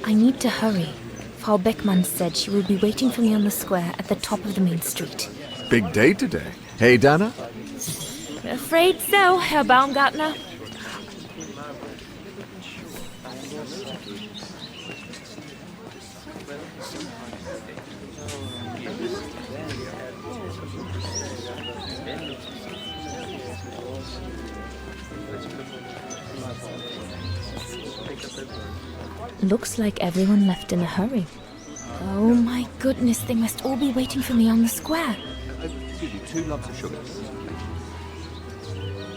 I need to hurry. Frau Beckmann said she will be waiting for me on the square at the top of the main street. Big day today. Hey, Dana? Afraid so, Herr Baumgartner. Looks like everyone left in a hurry. Oh my goodness, they must all be waiting for me on the square. Excuse me, 2 lumps of sugar.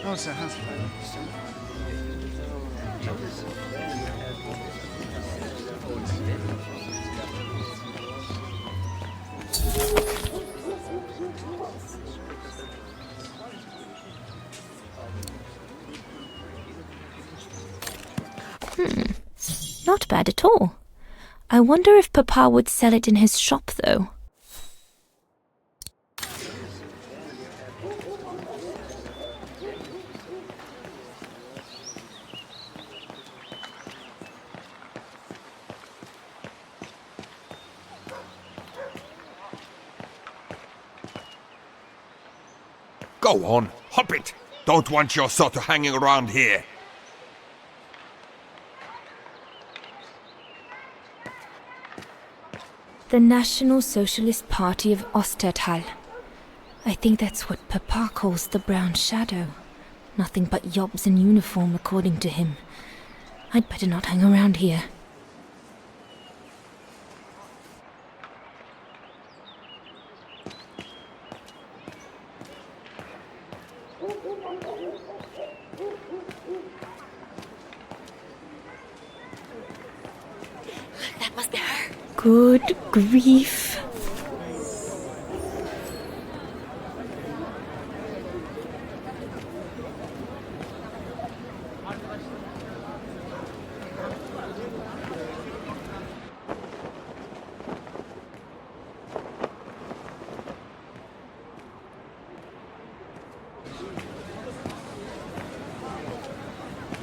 Oh, sir, how's it going? Not bad at all. I wonder if Papa would sell it in his shop, though. Go on, hop it! Don't want your sort of hanging around here. The National Socialist Party of Ostertal. I think that's what Papa calls the brown shadow. Nothing but yobs in uniform, according to him. I'd better not hang around here. That must be her. Good grief.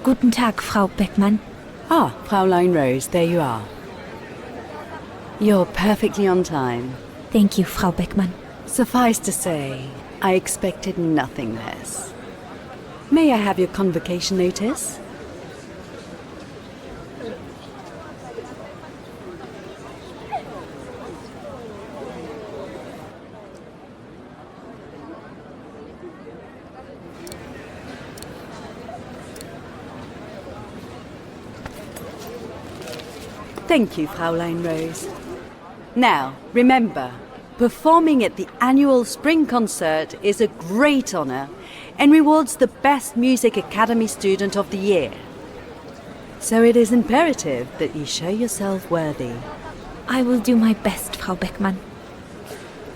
Guten Tag, Frau Beckmann. Ah, Fräulein Roze, there you are. You're perfectly on time. Thank you, Frau Beckmann. Suffice to say, I expected nothing less. May I have your convocation notice? Thank you, Fräulein Roze. Now, remember, performing at the annual spring concert is a great honor and rewards the best Music Academy student of the year. So it is imperative that you show yourself worthy. I will do my best, Frau Beckmann.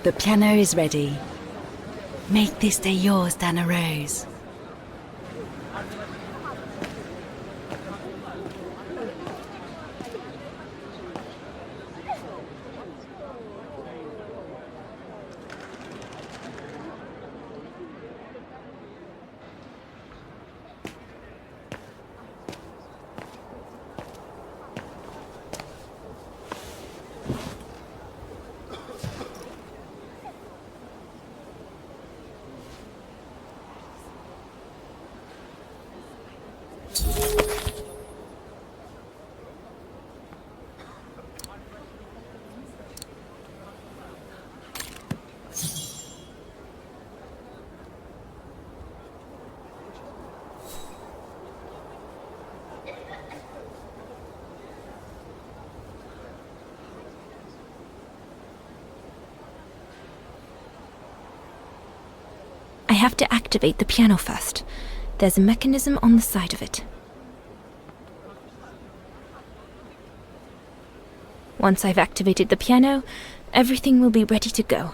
The piano is ready. Make this day yours, Dana Roze. I have to activate the piano first. There's a mechanism on the side of it. Once I've activated the piano, everything will be ready to go.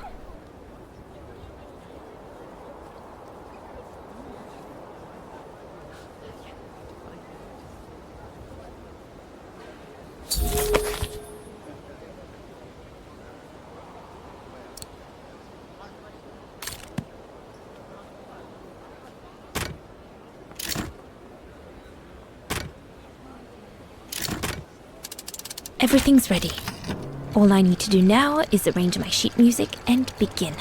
Everything's ready. All I need to do now is arrange my sheet music and begin.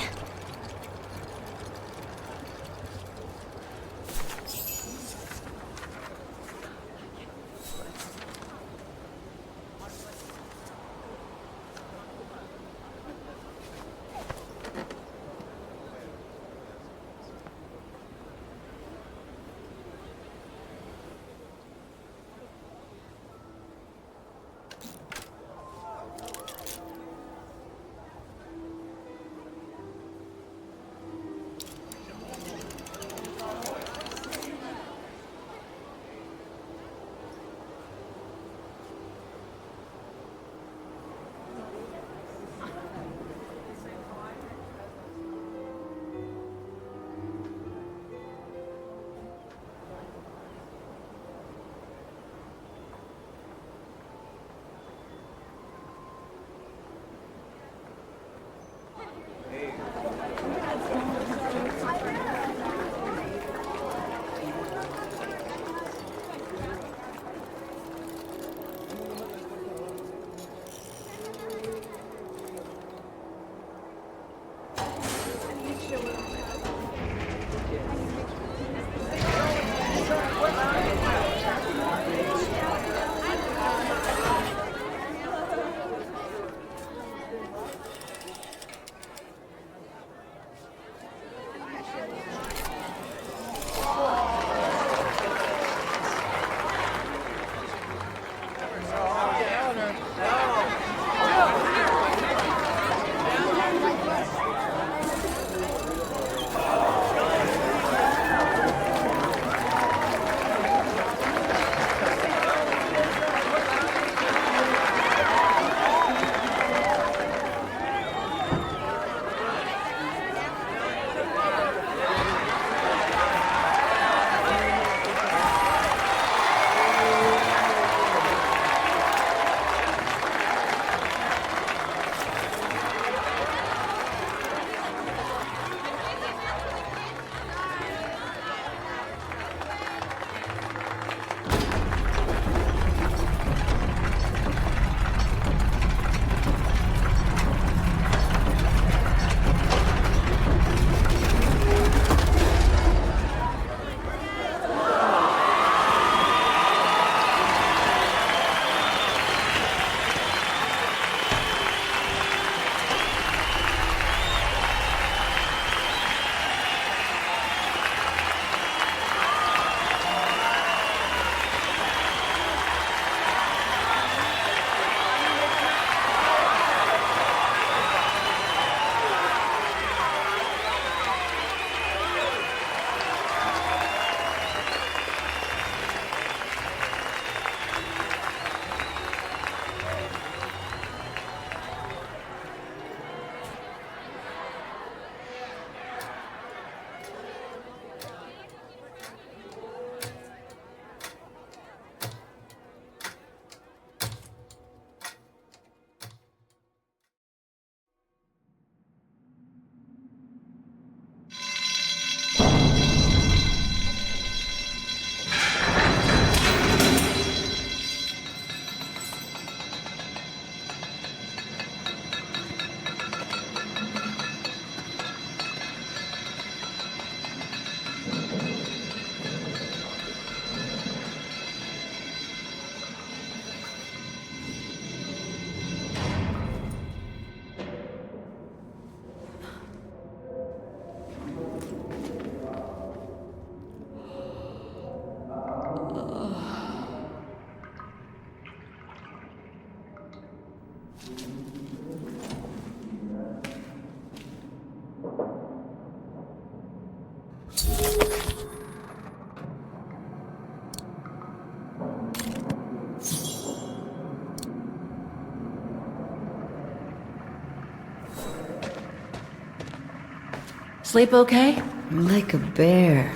Sleep okay? Like a bear.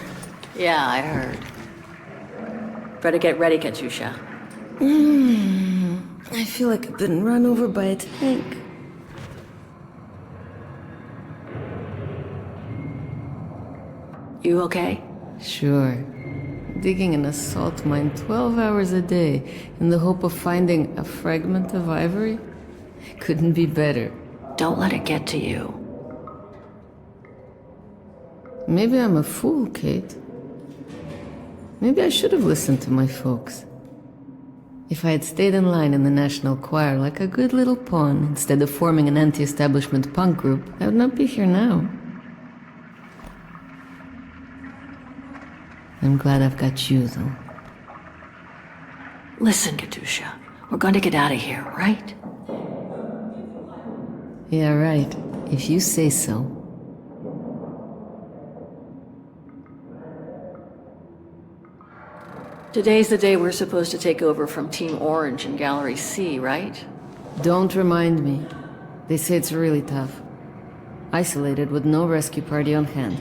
Yeah, I heard. Better get ready, Katyusha. I feel like I've been run over by a tank. You okay? Sure. digging an assault mine 12 hours a day in the hope of finding a fragment of ivory? Couldn't be better. Don't let it get to you. Maybe I'm a fool, Kate. Maybe I should have listened to my folks. If I had stayed in line in the National Choir like a good little pawn instead of forming an anti-establishment punk group, I would not be here now. I'm glad I've got you, though. Listen, Katusha. We're going to get out of here, right? Yeah, right. If you say so. Today's the day we're supposed to take over from Team Orange in Gallery C, right? Don't remind me. They say it's really tough. Isolated with no rescue party on hand.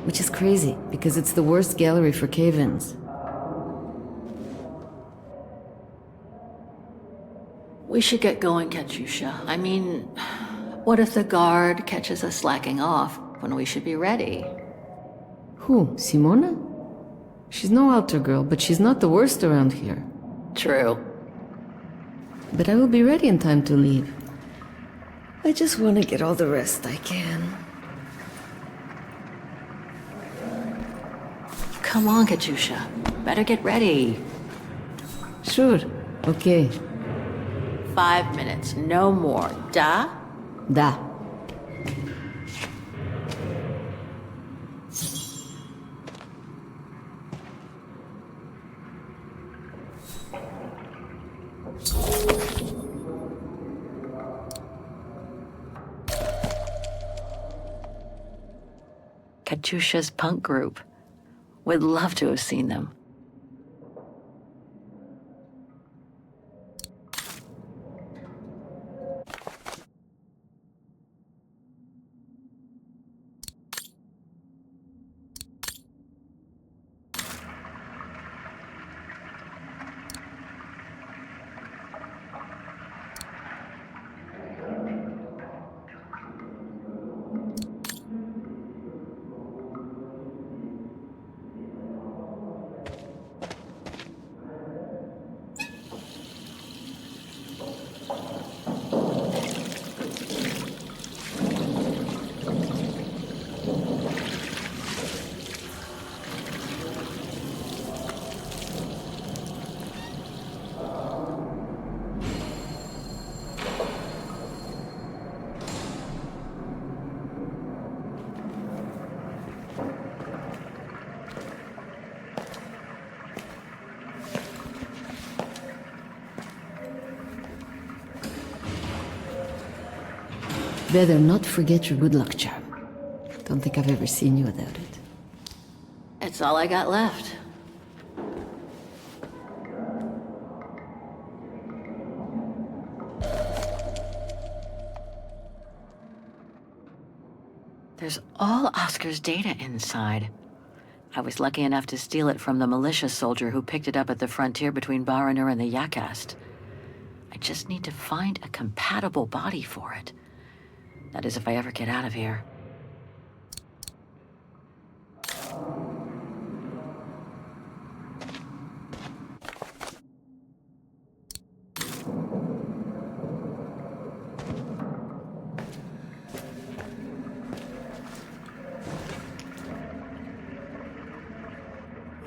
Which is crazy, because it's the worst gallery for cave-ins. We should get going, Katusha. I mean, what if the guard catches us slacking off when we should be ready? Who, Simona? She's no altar girl, but she's not the worst around here. True. But I will be ready in time to leave. I just want to get all the rest I can. Come on, Katusha. Better get ready. Sure, okay. 5 minutes, no more. Da? Da. Katusha's punk group. Would love to have seen them. Better not forget your good luck charm. Don't think I've ever seen you without it. It's all I got left. There's all Oscar's data inside. I was lucky enough to steal it from the militia soldier who picked it up at the frontier between Baranur and the Yakast. I just need to find a compatible body for it. That is, if I ever get out of here.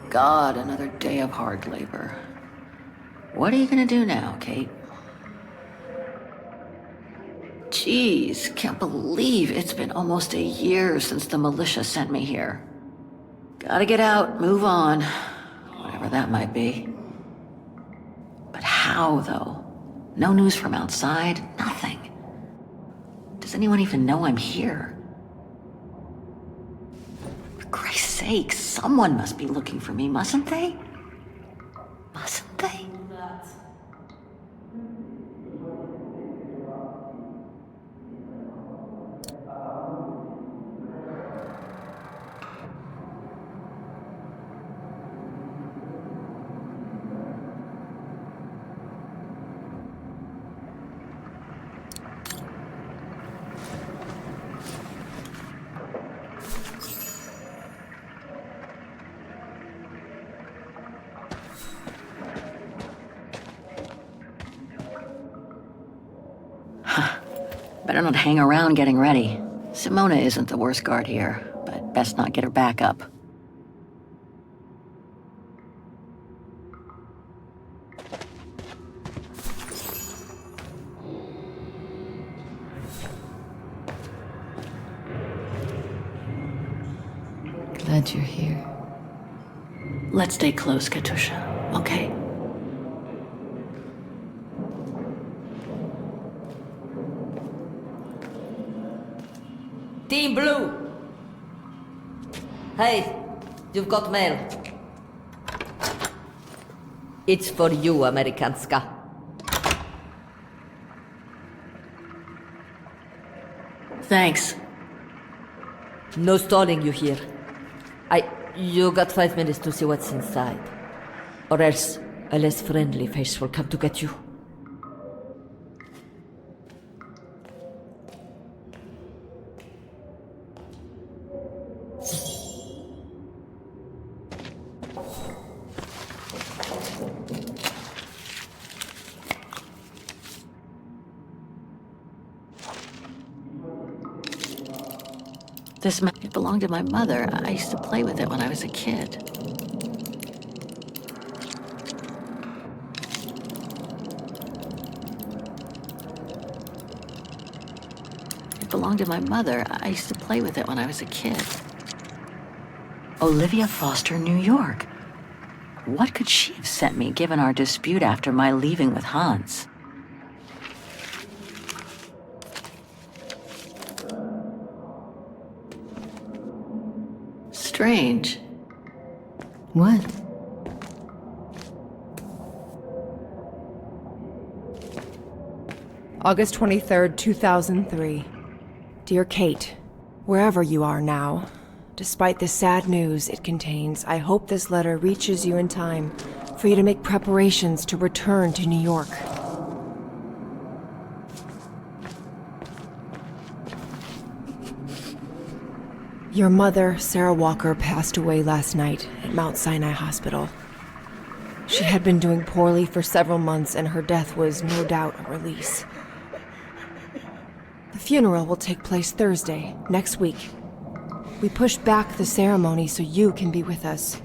God, another day of hard labor. What are you gonna do now, Kate? Jeez, can't believe it's been almost a year since the militia sent me here. Gotta get out, move on, whatever that might be. But how, though? No news from outside, nothing. Does anyone even know I'm here? For Christ's sake, someone must be looking for me, mustn't they? Mustn't they? Better not hang around getting ready. Simona isn't the worst guard here, but best not get her back up. Glad you're here. Let's stay close, Katusha, okay? Team Blue! Hey, you've got mail. It's for you, Amerikanska. Thanks. No stalling you here. You got 5 minutes to see what's inside. Or else a less friendly face will come to get you. This map, it belonged to my mother. I used to play with it when I was a kid. It belonged to my mother. I used to play with it when I was a kid. Olivia Foster, New York. What could she have sent me given our dispute after my leaving with Hans? Strange. What? August 23rd, 2003. Dear Kate, wherever you are now, despite the sad news it contains, I hope this letter reaches you in time for you to make preparations to return to New York. Your mother, Sarah Walker, passed away last night at Mount Sinai Hospital. She had been doing poorly for several months, and her death was no doubt a release. The funeral will take place Thursday, next week. We pushed back the ceremony so you can be with us.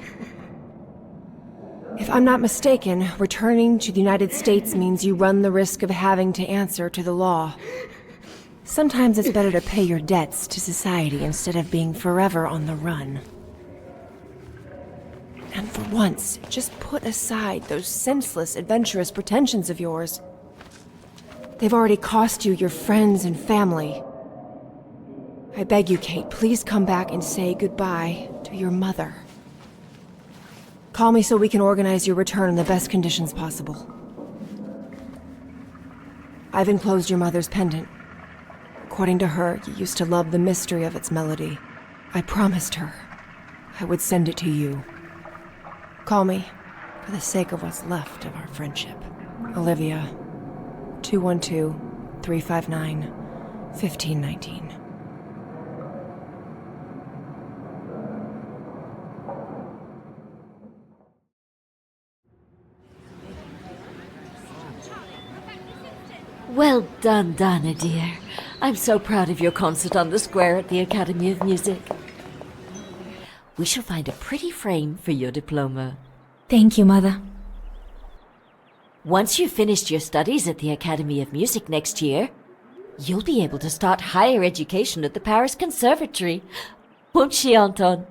If I'm not mistaken, returning to the United States means you run the risk of having to answer to the law. Sometimes it's better to pay your debts to society instead of being forever on the run. And for once, just put aside those senseless, adventurous pretensions of yours. They've already cost you your friends and family. I beg you, Kate, please come back and say goodbye to your mother. Call me so we can organize your return in the best conditions possible. I've enclosed your mother's pendant. According to her, you used to love the mystery of its melody. I promised her I would send it to you. Call me, for the sake of what's left of our friendship. Olivia, 212-359-1519. Well done, Dana, dear. I'm so proud of your concert on the square at the Academy of Music. We shall find a pretty frame for your diploma. Thank you, Mother. Once you've finished your studies at the Academy of Music next year, you'll be able to start higher education at the Paris Conservatory. Won't she, Anton?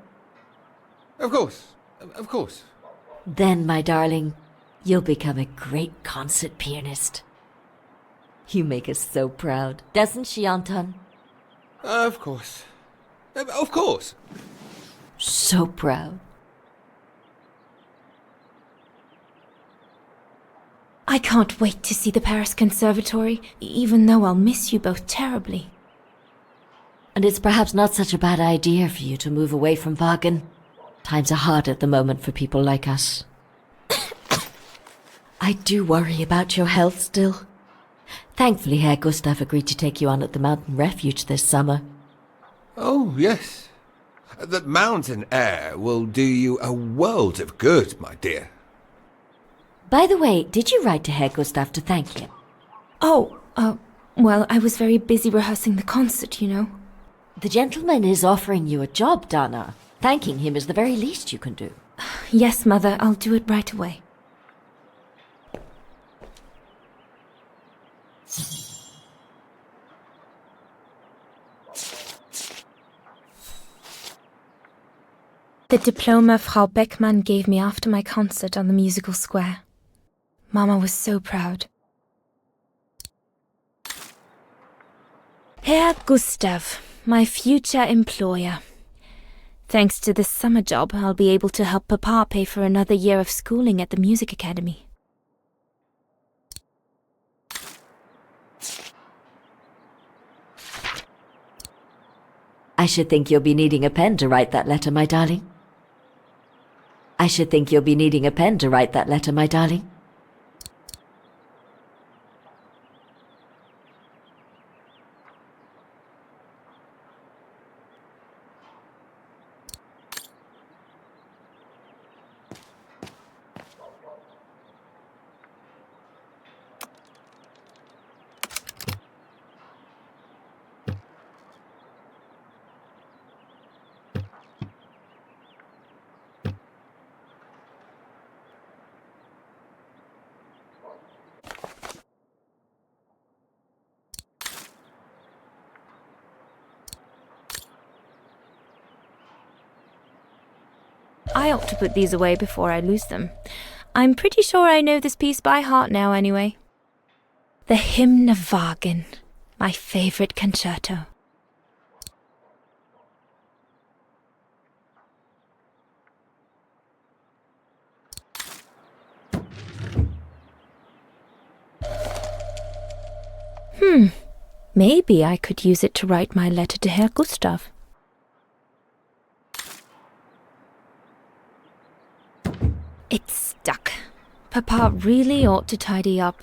Of course. Of course. Then, my darling, you'll become a great concert pianist. You make us so proud, doesn't she, Anton? Of course. Of course. So proud. I can't wait to see the Paris Conservatory, even though I'll miss you both terribly. And it's perhaps not such a bad idea for you to move away from Vaghen. Times are hard at the moment for people like us. I do worry about your health still. Thankfully, Herr Gustav agreed to take you on at the mountain refuge this summer. Oh, yes. The mountain air will do you a world of good, my dear. By the way, did you write to Herr Gustav to thank him? Oh, Well, I was very busy rehearsing the concert, you know. The gentleman is offering you a job, Dana. Thanking him is the very least you can do. Yes, Mother, I'll do it right away. The diploma Frau Beckmann gave me after my concert on the musical square. Mama was so proud. Herr Gustav, my future employer. Thanks to this summer job, I'll be able to help Papa pay for another year of schooling at the music academy. I should think you'll be needing a pen to write that letter, my darling. I should think you'll be needing a pen to write that letter, my darling. I ought to put these away before I lose them. I'm pretty sure I know this piece by heart now, anyway. The Hymn of Vaghen, my favorite concerto. Maybe I could use it to write my letter to Herr Gustav. It's stuck. Papa really ought to tidy up.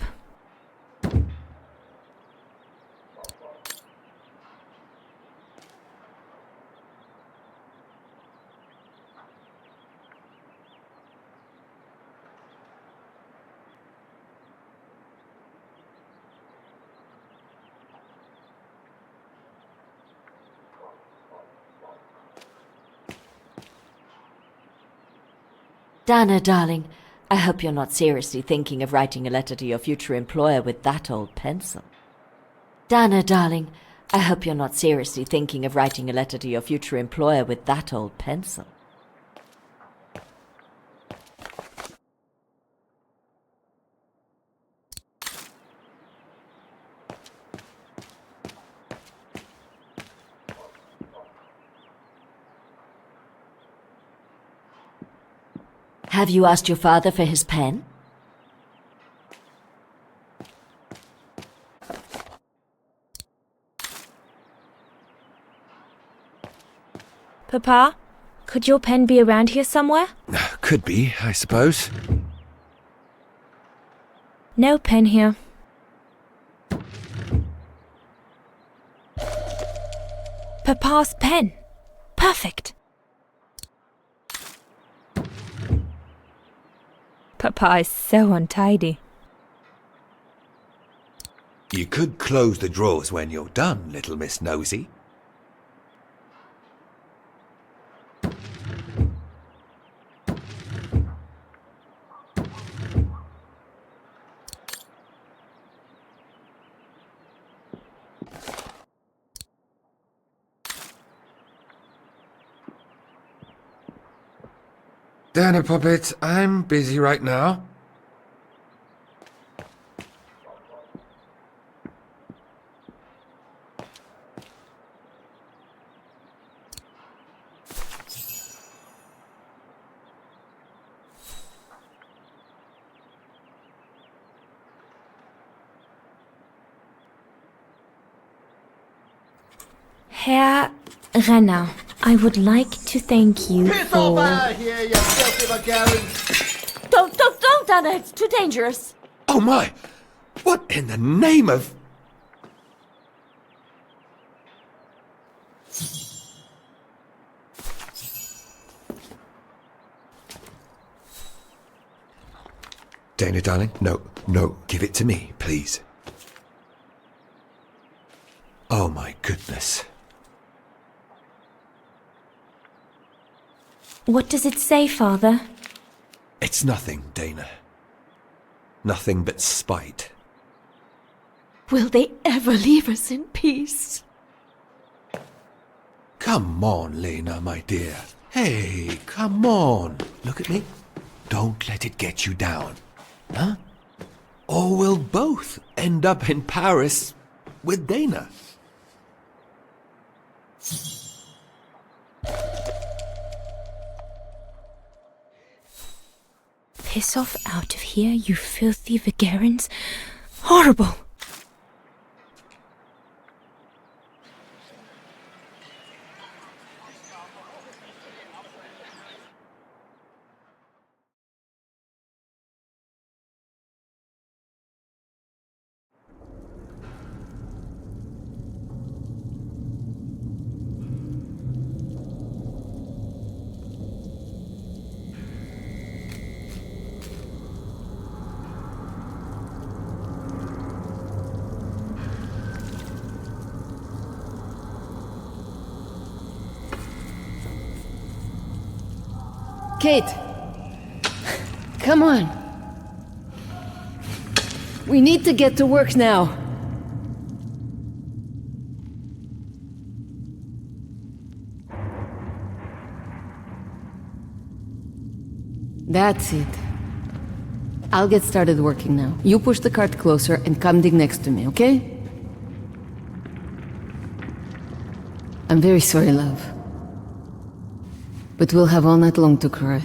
Dana, darling, I hope you're not seriously thinking of writing a letter to your future employer with that old pencil. Dana, darling, I hope you're not seriously thinking of writing a letter to your future employer with that old pencil. Have you asked your father for his pen? Papa, could your pen be around here somewhere? Could be, I suppose. No pen here. Papa's pen. Perfect. Papa is so untidy. You could close the drawers when you're done, little Miss Nosy. Dana Puppet, I'm busy right now. Herr Renner, I would like to thank you for... Don't, Dana, it's too dangerous. Oh my! What in the name of... Dana, darling, no, give it to me, please. goodness. What does it say, Father? It's nothing, Dana. Nothing but spite. Will they ever leave us in peace? Come on, Lena, my dear. Hey, come on. Look at me. Don't let it get you down. Huh? Or we'll both end up in Paris with Dana. Piss off out of here, you filthy Vagerans. Horrible! Kate! Come on! We need to get to work now. That's it. I'll get started working now. You push the cart closer and come dig next to me, okay? I'm very sorry, love. But we'll have all night long to cry.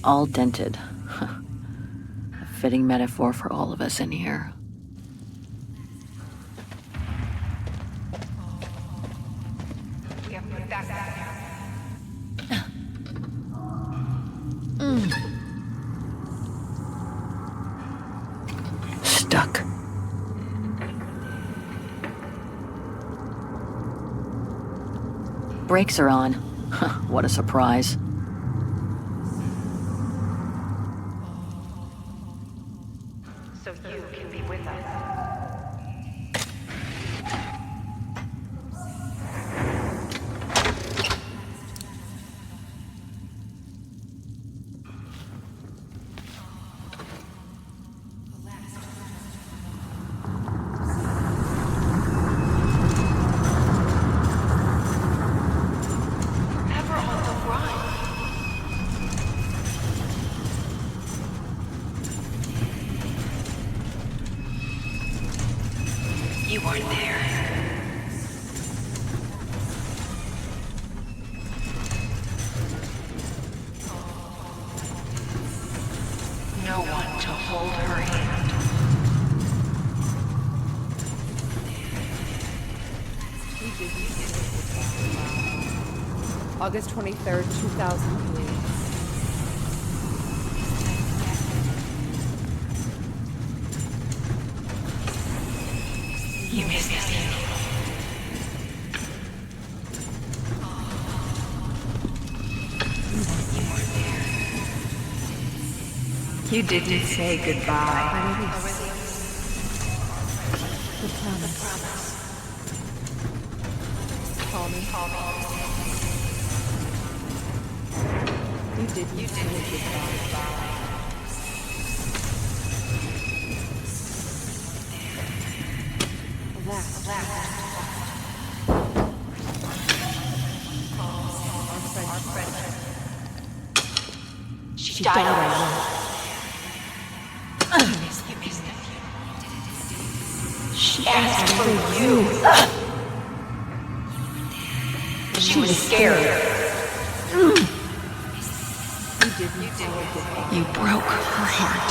All dented. A fitting metaphor for all of us in here. Stuck. Brakes are on. What a surprise. So you can be with us. You weren't there. No one to hold her hand. August 23rd, 2003. You missed us. You weren't there. You didn't say goodbye. The promise. Call me. You didn't say goodbye. She died already. You missed it. She asked for you. She was scared. You broke her heart.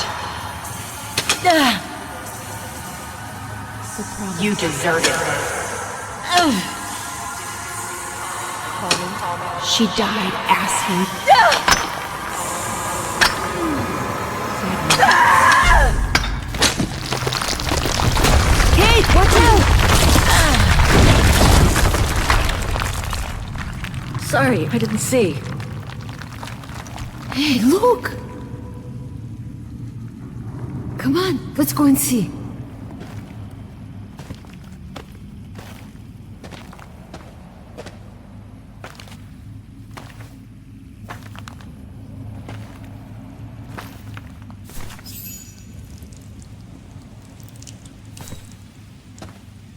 You deserted her. She died asking. Kate, watch out! Sorry, I didn't see. Hey, look! Come on, let's go and see.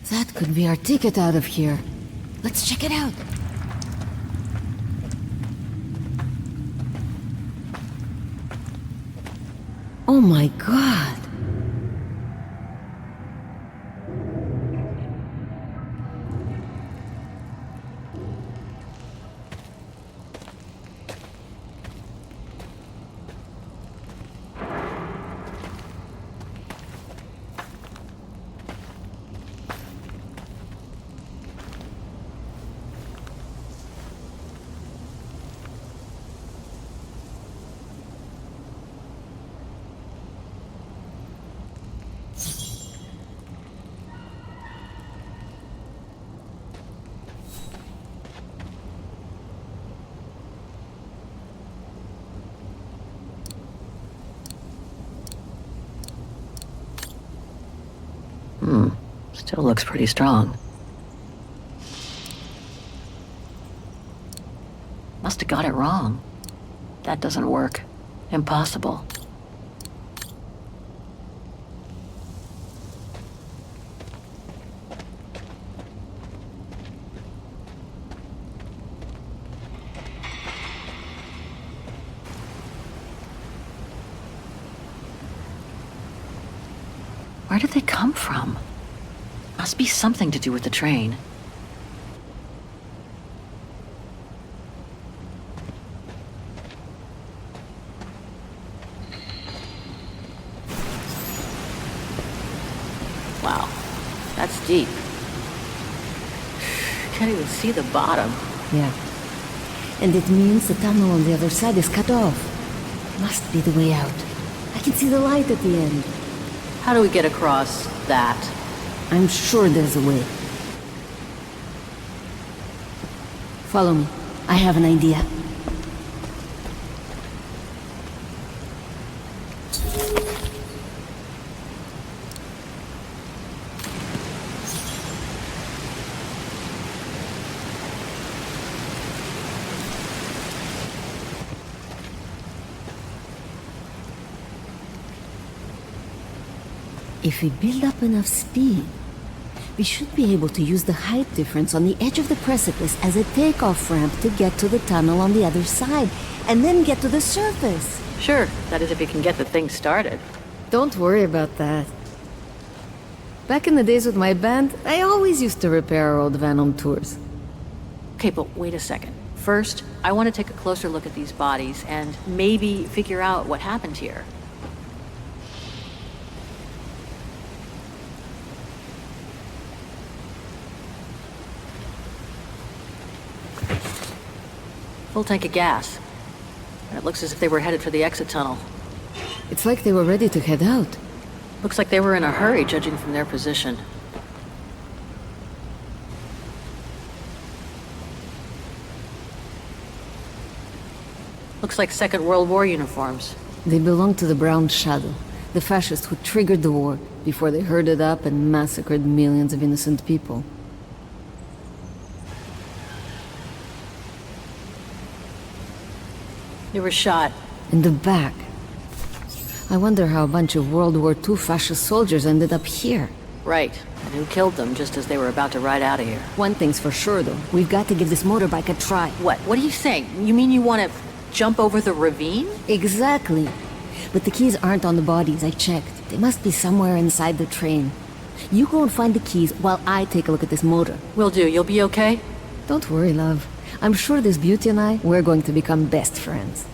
That could be our ticket out of here. Let's check it out. Oh my god. Still looks pretty strong. Must have got it wrong. That doesn't work. Impossible. Where did they come from? Must be something to do with the train. Wow, that's deep. Can't even see the bottom. Yeah. And it means the tunnel on the other side is cut off. Must be the way out. I can see the light at the end. How do we get across that? I'm sure there's a way. Follow me. I have an idea. If we build up enough speed, we should be able to use the height difference on the edge of the precipice as a takeoff ramp to get to the tunnel on the other side, and then get to the surface. Sure, that is if you can get the thing started. Don't worry about that. Back in the days with my band, I always used to repair our old van on tours. Okay, but wait a second. First, I want to take a closer look at these bodies and maybe figure out what happened here. Full tank of gas. And it looks as if they were headed for the exit tunnel. It's like they were ready to head out. Looks like they were in a hurry, judging from their position. Looks like Second World War uniforms. They belong to the Brown Shadow, the fascists who triggered the war before they herded up and massacred millions of innocent people. They were shot. In the back. I wonder how a bunch of World War II fascist soldiers ended up here. Right. And who killed them just as they were about to ride out of here? One thing's for sure, though. We've got to give this motorbike a try. What? What are you saying? You mean you want to jump over the ravine? Exactly. But the keys aren't on the bodies, I checked. They must be somewhere inside the train. You go and find the keys while I take a look at this motor. Will do. You'll be okay? Don't worry, love. I'm sure this beauty and I, we're going to become best friends.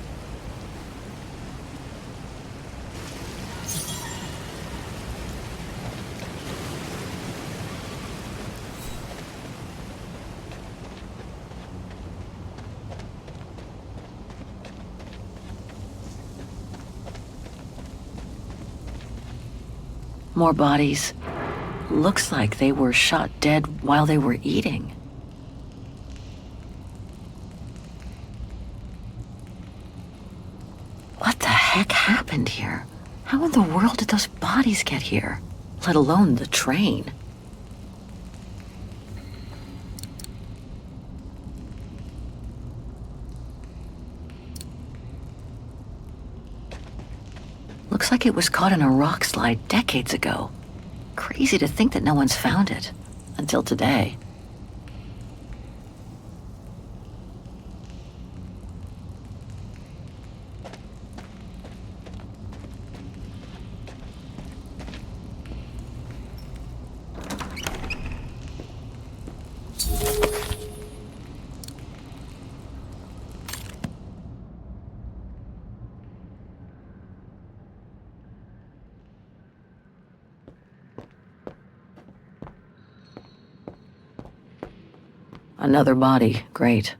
More bodies. Looks like they were shot dead while they were eating. What the heck happened here? How in the world did those bodies get here? Let alone the train. Looks like it was caught in a rock slide decades ago. Crazy to think that no one's found it. Until today. Another body. Great.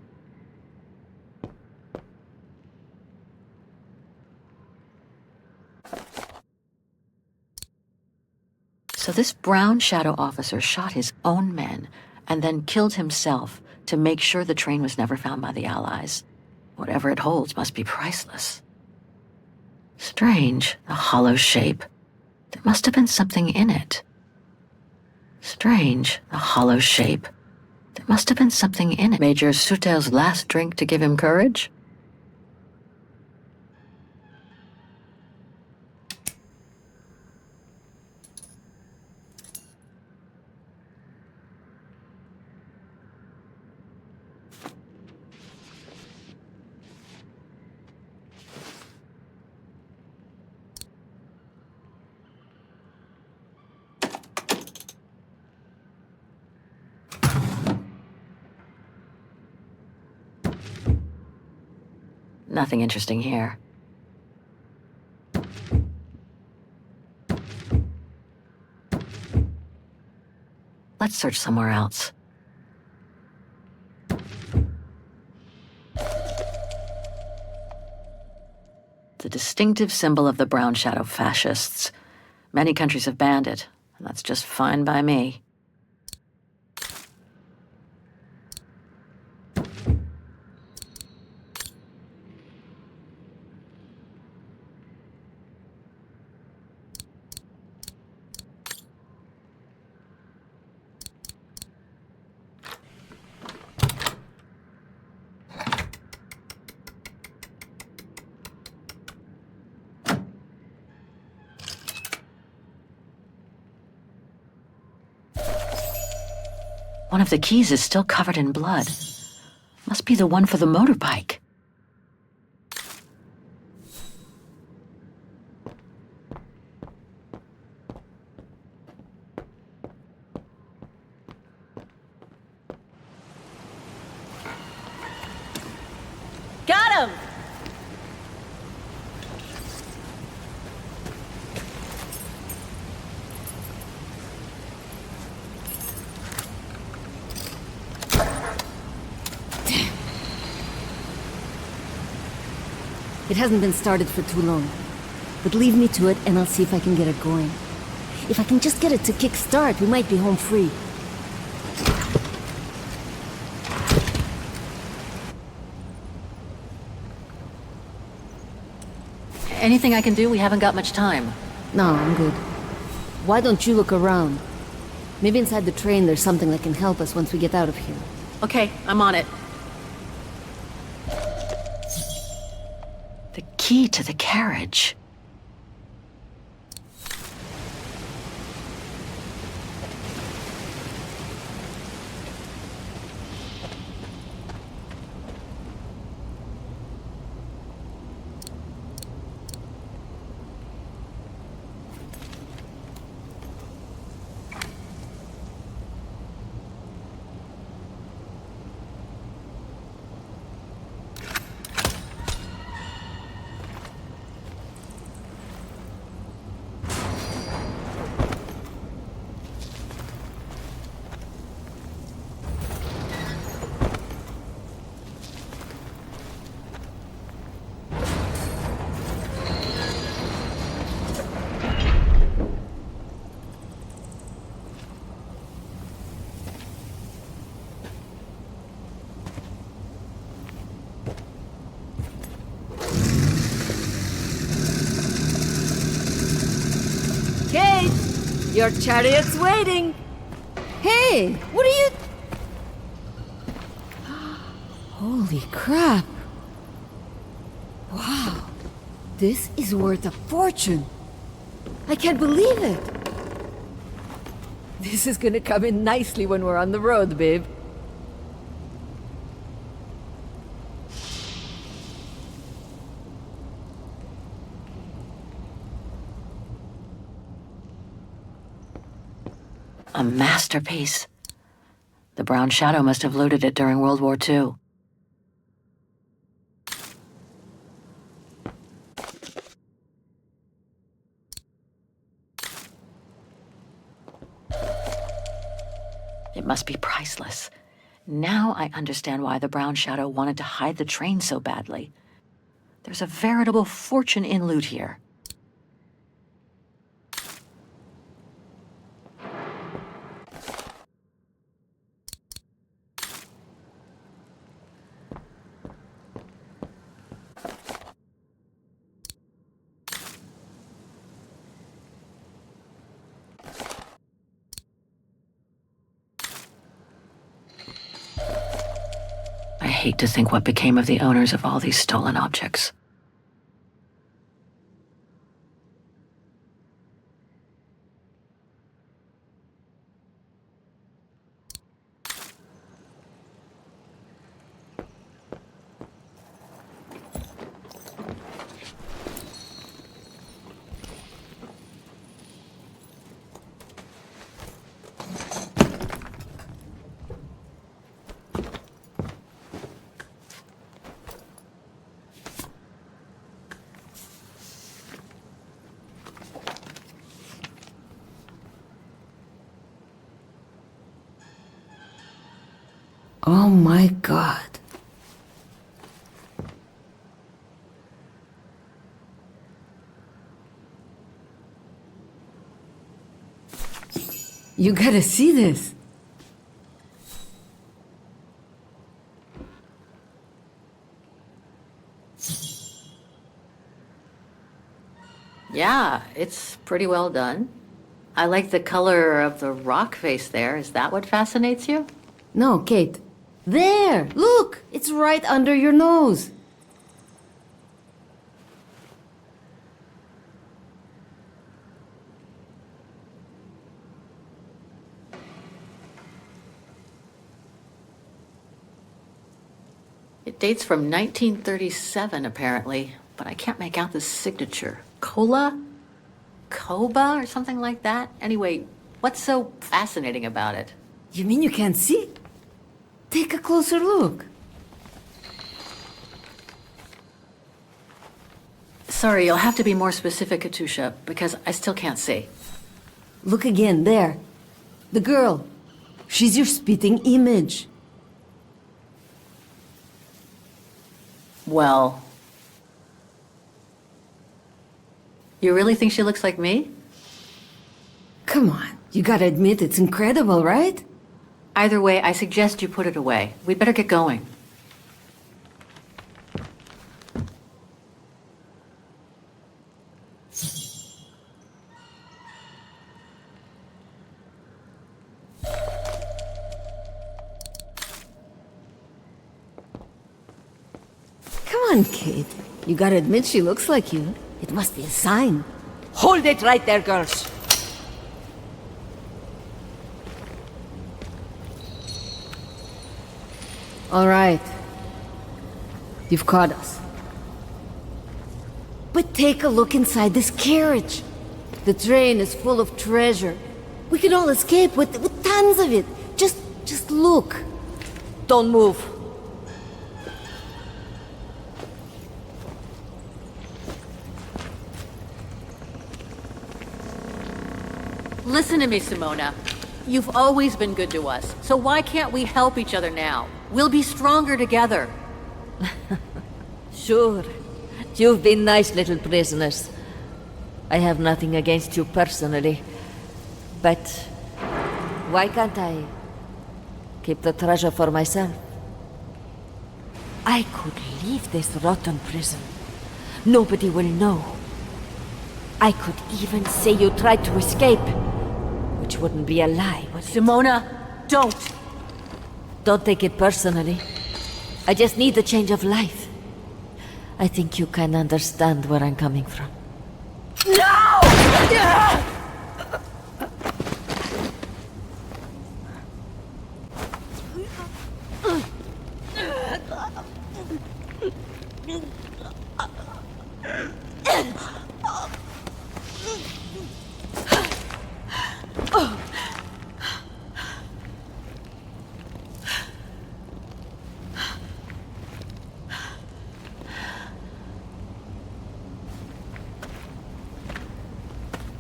So this brown shadow officer shot his own men and then killed himself to make sure the train was never found by the Allies. Whatever it holds must be priceless. Strange, the hollow shape. There must have been something in it. Strange, the hollow shape. There must have been something in it. Major Sutel's last drink to give him courage? Nothing interesting here. Let's search somewhere else. The distinctive symbol of the brown shadow fascists. Many countries have banned it, and that's just fine by me. One of the keys is still covered in blood. Must be the one for the motorbike. Got him! It hasn't been started for too long. But leave me to it and I'll see if I can get it going. If I can just get it to kick-start, we might be home free. Anything I can do? We haven't got much time. No, I'm good. Why don't you look around? Maybe inside the train there's something that can help us once we get out of here. Okay, I'm on it. The key to the carriage. Kate! Your chariot's waiting! Hey! What are you... Holy crap! Wow! This is worth a fortune! I can't believe it! This is gonna come in nicely when we're on the road, babe. A masterpiece. The Brown Shadow must have looted it during World War II. It must be priceless. Now I understand why the Brown Shadow wanted to hide the train so badly. There's a veritable fortune in loot here. I hate to think what became of the owners of all these stolen objects. Oh my god. You gotta see this. Yeah, it's pretty well done. I like the color of the rock face there. Is that what fascinates you? No, Kate. There! Look! It's right under your nose. It dates from 1937, apparently, but I can't make out the signature. Cola? Koba or something like that? Anyway, what's so fascinating about it? You mean you can't see? Take a closer look. Sorry, you'll have to be more specific, Katusha, because I still can't see. Look again, there. The girl. She's your spitting image. Well... You really think she looks like me? Come on, you gotta admit it's incredible, right? Either way, I suggest you put it away. We'd better get going. Come on, kid. You gotta admit she looks like you. It must be a sign. Hold it right there, girls. All right. You've caught us. But take a look inside this carriage. The train is full of treasure. We can all escape with tons of it. Just look. Don't move. Listen to me, Simona. You've always been good to us, so why can't we help each other now? We'll be stronger together. Sure. You've been nice little prisoners. I have nothing against you personally. But why can't I keep the treasure for myself? I could leave this rotten prison. Nobody will know. I could even say you tried to escape. Which wouldn't be a lie, would it? Simona, don't! Don't take it personally. I just need a change of life. I think you can understand where I'm coming from. No!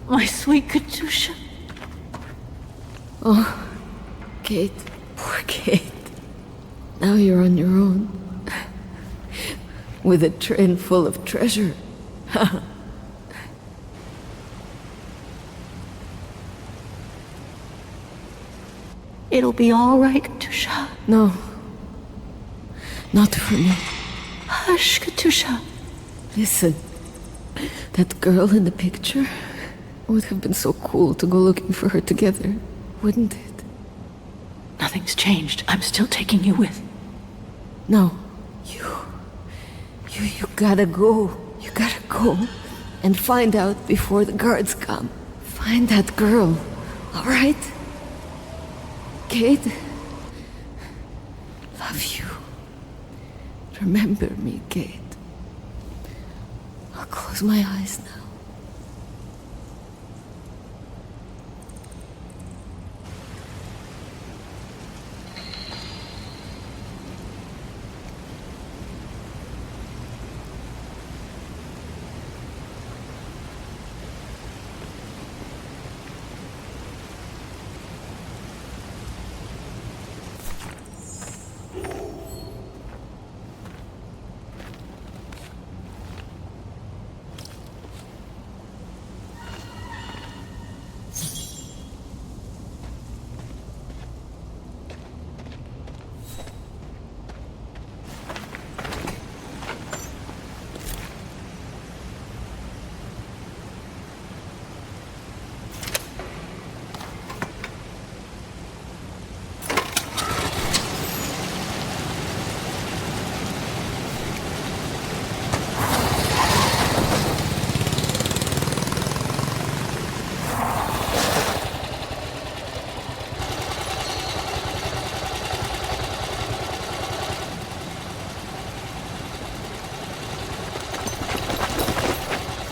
My sweet Katusha. Oh, Kate. Poor Kate. Now you're on your own. With a train full of treasure. It'll be all right, Katusha. No. Not for me. Hush, Katusha. Listen. That girl in the picture would have been so cool to go looking for her together, wouldn't it? Nothing's changed. I'm still taking you with. No. You gotta go. You gotta go and find out before the guards come. Find that girl, all right? Kate? Love you. Remember me, Kate. I'll close my eyes now.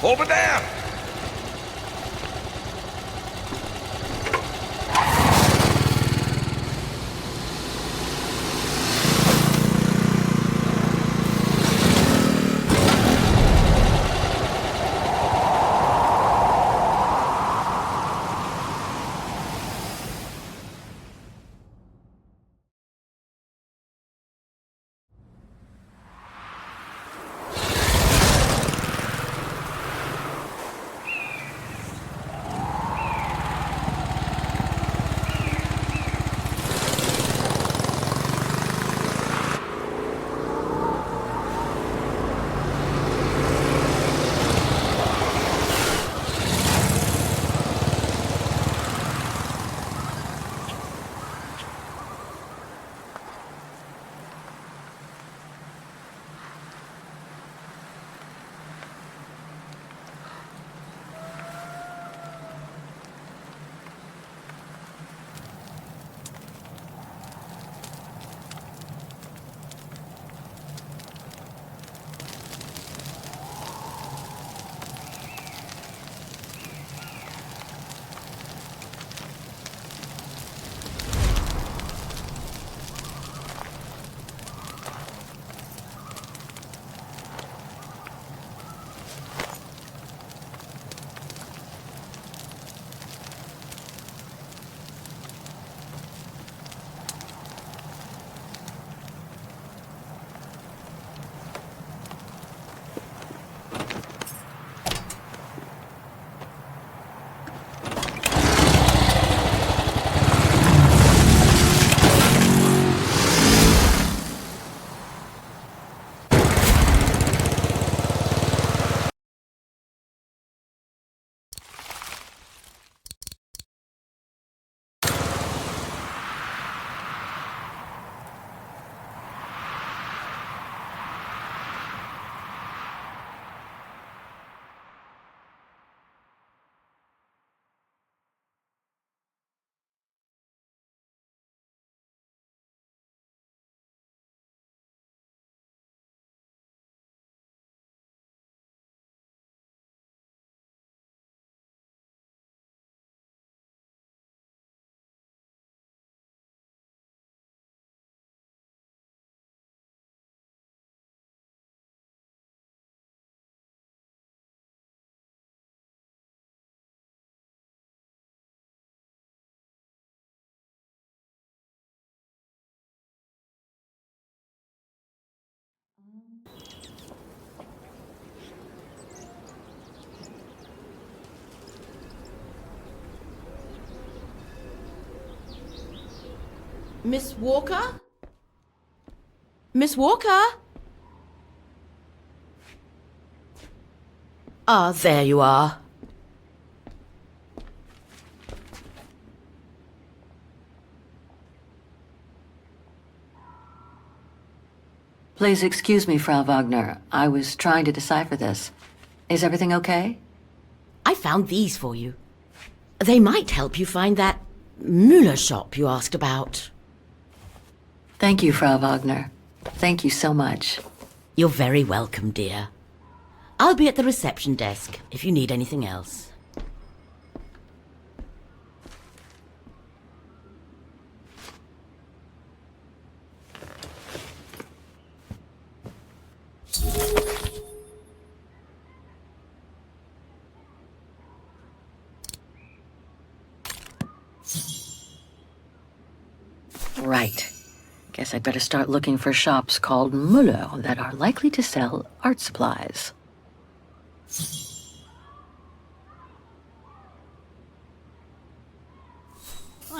Over there! Miss Walker? Miss Walker? Ah, there you are. Please excuse me, Frau Wagner. I was trying to decipher this. Is everything okay? I found these for you. They might help you find that Müller shop you asked about. Thank you, Frau Wagner. Thank you so much. You're very welcome, dear. I'll be at the reception desk if you need anything else. Right. Guess I'd better start looking for shops called Müller that are likely to sell art supplies.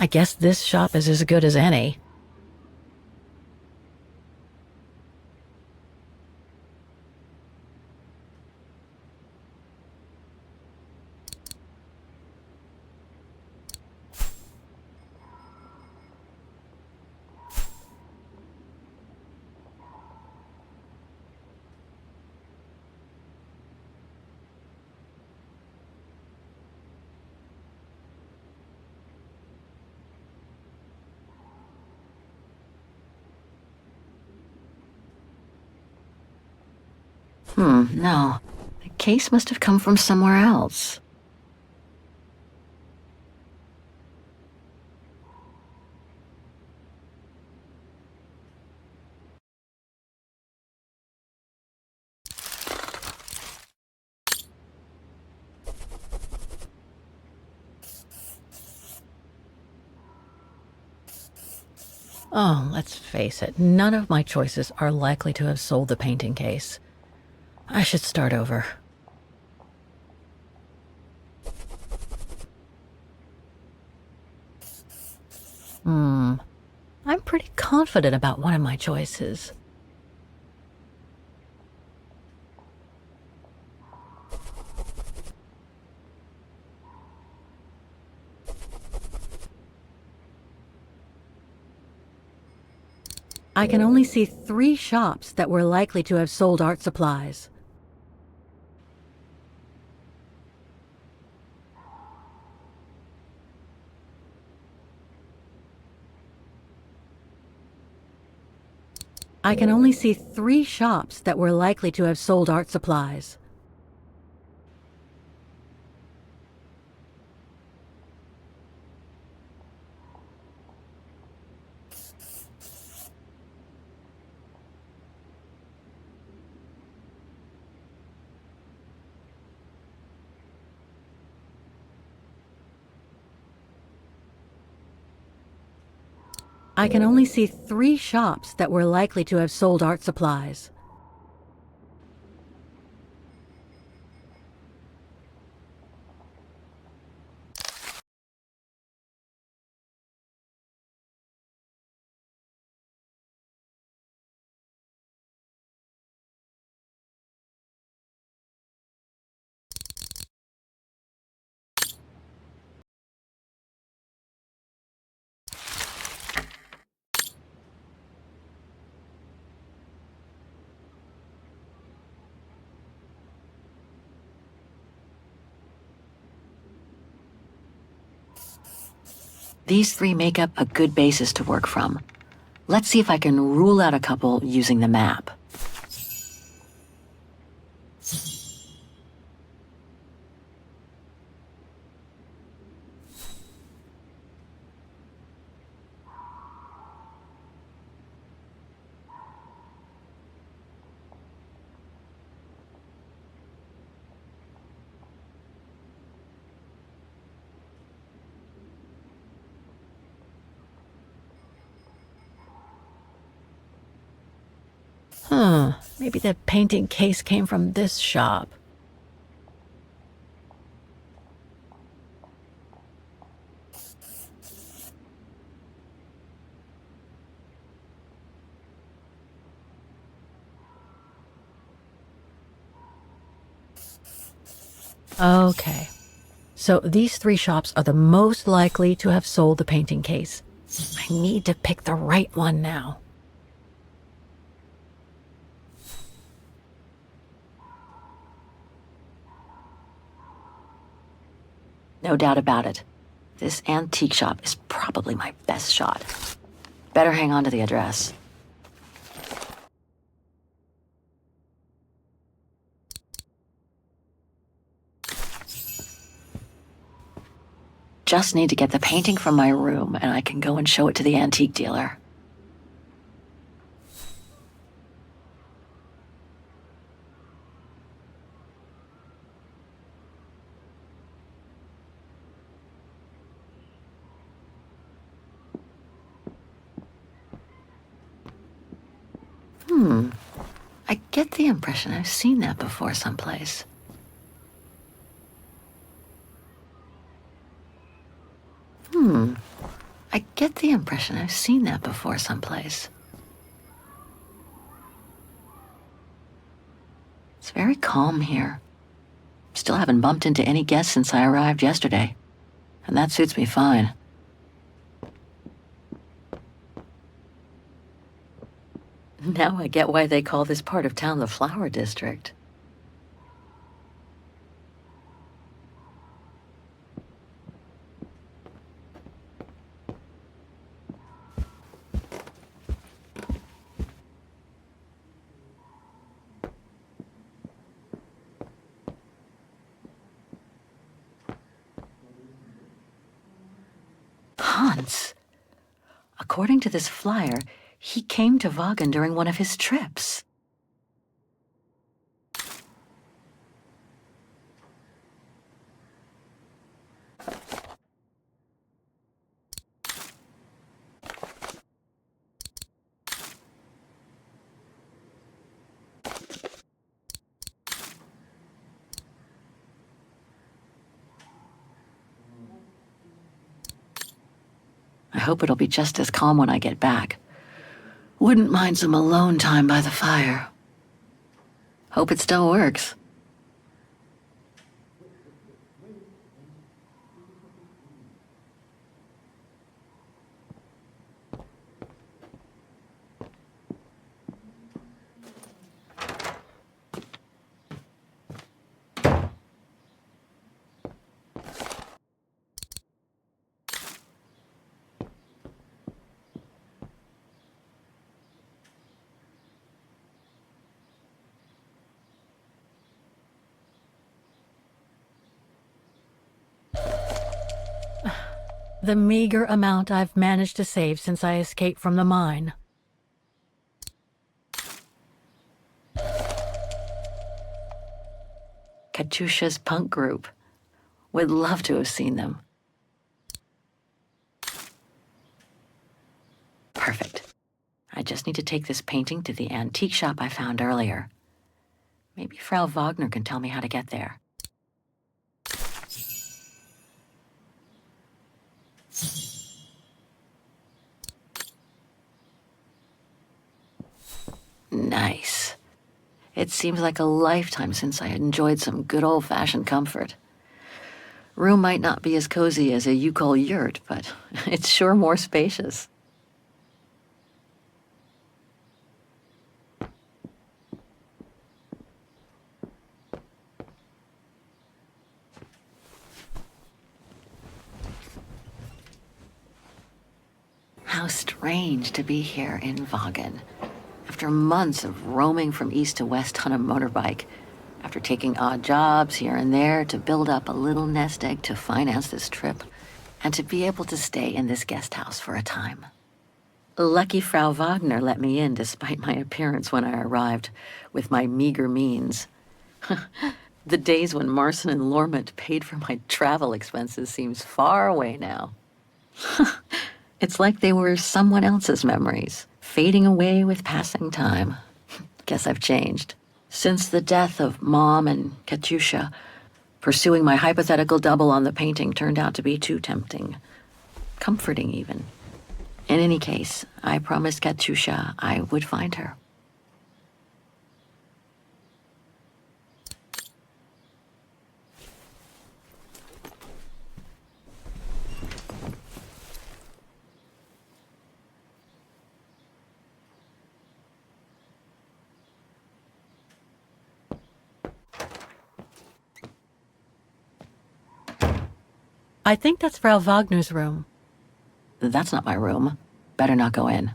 I guess this shop is as good as any. No. The case must have come from somewhere else. Oh, let's face it, none of my choices are likely to have sold the painting case. I should start over. I'm pretty confident about one of my choices. I can only see 3 shops that were likely to have sold art supplies. I can only see 3 shops that were likely to have sold art supplies. I can only see 3 shops that were likely to have sold art supplies. These 3 make up a good basis to work from. Let's see if I can rule out a couple using the map. Maybe the painting case came from this shop. Okay. So these 3 shops are the most likely to have sold the painting case. I need to pick the right one now. No doubt about it. This antique shop is probably my best shot. Better hang on to the address. Just need to get the painting from my room, and I can go and show it to the antique dealer. I get the impression I've seen that before someplace. I get the impression I've seen that before someplace. It's very calm here. Still haven't bumped into any guests since I arrived yesterday, and that suits me fine. Now I get why they call this part of town the Flower District. Hans. According to this flyer, he came to Vaghen during one of his trips. I hope it'll be just as calm when I get back. Wouldn't mind some alone time by the fire. Hope it still works. The meager amount I've managed to save since I escaped from the mine. Katyusha's punk group. Would love to have seen them. Perfect. I just need to take this painting to the antique shop I found earlier. Maybe Frau Wagner can tell me how to get there. Nice. It seems like a lifetime since I enjoyed some good old-fashioned comfort. Room might not be as cozy as a Yukol yurt, but it's sure more spacious. How strange to be here in Vaghen. After months of roaming from east to west on a motorbike, after taking odd jobs here and there to build up a little nest egg to finance this trip, and to be able to stay in this guest house for a time. Lucky Frau Wagner let me in despite my appearance when I arrived, with my meager means. The days when Marson and Lormont paid for my travel expenses seems far away now. It's like they were someone else's memories, fading away with passing time. Guess I've changed. Since the death of Mom and Katyusha, pursuing my hypothetical double on the painting turned out to be too tempting. Comforting, even. In any case, I promised Katyusha I would find her. I think that's Frau Wagner's room. That's not my room. Better not go in.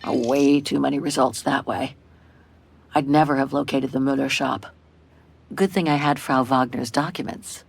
Way too many results that way. I'd never have located the Müller shop. Good thing I had Frau Wagner's documents.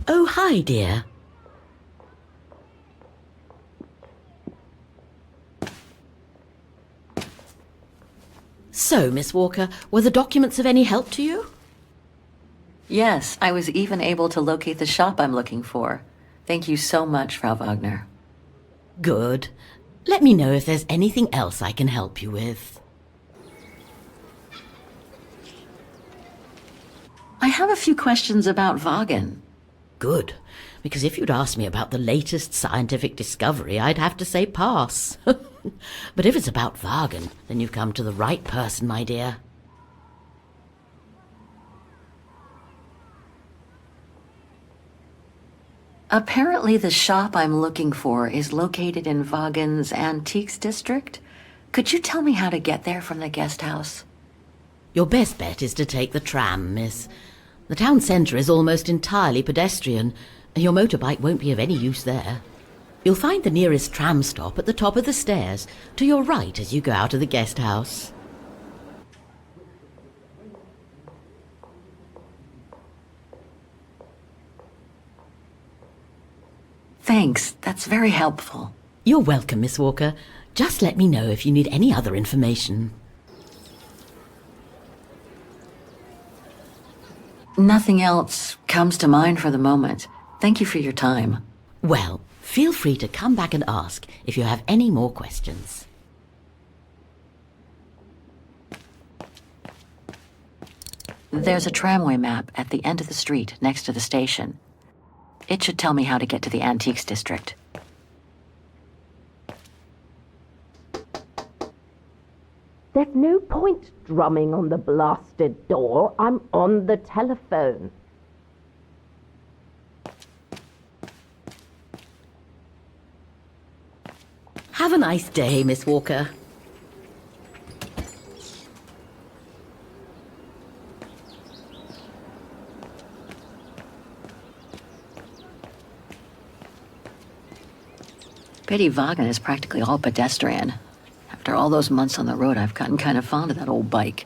Oh, hi, dear. So, Miss Walker, were the documents of any help to you? Yes, I was even able to locate the shop I'm looking for. Thank you so much, Frau Wagner. Good. Let me know if there's anything else I can help you with. I have a few questions about Vaghen. Good, because if you'd asked me about the latest scientific discovery, I'd have to say pass. But if it's about Vaghen, then you've come to the right person, my dear. Apparently the shop I'm looking for is located in Vaghen's Antiques district. Could you tell me how to get there from the guest house? Your best bet is to take the tram, miss. The town centre is almost entirely pedestrian, and your motorbike won't be of any use there. You'll find the nearest tram stop at the top of the stairs, to your right as you go out of the guest house. Thanks, that's very helpful. You're welcome, Miss Walker. Just let me know if you need any other information. Nothing else comes to mind for the moment. Thank you for your time. Well, feel free to come back and ask if you have any more questions. There's a tramway map at the end of the street next to the station. It should tell me how to get to the Antiques district. There's no point drumming on the blasted door. I'm on the telephone. Have a nice day, Miss Walker. Pity Vaghen is practically all pedestrian. After all those months on the road, I've gotten kind of fond of that old bike.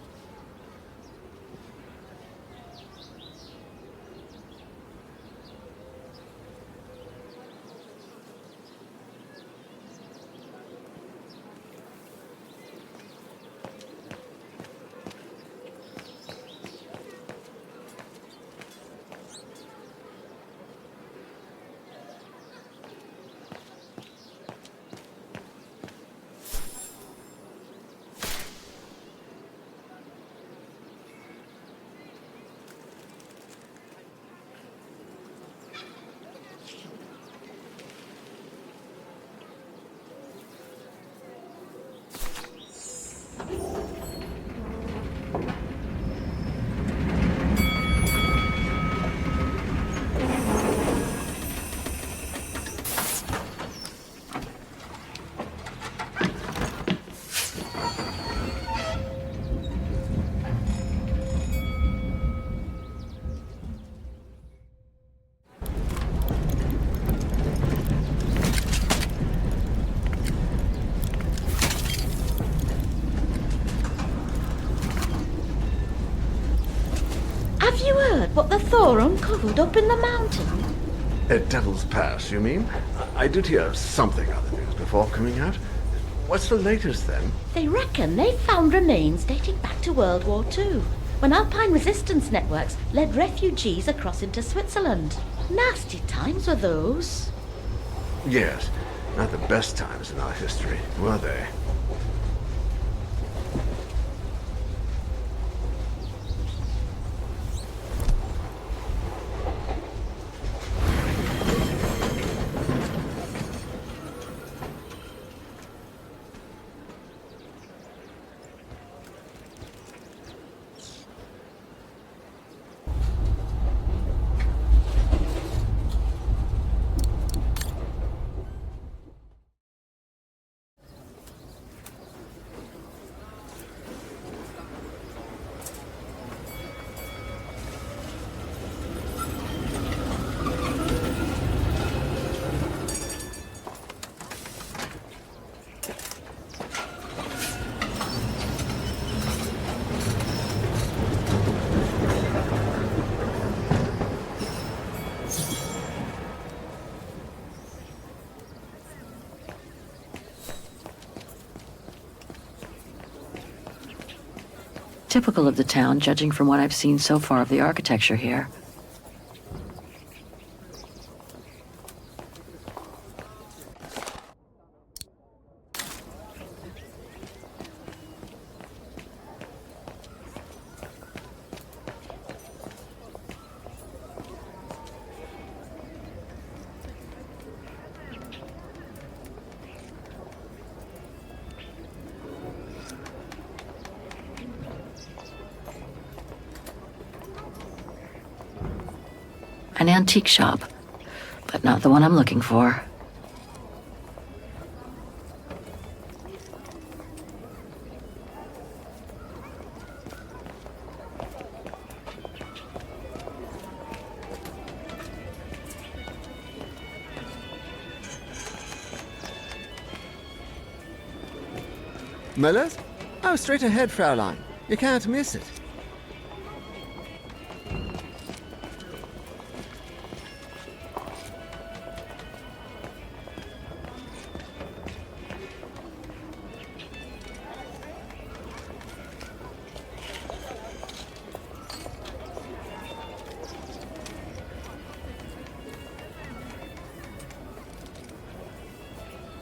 Have you heard what the Thor uncovered up in the mountain? At Devil's Pass, you mean? I did hear something on the news before coming out. What's the latest, then? They reckon they've found remains dating back to World War II, when Alpine resistance networks led refugees across into Switzerland. Nasty times were those. Yes, not the best times in our history, were they? Typical of the town, judging from what I've seen so far of the architecture here. An antique shop, but not the one I'm looking for. Miller's? Oh, straight ahead, Fraulein. You can't miss it.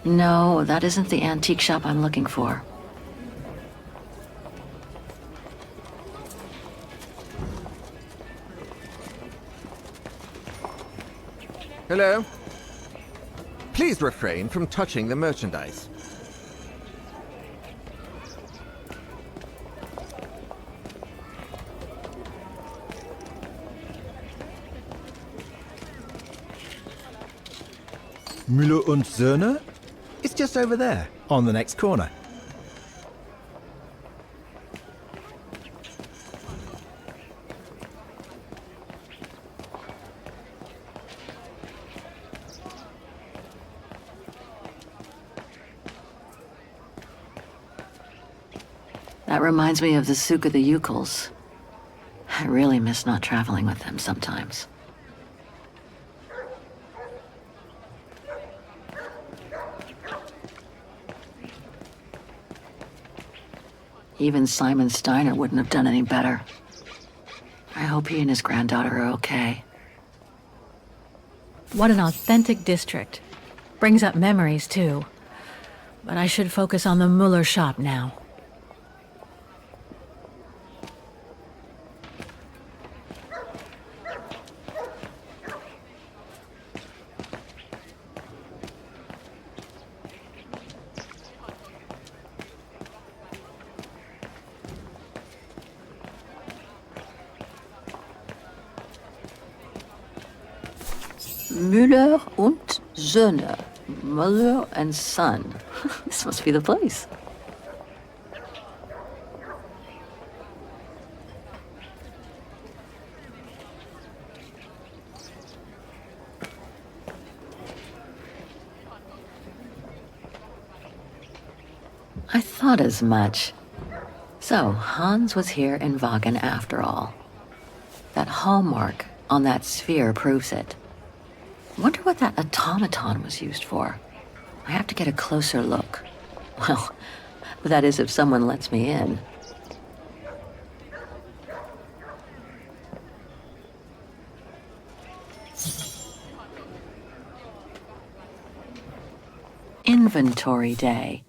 No, that isn't the antique shop I'm looking for. Hello? Please refrain from touching the merchandise. Müller und Söhne? It's just over there, on the next corner. That reminds me of the Souk of the Ukals. I really miss not traveling with them sometimes. Even Simon Steiner wouldn't have done any better. I hope he and his granddaughter are okay. What an authentic district. Brings up memories, too. But I should focus on the Muller shop now. Müller und Söhne. Mother and son. This must be the place. I thought as much. So, Hans was here in Vaghen after all. That hallmark on that sphere proves it. Wonder what that automaton was used for. I have to get a closer look. Well, that is if someone lets me in. Inventory day.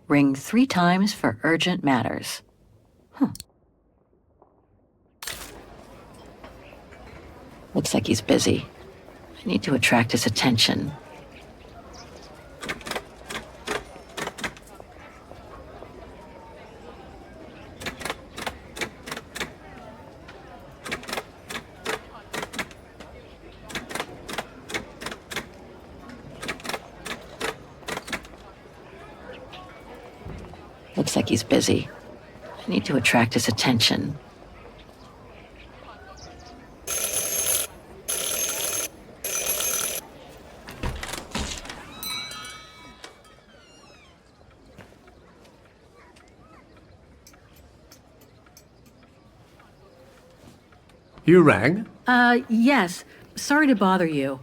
Ring 3 times for urgent matters. Looks like he's busy. I need to attract his attention. Looks like he's busy. I need to attract his attention. You rang? Yes. Sorry to bother you.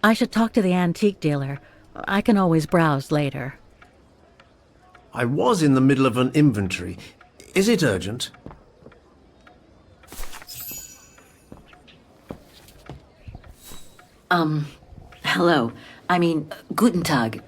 I should talk to the antique dealer. I can always browse later. I was in the middle of an inventory. Is it urgent? Hello. I mean, guten Tag.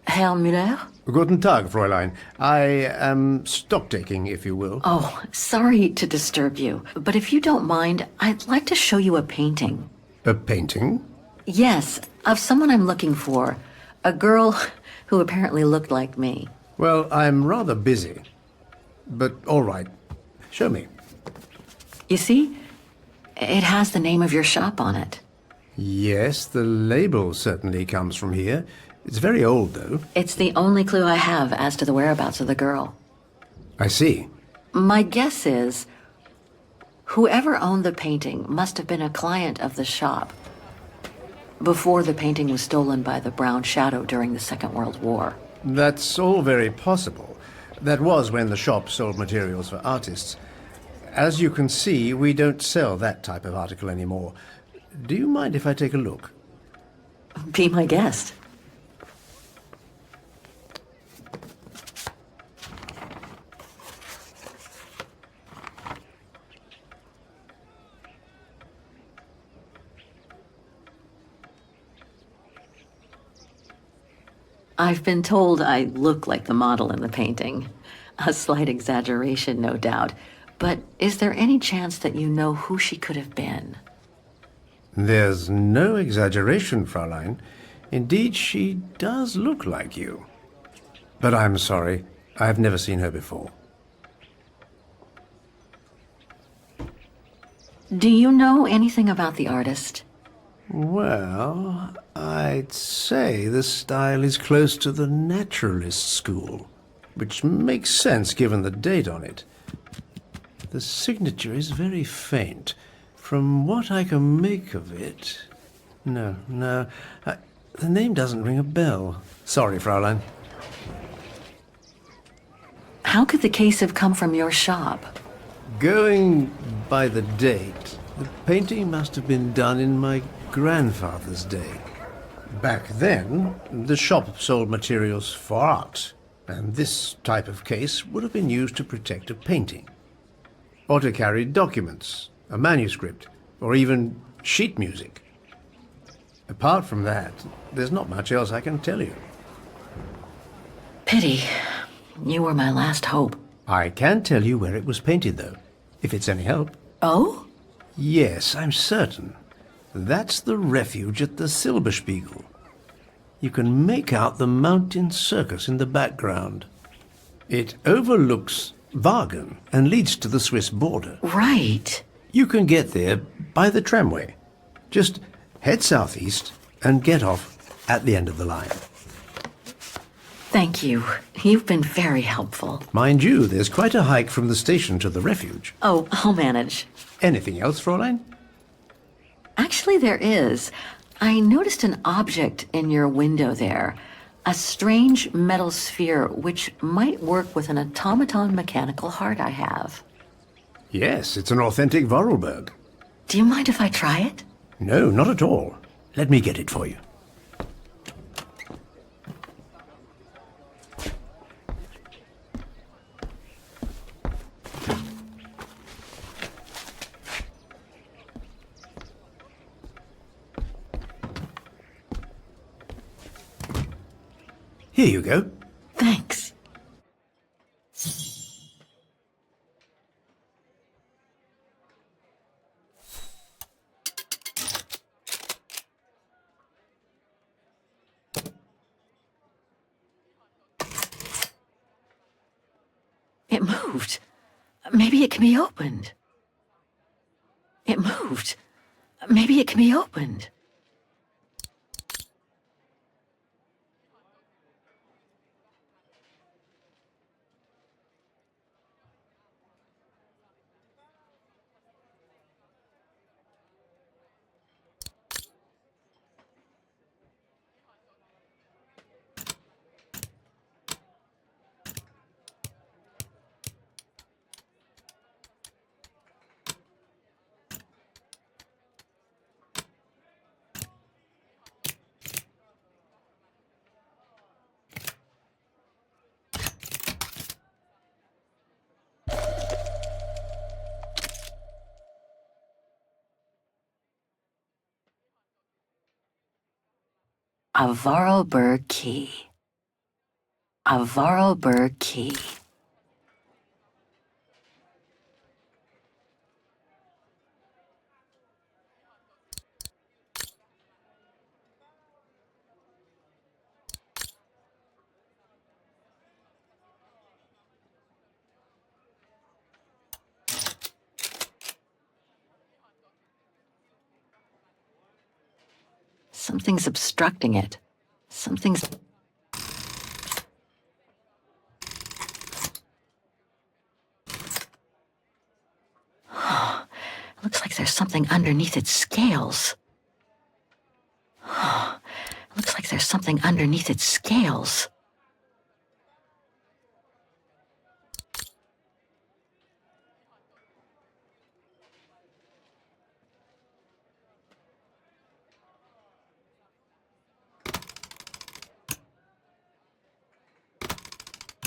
Herr Müller? Guten Tag, Fräulein. I am stock-taking, if you will. Oh, sorry to disturb you, but if you don't mind, I'd like to show you a painting. A painting? Yes, of someone I'm looking for. A girl who apparently looked like me. Well, I'm rather busy. But all right. Show me. You see? It has the name of your shop on it. Yes, the label certainly comes from here. It's very old, though. It's the only clue I have as to the whereabouts of the girl. I see. My guess is, whoever owned the painting must have been a client of the shop before the painting was stolen by the Brown Shadow during the Second World War. That's all very possible. That was when the shop sold materials for artists. As you can see, we don't sell that type of article anymore. Do you mind if I take a look? Be my guest. I've been told I look like the model in the painting. A slight exaggeration, no doubt. But is there any chance that you know who she could have been? There's no exaggeration, Fräulein. Indeed, she does look like you. But I'm sorry, I've never seen her before. Do you know anything about the artist? Well, I'd say the style is close to the naturalist school, which makes sense given the date on it. The signature is very faint. From what I can make of it... No, the name doesn't ring a bell. Sorry, Fräulein. How could the case have come from your shop? Going by the date, the painting must have been done in my grandfather's day. Back then, the shop sold materials for art, and this type of case would have been used to protect a painting. Or to carry documents, a manuscript, or even sheet music. Apart from that, there's not much else I can tell you. Pity. You were my last hope. I can tell you where it was painted, though, if it's any help. Oh? Yes, I'm certain. That's the refuge at the Silberspiegel. You can make out the mountain circus in the background. It overlooks Vaghen and leads to the Swiss border. Right. You can get there by the tramway. Just head southeast and get off at the end of the line. Thank you. You've been very helpful. Mind you, there's quite a hike from the station to the refuge. Oh, I'll manage. Anything else, Fräulein? Actually, there is. I noticed an object in your window there. A strange metal sphere which might work with an automaton mechanical heart I have. Yes, it's an authentic Vorarlberg. Do you mind if I try it? No, not at all. Let me get it for you. Here you go. Thanks. It moved. Maybe it can be opened. It moved. Maybe it can be opened. A Vorarlberg key. A Vorarlberg key. Something's obstructing it. Something's... Looks like there's something underneath its scales. Looks like there's something underneath its scales.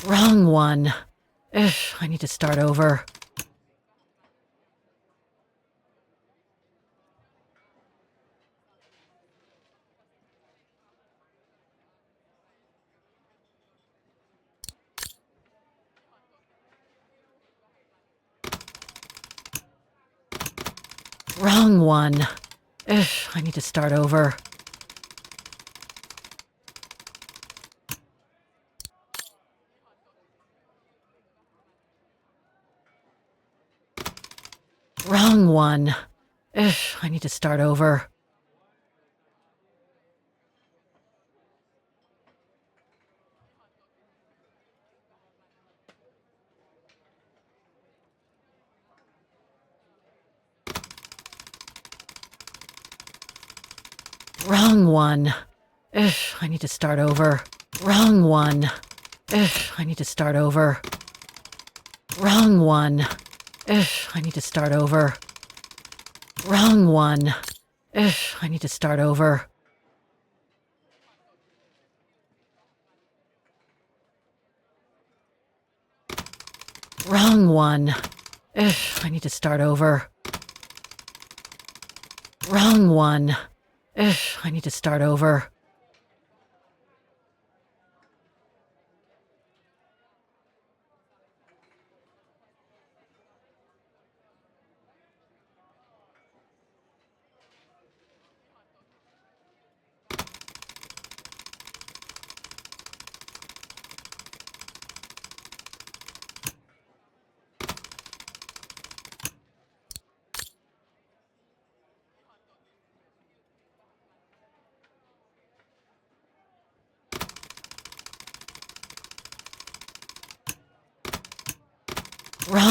Wrong one. Ugh, I need to start over. Wrong one. Ugh, I need to start over. Wrong one. Ugh, I need to start over. Wrong one. Ugh, I need to start over. Wrong one. Ugh, I need to start over. Wrong one. Ugh, I need to start over. Wrong one. Ugh, I need to start over. Wrong one. Ugh, I need to start over. Wrong one. Ugh, I need to start over.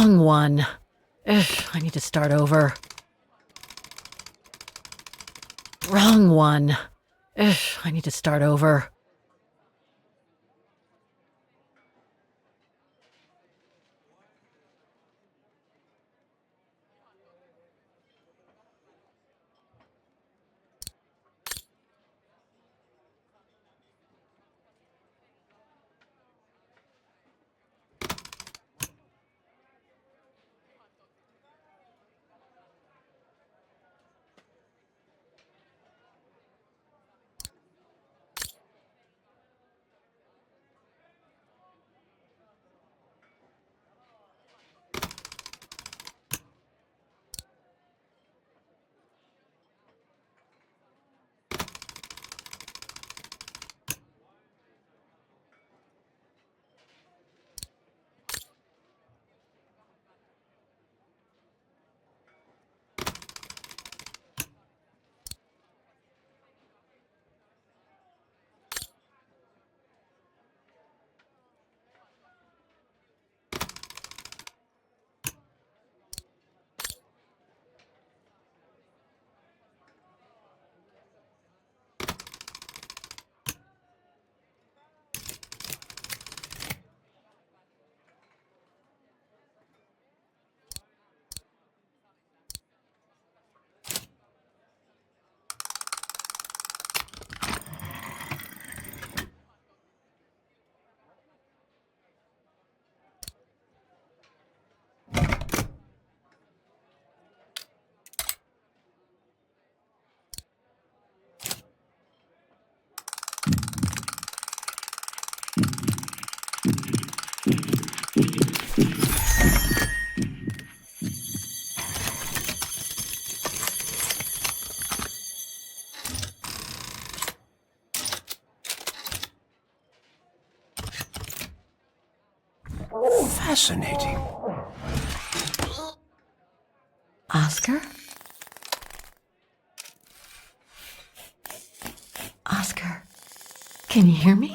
Wrong one. Ugh, I need to start over. Wrong one. Ugh, I need to start over. Fascinating. Oscar? Oscar, can you hear me?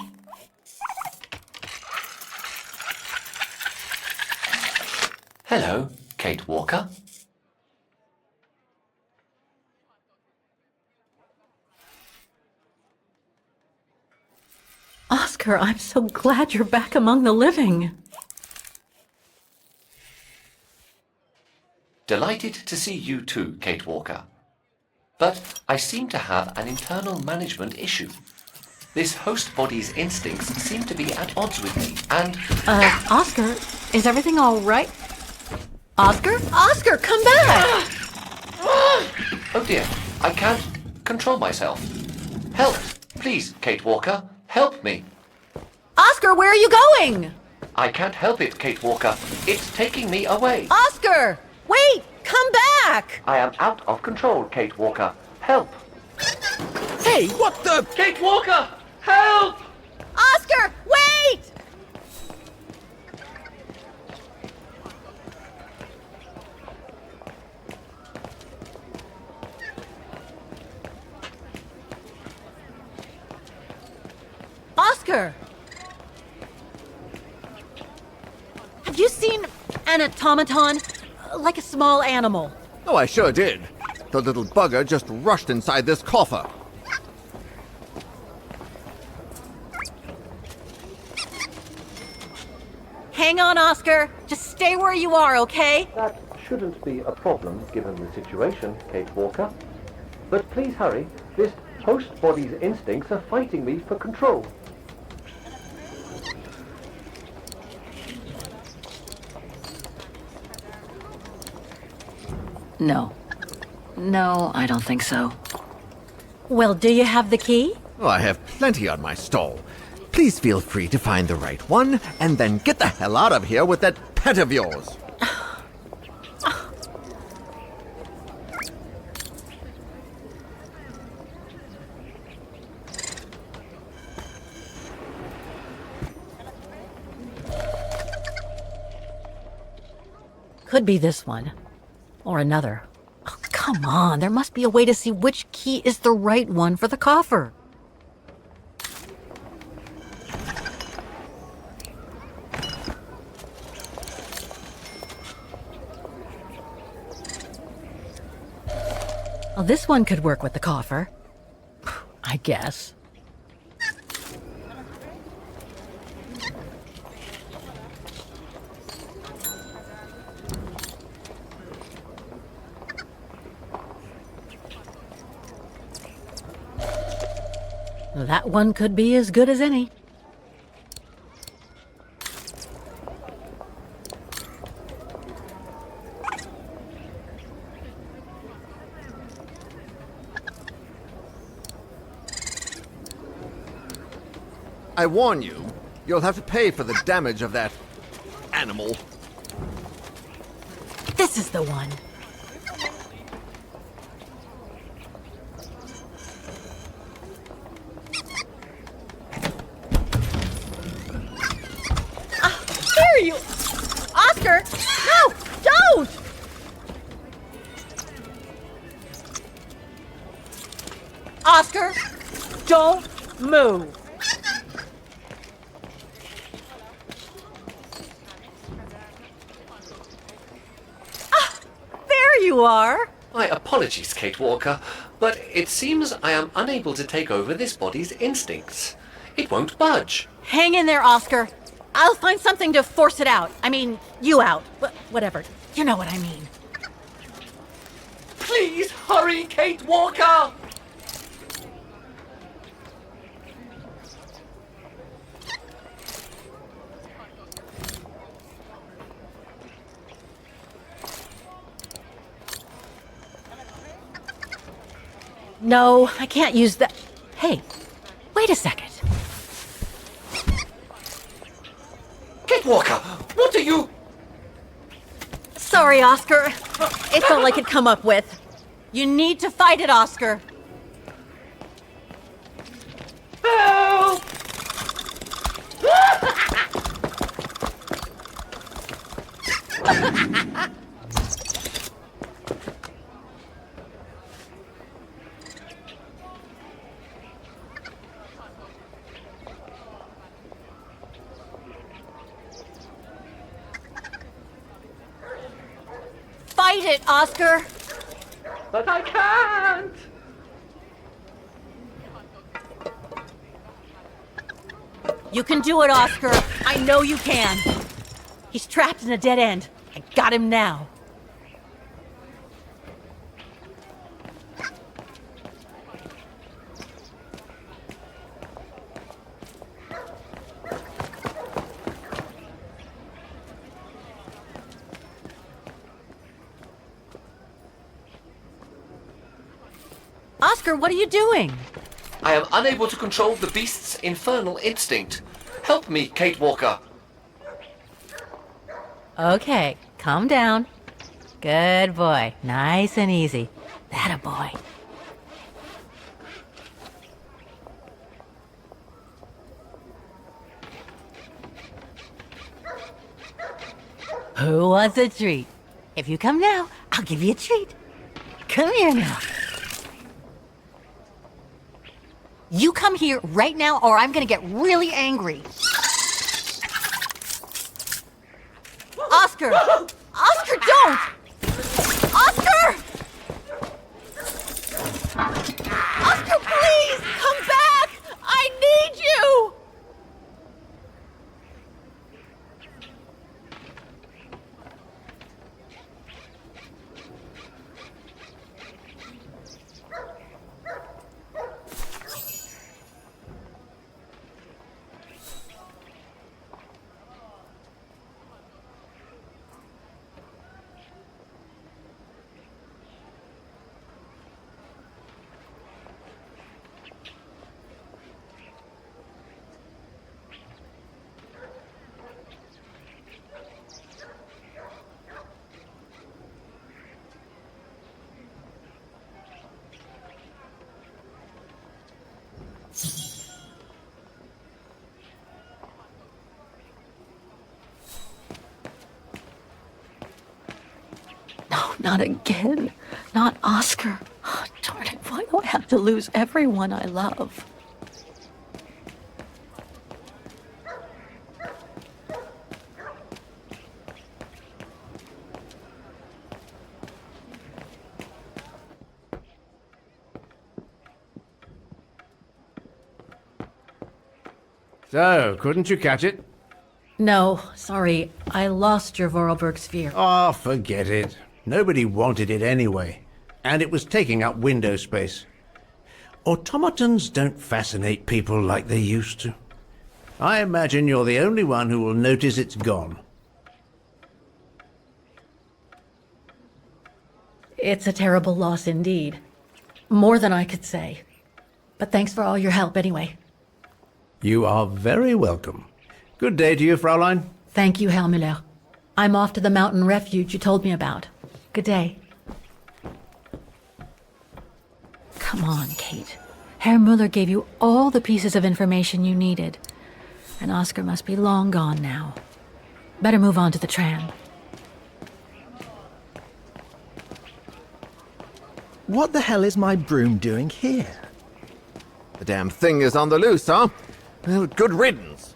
Hello, Kate Walker. Oscar, I'm so glad you're back among the living. Delighted to see you too, Kate Walker. But I seem to have an internal management issue. This host body's instincts seem to be at odds with me, and... Oscar, is everything all right? Oscar? Oscar, come back! Oh dear, I can't control myself. Help! Please, Kate Walker, help me. Oscar, where are you going? I can't help it, Kate Walker. It's taking me away. Oscar! Wait! Come back! I am out of control, Kate Walker. Help! Hey, what the... Kate Walker! Help! Oscar, wait! Oscar! Have you seen an automaton? Like a small animal. Oh, I sure did. The little bugger just rushed inside this coffer. Hang on, Oscar. Just stay where you are, okay? That shouldn't be a problem given the situation, Kate Walker. But please hurry. This host body's instincts are fighting me for control. No. No, I don't think so. Well, do you have the key? Oh, I have plenty on my stall. Please feel free to find the right one, and then get the hell out of here with that pet of yours. Could be this one. Or another. Oh, come on, there must be a way to see which key is the right one for the coffer. Well, this one could work with the coffer. I guess. That one could be as good as any. I warn you, you'll have to pay for the damage of that animal. This is the one. There you... Oscar! No! Don't! Oscar! Don't move! There you are! My apologies, Kate Walker, but it seems I am unable to take over this body's instincts. It won't budge. Hang in there, Oscar. I'll find something to force it out. I mean, you out. Whatever. You know what I mean. Please hurry, Kate Walker! No, I can't use that. Hey, wait a second. Kate Walker, what are you... Sorry, Oscar. It felt like it'd come up with. You need to fight it, Oscar. Help! Fight it, Oscar. But I can't! You can do it, Oscar. I know you can. He's trapped in a dead end. I got him now. Oscar, what are you doing? I am unable to control the beast's infernal instinct. Help me, Kate Walker. Okay, calm down. Good boy. Nice and easy. That a boy. Who wants a treat? If you come now, I'll give you a treat. Come here now. You come here right now or I'm gonna get really angry. Oscar! Oscar, don't! Oscar! Oscar, please! Come back! I need you! No, not again. Not Oscar. Oh, darn it, why do I have to lose everyone I love? So, couldn't you catch it? No, sorry. I lost your Vorarlberg sphere. Oh, forget it. Nobody wanted it anyway. And it was taking up window space. Automatons don't fascinate people like they used to. I imagine you're the only one who will notice it's gone. It's a terrible loss indeed. More than I could say. But thanks for all your help anyway. You are very welcome. Good day to you, Fraulein. Thank you, Herr Müller. I'm off to the mountain refuge you told me about. Good day. Come on, Kate. Herr Müller gave you all the pieces of information you needed. And Oscar must be long gone now. Better move on to the tram. What the hell is my broom doing here? The damn thing is on the loose, huh? Well, good riddance.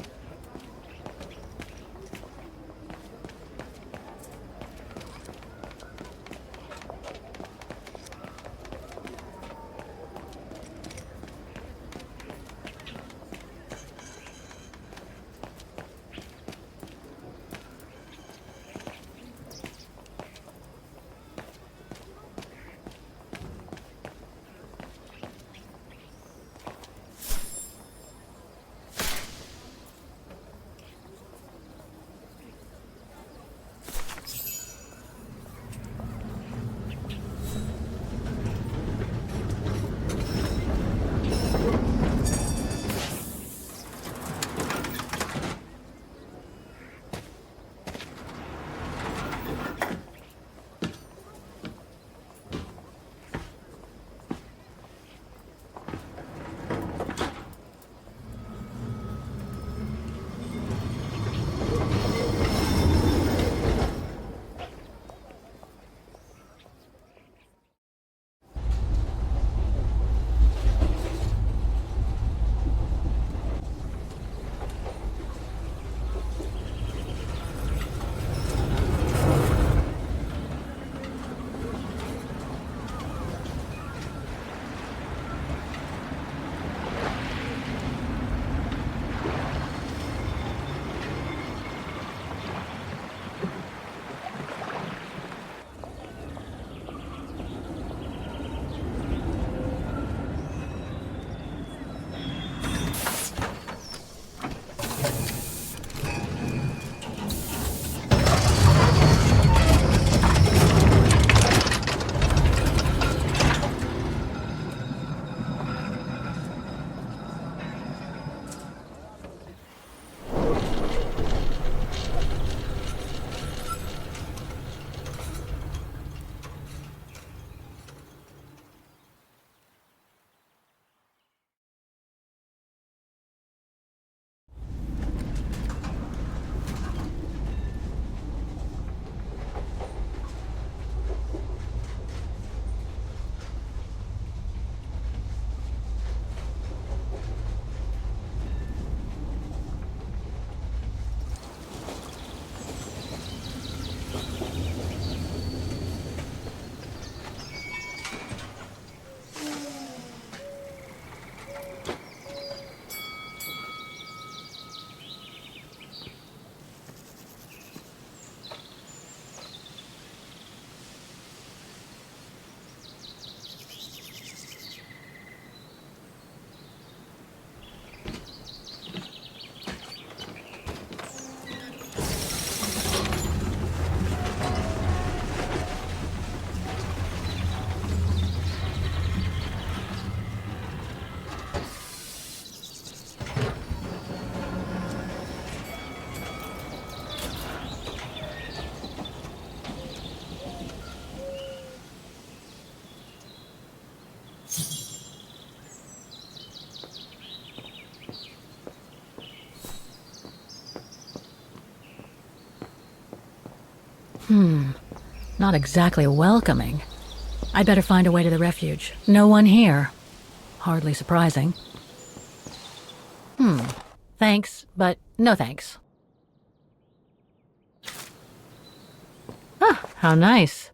Not exactly welcoming. I'd better find a way to the refuge. No one here. Hardly surprising. Thanks, but no thanks. Ah, how nice.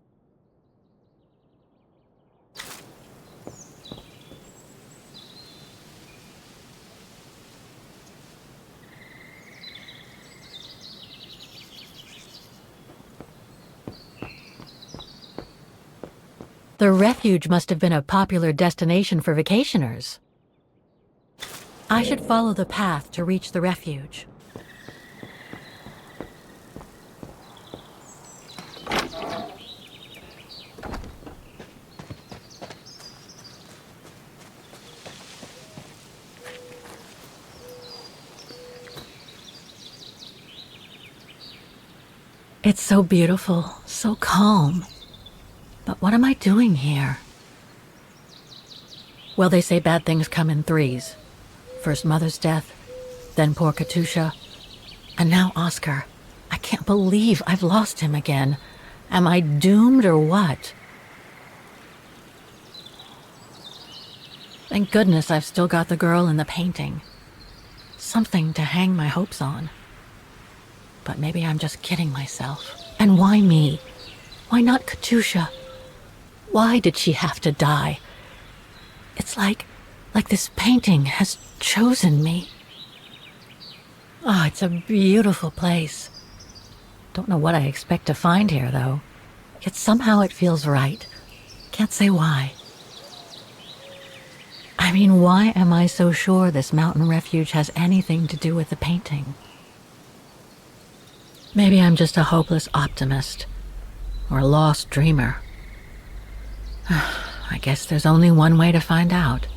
The refuge must have been a popular destination for vacationers. I should follow the path to reach the refuge. It's so beautiful, so calm. But what am I doing here? Well, they say bad things come in threes. First Mother's death, then poor Katusha, and now Oscar. I can't believe I've lost him again. Am I doomed or what? Thank goodness I've still got the girl in the painting. Something to hang my hopes on. But maybe I'm just kidding myself. And why me? Why not Katusha? Why did she have to die? It's like this painting has chosen me. Oh, it's a beautiful place. Don't know what I expect to find here, though. Yet somehow it feels right. Can't say why. I mean, why am I so sure this mountain refuge has anything to do with the painting? Maybe I'm just a hopeless optimist, or a lost dreamer. I guess there's only one way to find out.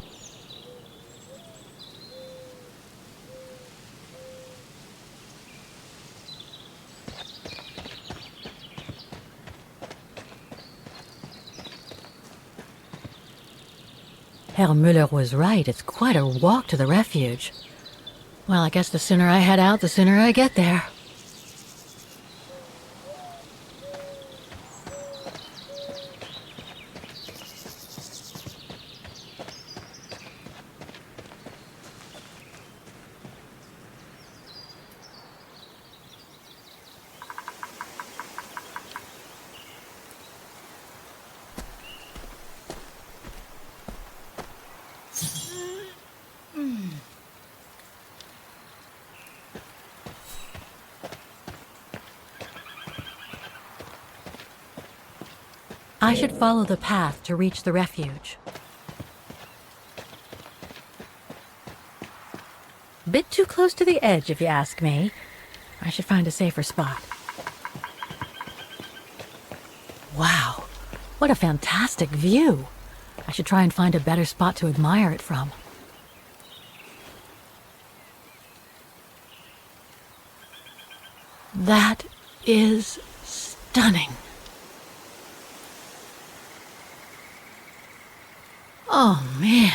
Herr Müller was right. It's quite a walk to the refuge. Well, I guess the sooner I head out, the sooner I get there. I should follow the path to reach the refuge. Bit too close to the edge, if you ask me. I should find a safer spot. Wow, what a fantastic view. I should try and find a better spot to admire it from. That is stunning. Oh, man.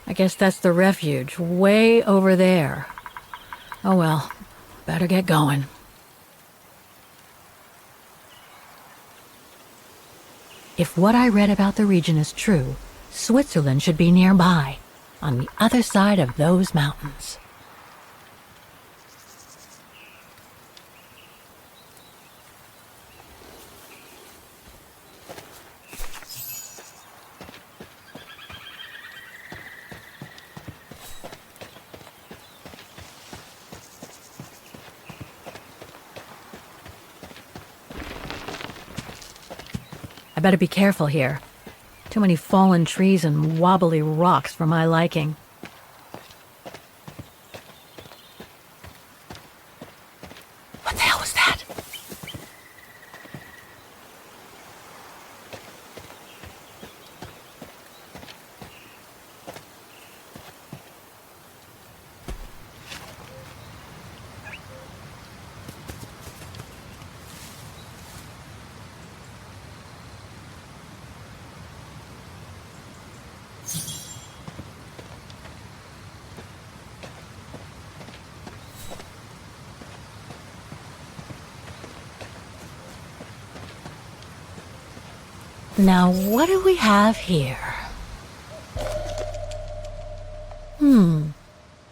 I guess that's the refuge, way over there. Oh well, better get going. If what I read about the region is true, Switzerland should be nearby, on the other side of those mountains. I better be careful here. Too many fallen trees and wobbly rocks for my liking. What the hell was that? Now, what do we have here?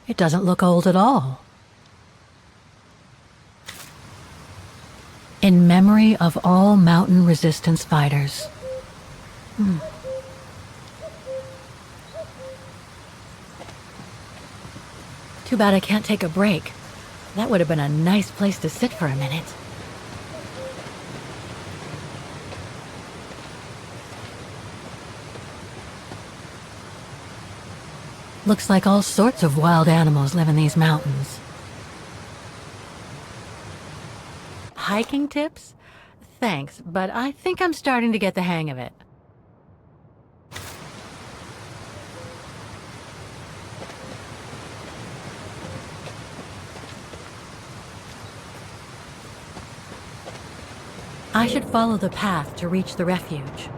It doesn't look old at all. In memory of all mountain resistance fighters. Too bad I can't take a break. That would have been a nice place to sit for a minute. Looks like all sorts of wild animals live in these mountains. Hiking tips? Thanks, but I think I'm starting to get the hang of it. I should follow the path to reach the refuge.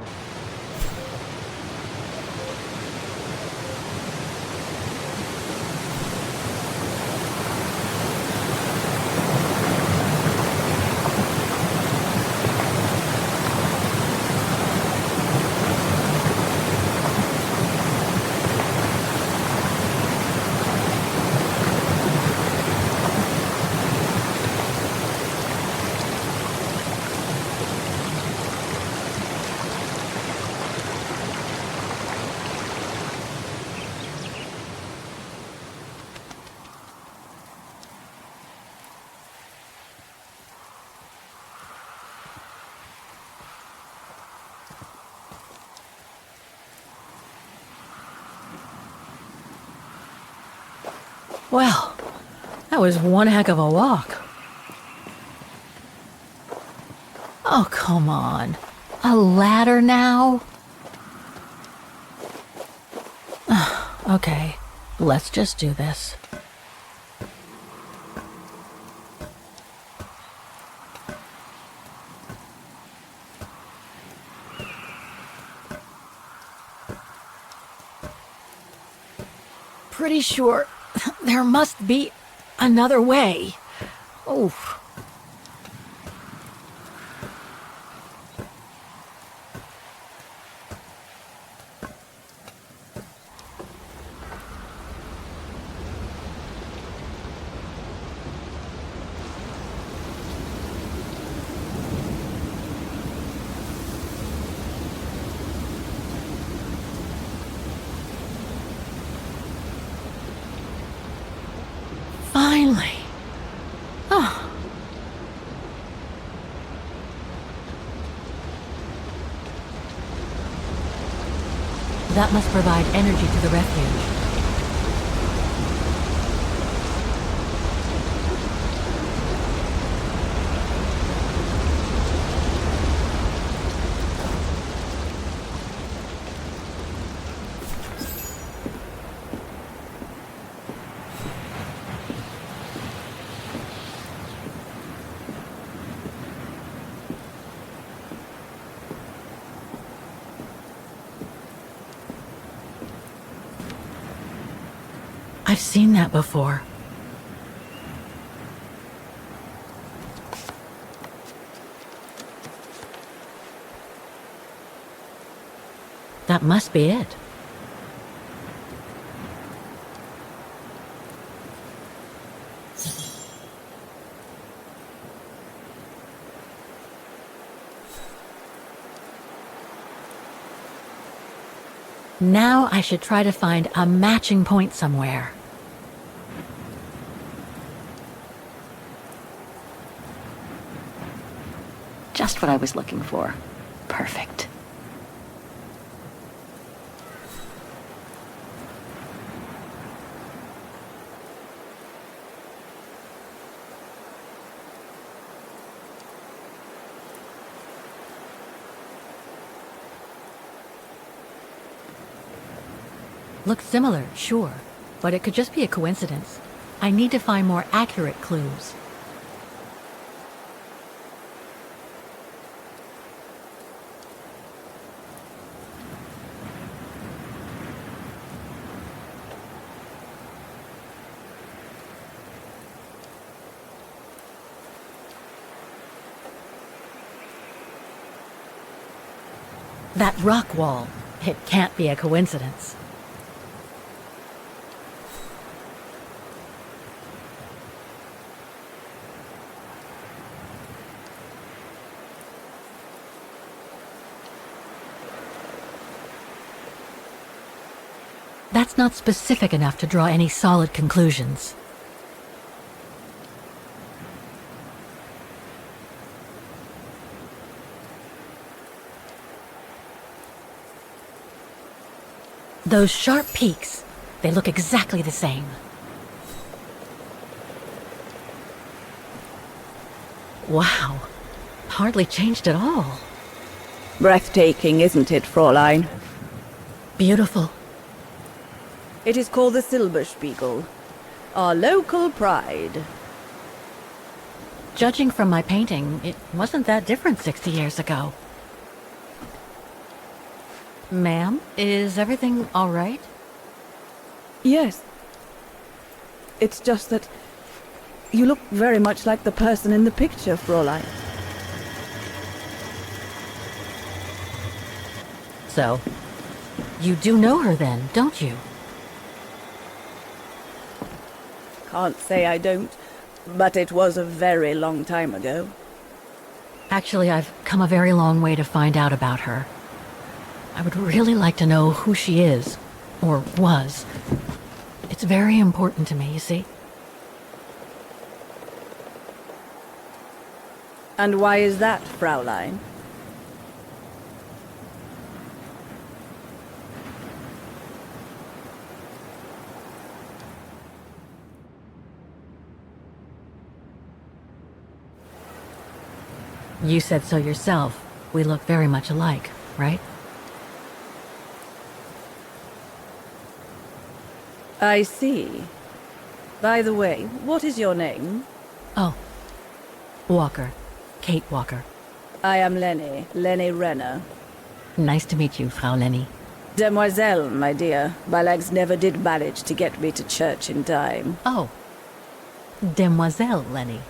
Well, that was one heck of a walk. Oh, come on. A ladder now? Okay, let's just do this. Pretty sure there must be another way. Oof. Finally. Oh. That must provide energy to the refuge. I've seen that before. That must be it. Now I should try to find a matching point somewhere. Just what I was looking for. Perfect. Looks similar, sure, but it could just be a coincidence. I need to find more accurate clues. That rock wall. It can't be a coincidence. That's not specific enough to draw any solid conclusions. Those sharp peaks, They look exactly the same. Wow. Hardly changed at all. Breathtaking, isn't it, Fräulein? Beautiful. It is called the Silberspiegel, our local pride. Judging from my painting, it wasn't that different 60 years ago. Ma'am, is everything all right? Yes. It's just that you look very much like the person in the picture, Fräulein. So, you do know her then, don't you? Can't say I don't, but it was a very long time ago. Actually, I've come a very long way to find out about her. I would really like to know who she is, or was. It's very important to me, you see. And why is that, Fräulein? You said so yourself. We look very much alike, right? I see. By the way, what is your name? Oh. Walker. Kate Walker. I am Lenny Renner. Nice to meet you, Frau Lenny. Demoiselle, my dear. My legs never did manage to get me to church in time. Oh. Demoiselle Lenny.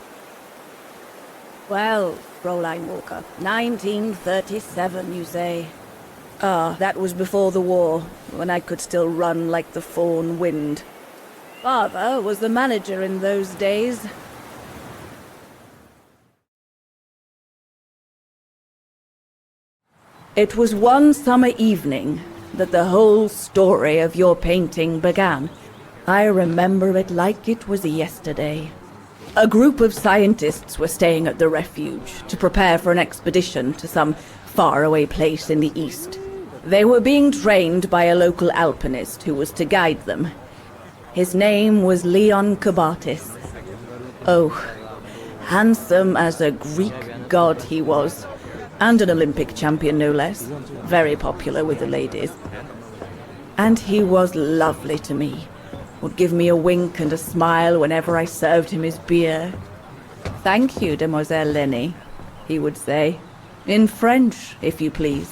Well, Fräulein Walker, 1937, you say? Ah, that was before the war, when I could still run like the fawn wind. Father was the manager in those days. It was one summer evening that the whole story of your painting began. I remember it like it was yesterday. A group of scientists were staying at the refuge to prepare for an expedition to some faraway place in the east. They were being trained by a local alpinist who was to guide them. His name was Leon Kabatis. Oh, handsome as a Greek god he was, and an Olympic champion no less, very popular with the ladies. And he was lovely to me. Would give me a wink and a smile whenever I served him his beer. "Thank you, Demoiselle Lenny," he would say. In French, if you please.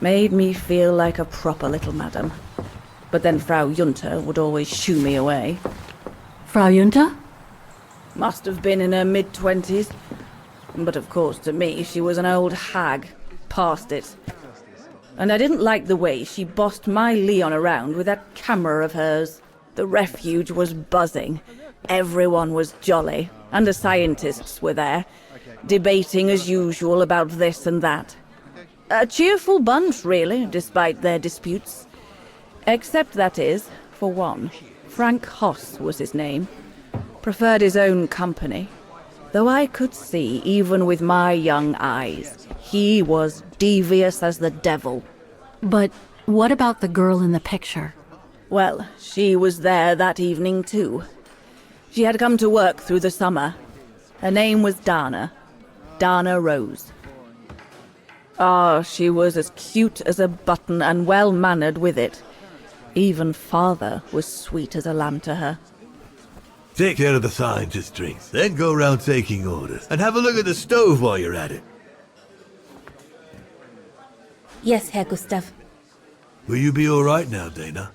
Made me feel like a proper little madam. But then Frau Junta would always shoo me away. Frau Junta? Must have been in her mid-20s. But of course, to me, she was an old hag. Past it. And I didn't like the way she bossed my Leon around with that camera of hers. The refuge was buzzing. Everyone was jolly. And the scientists were there, debating as usual about this and that. A cheerful bunch, really, despite their disputes. Except, that is, for one. Frank Hoss was his name. Preferred his own company. Though I could see, even with my young eyes, he was devious as the devil. But what about the girl in the picture? Well, she was there that evening too. She had come to work through the summer. Her name was Dana Roze. Ah, she was as cute as a button and well-mannered with it. Even father was sweet as a lamb to her. Take care of the scientist drinks, then go round taking orders. And have a look at the stove while you're at it. Yes, Herr Gustav. Will you be all right now, Dana?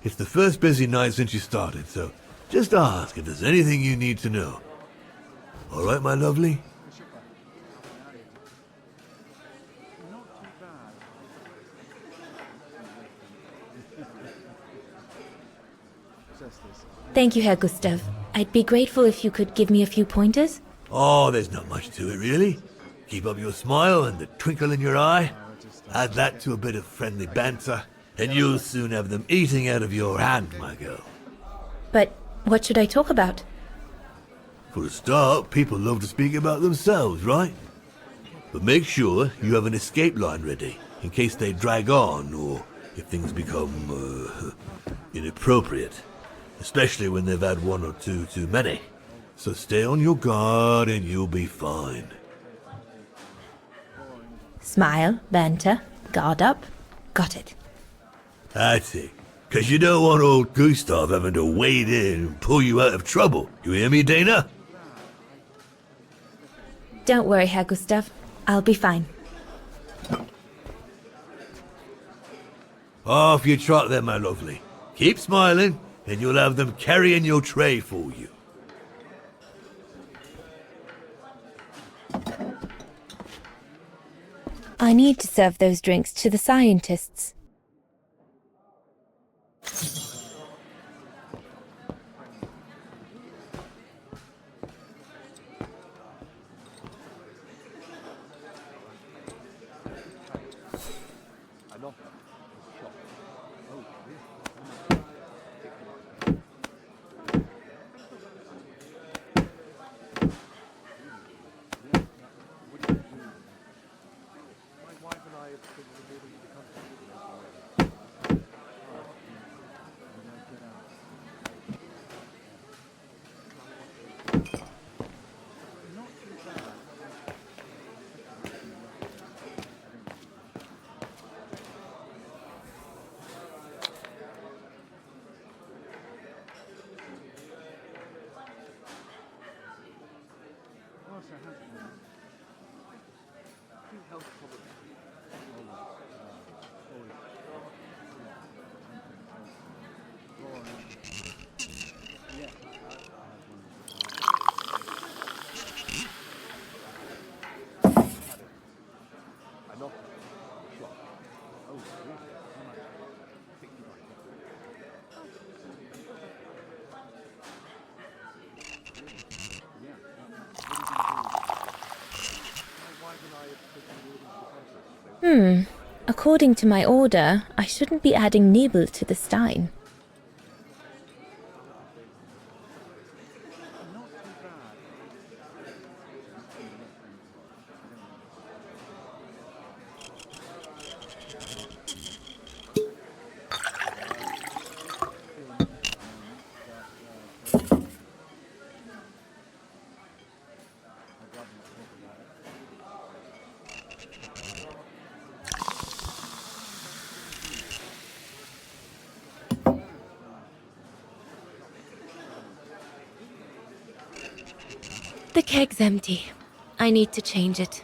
It's the first busy night since you started, so just ask if there's anything you need to know. All right, my lovely? Thank you, Herr Gustav. I'd be grateful if you could give me a few pointers. Oh, there's not much to it, really. Keep up your smile and the twinkle in your eye. Add that to a bit of friendly banter, and you'll soon have them eating out of your hand, my girl. But what should I talk about? For a start, people love to speak about themselves, right? But make sure you have an escape line ready, in case they drag on, or if things become, inappropriate, especially when they've had one or two too many. So stay on your guard and you'll be fine. Smile, banter, guard up. Got it. That's it. 'Cause you don't want old Gustav having to wade in and pull you out of trouble. You hear me, Dana? Don't worry, Herr Gustav. I'll be fine. Off you trot then, my lovely. Keep smiling, and you'll have them carrying your tray for you. I need to serve those drinks to the scientists. According to my order, I shouldn't be adding Nebel to the stein. The keg's empty. I need to change it.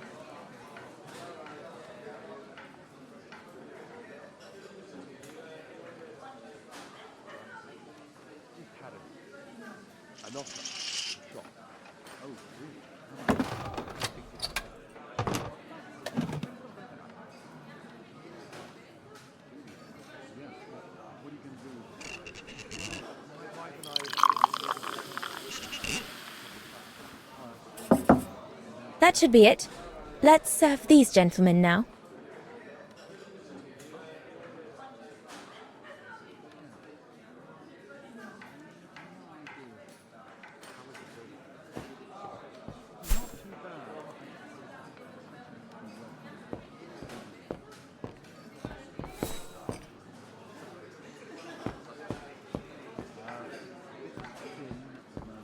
That should be it. Let's serve these gentlemen now.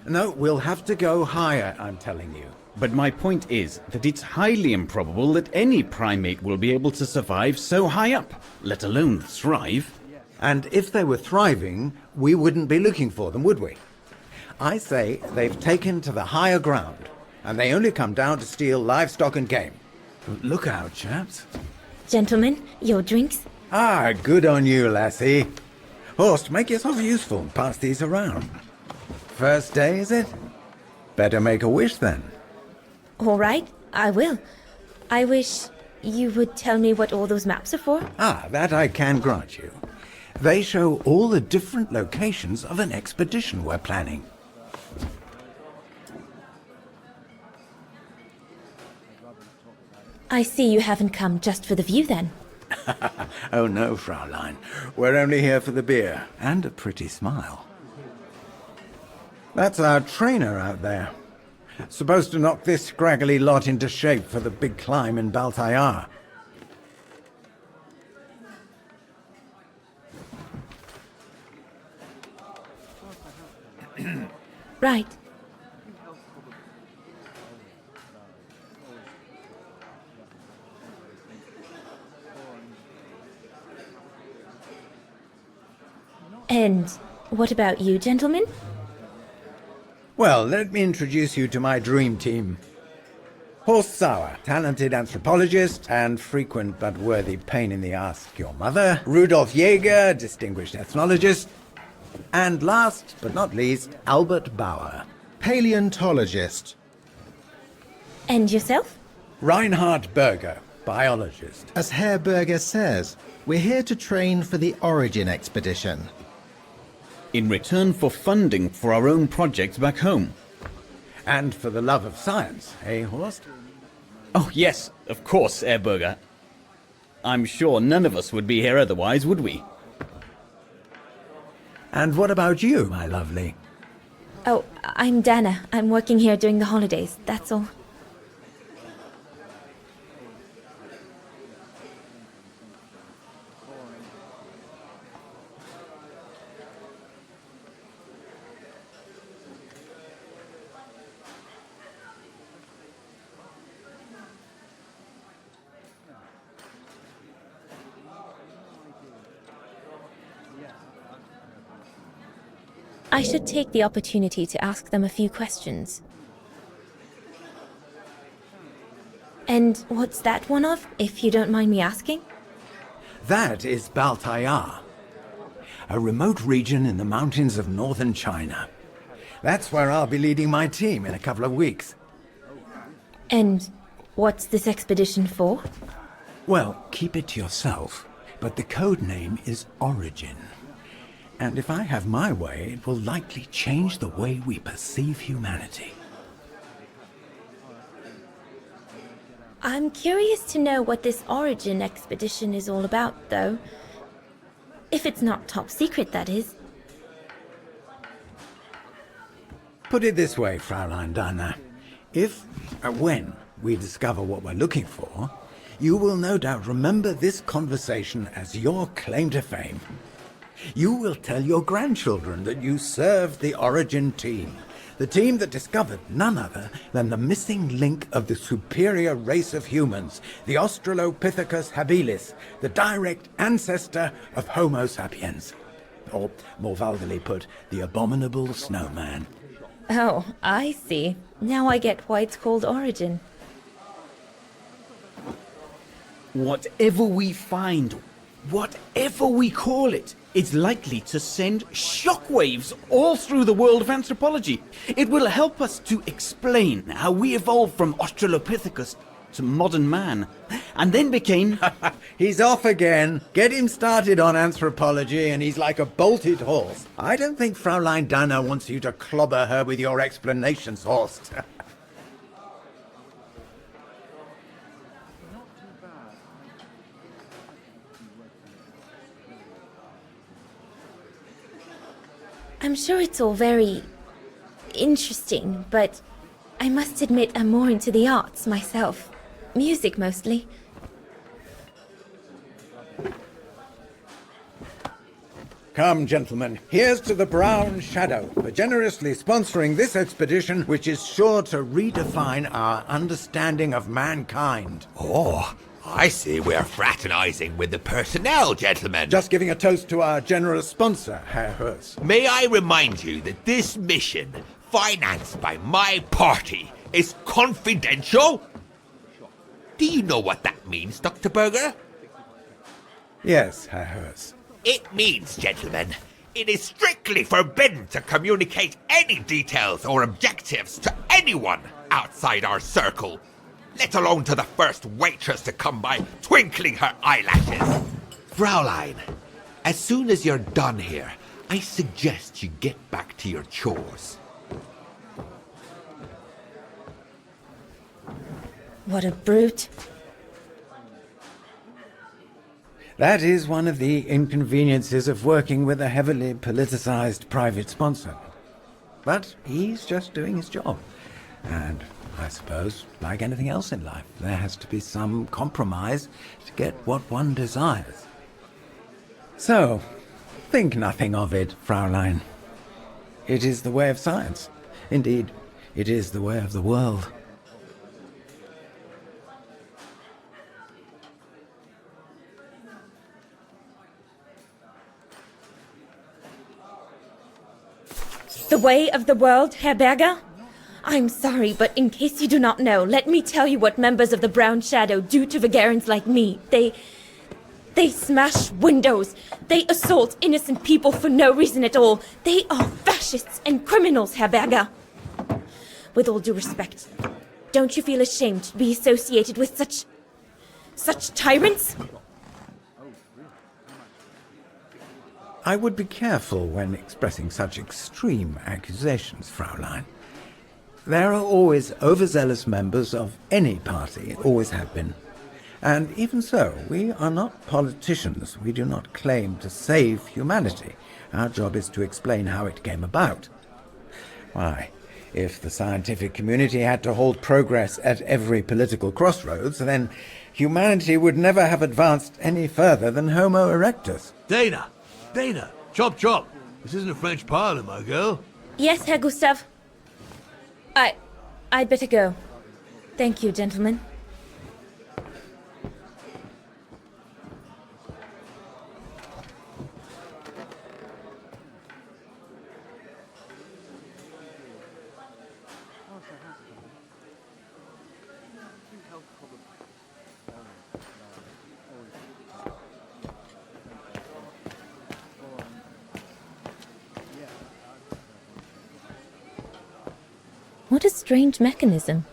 No, we'll have to go higher, I'm telling you. But my point is that it's highly improbable that any primate will be able to survive so high up, let alone thrive. And if they were thriving, we wouldn't be looking for them, would we? I say they've taken to the higher ground, and they only come down to steal livestock and game. Look out, chaps. Gentlemen, your drinks? Ah, good on you, lassie. Horst, make yourself useful and pass these around. First day, is it? Better make a wish then. All right, I will. I wish you would tell me what all those maps are for. Ah, that I can grant you. They show all the different locations of an expedition we're planning. I see you haven't come just for the view then. Oh no, Fraulein. We're only here for the beer and a pretty smile. That's our trainer out there. Supposed to knock this scraggly lot into shape for the big climb in Baltayar. Right. And what about you, gentlemen? Well, let me introduce you to my dream team. Horst Sauer, talented anthropologist and frequent but worthy pain in the ass your mother. Rudolf Jäger, distinguished ethnologist. And last but not least, Albert Bauer, paleontologist. And yourself? Reinhard Berger, biologist. As Herr Berger says, we're here to train for the Origin expedition. In return for funding for our own projects back home. And for the love of science, eh, Horst? Oh, yes, of course, Herr Berger. I'm sure none of us would be here otherwise, would we? And what about you, my lovely? Oh, I'm Dana. I'm working here during the holidays, that's all. I should take the opportunity to ask them a few questions. And what's that one of, if you don't mind me asking? That is Baltayar, a remote region in the mountains of northern China. That's where I'll be leading my team in a couple of weeks. And what's this expedition for? Well, keep it to yourself, but the code name is Origin. And if I have my way, it will likely change the way we perceive humanity. I'm curious to know what this Origin expedition is all about, though. If it's not top secret, that is. Put it this way, Fraulein Dana. When we discover what we're looking for, you will no doubt remember this conversation as your claim to fame. You will tell your grandchildren that you served the Origin team, the team that discovered none other than the missing link of the superior race of humans, the Australopithecus habilis, the direct ancestor of Homo sapiens. Or, more vulgarly put, the abominable snowman. Oh, I see. Now I get why it's called Origin. Whatever we find, whatever we call it, it's likely to send shockwaves all through the world of anthropology. It will help us to explain how we evolved from Australopithecus to modern man, and then became... He's off again. Get him started on anthropology and he's like a bolted horse. I don't think Fraulein Dana wants you to clobber her with your explanations, Horst. I'm sure it's all very interesting, but I must admit I'm more into the arts myself. Music mostly. Come, gentlemen, here's to the Brown Shadow for generously sponsoring this expedition, which is sure to redefine our understanding of mankind. Oh, I see we're fraternizing with the personnel, gentlemen. Just giving a toast to our generous sponsor, Herr Herz. May I remind you that this mission, financed by my party, is confidential? Do you know what that means, Dr. Berger? Yes, Herr Herz. It means, gentlemen, it is strictly forbidden to communicate any details or objectives to anyone outside our circle, let alone to the first waitress to come by twinkling her eyelashes. Fraulein, as soon as you're done here, I suggest you get back to your chores. What a brute. That is one of the inconveniences of working with a heavily politicized private sponsor. But he's just doing his job. And I suppose, like anything else in life, there has to be some compromise to get what one desires. So, think nothing of it, Fraulein. It is the way of science. Indeed, it is the way of the world. The way of the world, Herr Berger? I'm sorry, but in case you do not know, let me tell you what members of the Brown Shadow do to Vagarans like me. They smash windows. They assault innocent people for no reason at all. They are fascists and criminals, Herr Berger. With all due respect, don't you feel ashamed to be associated with such tyrants? I would be careful when expressing such extreme accusations, Fraulein. There are always overzealous members of any party, always have been. And even so, we are not politicians. We do not claim to save humanity. Our job is to explain how it came about. Why, if the scientific community had to halt progress at every political crossroads, then humanity would never have advanced any further than Homo erectus. Dana! Chop chop! This isn't a French parlor, my girl. Yes, Herr Gustav. I'd better go. Thank you, gentlemen. What a strange mechanism.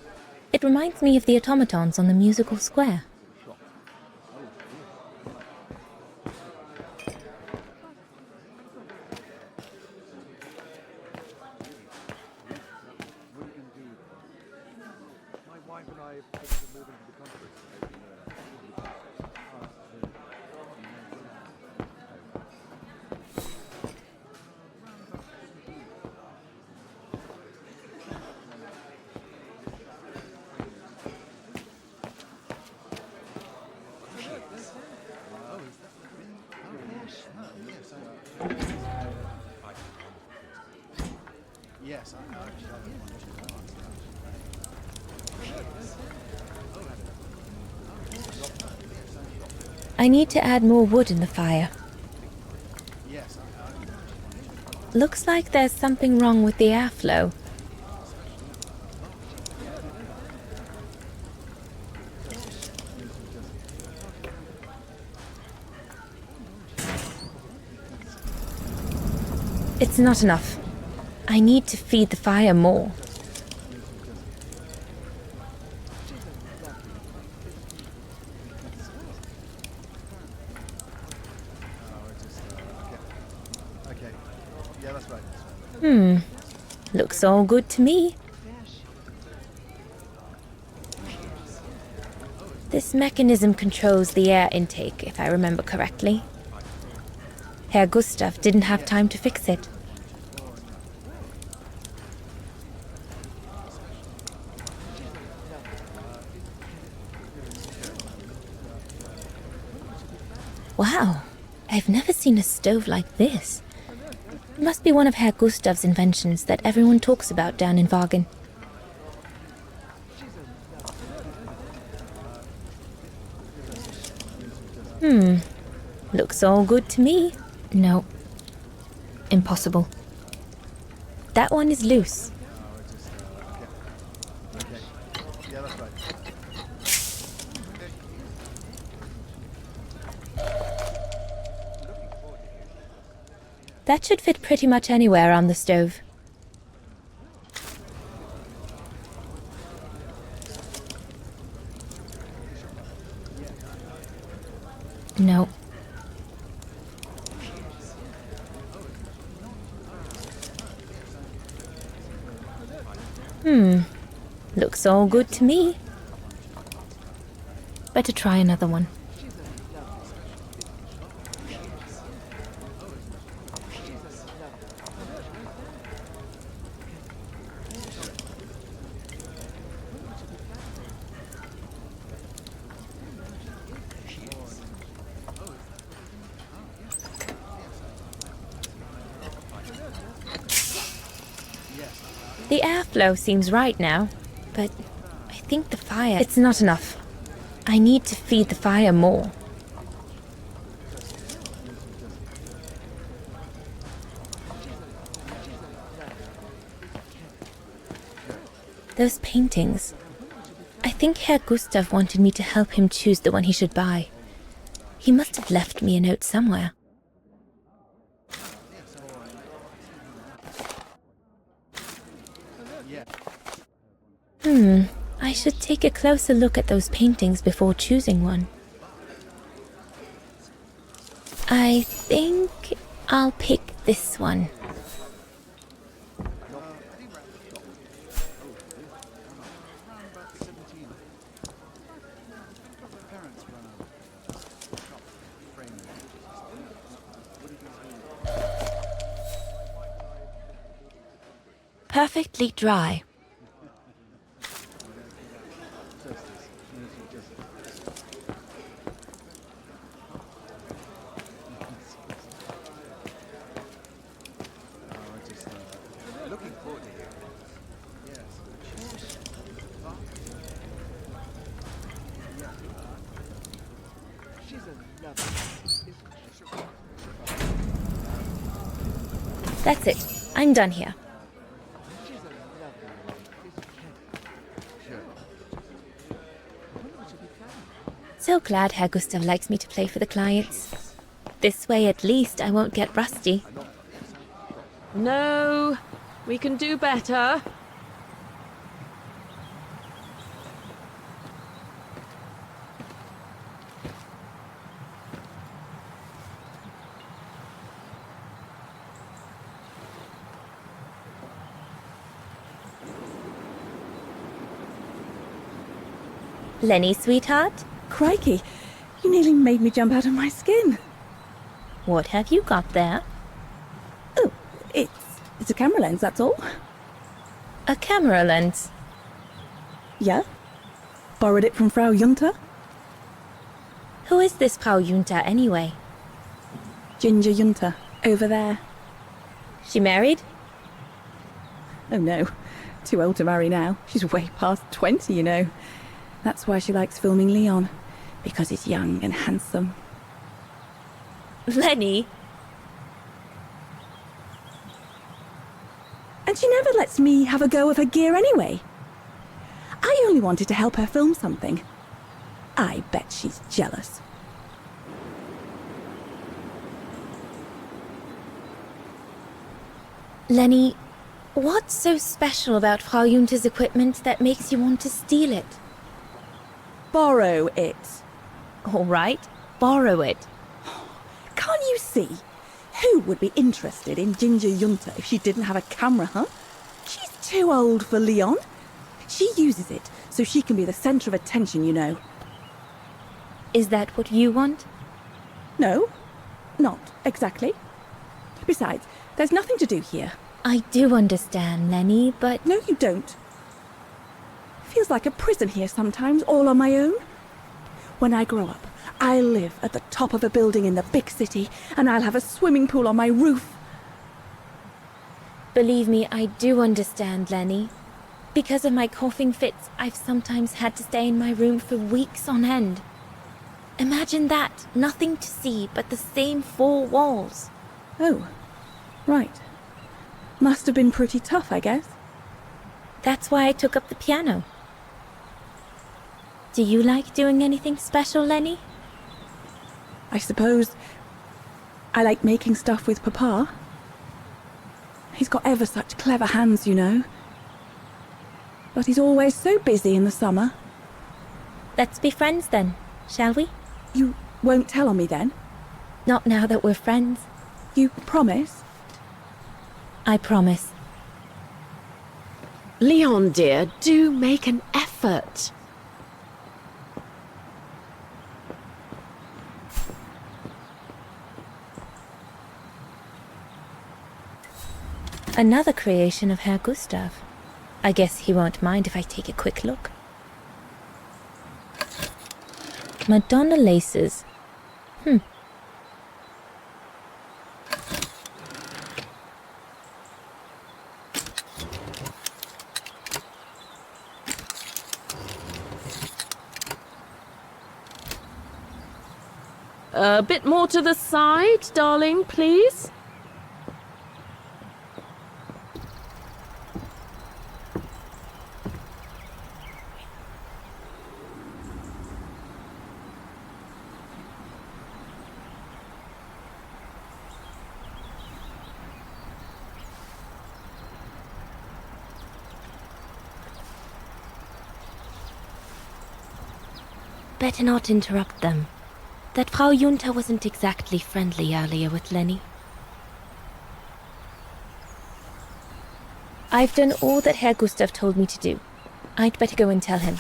It reminds me of the automatons on the musical square. I need to add more wood in the fire. Looks like there's something wrong with the airflow. It's not enough. I need to feed the fire more. Looks all good to me. This mechanism controls the air intake, if I remember correctly. Herr Gustav didn't have time to fix it. Wow, I've never seen a stove like this. It must be one of Herr Gustav's inventions that everyone talks about down in Vaghen. Looks all good to me. No. Impossible. That one is loose. That should fit pretty much anywhere on the stove. No. Looks all good to me. Better try another one. The airflow seems right now, but I think the fire... It's not enough. I need to feed the fire more. Those paintings. I think Herr Gustav wanted me to help him choose the one he should buy. He must have left me a note somewhere. I should take a closer look at those paintings before choosing one. I think I'll pick this one. Perfectly dry. That's it. I'm done here. So glad Herr Gustav likes me to play for the clients. This way at least I won't get rusty. No, we can do better. Lenny, sweetheart? Crikey, you nearly made me jump out of my skin. What have you got there? Oh, it's a camera lens, that's all. A camera lens? Yeah. Borrowed it from Frau Junta. Who is this Frau Junta anyway? Ginger Junta, over there. She married? Oh no, too old to marry now. She's way past 20, you know. That's why she likes filming Leon, because he's young and handsome. Lenny? And she never lets me have a go of her gear anyway. I only wanted to help her film something. I bet she's jealous. Lenny, what's so special about Frau Junta's equipment that makes you want to steal it? Borrow it. All right, borrow it. Can't you see? Who would be interested in Ginger Junta if she didn't have a camera, huh? She's too old for Leon. She uses it so she can be the centre of attention, you know. Is that what you want? No, not exactly. Besides, there's nothing to do here. I do understand, Lenny, but... No, you don't. Feels like a prison here sometimes, all on my own. When I grow up, I'll live at the top of a building in the big city, and I'll have a swimming pool on my roof. Believe me, I do understand, Lenny. Because of my coughing fits, I've sometimes had to stay in my room for weeks on end. Imagine that, nothing to see but the same four walls. Oh, right. Must have been pretty tough, I guess. That's why I took up the piano. Do you like doing anything special, Lenny? I suppose I like making stuff with Papa. He's got ever such clever hands, you know. But he's always so busy in the summer. Let's be friends then, shall we? You won't tell on me then? Not now that we're friends. You promise? I promise. Leon, dear, do make an effort. Another creation of Herr Gustav. I guess he won't mind if I take a quick look. Madonna laces. A bit more to the side, darling, please. Better not interrupt them. That Frau Junta wasn't exactly friendly earlier with Lenny. I've done all that Herr Gustav told me to do. I'd better go and tell him.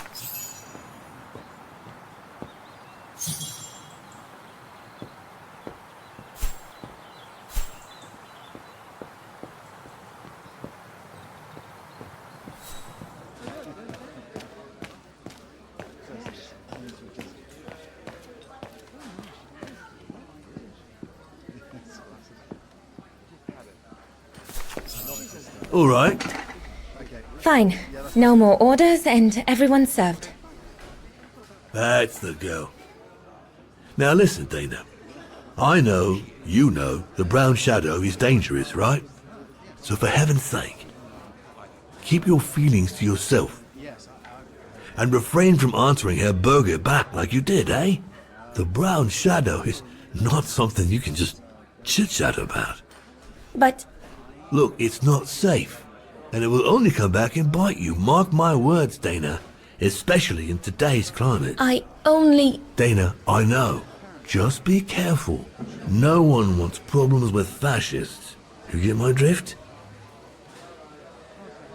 All right. Fine. No more orders and everyone's served. That's the girl. Now listen, Dana. I know, you know, the brown shadow is dangerous, right? So for heaven's sake, keep your feelings to yourself. And refrain from answering her burger back like you did, eh? The brown shadow is not something you can just chit-chat about. But... Look, it's not safe. And it will only come back and bite you. Mark my words, Dana. Especially in today's climate. I only... Dana, I know. Just be careful. No one wants problems with fascists. You get my drift?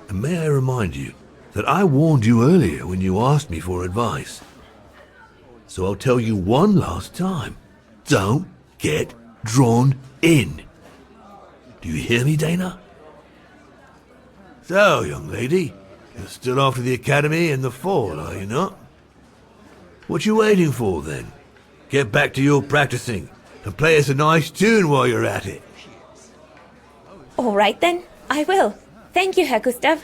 And may I remind you that I warned you earlier when you asked me for advice. So I'll tell you one last time. Don't get drawn in. Do you hear me, Dana? So, young lady, you're still off to the academy in the fall, are you not? What you waiting for, then? Get back to your practicing and play us a nice tune while you're at it. All right then, I will. Thank you, Herr Gustav.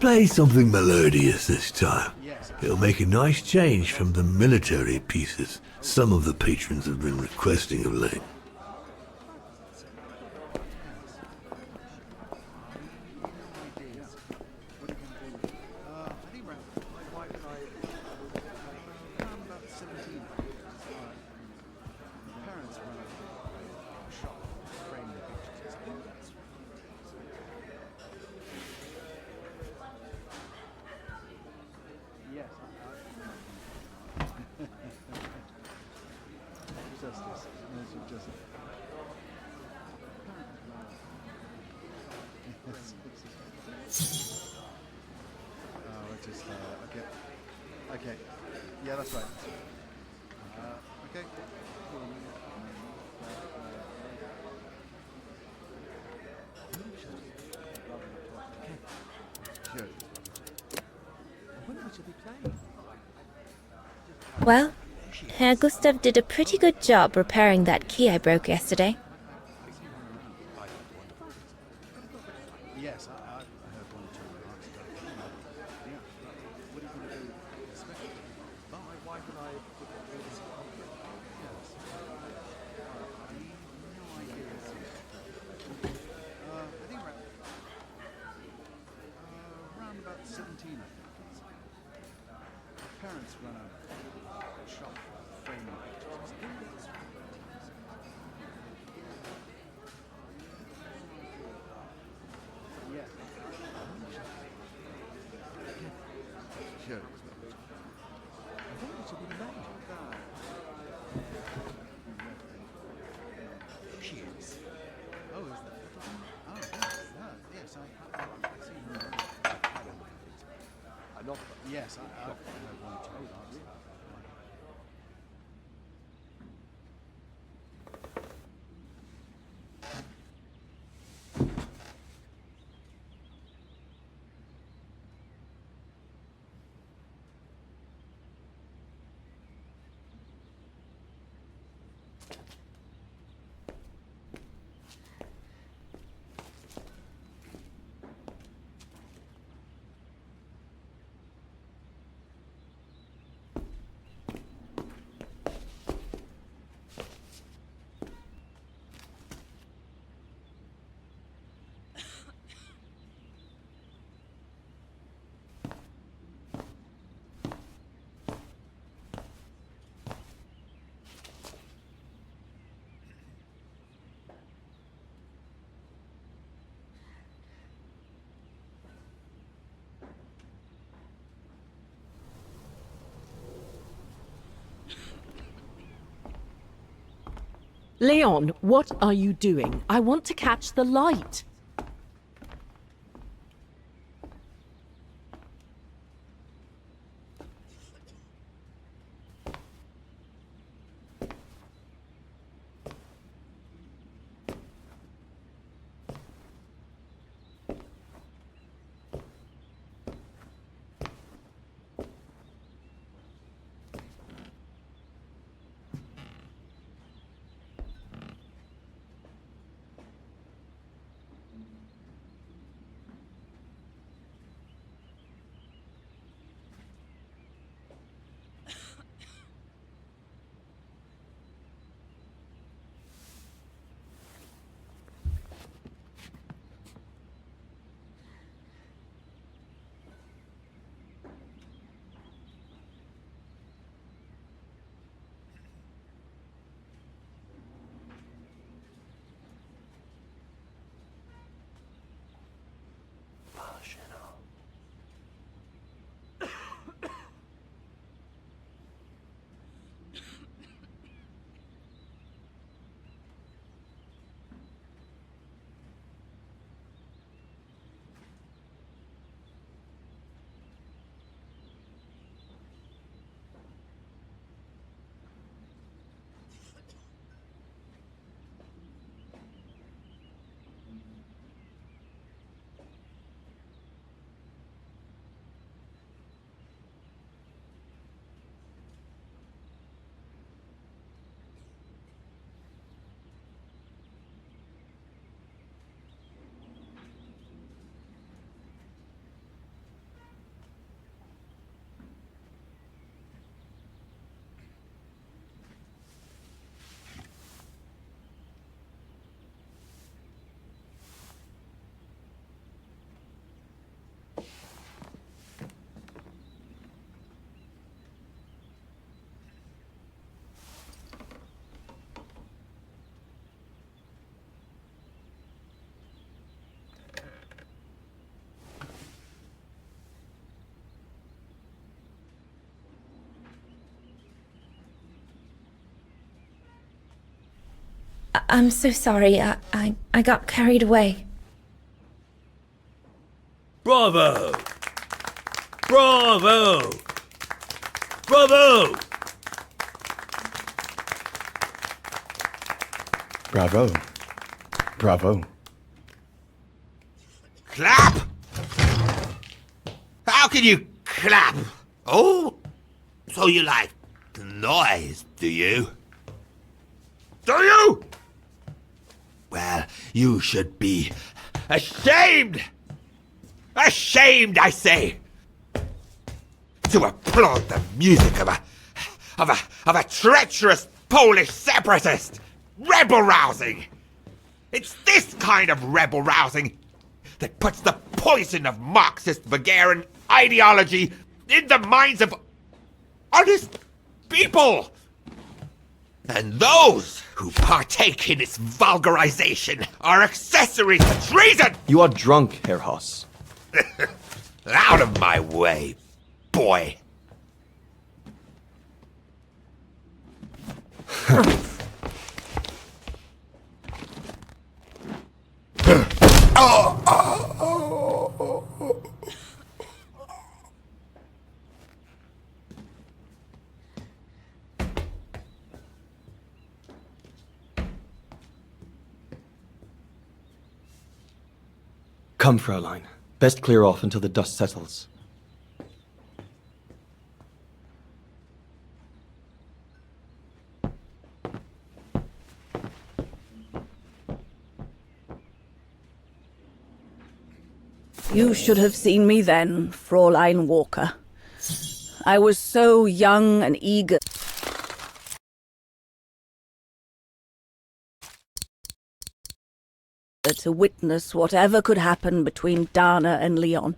Play something melodious this time. It'll make a nice change from the military pieces some of the patrons have been requesting of late. Okay. Yeah, that's right. Okay. Well, Herr Gustav did a pretty good job repairing that key I broke yesterday. Yes, I heard one or two remarks about it. Yeah. What are you going to do especially? Well, my wife and I put this yes. I have no idea. I think around about 17, I think. Parents run a shop framing pictures. Yeah. Sure. I think it should be made. She is. Oh, is that? Oh, yes. I've seen her. Not. Yes, I heard one or two. Leon, what are you doing? I want to catch the light. I'm so sorry. I got carried away. Bravo! Bravo! Bravo! Bravo. Bravo. Clap? How can you clap? Oh? So you like noise, do you? Do you? Well, you should be ashamed! Ashamed, I say! To applaud the music of a treacherous Polish separatist! Rebel-rousing! It's this kind of rebel-rousing that puts the poison of Marxist Vaghen ideology in the minds of honest people! And those who partake in its vulgarization are accessories to treason! You are drunk, Herr Hoss. Out of my way, boy. Come, Fräulein. Best clear off until the dust settles. You should have seen me then, Fräulein Walker. I was so young and eager to witness whatever could happen between Dana and Leon.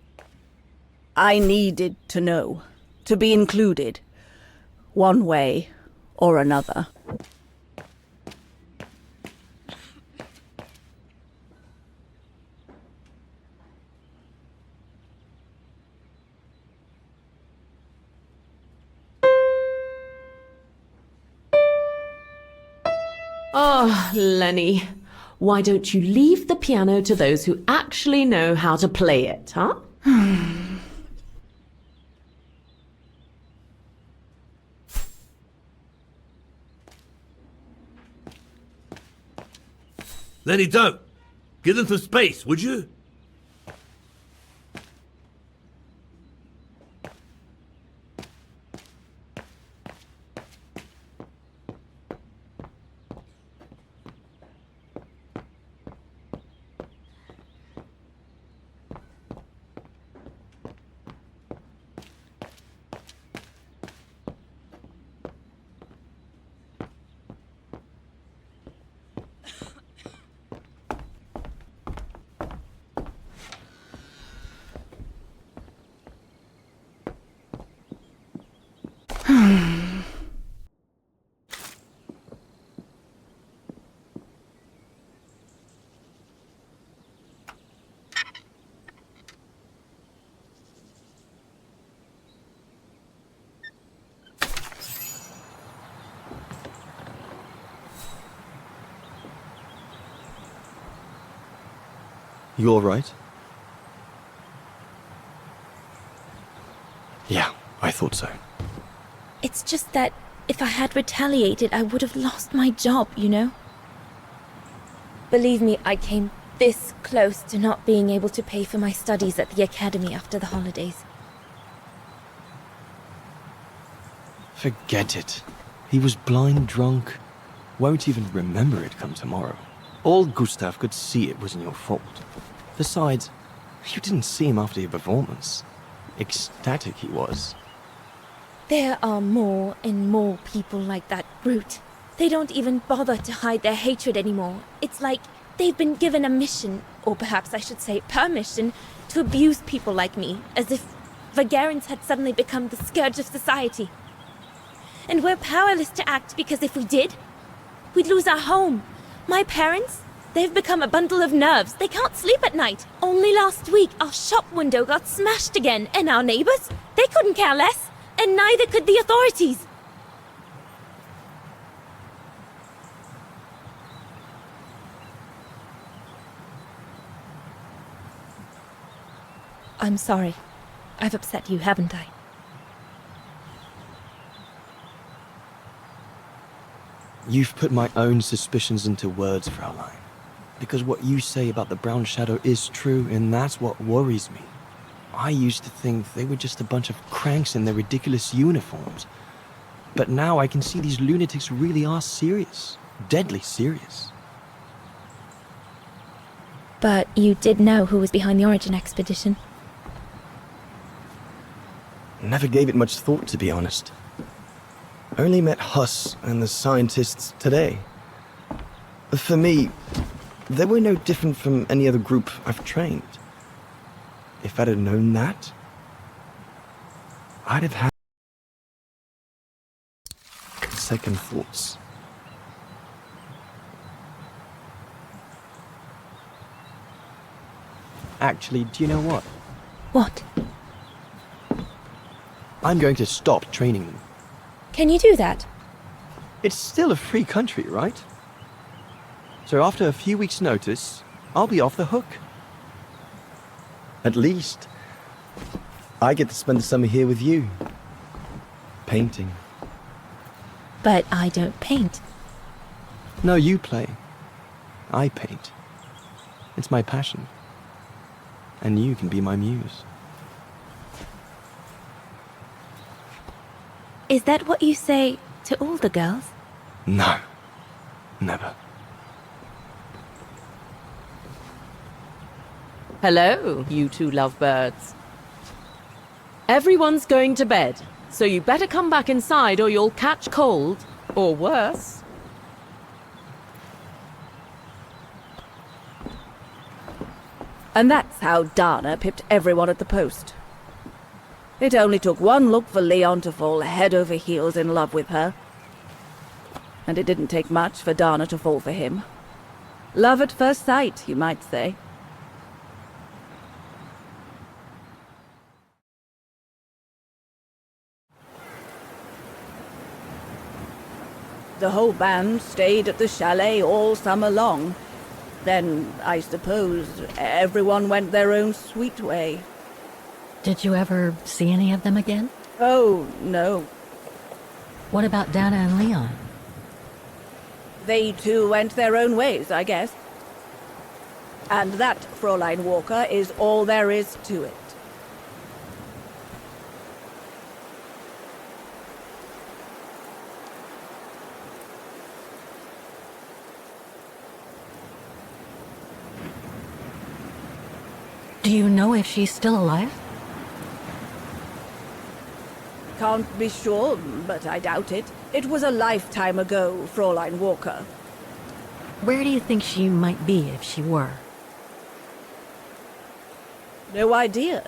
I needed to know, to be included, one way or another. Oh, Lenny, why don't you leave the piano to those who actually know how to play it, huh? Lenny, don't! Give them some space, would you? You all right? Yeah, I thought so. It's just that if I had retaliated, I would have lost my job, you know? Believe me, I came this close to not being able to pay for my studies at the academy after the holidays. Forget it. He was blind drunk. Won't even remember it come tomorrow. Old Gustav could see it wasn't your fault. Besides, you didn't see him after your performance. Ecstatic he was. There are more and more people like that brute. They don't even bother to hide their hatred anymore. It's like they've been given a mission, or perhaps I should say permission, to abuse people like me, as if Vaghens had suddenly become the scourge of society. And we're powerless to act because if we did, we'd lose our home. My parents, they've become a bundle of nerves. They can't sleep at night. Only last week, our shop window got smashed again, and our neighbors, they couldn't care less, and neither could the authorities. I'm sorry. I've upset you, haven't I? You've put my own suspicions into words, Fraulein. Because what you say about the Brown Shadow is true, and that's what worries me. I used to think they were just a bunch of cranks in their ridiculous uniforms. But now I can see these lunatics really are serious. Deadly serious. But you did know who was behind the Origin expedition? Never gave it much thought, to be honest. Only met Huss and the scientists today. For me, they were no different from any other group I've trained. If I'd have known that, I'd have had second thoughts. Actually, do you know what? What? I'm going to stop training them. Can you do that? It's still a free country, right? So after a few weeks' notice, I'll be off the hook. At least, I get to spend the summer here with you. Painting. But I don't paint. No, you play. I paint. It's my passion. And you can be my muse. Is that what you say to all the girls? No. Never. Hello, you two lovebirds. Everyone's going to bed, so you better come back inside or you'll catch cold, or worse. And that's how Dana pipped everyone at the post. It only took one look for Leon to fall head over heels in love with her. And it didn't take much for Dana to fall for him. Love at first sight, you might say. The whole band stayed at the chalet all summer long. Then, I suppose, everyone went their own sweet way. Did you ever see any of them again? Oh, no. What about Dana and Leon? They too went their own ways, I guess. And that, Fräulein Walker, is all there is to it. Do you know if she's still alive? Can't be sure, but I doubt it. It was a lifetime ago, Fräulein Walker. Where do you think she might be if she were? No idea.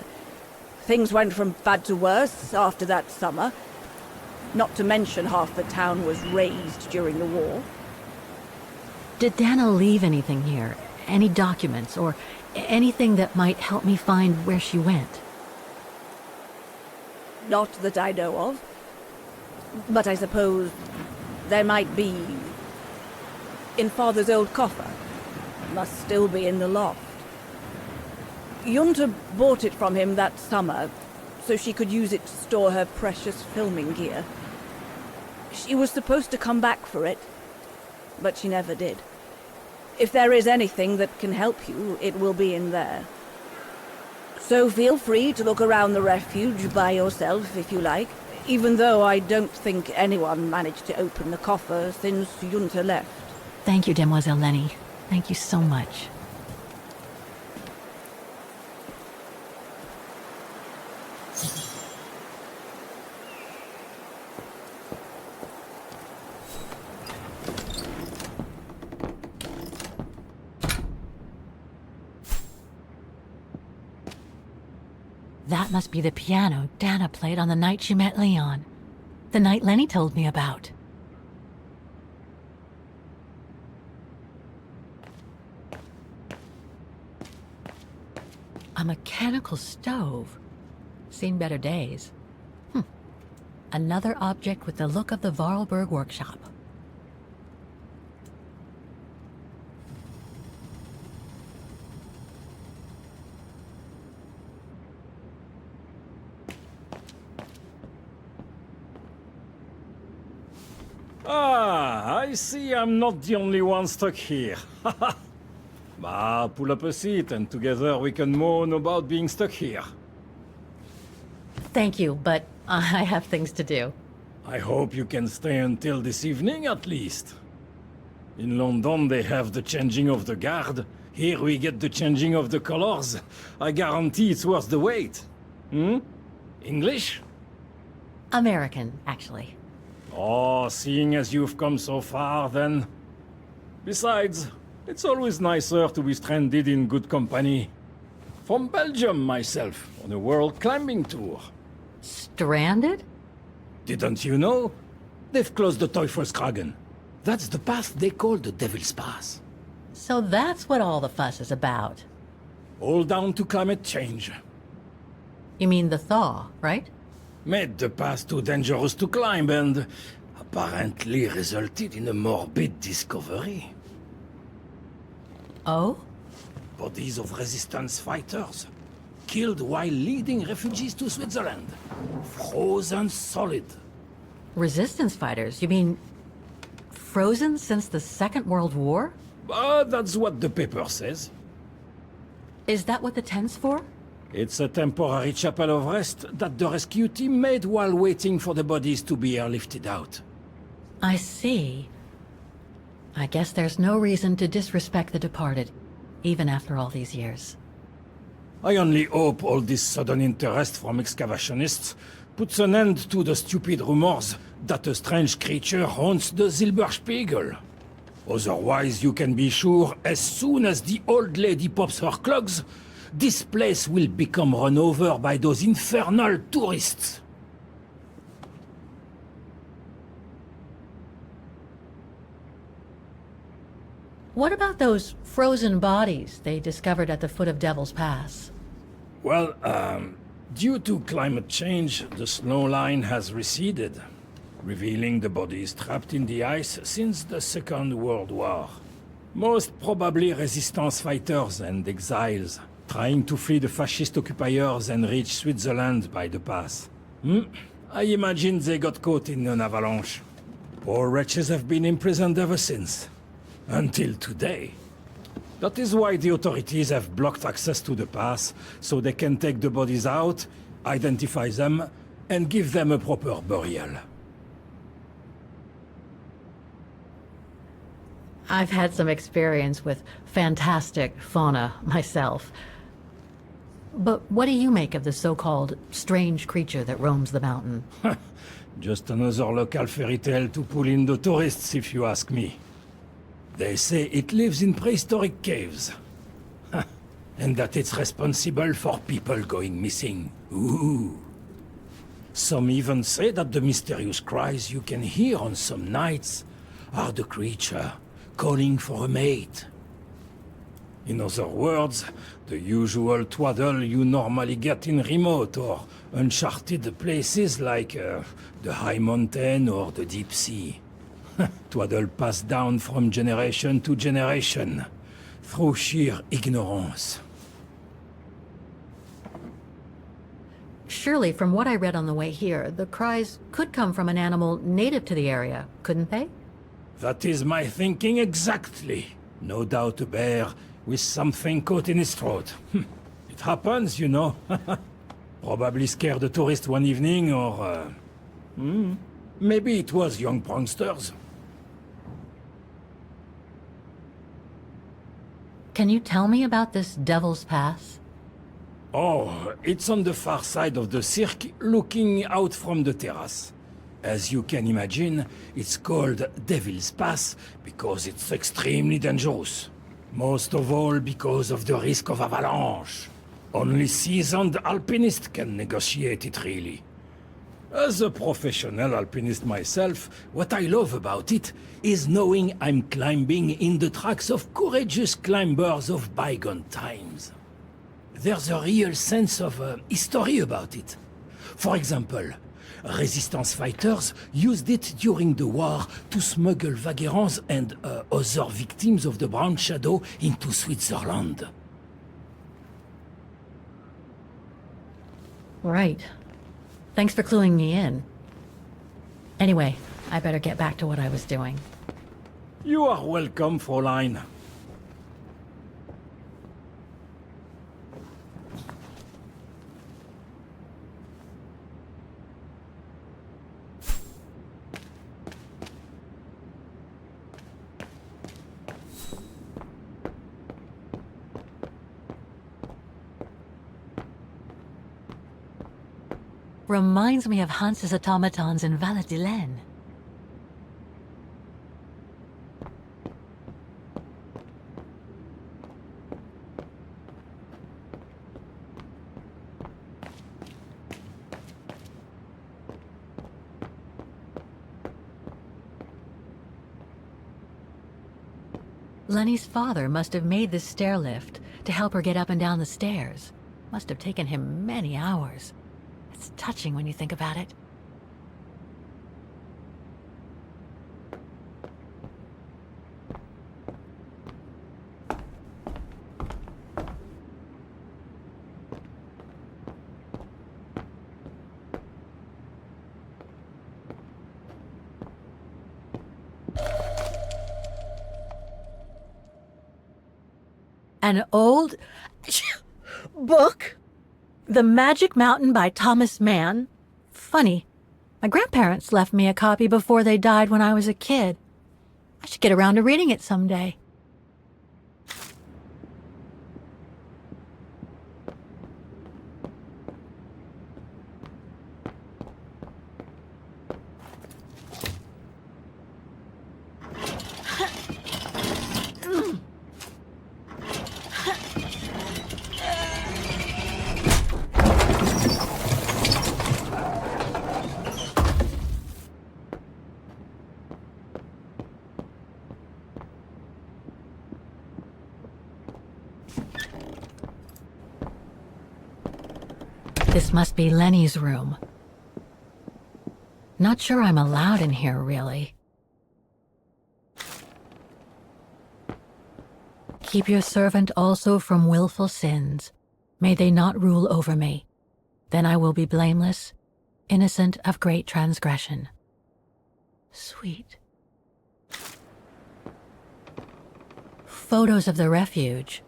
Things went from bad to worse after that summer. Not to mention half the town was razed during the war. Did Dana leave anything here? Any documents or anything that might help me find where she went? Not that I know of. But I suppose there might be in Father's old coffer. Must still be in the loft. Junta bought it from him that summer, so she could use it to store her precious filming gear. She was supposed to come back for it, but she never did. If there is anything that can help you, it will be in there. So feel free to look around the refuge by yourself if you like, even though I don't think anyone managed to open the coffer since Junta left. Thank you, Demoiselle Lenny. Thank you so much. That must be the piano Dana played on the night she met Leon. The night Lenny told me about. A mechanical stove. Seen better days. Another object with the look of the Vorarlberg workshop. Ah, I see I'm not the only one stuck here. Bah, pull up a seat and together we can moan about being stuck here. Thank you, but I have things to do. I hope you can stay until this evening at least. In London they have the changing of the guard. Here we get the changing of the colors. I guarantee it's worth the wait. English? American, actually. Oh, seeing as you've come so far, then. Besides, it's always nicer to be stranded in good company. From Belgium, myself, on a world climbing tour. Stranded? Didn't you know? They've closed the Teufelskragen. That's the path they call the Devil's Pass. So that's what all the fuss is about. All down to climate change. You mean the thaw, right? Made the path too dangerous to climb and apparently resulted in a morbid discovery. Oh? Bodies of resistance fighters, killed while leading refugees to Switzerland. Frozen solid. Resistance fighters? You mean frozen since the Second World War? That's what the paper says. Is that what the tent's for? It's a temporary chapel of rest that the rescue team made while waiting for the bodies to be airlifted out. I see. I guess there's no reason to disrespect the departed, even after all these years. I only hope all this sudden interest from excavationists puts an end to the stupid rumors that a strange creature haunts the Silberspiegel. Otherwise, you can be sure as soon as the old lady pops her clogs, this place will become run over by those infernal tourists. What about those frozen bodies they discovered at the foot of Devil's Pass? Well, due to climate change, the snow line has receded. revealing the bodies trapped in the ice since the Second World War. Most probably resistance fighters and exiles, trying to flee the fascist occupiers and reach Switzerland by the pass. I imagine they got caught in an avalanche. Poor wretches have been imprisoned ever since. Until today. That is why the authorities have blocked access to the pass, so they can take the bodies out, identify them, and give them a proper burial. I've had some experience with fantastic fauna myself. But what do you make of the so-called strange creature that roams the mountain? Just another local fairy tale to pull in the tourists, if you ask me. They say it lives in prehistoric caves. And that it's responsible for people going missing. Ooh. Some even say that the mysterious cries you can hear on some nights are the creature calling for a mate. In other words, the usual twaddle you normally get in remote or uncharted places like the high mountain or the deep sea. Twaddle passed down from generation to generation, through sheer ignorance. Surely, from what I read on the way here, the cries could come from an animal native to the area, couldn't they? That is my thinking exactly. No doubt a bear with something caught in his throat. It happens, you know. Probably scared a tourist one evening, or... maybe it was young pranksters. Can you tell me about this Devil's Pass? Oh, it's on the far side of the cirque, looking out from the terrace. As you can imagine, it's called Devil's Pass because it's extremely dangerous. Most of all because of the risk of avalanche. Only seasoned alpinists can negotiate it, really. As a professional alpinist myself, what I love about it is knowing I'm climbing in the tracks of courageous climbers of bygone times. There's a real sense of history about it. For example, resistance fighters used it during the war to smuggle vagrants and other victims of the Brown Shadow into Switzerland. Right. Thanks for cluing me in. Anyway, I better get back to what I was doing. You are welcome, Fräulein. Reminds me of Hans's automatons in Valladolid. Lenny's father must have made this stair lift to help her get up and down the stairs. Must have taken him many hours. It's touching when you think about it. An old book? The Magic Mountain by Thomas Mann? Funny. My grandparents left me a copy before they died when I was a kid. I should get around to reading it someday. This must be Lenny's room. Not sure I'm allowed in here, really. Keep your servant also from willful sins. May they not rule over me. Then I will be blameless, innocent of great transgression. Sweet. Photos of the refuge.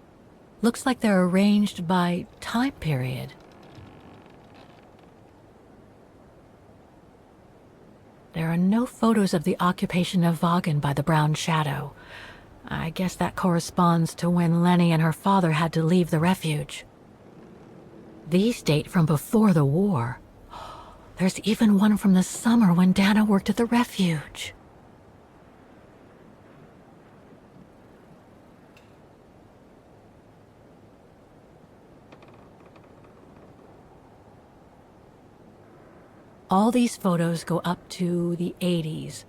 Looks like they're arranged by time period. There are no photos of the occupation of Vaghen by the Brown Shadow. I guess that corresponds to when Lenny and her father had to leave the refuge. These date from before the war. There's even one from the summer when Dana worked at the refuge. All these photos go up to the 80s,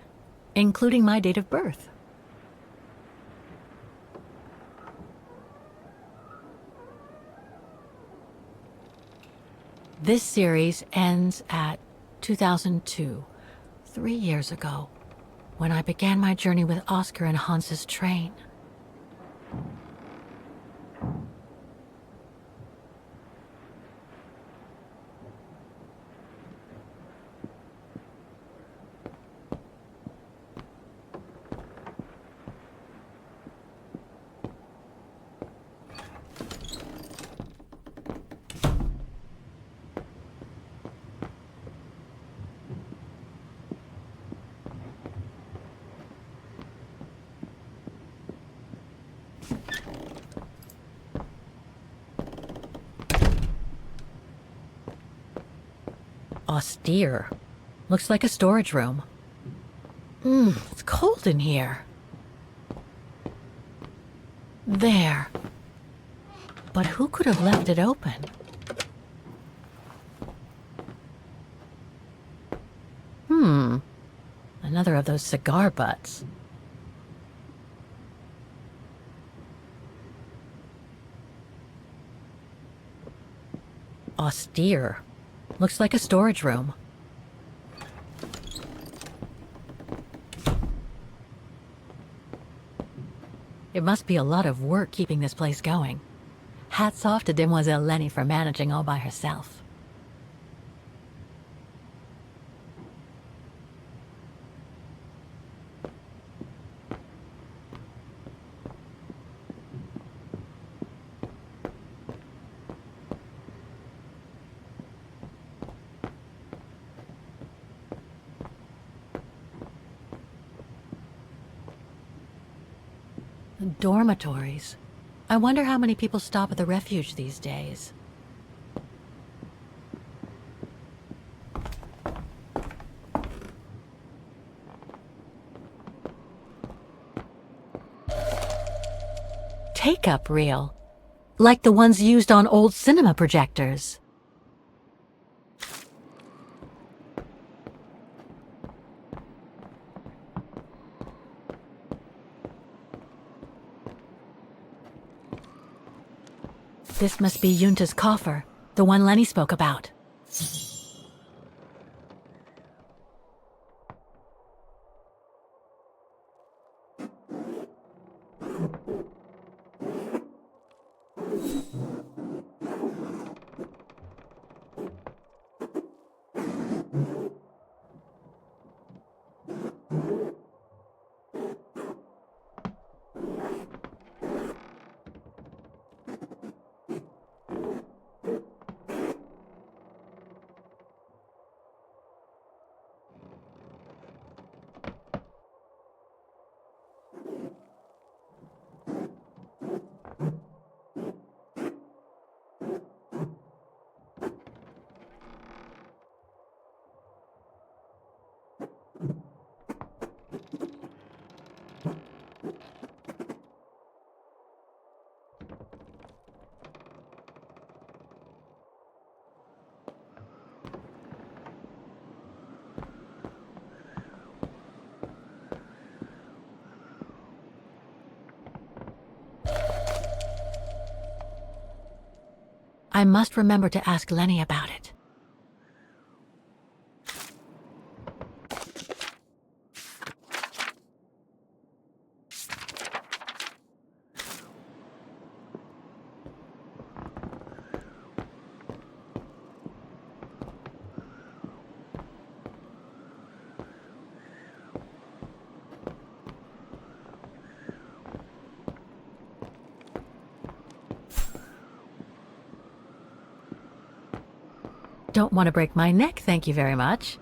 including my date of birth. This series ends at 2002, 3 years ago, when I began my journey with Oscar and Hans's train. Austere. Looks like a storage room. It's cold in here. There. But who could have left it open? Another of those cigar butts. Austere. Looks like a storage room. It must be a lot of work keeping this place going. Hats off to Demoiselle Lenny for managing all by herself. Dormitories. I wonder how many people stop at the refuge these days. Take-up reel. Like the ones used on old cinema projectors. This must be Yunta's coffer, the one Lenny spoke about. I must remember to ask Lenny about it. Don't want to break my neck, thank you very much.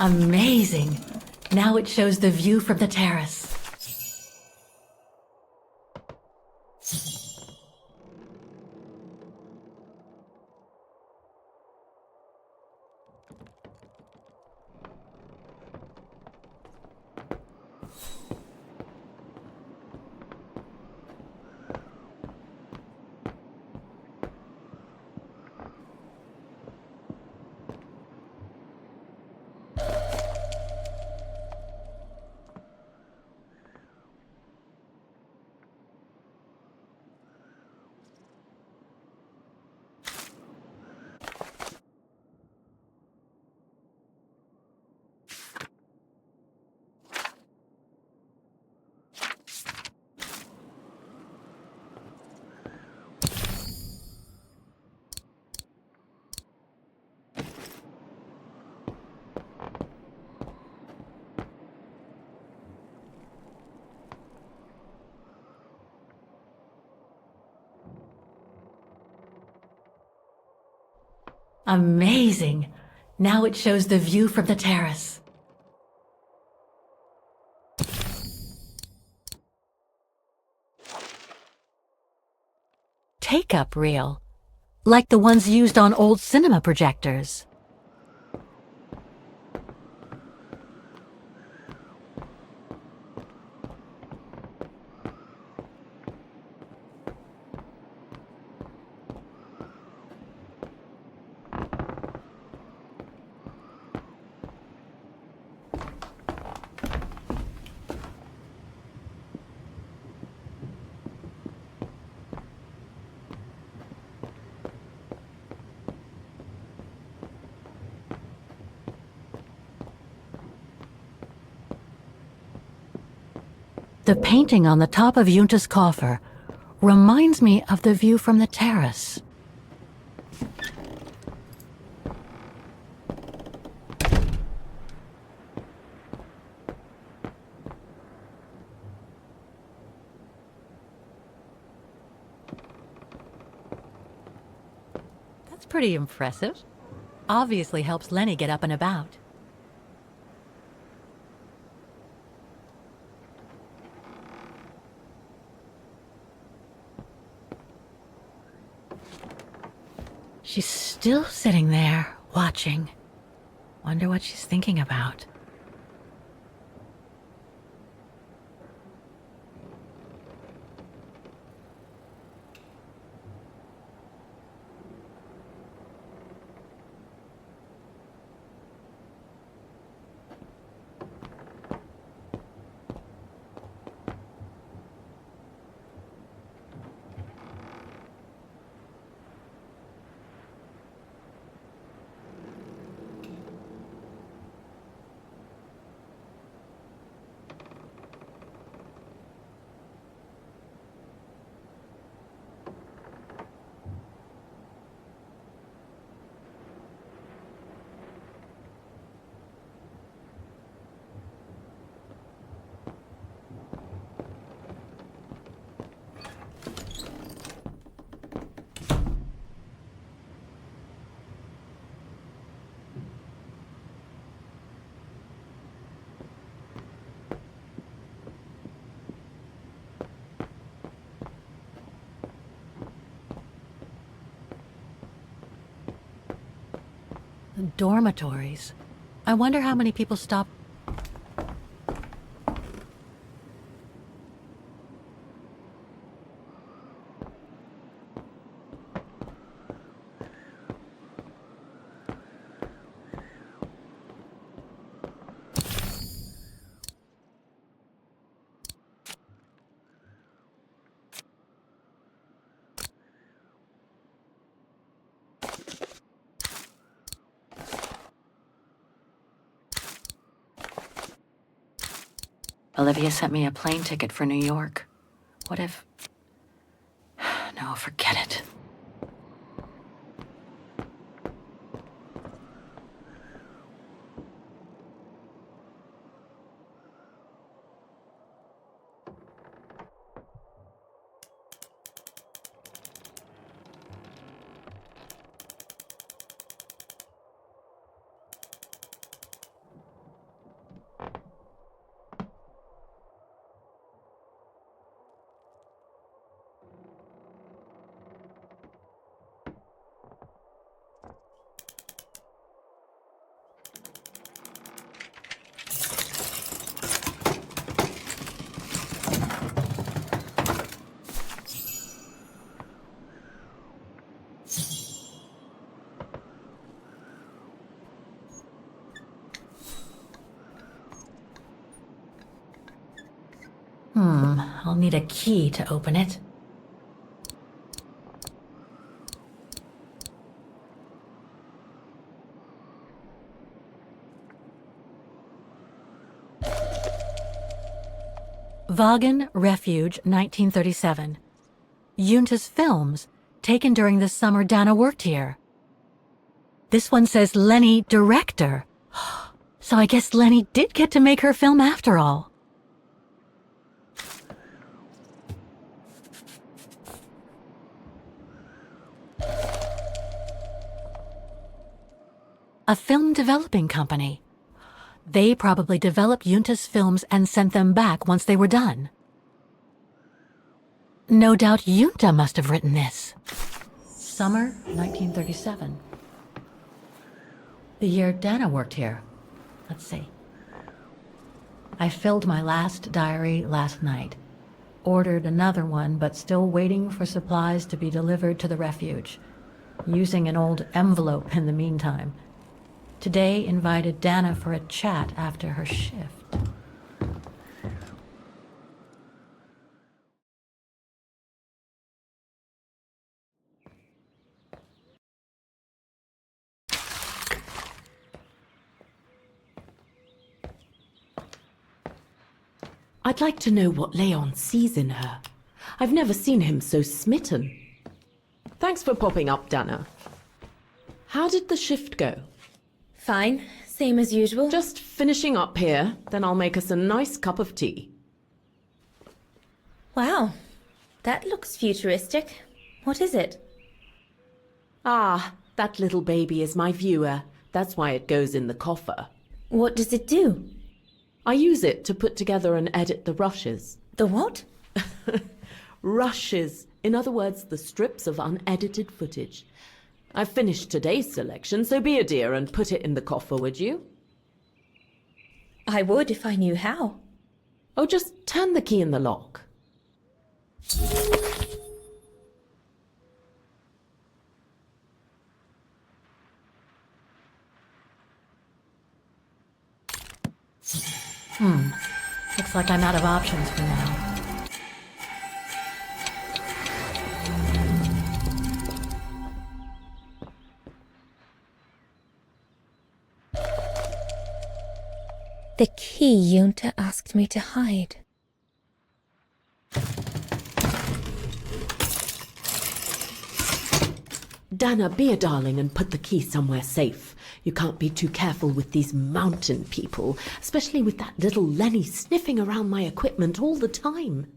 Amazing! Now it shows the view from the terrace. Amazing! Now it shows the view from the terrace. Take-up reel, like the ones used on old cinema projectors. The painting on the top of Yunta's coffer reminds me of the view from the terrace. That's pretty impressive. Obviously helps Lenny get up and about. She's still sitting there, watching. Wonder what she's thinking about. Dormitories. I wonder how many people stop. Olivia sent me a plane ticket for New York. What if... No, forget it. I'll need a key to open it. Vaghen, Refuge, 1937. Yunta's films, taken during the summer Dana worked here. This one says Lenny, director. So I guess Lenny did get to make her film after all. A film developing company. They probably developed Junta's films and sent them back once they were done. No doubt Junta must have written this. Summer 1937. The year Dana worked here. Let's see. I filled my last diary last night. Ordered another one, but still waiting for supplies to be delivered to the refuge. Using an old envelope in the meantime. Today invited Dana for a chat after her shift. I'd like to know what Leon sees in her. I've never seen him so smitten. Thanks for popping up, Dana. How did the shift go? Fine, same as usual. Just finishing up here, then I'll make us a nice cup of tea. Wow, that looks futuristic. What is it? Ah, that little baby is my viewer. That's why it goes in the coffer. What does it do? I use it to put together and edit the rushes. The what? Rushes. In other words, the strips of unedited footage. I've finished today's selection, so be a dear and put it in the coffer, would you? I would if I knew how. Oh, just turn the key in the lock. Looks like I'm out of options for now. The key Junta asked me to hide. Dana, be a darling and put the key somewhere safe. You can't be too careful with these mountain people, especially with that little Lenny sniffing around my equipment all the time.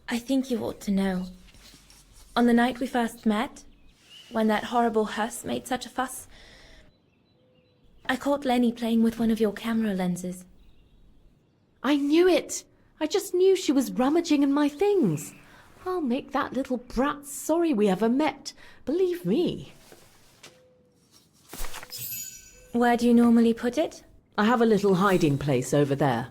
I think you ought to know. On the night we first met, when that horrible hearse made such a fuss, I caught Lenny playing with one of your camera lenses. I knew it! I just knew she was rummaging in my things. I'll make that little brat sorry we ever met. Believe me. Where do you normally put it? I have a little hiding place over there.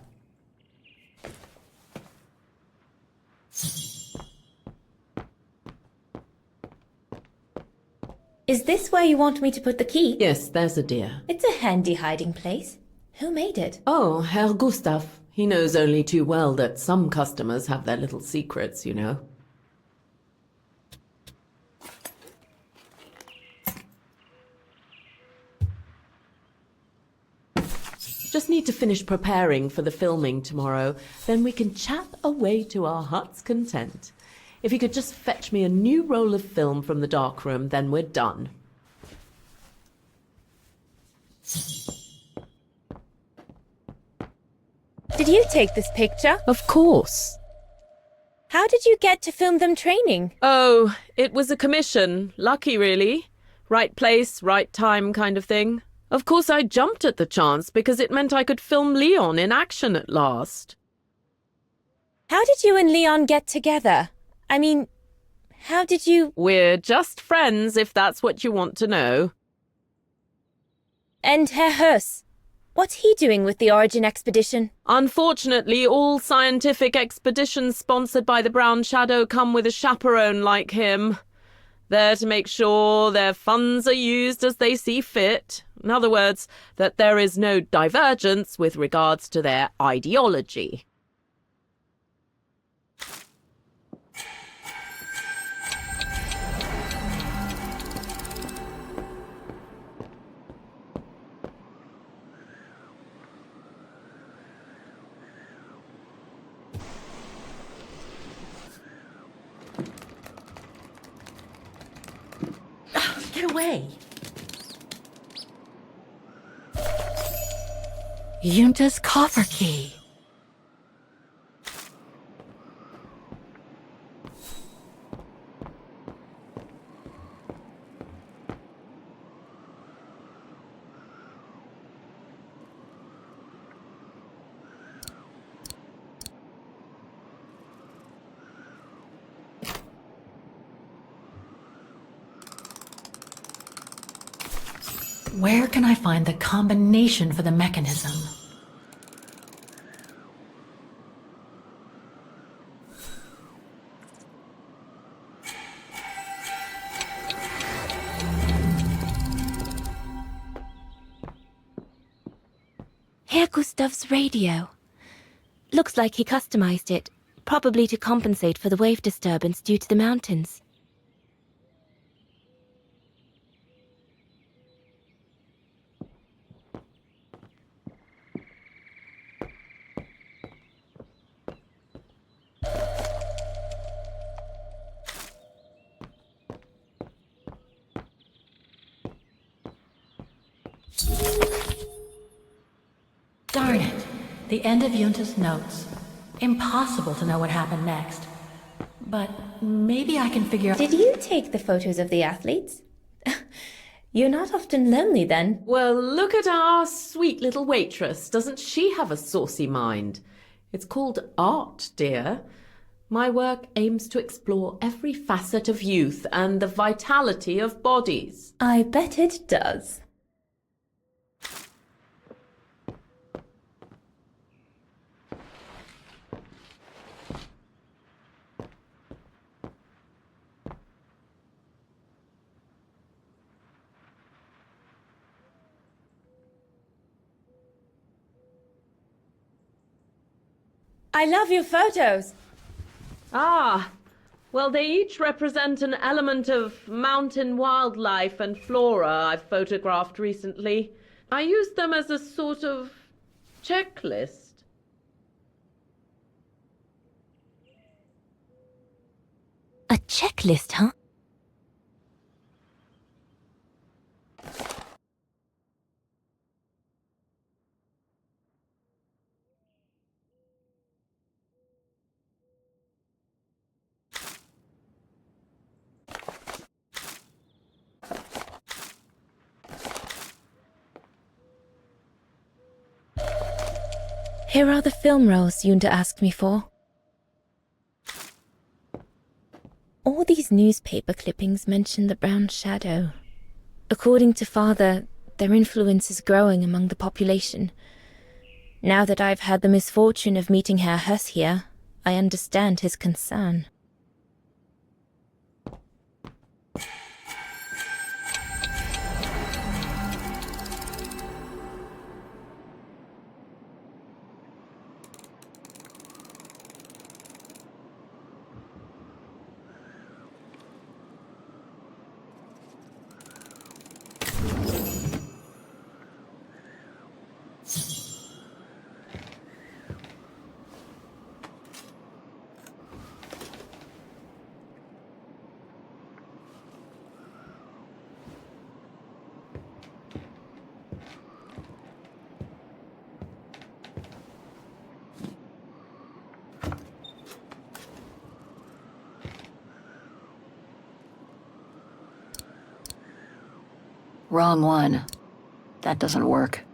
Is this where you want me to put the key? Yes, there's a dear. It's a handy hiding place. Who made it? Oh, Herr Gustav. He knows only too well that some customers have their little secrets, you know. Just need to finish preparing for the filming tomorrow. Then we can chat away to our heart's content. If you could just fetch me a new roll of film from the darkroom, then we're done. Did you take this picture? Of course. How did you get to film them training? Oh, it was a commission. Lucky, really. Right place, right time kind of thing. Of course, I jumped at the chance because it meant I could film Leon in action at last. How did you and Leon get together? I mean, how did you... We're just friends, if that's what you want to know. And Herr Hurst, what's he doing with the Origin expedition? Unfortunately, all scientific expeditions sponsored by the Brown Shadow come with a chaperone like him. There to make sure their funds are used as they see fit. In other words, that there is no divergence with regards to their ideology. Get away! Yunta's coffer key. Where can I find the combination for the mechanism? Here, Gustav's radio. Looks like he customized it, probably to compensate for the wave disturbance due to the mountains. Darn it. The end of Yunta's notes. Impossible to know what happened next. But maybe I can figure out... Did you take the photos of the athletes? You're not often lonely then. Well, look at our sweet little waitress. Doesn't she have a saucy mind? It's called art, dear. My work aims to explore every facet of youth and the vitality of bodies. I bet it does. I love your photos. Ah, well, they each represent an element of mountain wildlife and flora I've photographed recently. I use them as a sort of checklist. A checklist, huh? Here are the film rolls Yunta asked me for. All these newspaper clippings mention the brown shadow. According to Father, their influence is growing among the population. Now that I've had the misfortune of meeting Herr Huss here, I understand his concern. Wrong one. That doesn't work.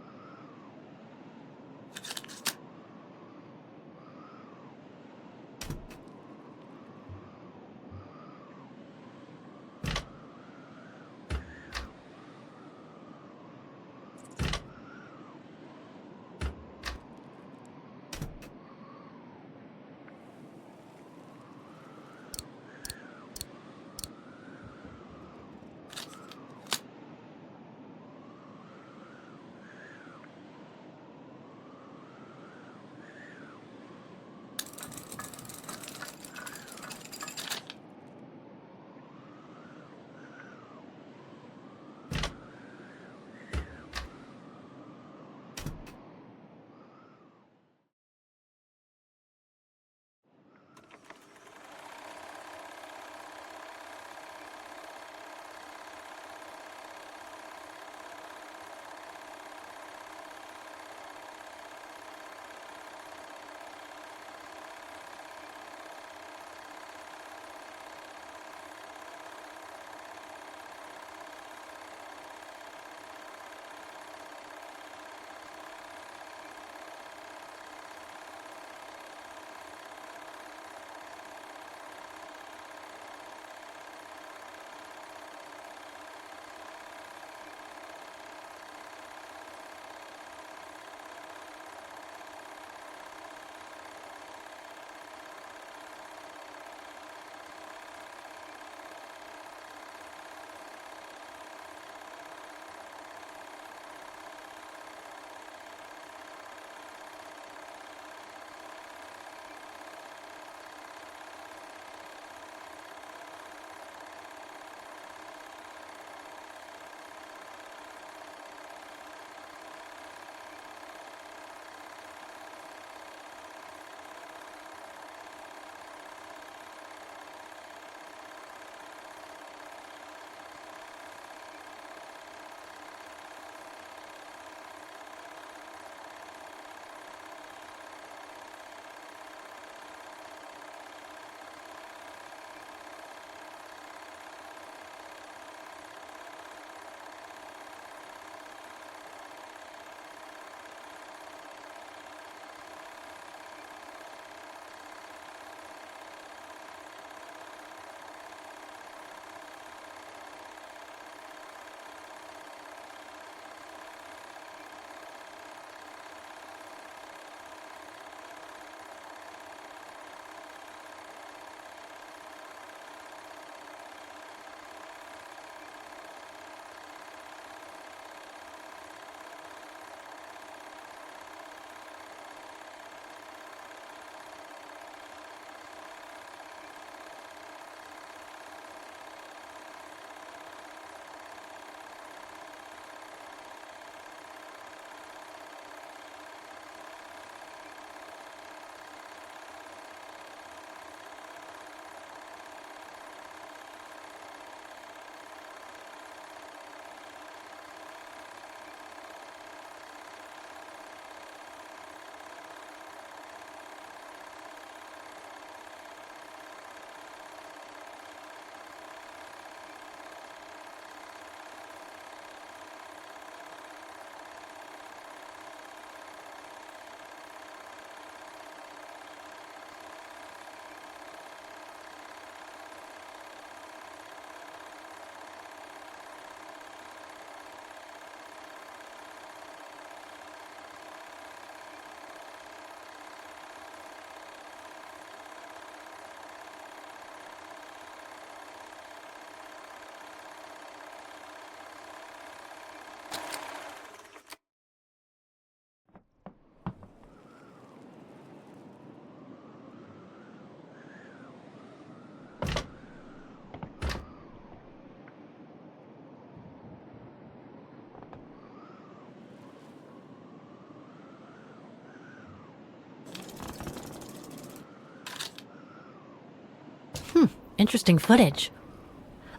Interesting footage.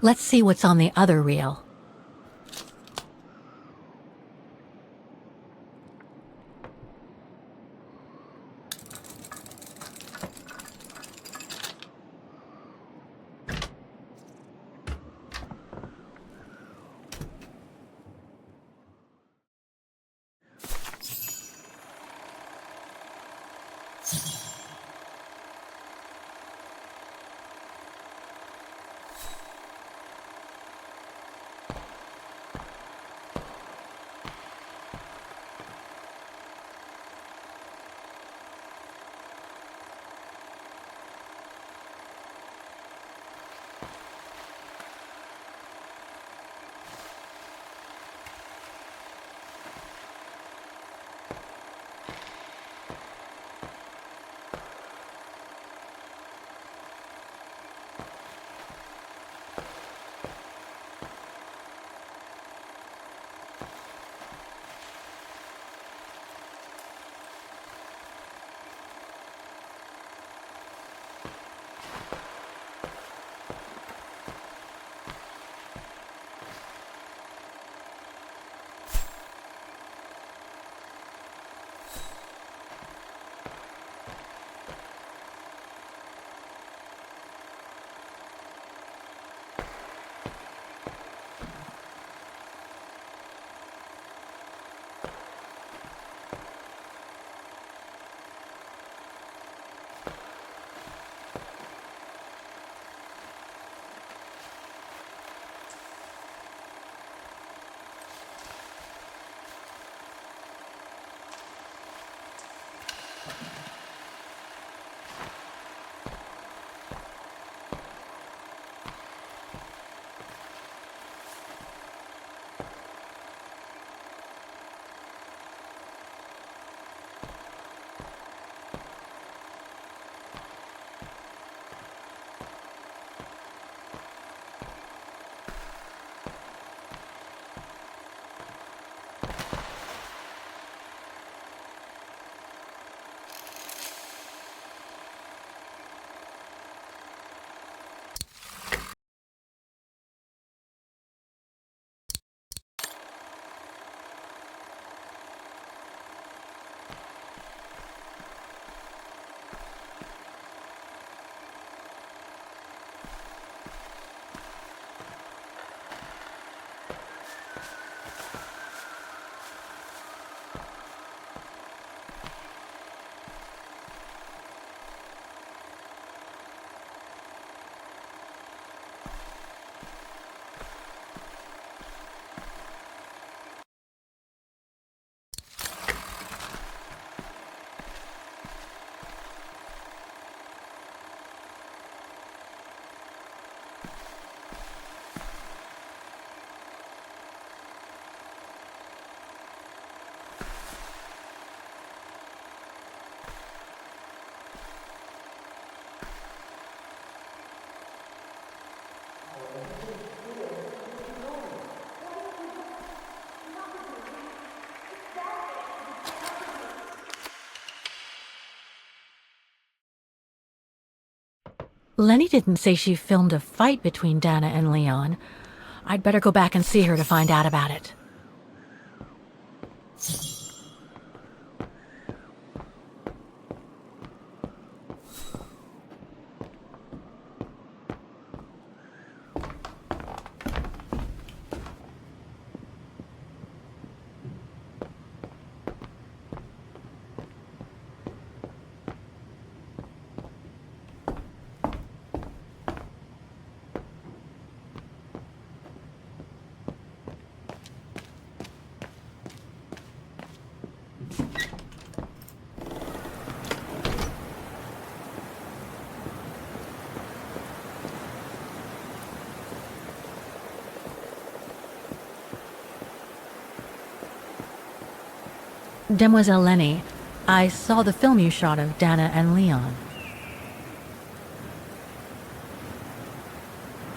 Let's see what's on the other reel. Lenny didn't say she filmed a fight between Dana and Leon. I'd better go back and see her to find out about it. Demoiselle Lenny, I saw the film you shot of Dana and Leon.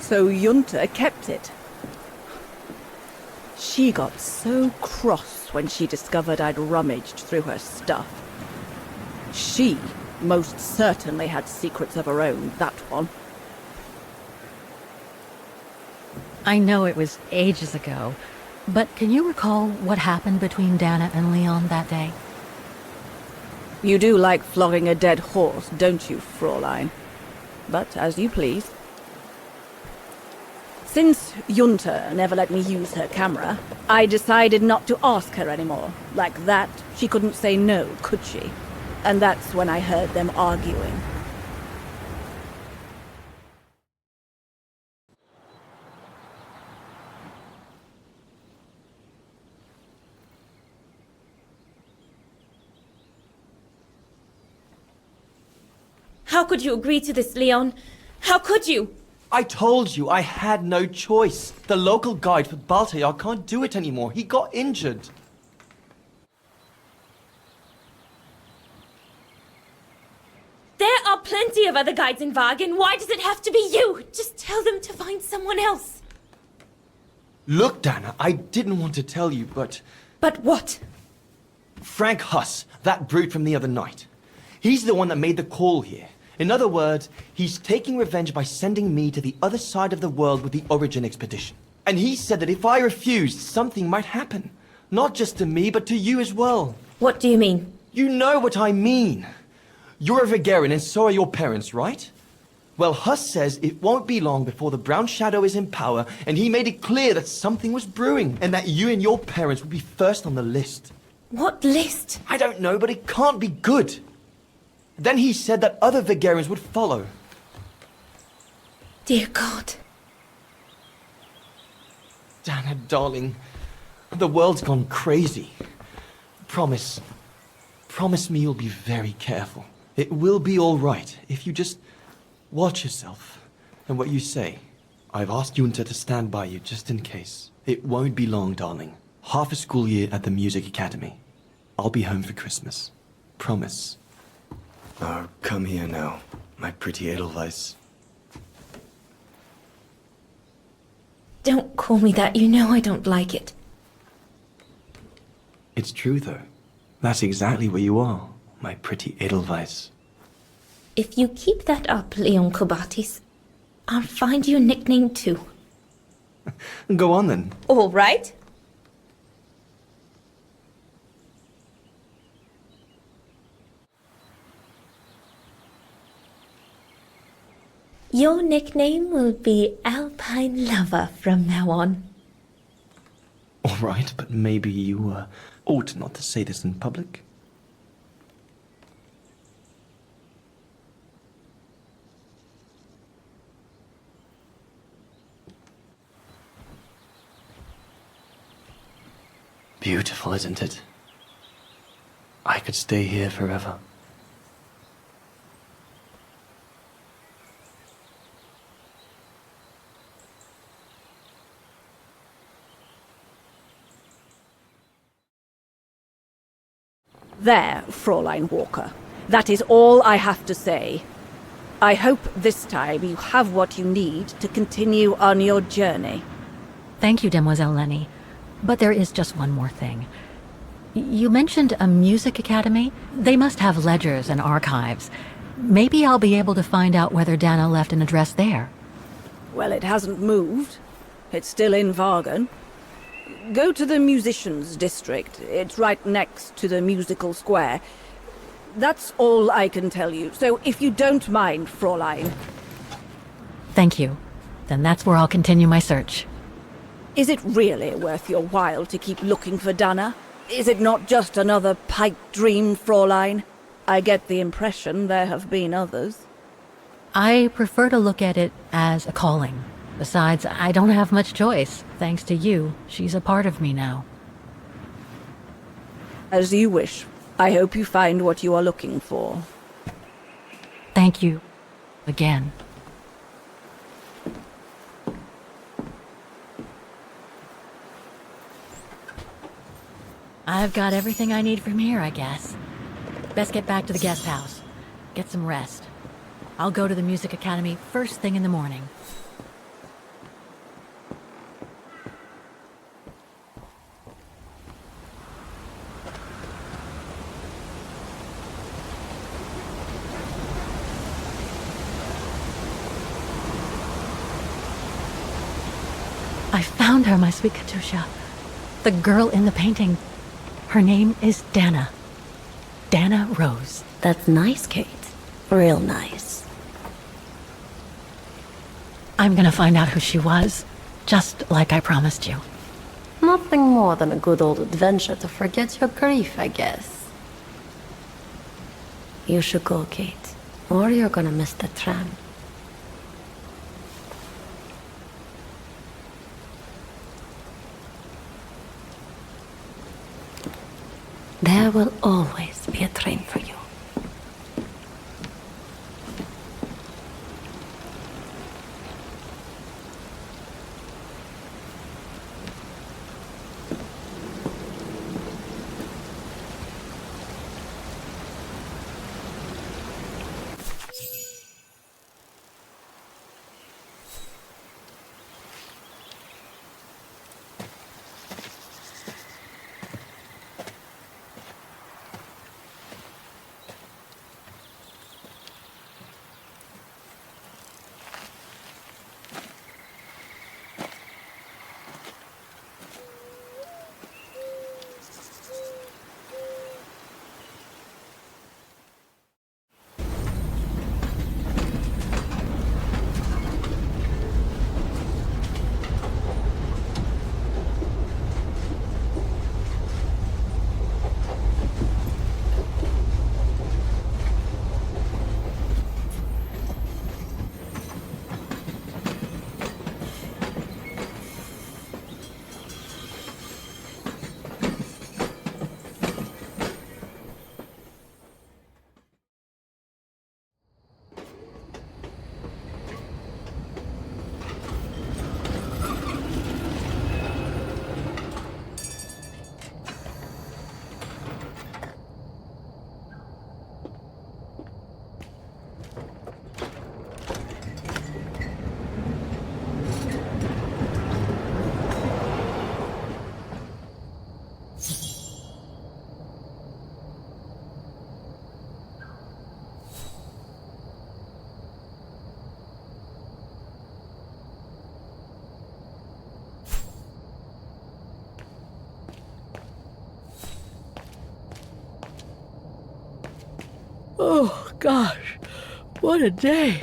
So Junta kept it. She got so cross when she discovered I'd rummaged through her stuff. She most certainly had secrets of her own, that one. I know it was ages ago, but can you recall what happened between Dana and Leon that day? You do like flogging a dead horse, don't you, Fräulein? But as you please. Since Junta never let me use her camera, I decided not to ask her anymore. Like that, she couldn't say no, could she? And that's when I heard them arguing. How could you agree to this, Leon? How could you? I told you I had no choice. The local guide for Baltayar can't do it anymore. He got injured. There are plenty of other guides in Vaghen. Why does it have to be you? Just tell them to find someone else. Look, Dana, I didn't want to tell you, but... But what? Frank Huss, that brute from the other night. He's the one that made the call here. In other words, he's taking revenge by sending me to the other side of the world with the Origin expedition. And he said that if I refused, something might happen. Not just to me, but to you as well. What do you mean? You know what I mean. You're a Vaghen and so are your parents, right? Well, Huss says it won't be long before the Brown Shadow is in power, and he made it clear that something was brewing, and that you and your parents would be first on the list. What list? I don't know, but it can't be good. Then he said that other Vagharians would follow. Dear God. Dana, darling, the world's gone crazy. Promise me you'll be very careful. It will be all right if you just watch yourself and what you say. I've asked Junta to stand by you just in case. It won't be long, darling. Half a school year at the Music Academy. I'll be home for Christmas. Promise. Oh, come here now, my pretty Edelweiss. Don't call me that. You know I don't like it. It's true, though. That's exactly where you are, my pretty Edelweiss. If you keep that up, Leon Kobatis, I'll find you a nickname too. Go on, then. All right. Your nickname will be Alpine Lover from now on. All right, but maybe you ought not to say this in public. Beautiful, isn't it? I could stay here forever. There, Fräulein Walker. That is all I have to say. I hope this time you have what you need to continue on your journey. Thank you, Demoiselle Lenny. But there is just one more thing. You mentioned a music academy? They must have ledgers and archives. Maybe I'll be able to find out whether Dana left an address there. Well, it hasn't moved. It's still in Vaghen. Go to the musicians' district. It's right next to the musical square. That's all I can tell you. So if you don't mind, Fräulein. Thank you. Then that's where I'll continue my search. Is it really worth your while to keep looking for Dana? Is it not just another pipe dream, Fräulein? I get the impression there have been others. I prefer to look at it as a calling. Besides, I don't have much choice. Thanks to you, she's a part of me now. As you wish. I hope you find what you are looking for. Thank you. Again. I've got everything I need from here, I guess. Best get back to the guest house. Get some rest. I'll go to the Music Academy first thing in the morning. I found her, my sweet Katusha. The girl in the painting. Her name is Dana. Dana Roze. That's nice, Kate. Real nice. I'm gonna find out who she was, just like I promised you. Nothing more than a good old adventure to forget your grief, I guess. You should go, Kate, or you're gonna miss the tram. There will always be a train for you. Oh, gosh. What a day.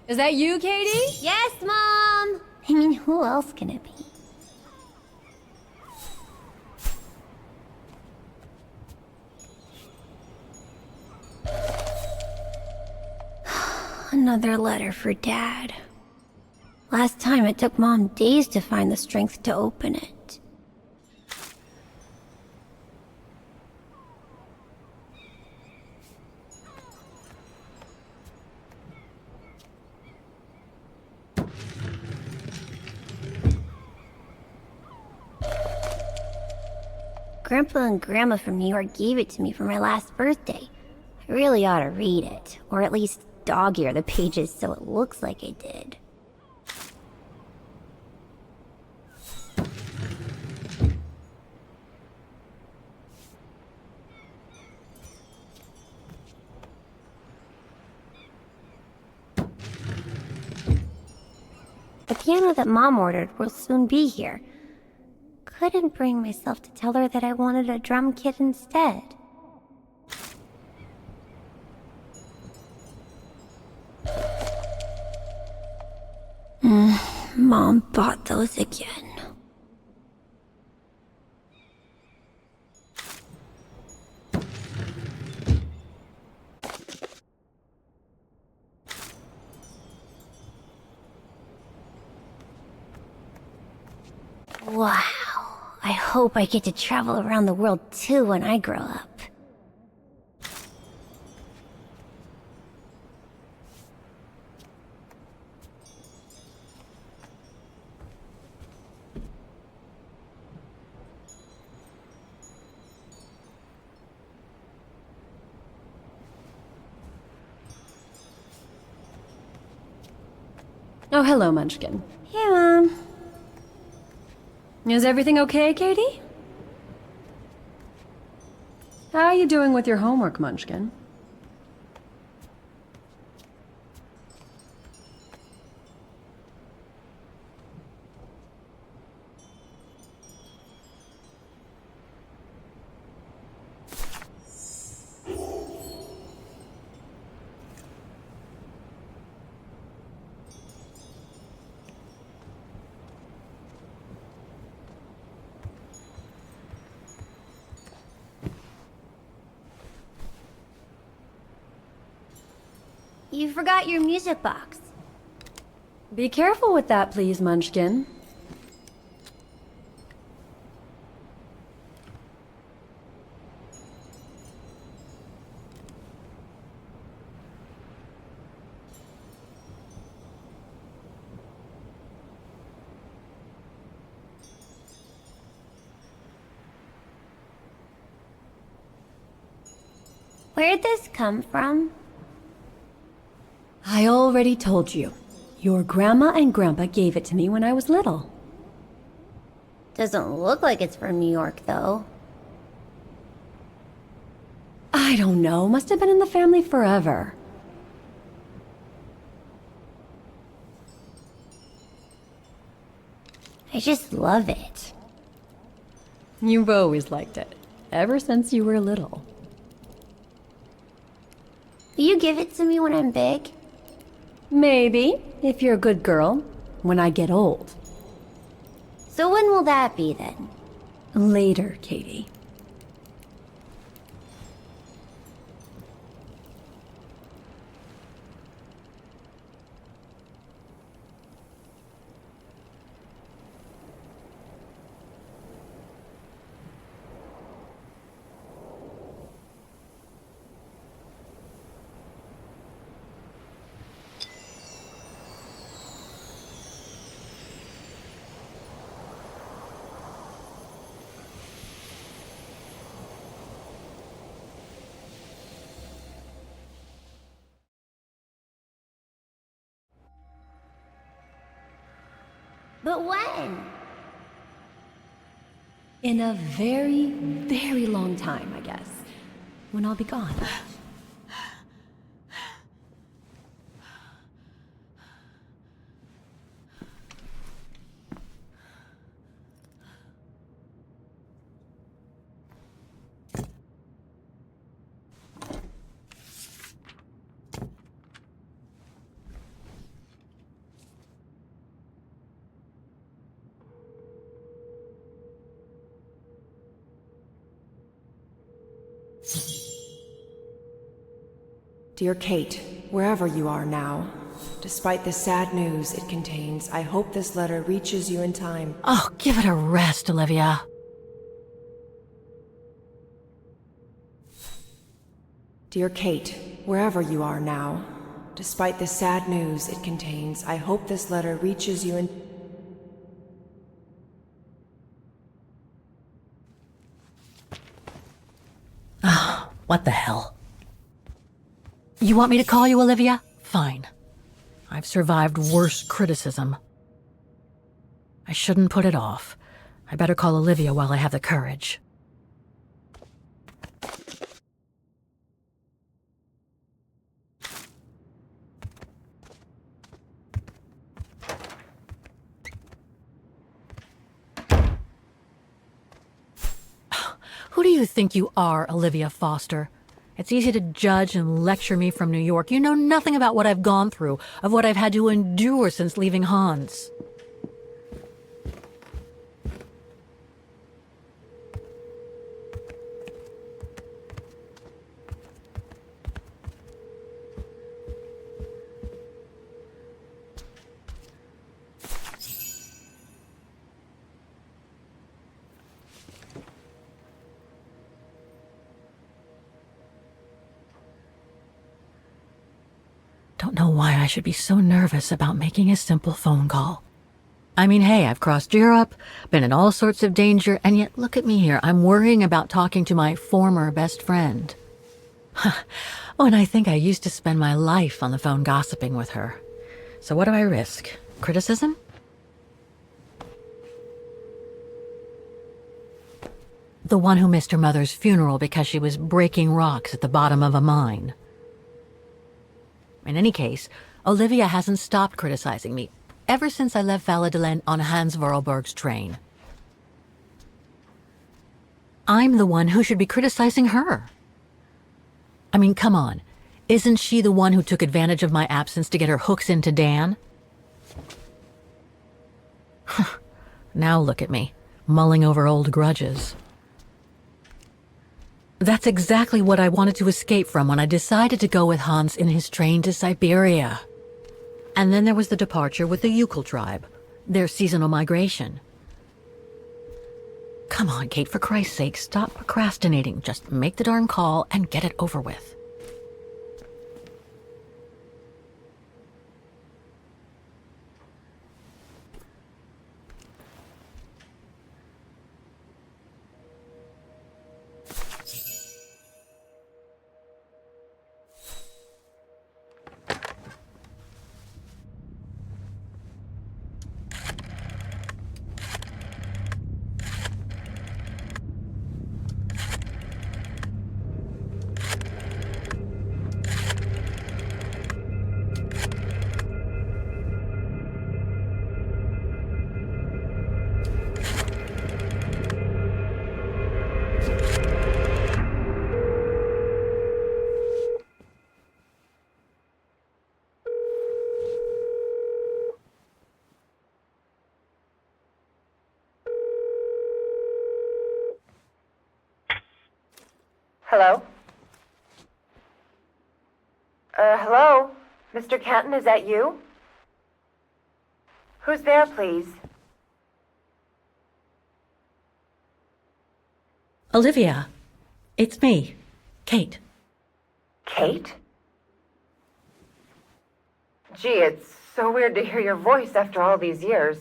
Is that you, Katie? Yes, Mom! I mean, who else can it be? Another letter for Dad. Last time it took Mom days to find the strength to open it. Grandpa and Grandma from New York gave it to me for my last birthday. I really ought to read it, or at least dog-ear the pages so it looks like I did. The piano that Mom ordered will soon be here. Couldn't bring myself to tell her that I wanted a drum kit instead. Mom bought those again. Wow. I hope I get to travel around the world too when I grow up. Oh, hello, Munchkin. Hey, Mom. Is everything okay, Katie? How are you doing with your homework, Munchkin? You forgot your music box. Be careful with that, please, Munchkin. Where'd this come from? I already told you. Your grandma and grandpa gave it to me when I was little. Doesn't look like it's from New York, though. I don't know. Must have been in the family forever. I just love it. You've always liked it. Ever since you were little. Will you give it to me when I'm big? Maybe, if you're a good girl, when I get old. So when will that be, then? Later, Katie. But when? In a very, very long time, I guess. When I'll be gone. Dear Kate, wherever you are now, despite the sad news it contains, I hope this letter reaches you in time. Oh, give it a rest, Olivia. Dear Kate, wherever you are now, despite the sad news it contains, I hope this letter reaches you in... Ah, what the hell? You want me to call you Olivia? Fine. I've survived worse criticism. I shouldn't put it off. I better call Olivia while I have the courage. Who do you think you are, Olivia Foster? It's easy to judge and lecture me from New York. You know nothing about what I've gone through, of what I've had to endure since leaving Hans. Don't know why I should be so nervous about making a simple phone call. I mean, hey, I've crossed Europe, been in all sorts of danger, and yet look at me here. I'm worrying about talking to my former best friend. Oh, and I think I used to spend my life on the phone gossiping with her. So what do I risk? Criticism? The one who missed her mother's funeral because she was breaking rocks at the bottom of a mine. In any case, Olivia hasn't stopped criticizing me ever since I left Valladolid on Hans Vorarlberg's train. I'm the one who should be criticizing her. I mean, come on. Isn't she the one who took advantage of my absence to get her hooks into Dan? Now look at me, mulling over old grudges. That's exactly what I wanted to escape from when I decided to go with Hans in his train to Syberia. And then there was the departure with the Uccle tribe, their seasonal migration. Come on, Kate, for Christ's sake, stop procrastinating. Just make the darn call and get it over with. Hello? Hello? Mr. Canton, is that you? Who's there, please? Olivia, it's me, Kate. Kate? Gee, it's so weird to hear your voice after all these years.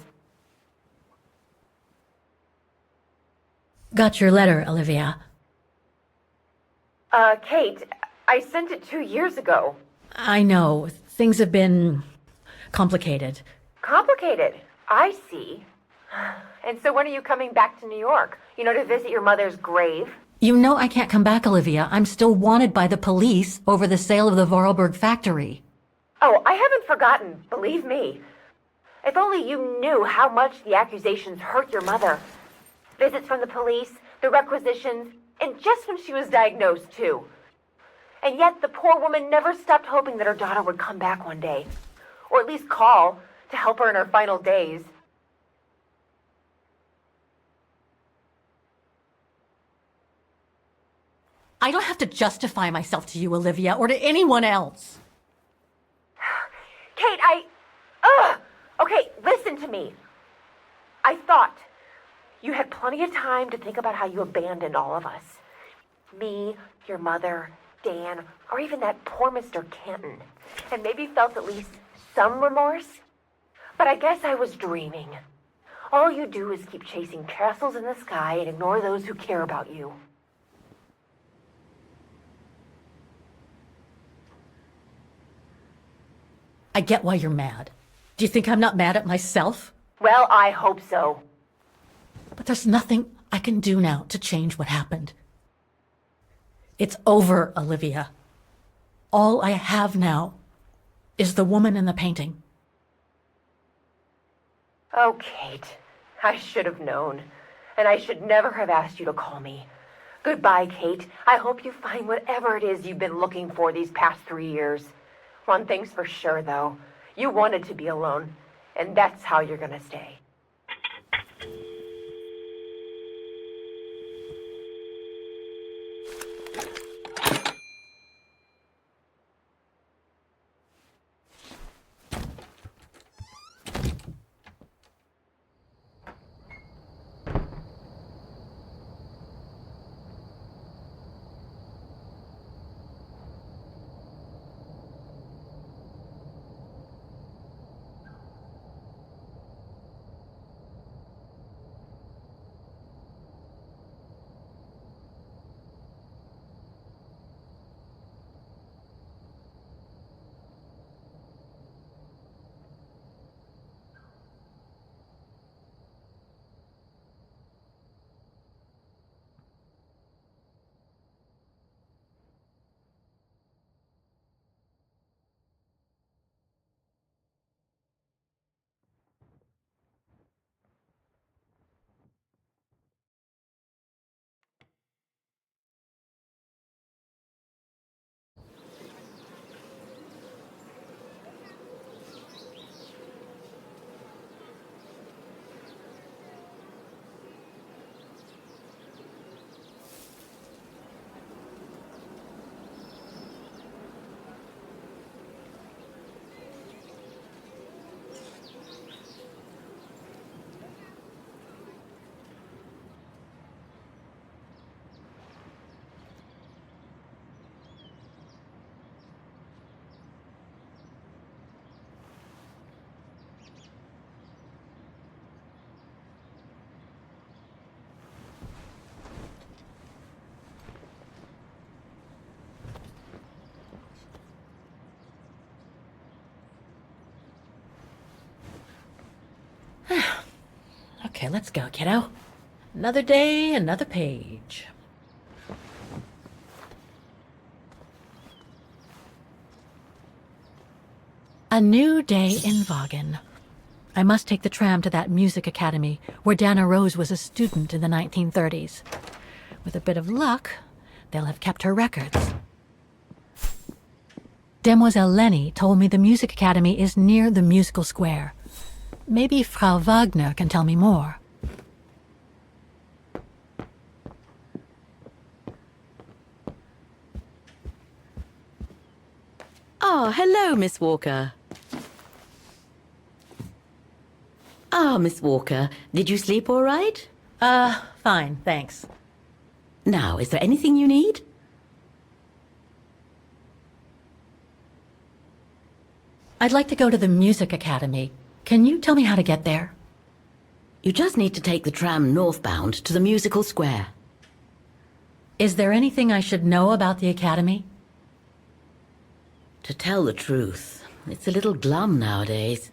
Got your letter, Olivia. Kate, I sent it 2 years ago. I know, things have been complicated. Complicated? I see. And so when are you coming back to New York? You know, to visit your mother's grave? You know I can't come back, Olivia. I'm still wanted by the police over the sale of the Vorarlberg factory. Oh, I haven't forgotten, believe me. If only you knew how much the accusations hurt your mother. Visits from the police, the requisitions, and just when she was diagnosed, too. And yet the poor woman never stopped hoping that her daughter would come back one day. Or at least call to help her in her final days. I don't have to justify myself to you, Olivia, or to anyone else. Kate, Okay, listen to me. I thought you had plenty of time to think about how you abandoned all of us. Me, your mother, Dan, or even that poor Mr. Kenton. And maybe felt at least some remorse. But I guess I was dreaming. All you do is keep chasing castles in the sky and ignore those who care about you. I get why you're mad. Do you think I'm not mad at myself? Well, I hope so. But there's nothing I can do now to change what happened. It's over, Olivia. All I have now is the woman in the painting. Oh, Kate. I should have known. And I should never have asked you to call me. Goodbye, Kate. I hope you find whatever it is you've been looking for these past 3 years. One thing's for sure, though. You wanted to be alone. And that's how you're gonna stay. Okay, let's go, kiddo. Another day, another page. A new day in Vaghen. I must take the tram to that music academy where Dana Roze was a student in the 1930s. With a bit of luck, they'll have kept her records. Demoiselle Lenny told me the music academy is near the musical square. Maybe Frau Wagner can tell me more. Oh, hello, Miss Walker. Miss Walker, did you sleep all right? Fine, thanks. Now, is there anything you need? I'd like to go to the music academy. Can you tell me how to get there? You just need to take the tram northbound to the musical square. Is there anything I should know about the academy? To tell the truth, it's a little glum nowadays.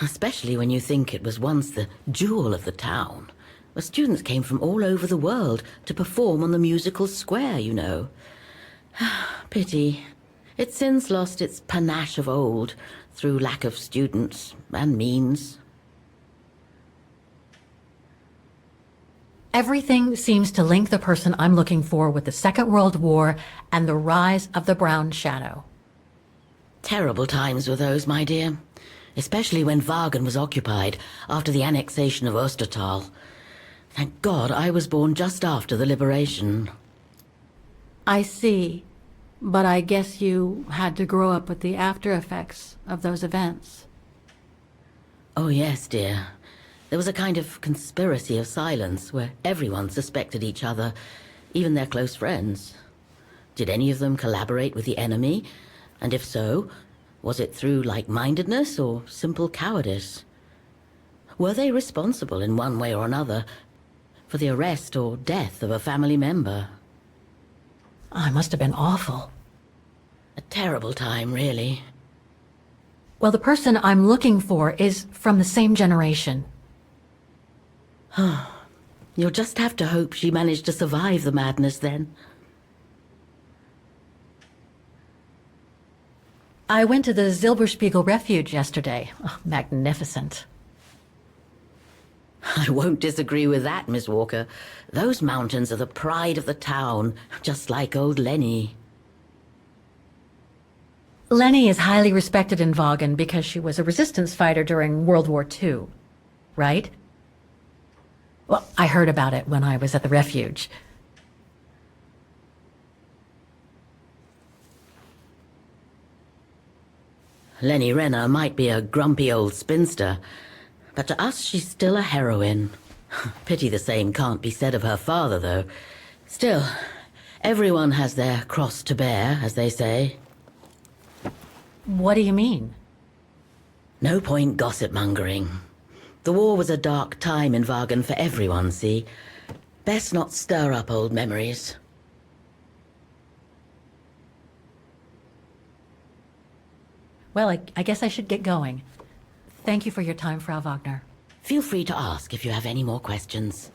Especially when you think it was once the jewel of the town, where students came from all over the world to perform on the musical square, you know. Pity. It's since lost its panache of old through lack of students and means. Everything seems to link the person I'm looking for with the Second World War and the rise of the Brown Shadow. Terrible times were those, my dear. Especially when Vaghen was occupied after the annexation of Ostertal. Thank God I was born just after the liberation. I see. But I guess you had to grow up with the after effects of those events. Oh, yes, dear. There was a kind of conspiracy of silence where everyone suspected each other, even their close friends. Did any of them collaborate with the enemy? And if so, was it through like-mindedness or simple cowardice? Were they responsible in one way or another for the arrest or death of a family member? I must have been awful. A terrible time, really. Well, the person I'm looking for is from the same generation. You'll just have to hope she managed to survive the madness then. I went to the Silberspiegel Refuge yesterday. Oh, magnificent. I won't disagree with that, Miss Walker. Those mountains are the pride of the town, just like old Lenny. Lenny is highly respected in Vaghen because she was a resistance fighter during World War II, right? Well, I heard about it when I was at the refuge. Lenny Renner might be a grumpy old spinster, but to us she's still a heroine. Pity the same can't be said of her father, though. Still, everyone has their cross to bear, as they say. What do you mean? No point gossip-mongering. The war was a dark time in Vaghen for everyone, see? Best not stir up old memories. Well, I guess I should get going. Thank you for your time, Frau Wagner. Feel free to ask if you have any more questions.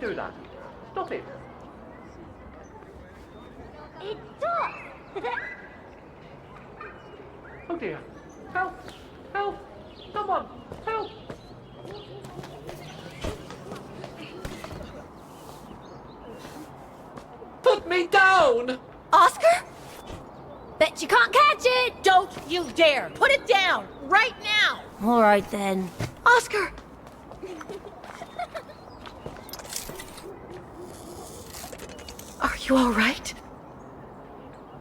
do that. Stop it. It does! Oh dear. Help! Help! Someone! Help! Put me down! Oscar? Bet you can't catch it! Don't you dare! Put it down! Right now! Alright then. Oscar! Are you alright?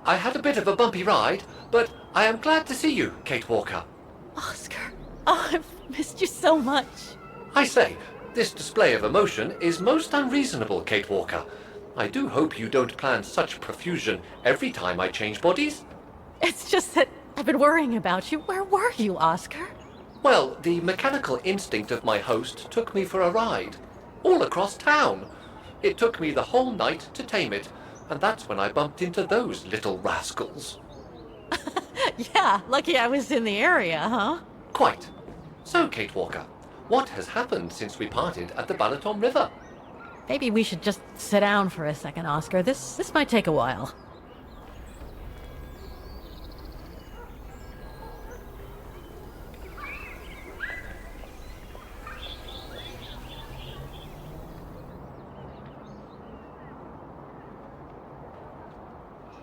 I had a bit of a bumpy ride, but I am glad to see you, Kate Walker. Oscar, oh, I've missed you so much. I say, this display of emotion is most unreasonable, Kate Walker. I do hope you don't plan such profusion every time I change bodies. It's just that I've been worrying about you. Where were you, Oscar? Well, the mechanical instinct of my host took me for a ride. All across town. It took me the whole night to tame it, and that's when I bumped into those little rascals. Yeah, lucky I was in the area, huh? Quite. So, Kate Walker, what has happened since we parted at the Balaton River? Maybe we should just sit down for a second, Oscar. This might take a while.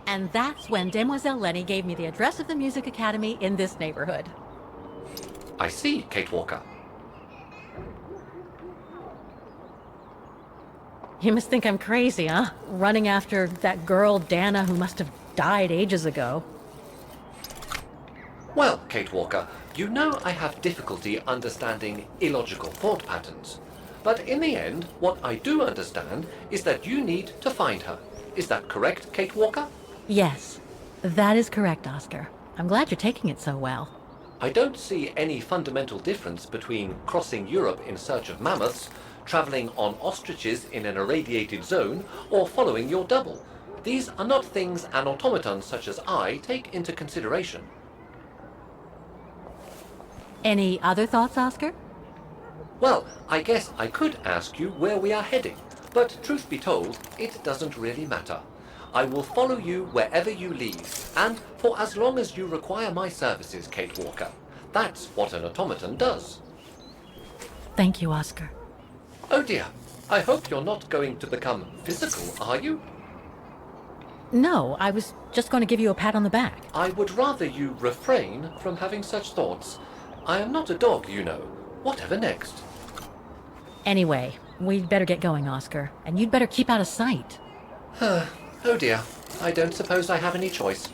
And that's when Demoiselle Lenny gave me the address of the Music Academy in this neighborhood. I see, Kate Walker. You must think I'm crazy, huh? Running after that girl, Dana, who must have died ages ago. Well, Kate Walker, you know I have difficulty understanding illogical thought patterns. But in the end, what I do understand is that you need to find her. Is that correct, Kate Walker? Yes, that is correct, Oscar. I'm glad you're taking it so well. I don't see any fundamental difference between crossing Europe in search of mammoths, traveling on ostriches in an irradiated zone, or following your double. These are not things an automaton such as I take into consideration. Any other thoughts, Oscar? Well, I guess I could ask you where we are heading, but truth be told, it doesn't really matter. I will follow you wherever you lead, and for as long as you require my services, Kate Walker. That's what an automaton does. Thank you, Oscar. Oh dear, I hope you're not going to become physical, are you? No, I was just going to give you a pat on the back. I would rather you refrain from having such thoughts. I am not a dog, you know. Whatever next? Anyway, we'd better get going, Oscar, and you'd better keep out of sight. Oh dear, I don't suppose I have any choice.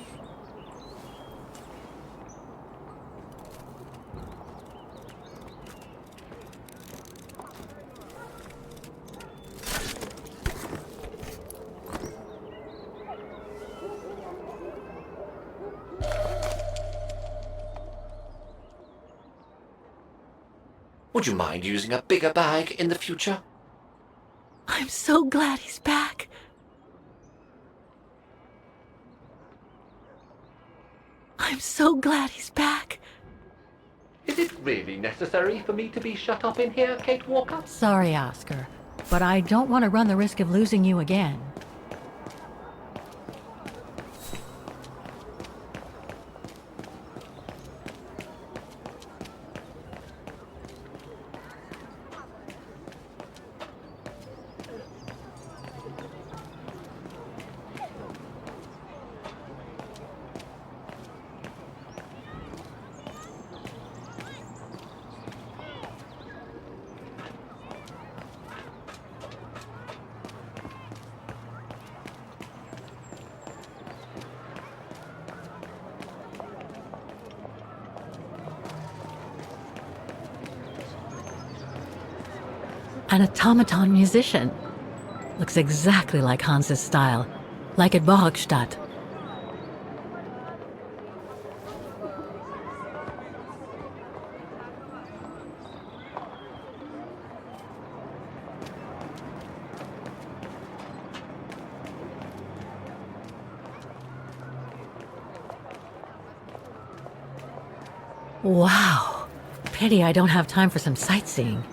Would you mind using a bigger bag in the future? I'm so glad he's back. I'm so glad he's back. Is it really necessary for me to be shut up in here, Kate Walker? Sorry, Oscar, but I don't want to run the risk of losing you again. An automaton musician. Looks exactly like Hans's style, like at Bohogstadt. Wow. Pity I don't have time for some sightseeing.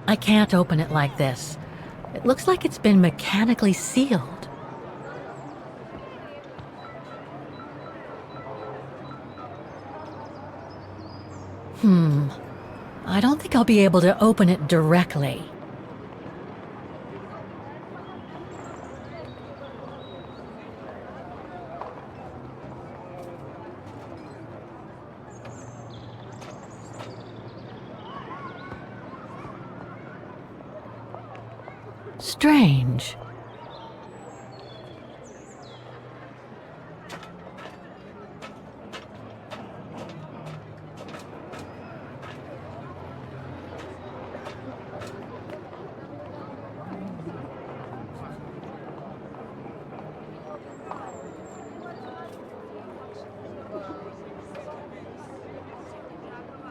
I can't open it like this. It looks like it's been mechanically sealed. I don't think I'll be able to open it directly. Strange.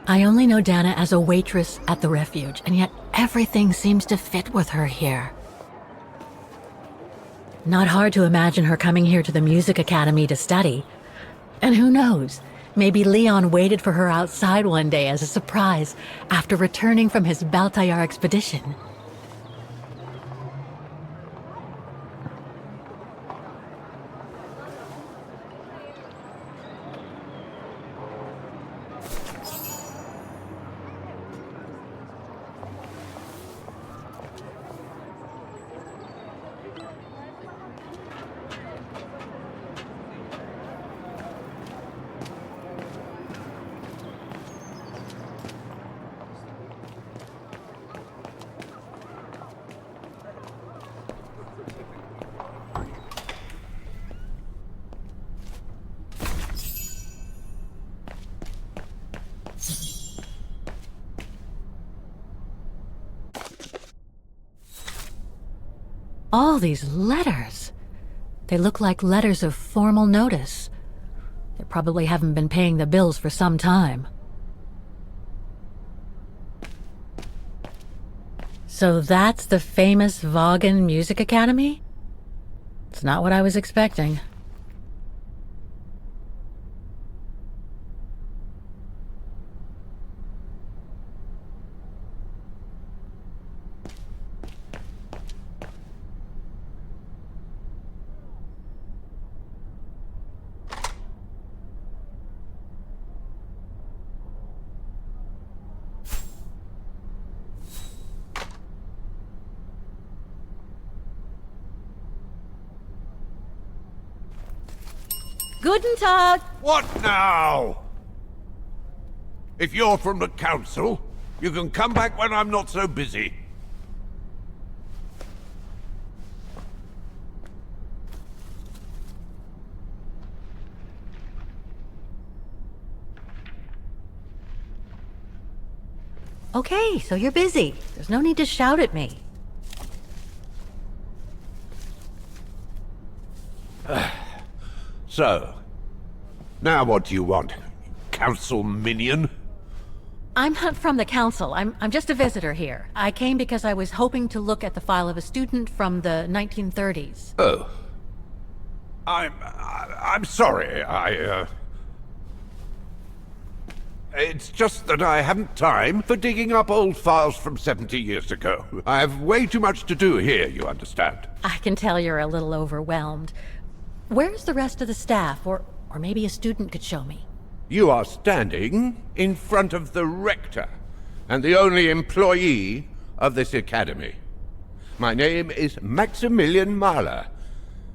I only know Dana as a waitress at the refuge, and yet everything seems to fit with her here. Not hard to imagine her coming here to the music academy to study. And who knows, maybe Leon waited for her outside one day as a surprise after returning from his Baltayar expedition. All these letters. They look like letters of formal notice. They probably haven't been paying the bills for some time. So that's the famous Vaghen Music Academy? It's not what I was expecting. Guten Tag! What now? If you're from the council, you can come back when I'm not so busy. Okay, so you're busy. There's no need to shout at me. So, now what do you want? Council minion? I'm not from the council. I'm just a visitor here. I came because I was hoping to look at the file of a student from the 1930s. Oh. I'm sorry, It's just that I haven't time for digging up old files from 70 years ago. I have way too much to do here, you understand. I can tell you're a little overwhelmed. Where's the rest of the staff? Or maybe a student could show me. You are standing in front of the rector, and the only employee of this academy. My name is Maximilian Mahler,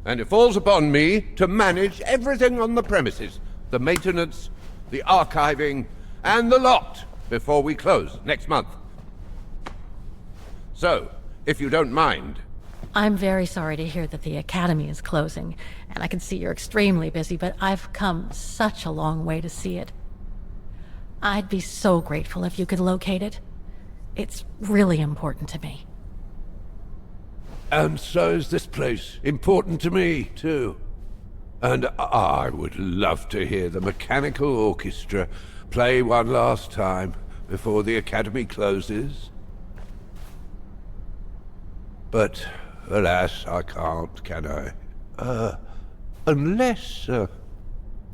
and it falls upon me to manage everything on the premises. The maintenance, the archiving, and the lot before we close next month. So, if you don't mind... I'm very sorry to hear that the academy is closing, and I can see you're extremely busy, but I've come such a long way to see it. I'd be so grateful if you could locate it. It's really important to me. And so is this place important to me, too. And I would love to hear the mechanical orchestra play one last time before the academy closes. But, alas, I can't, can I? Unless,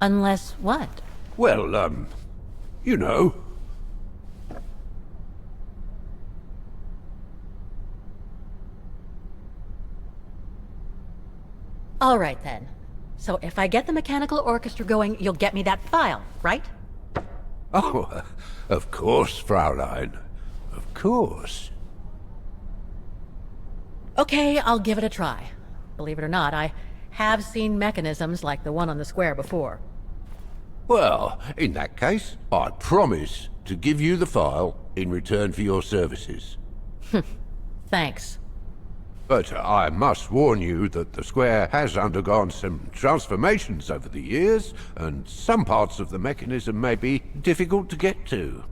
Unless what? Well, you know. All right, then. So if I get the mechanical orchestra going, you'll get me that file, right? Oh, of course, Fraulein. Of course. Okay, I'll give it a try. Believe it or not, I have seen mechanisms like the one on the square before. Well, in that case, I promise to give you the file in return for your services. Thanks. But I must warn you that the square has undergone some transformations over the years, and some parts of the mechanism may be difficult to get to.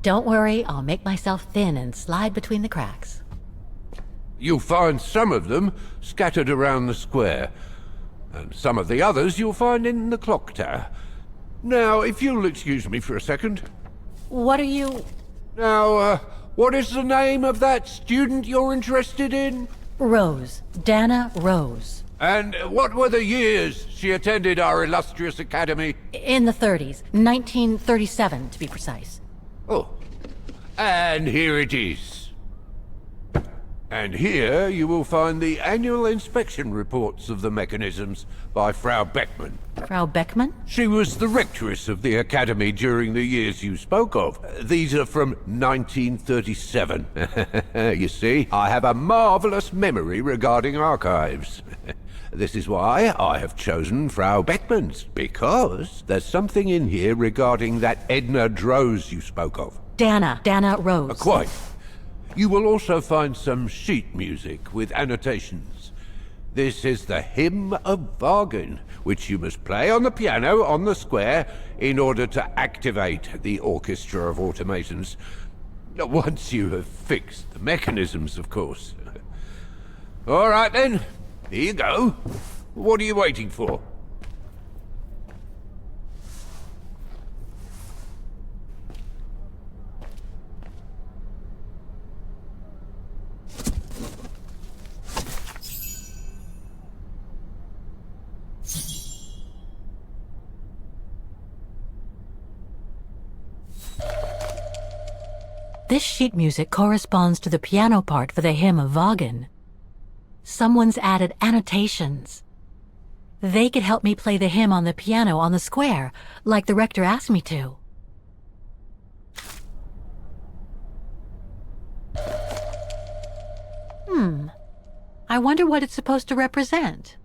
Don't worry, I'll make myself thin and slide between the cracks. You'll find some of them scattered around the square, and some of the others you'll find in the clock tower. Now, if you'll excuse me for a second. What are you... Now, what is the name of that student you're interested in? Roze. Dana Roze. And what were the years she attended our illustrious academy? In the 30s. 1937, to be precise. Oh. And here it is. And here you will find the annual inspection reports of the mechanisms by Frau Beckmann. Frau Beckmann? She was the rectress of the academy during the years you spoke of. These are from 1937. You see, I have a marvelous memory regarding archives. This is why I have chosen Frau Beckmann's, because there's something in here regarding that Edna Droz you spoke of. Dana Roze. Quite. You will also find some sheet music with annotations. This is the Hymn of Vaghen, which you must play on the piano on the square in order to activate the Orchestra of Automatons. Once you have fixed the mechanisms, of course. All right then, here you go. What are you waiting for? This sheet music corresponds to the piano part for the Hymn of Vaghen. Someone's added annotations. They could help me play the hymn on the piano on the square, like the rector asked me to. I wonder what it's supposed to represent.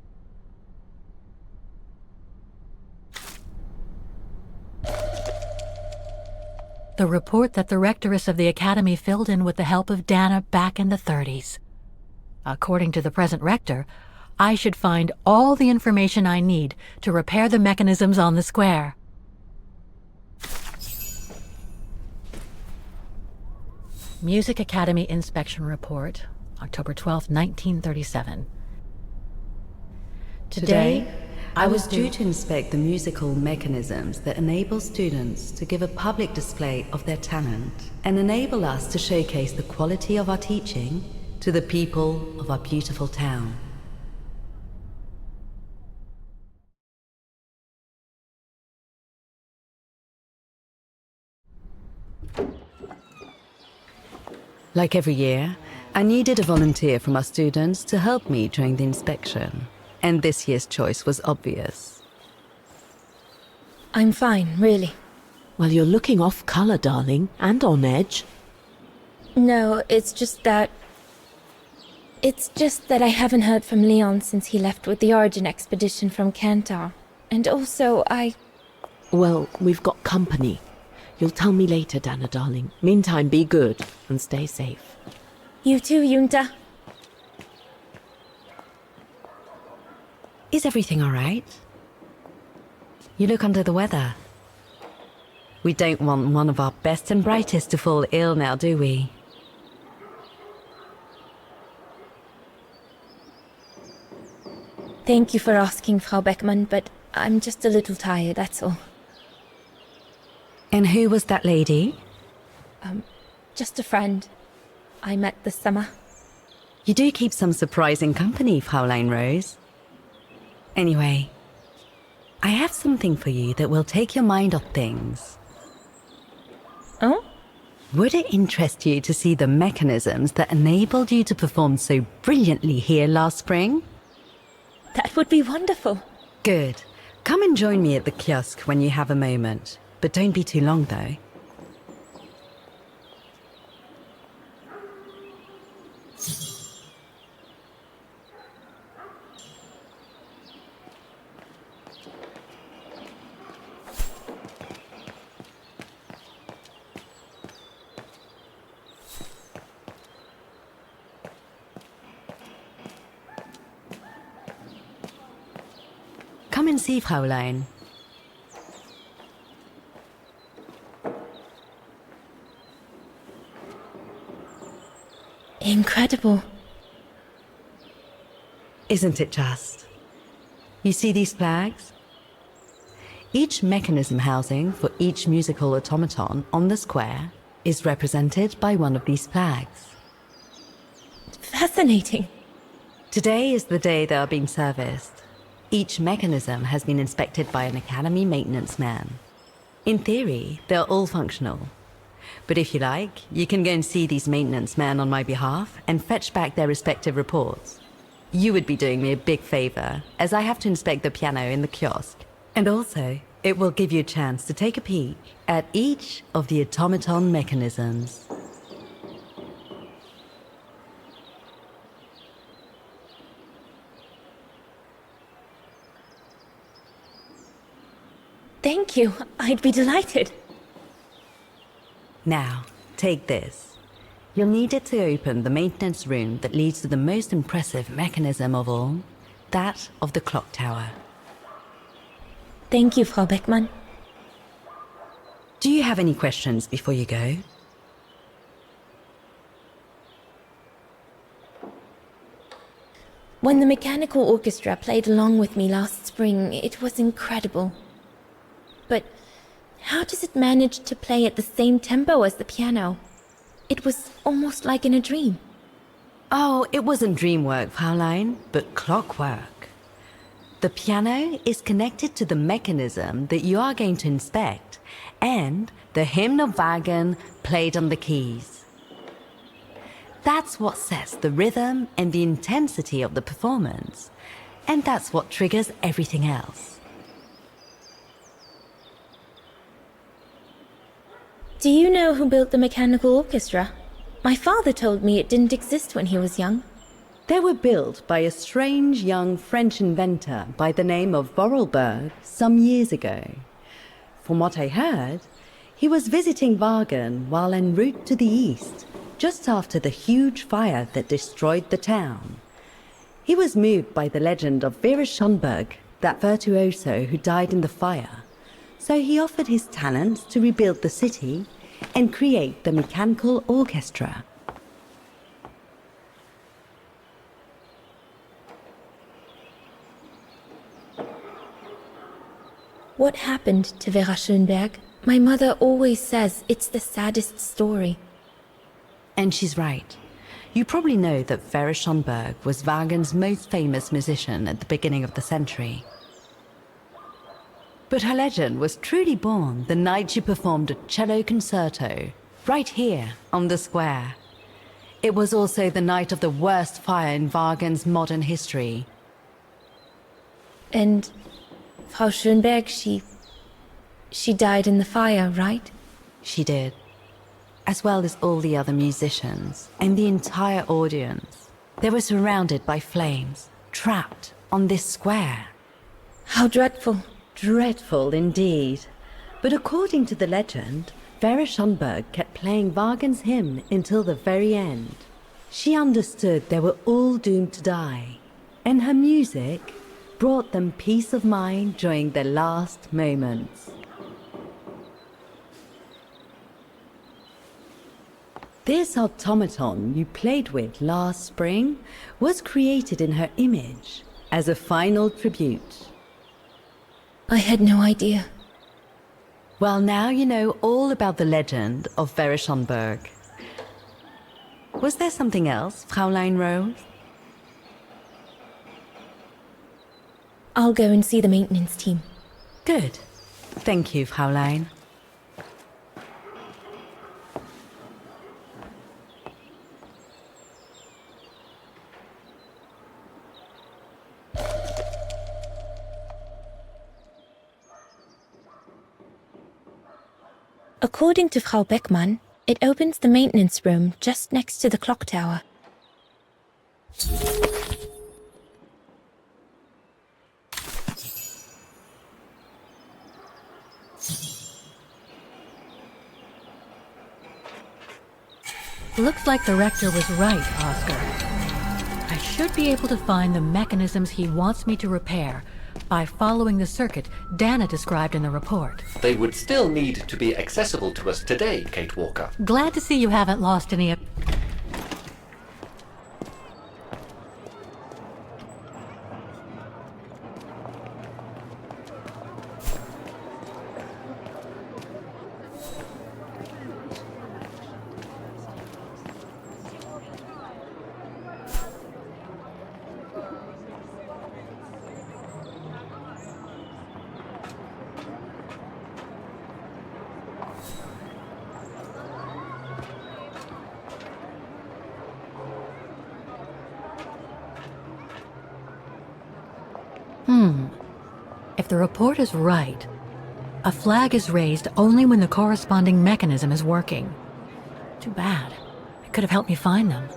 The report that the rectoress of the academy filled in with the help of Dana back in the 30s. According to the present rector, I should find all the information I need to repair the mechanisms on the square. Music Academy Inspection Report, October 12, 1937. Today, I was due to inspect the musical mechanisms that enable students to give a public display of their talent and enable us to showcase the quality of our teaching to the people of our beautiful town. Like every year, I needed a volunteer from our students to help me during the inspection, and this year's choice was obvious. I'm fine, really. Well, you're looking off colour, darling, and on edge. No, it's just that I haven't heard from Leon since he left with the Origin expedition from Kantar. And also, Well, we've got company. You'll tell me later, Dana, darling. Meantime, be good and stay safe. You too, Yunta. Is everything all right? You look under the weather. We don't want one of our best and brightest to fall ill now, do we? Thank you for asking, Frau Beckmann, but I'm just a little tired, that's all. And who was that lady? Just a friend I met this summer. You do keep some surprising company, Fraulein Roze. Anyway, I have something for you that will take your mind off things. Oh? Would it interest you to see the mechanisms that enabled you to perform so brilliantly here last spring? That would be wonderful. Good. Come and join me at the kiosk when you have a moment. But don't be too long, though. Come and see, Fräulein. Incredible. Isn't it just? You see these flags? Each mechanism housing for each musical automaton on the square is represented by one of these flags. Fascinating. Today is the day they are being serviced. Each mechanism has been inspected by an Academy maintenance man. In theory, they're all functional. But if you like, you can go and see these maintenance men on my behalf and fetch back their respective reports. You would be doing me a big favor, as I have to inspect the piano in the kiosk. And also, it will give you a chance to take a peek at each of the automaton mechanisms. Thank you. I'd be delighted. Now, take this. You'll need it to open the maintenance room that leads to the most impressive mechanism of all, that of the clock tower. Thank you, Frau Beckmann. Do you have any questions before you go? When the mechanical orchestra played along with me last spring, it was incredible. But how does it manage to play at the same tempo as the piano? It was almost like in a dream. Oh, it wasn't dream work, Fräulein, but clockwork. The piano is connected to the mechanism that you are going to inspect, and the hymn of Vaghen played on the keys. That's what sets the rhythm and the intensity of the performance, and that's what triggers everything else. Do you know who built the mechanical orchestra? My father told me it didn't exist when he was young. They were built by a strange young French inventor by the name of Vorarlberg some years ago. From what I heard, he was visiting Vaghen while en route to the east, just after the huge fire that destroyed the town. He was moved by the legend of Vera Schönberg, that virtuoso who died in the fire. So he offered his talents to rebuild the city and create the mechanical orchestra. What happened to Vera Schönberg? My mother always says it's the saddest story. And she's right. You probably know that Vera Schönberg was Waghen's most famous musician at the beginning of the century. But her legend was truly born the night she performed a cello concerto, right here on the square. It was also the night of the worst fire in Waghen's modern history. And Frau Schönberg, she died in the fire, right? She did. As well as all the other musicians and the entire audience. They were surrounded by flames, trapped on this square. How dreadful. Dreadful indeed. But according to the legend, Vera Schönberg kept playing Waghen's hymn until the very end. She understood they were all doomed to die, and her music brought them peace of mind during their last moments. This automaton you played with last spring was created in her image as a final tribute. I had no idea. Well, now you know all about the legend of Vera Schönberg. Was there something else, Fräulein Roze? I'll go and see the maintenance team. Good. Thank you, Fräulein. According to Frau Beckmann, it opens the maintenance room just next to the clock tower. Looks like the rector was right, Oscar. I should be able to find the mechanisms he wants me to repair by following the circuit Dana described in the report. They would still need to be accessible to us today, Kate Walker. Glad to see you haven't lost any... If the report is right, a flag is raised only when the corresponding mechanism is working. Too bad. It could have helped me find them.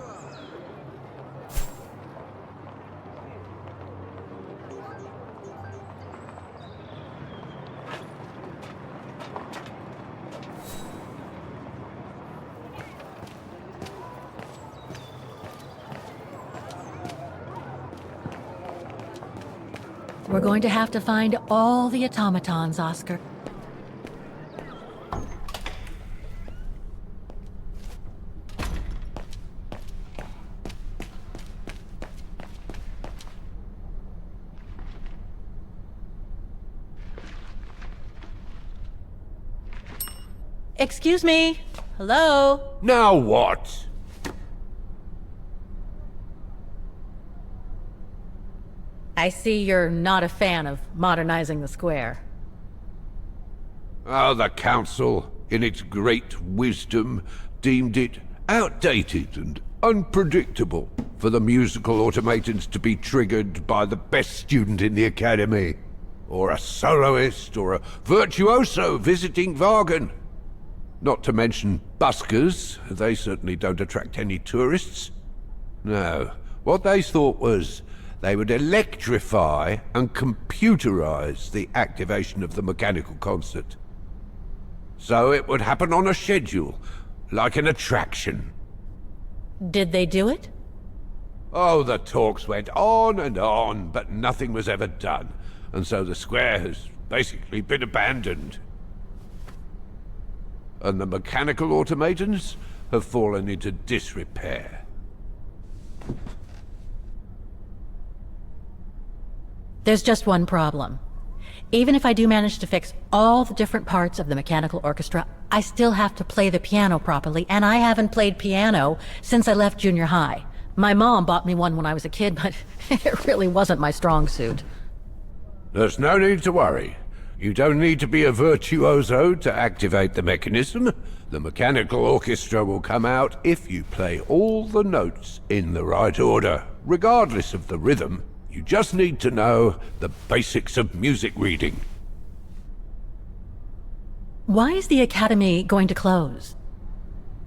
We're going to have to find all the automatons, Oscar. Excuse me. Hello? Now what? I see you're not a fan of modernizing the square. Oh, the council, in its great wisdom, deemed it outdated and unpredictable for the musical automatons to be triggered by the best student in the academy, or a soloist, or a virtuoso visiting Vaghen. Not to mention buskers, they certainly don't attract any tourists. No, what they thought was they would electrify and computerize the activation of the mechanical concert. So it would happen on a schedule, like an attraction. Did they do it? Oh, the talks went on and on, but nothing was ever done. And so the square has basically been abandoned. And the mechanical automatons have fallen into disrepair. There's just one problem. Even if I do manage to fix all the different parts of the mechanical orchestra, I still have to play the piano properly, and I haven't played piano since I left junior high. My mom bought me one when I was a kid, but it really wasn't my strong suit. There's no need to worry. You don't need to be a virtuoso to activate the mechanism. The mechanical orchestra will come out if you play all the notes in the right order, regardless of the rhythm. You just need to know the basics of music reading. Why is the academy going to close?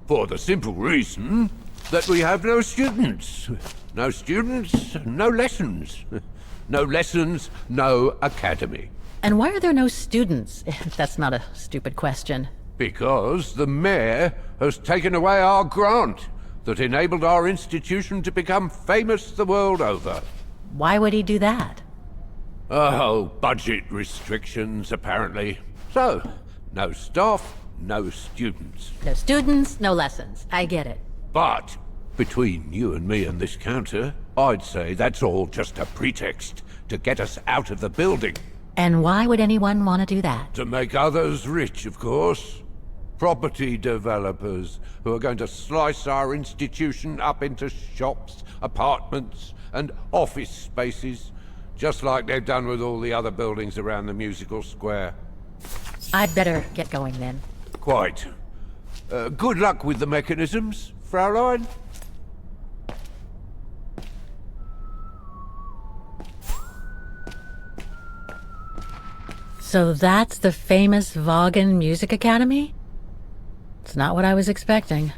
For the simple reason that we have no students. No students, no lessons. No lessons, no academy. And why are there no students, if that's not a stupid question? Because the mayor has taken away our grant that enabled our institution to become famous the world over. Why would he do that? Oh, budget restrictions, apparently. So, no staff, no students. No students, no lessons. I get it. But, between you and me and this counter, I'd say that's all just a pretext to get us out of the building. And why would anyone want to do that? To make others rich, of course. Property developers who are going to slice our institution up into shops, apartments, and office spaces, just like they've done with all the other buildings around the musical square. I'd better get going then. Quite. Good luck with the mechanisms, Fraulein. So that's the famous Vaghen Music Academy? That's not what I was expecting.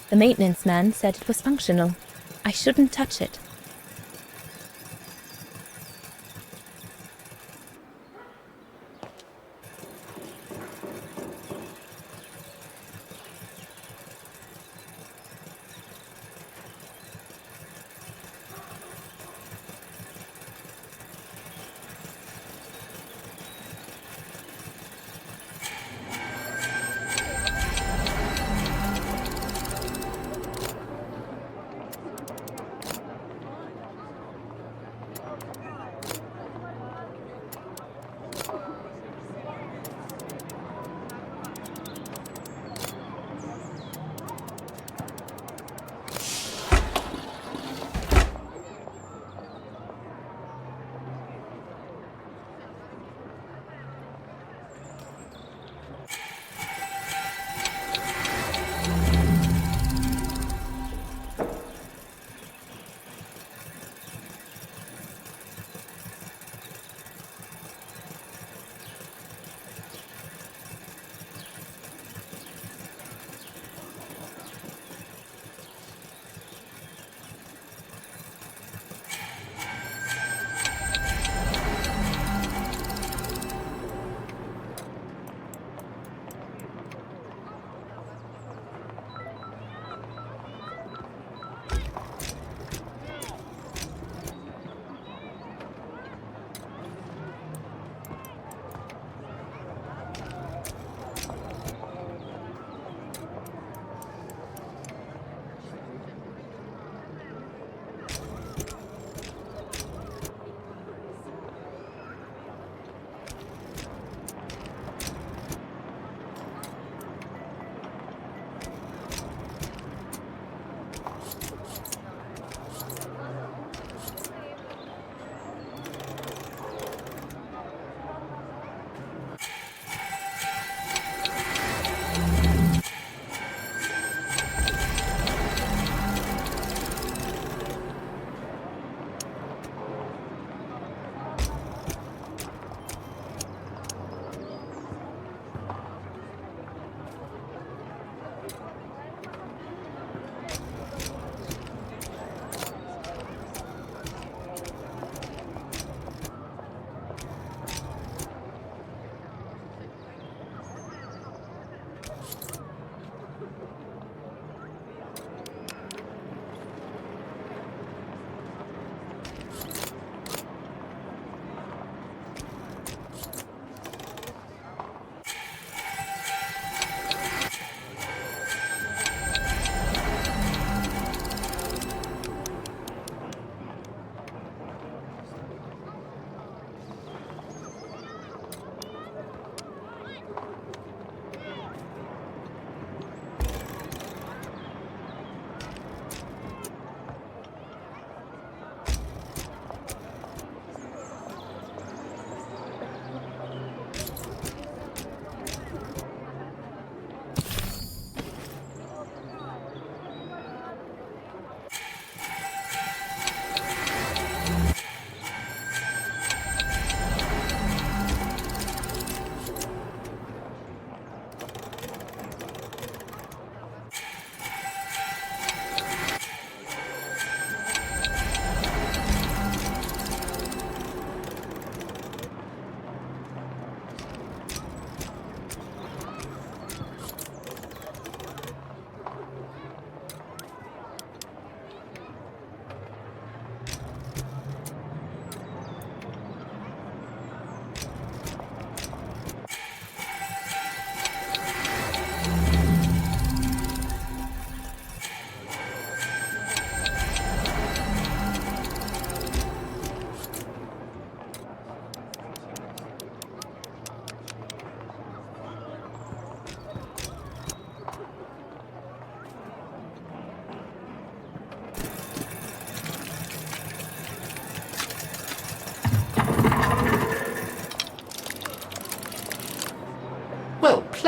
The maintenance man said it was functional. I shouldn't touch it.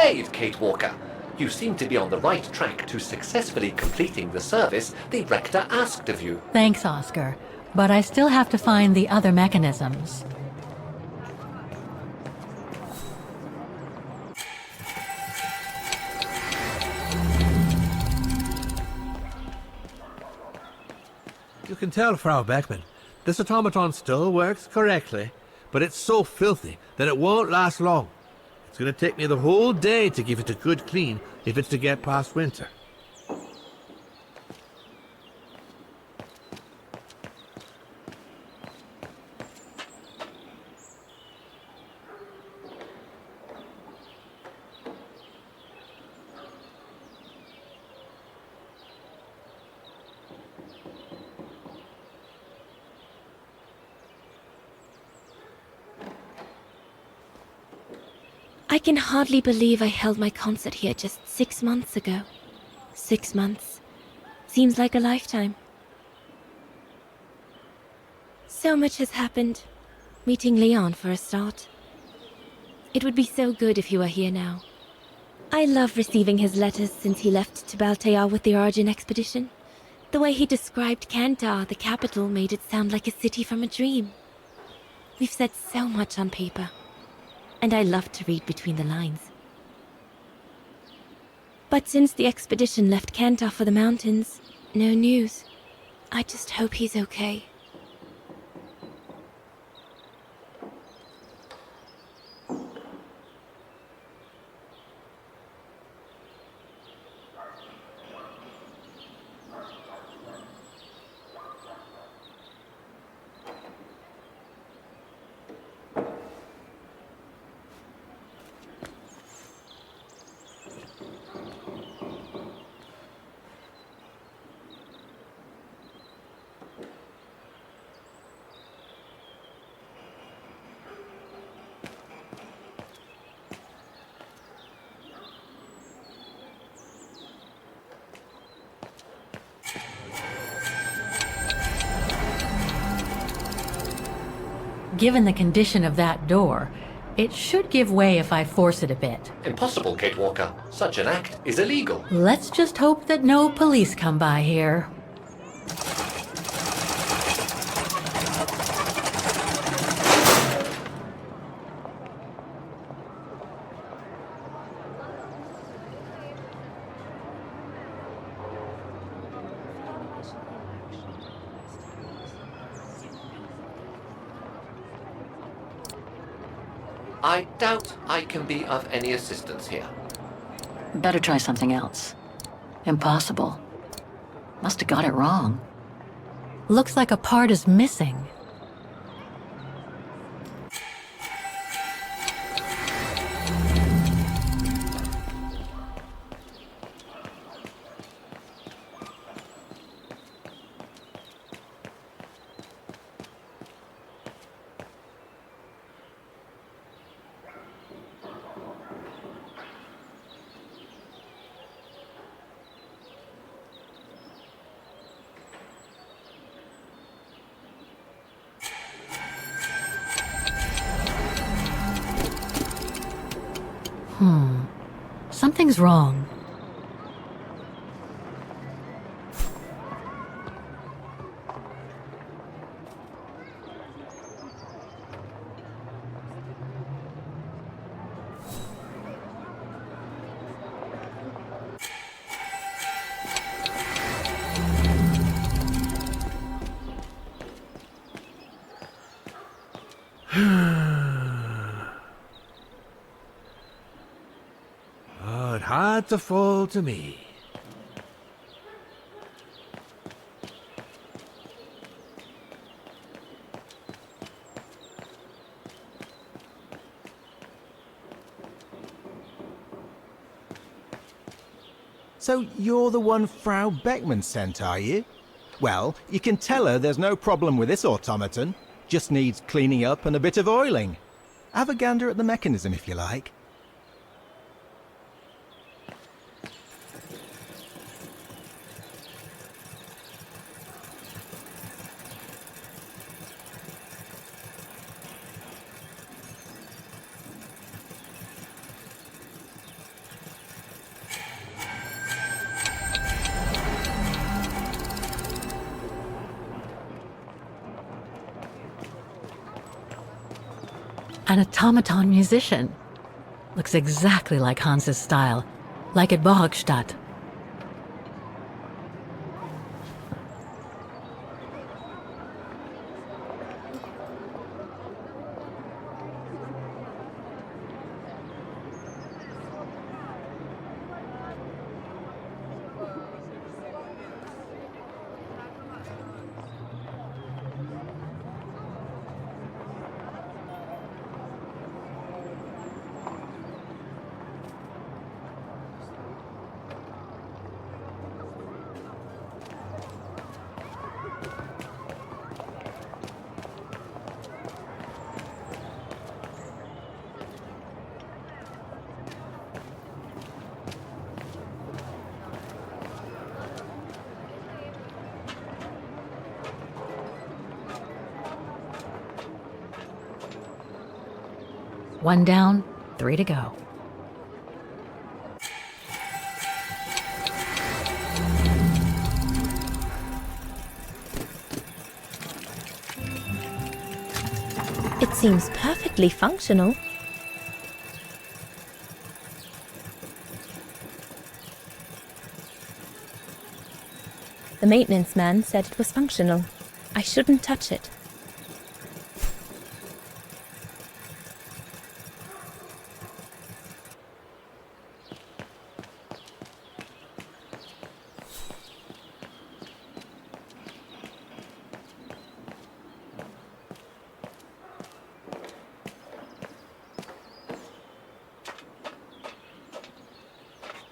played, Kate Walker. You seem to be on the right track to successfully completing the service the Rector asked of you. Thanks, Oscar. But I still have to find the other mechanisms. You can tell, Frau Beckman, this automaton still works correctly, but it's so filthy that it won't last long. It's going to take me the whole day to give it a good clean if it's to get past winter. I can hardly believe I held my concert here just 6 months ago. 6 months. Seems like a lifetime. So much has happened. Meeting Leon for a start. It would be so good if he were here now. I love receiving his letters since he left to Baltear with the Origin expedition. The way he described Kantar, the capital, made it sound like a city from a dream. We've said so much on paper. And I love to read between the lines. But since the expedition left Kantar for the mountains, no news. I just hope he's okay. Given the condition of that door, it should give way if I force it a bit. Impossible, Kate Walker. Such an act is illegal. Let's just hope that no police come by here. I doubt I can be of any assistance here. Better try something else. Impossible. Must have got it wrong. Looks like a part is missing. Something's wrong. Oh, it had to fall to me. So you're the one Frau Beckman sent, are you? Well, you can tell her there's no problem with this automaton. Just needs cleaning up and a bit of oiling. Have a gander at the mechanism if you like. An automaton musician. Looks exactly like Hans's style, like at Borgstadt. One down, 3 to go. It seems perfectly functional. The maintenance man said it was functional. I shouldn't touch it.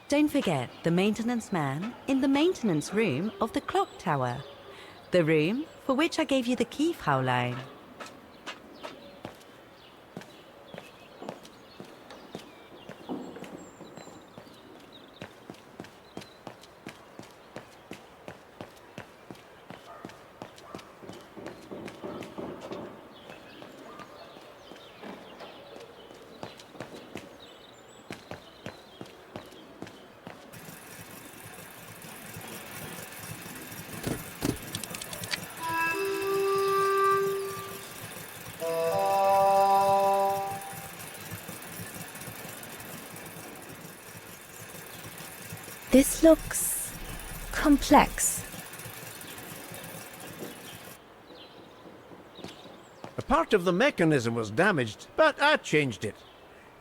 Don't forget the maintenance man in the maintenance room of the clock tower. The room for which I gave you the key, Fraulein. This looks complex. A part of the mechanism was damaged, but I changed it.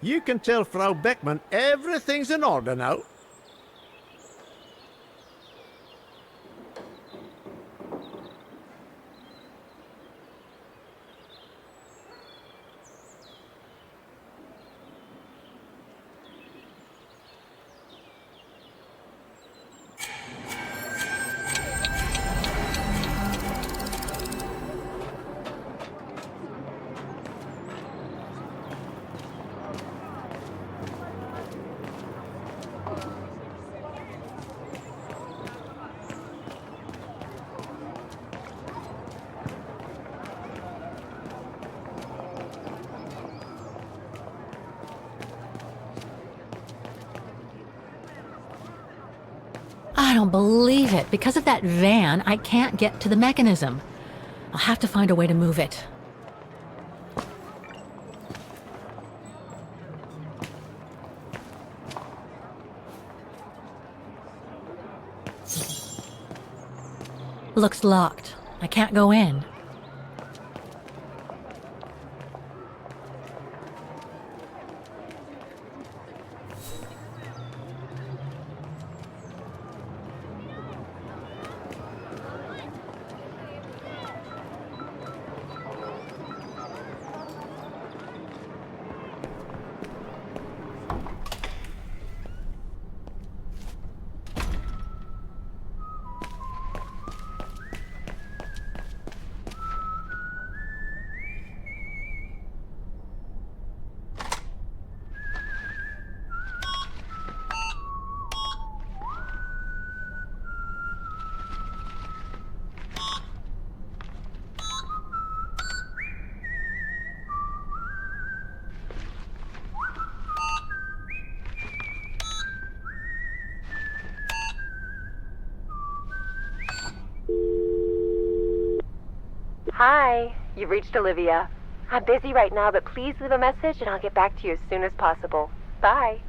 You can tell Frau Beckmann everything's in order now. I don't believe it. Because of that van, I can't get to the mechanism. I'll have to find a way to move it. Looks locked. I can't go in. Hi, you've reached Olivia. I'm busy right now, but please leave a message and I'll get back to you as soon as possible. Bye.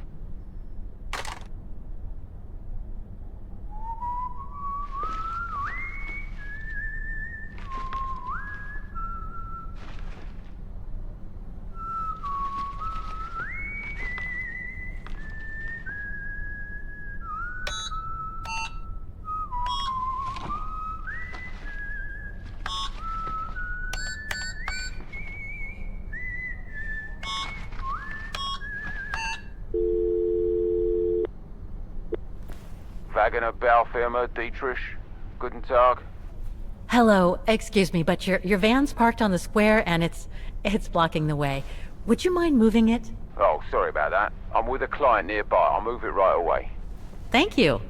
Vaghen Baufirma, Dietrich. Guten Tag. Hello, excuse me, but your van's parked on the square and it's blocking the way. Would you mind moving it? Oh, sorry about that. I'm with a client nearby. I'll move it right away. Thank you.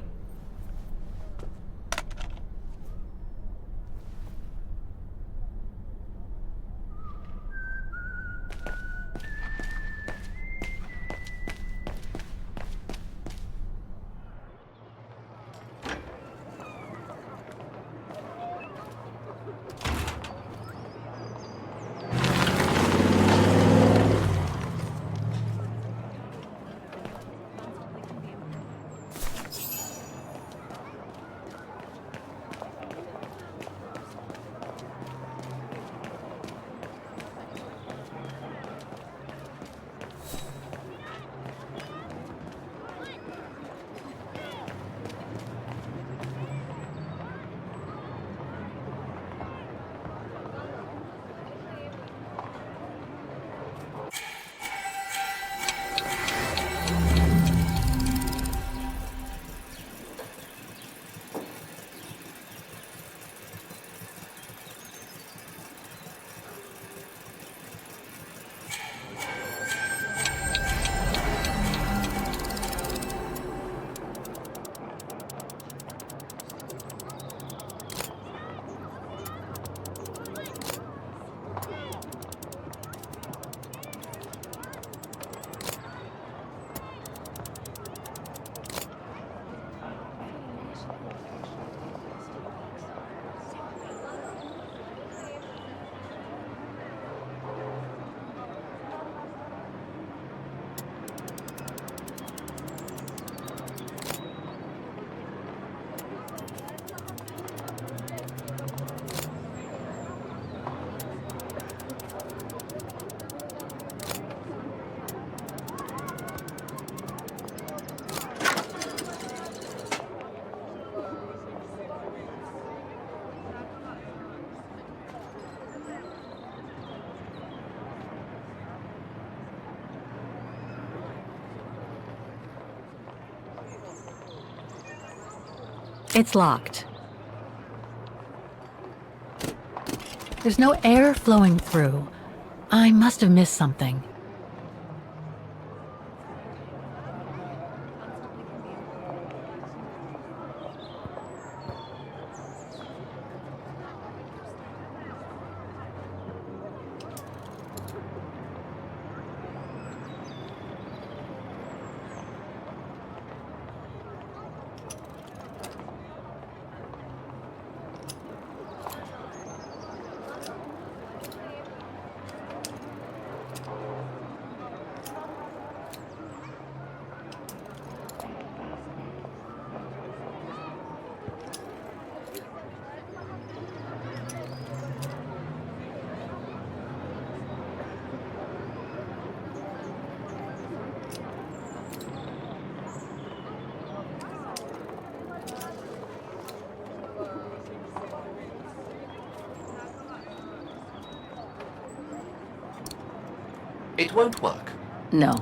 It's locked. There's no air flowing through. I must have missed something. It won't work. No.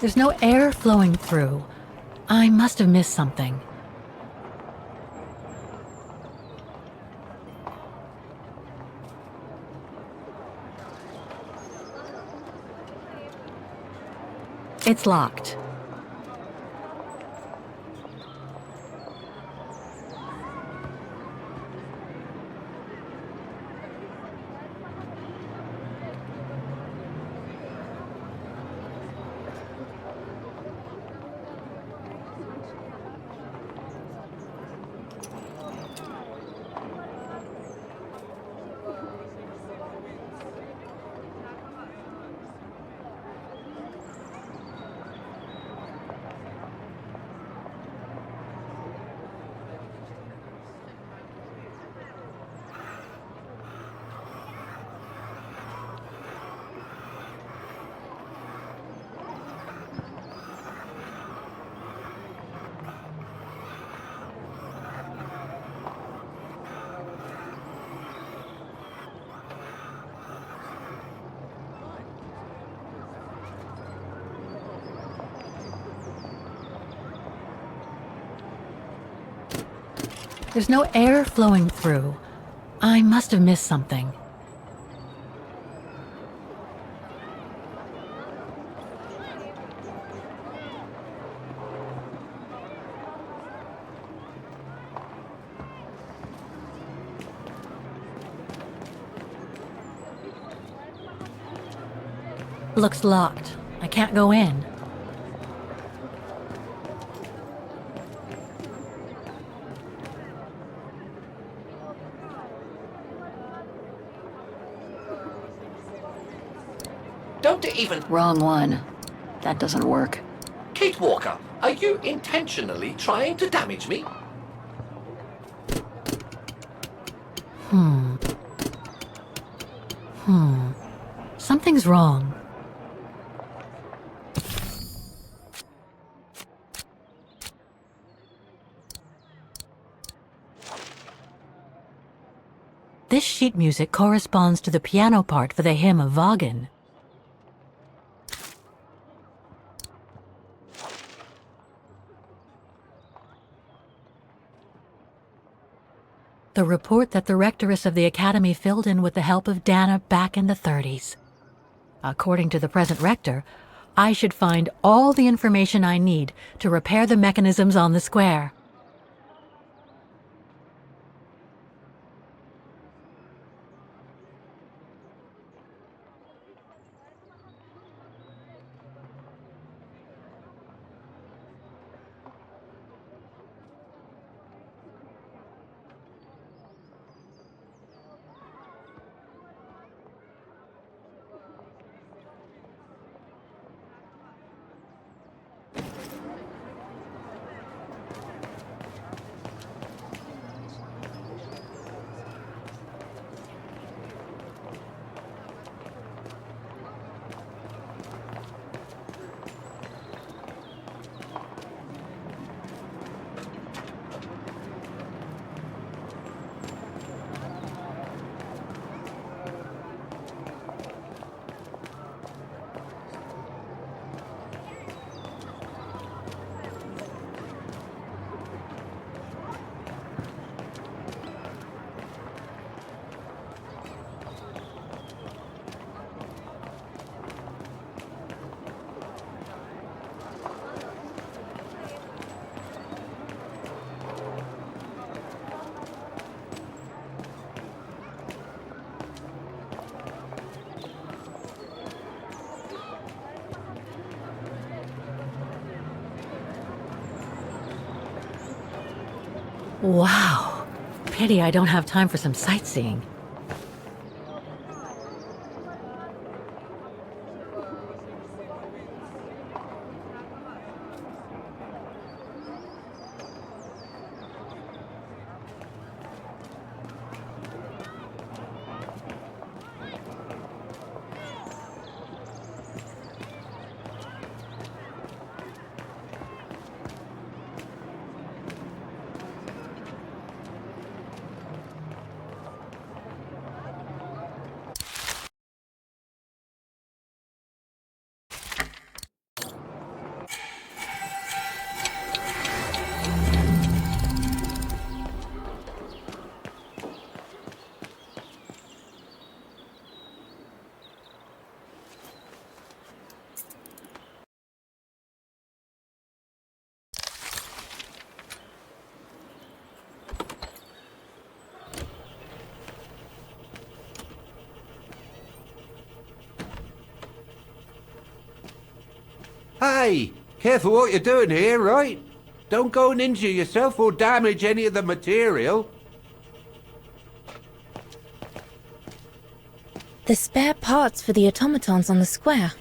There's no air flowing through. I must have missed something. It's locked. There's no air flowing through. I must have missed something. Looks locked. I can't go in. Don't even... Wrong one. That doesn't work. Kate Walker, are you intentionally trying to damage me? Something's wrong. This sheet music corresponds to the piano part for the hymn of Vaghen. The report that the rectoress of the academy filled in with the help of Dana back in the 30s. According to the present rector, I should find all the information I need to repair the mechanisms on the square. Wow. Pity I don't have time for some sightseeing. Hey, careful what you're doing here, right? Don't go and injure yourself or damage any of the material. The spare parts for the automatons on the square.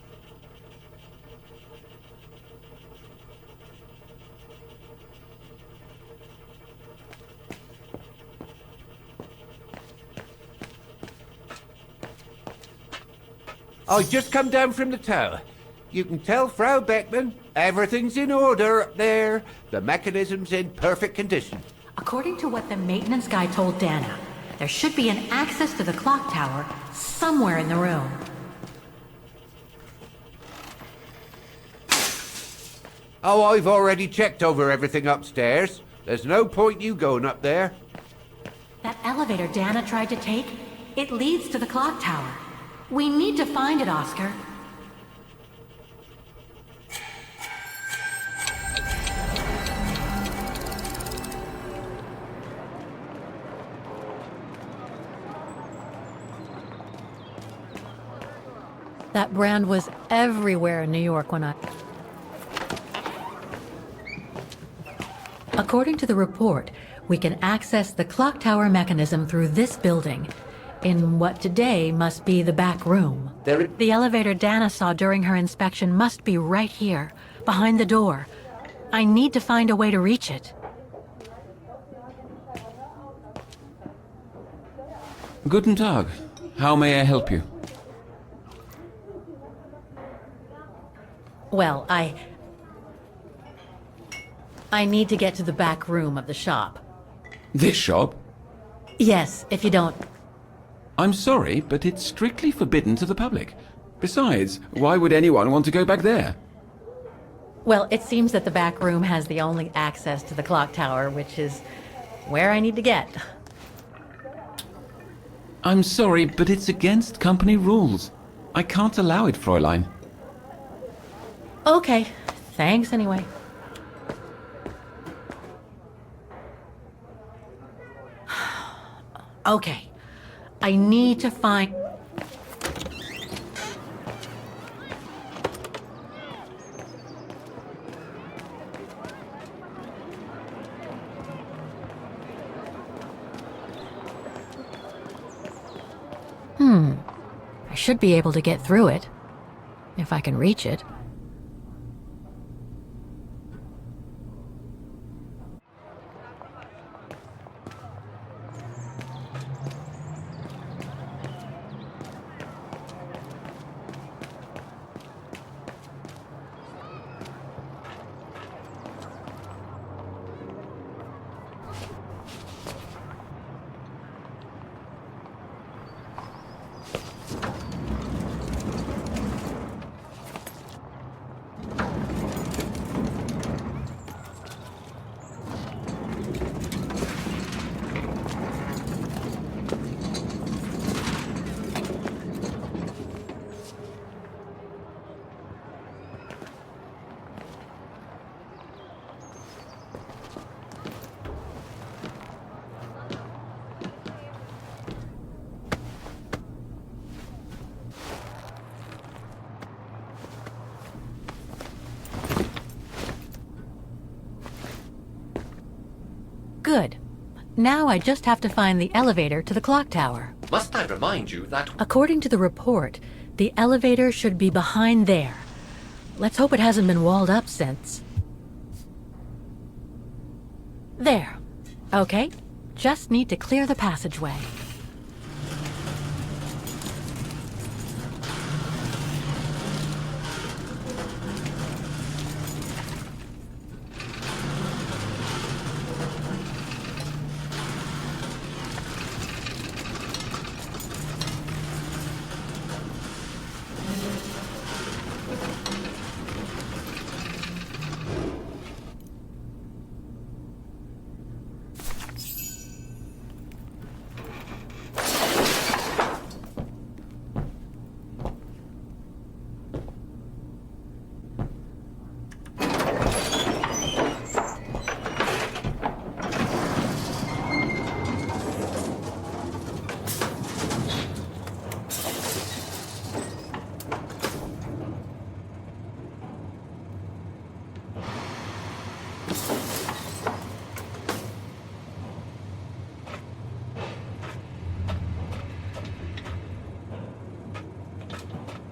I just come down from the tower. You can tell Frau Beckman everything's in order up there. The mechanism's in perfect condition. According to what the maintenance guy told Dana, there should be an access to the clock tower somewhere in the room. Oh, I've already checked over everything upstairs. There's no point you going up there. That elevator Dana tried to take, it leads to the clock tower. We need to find it, Oscar. That brand was everywhere in New York when I... According to the report, we can access the clock tower mechanism through this building, in what today must be the back room. The elevator Dana saw during her inspection must be right here, behind the door. I need to find a way to reach it. Guten Tag. How may I help you? Well, I need to get to the back room of the shop. This shop? Yes, if you don't... I'm sorry, but it's strictly forbidden to the public. Besides, why would anyone want to go back there? Well, it seems that the back room has the only access to the clock tower, which is where I need to get. I'm sorry, but it's against company rules. I can't allow it, Fräulein. Okay, thanks anyway. Okay, I need to find... I should be able to get through it, if I can reach it. Now I just have to find the elevator to the clock tower. Must I remind you that... According to the report, the elevator should be behind there. Let's hope it hasn't been walled up since. There. Okay. Just need to clear the passageway.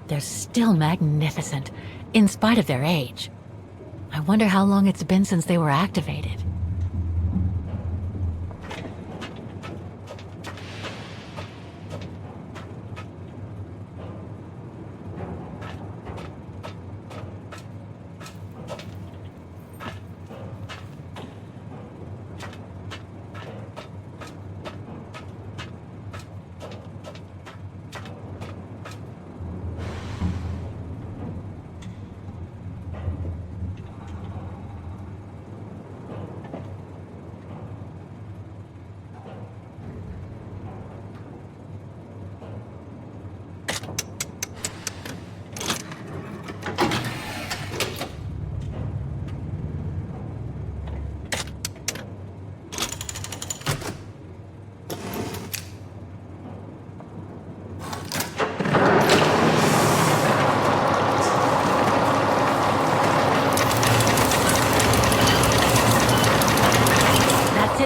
They're still magnificent, in spite of their age. I wonder how long it's been since they were activated.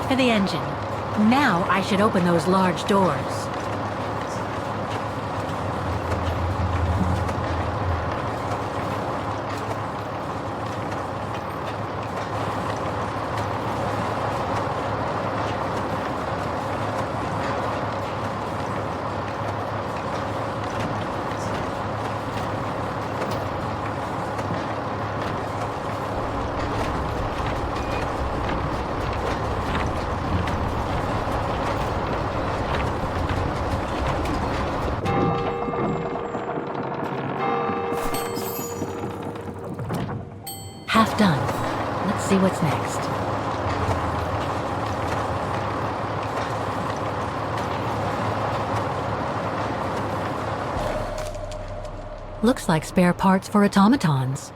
For the engine. Now I should open those large doors. Half done. Let's see what's next. Looks like spare parts for automatons.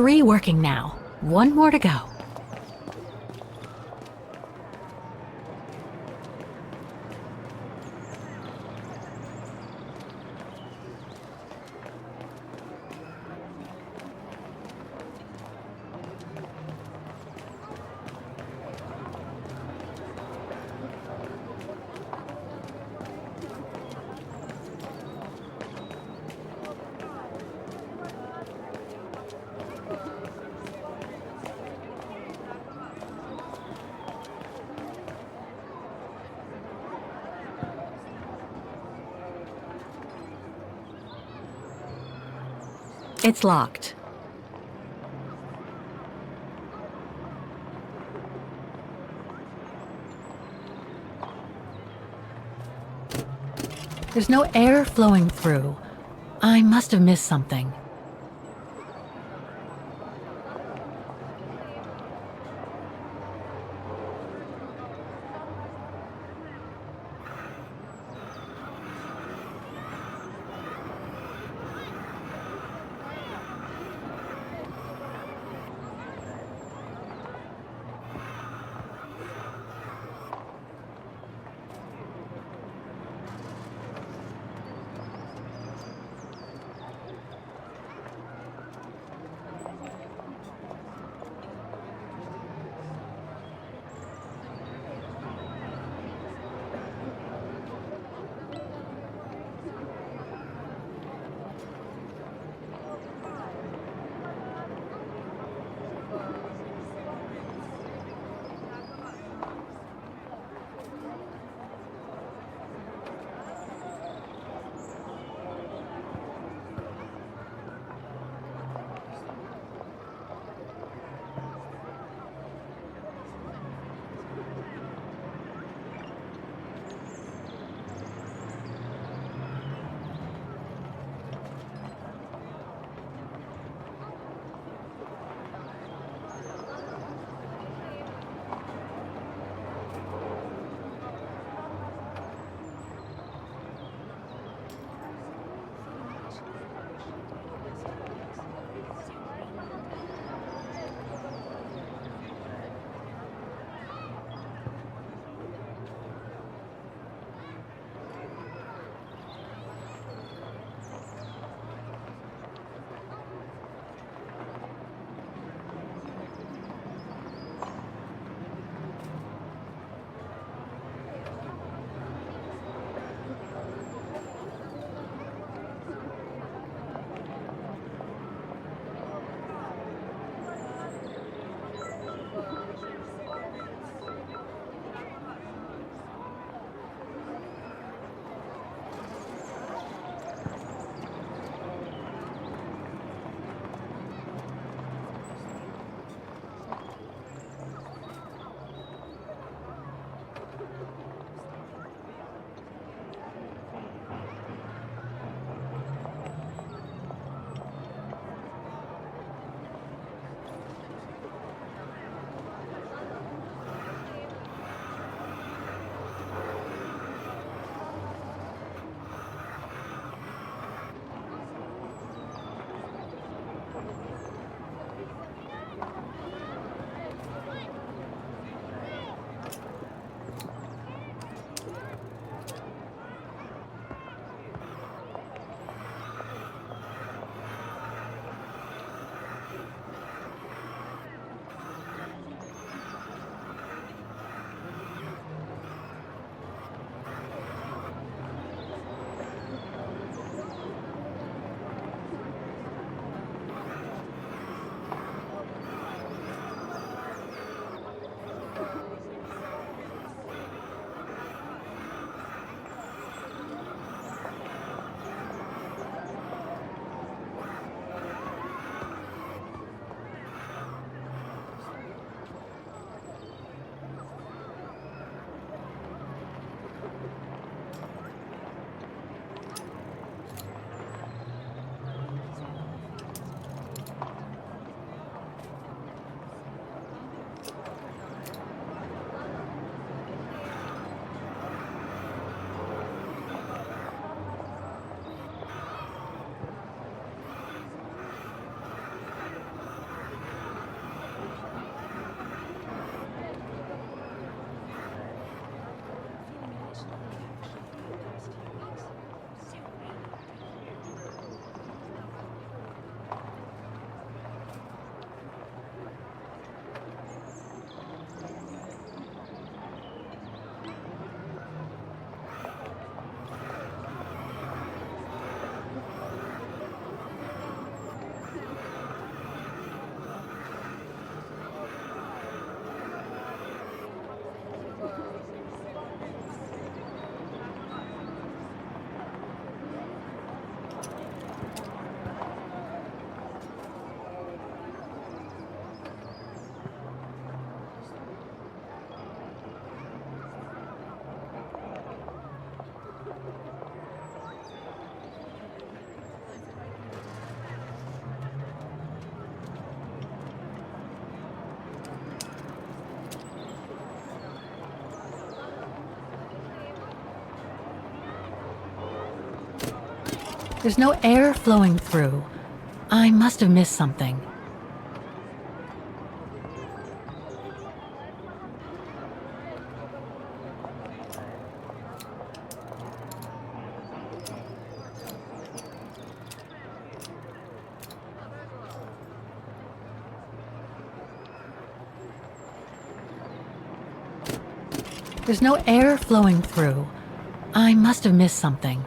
3 working now. 1 more to go. It's locked. There's no air flowing through. I must have missed something. There's no air flowing through. I must have missed something. There's no air flowing through. I must have missed something.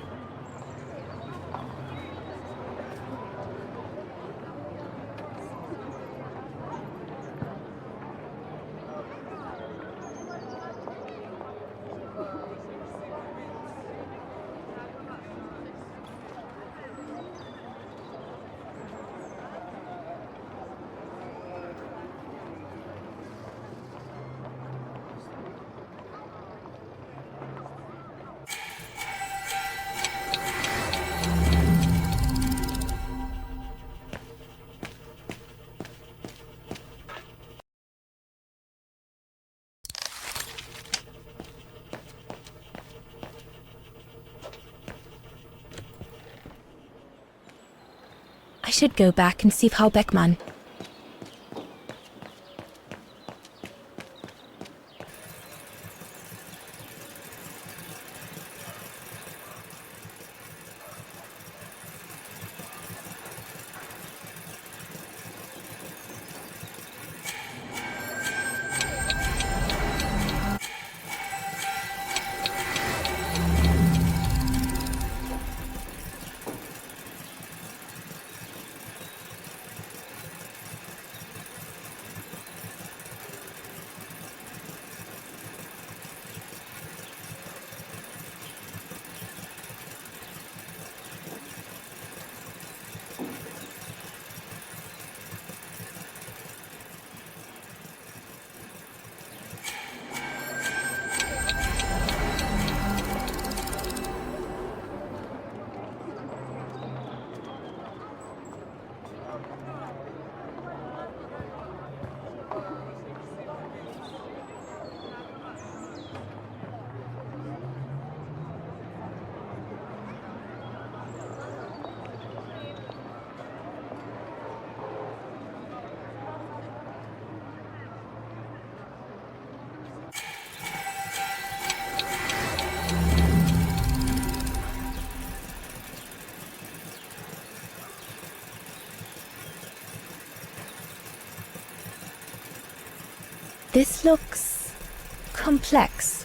I should go back and see Frau Beckmann. This looks complex.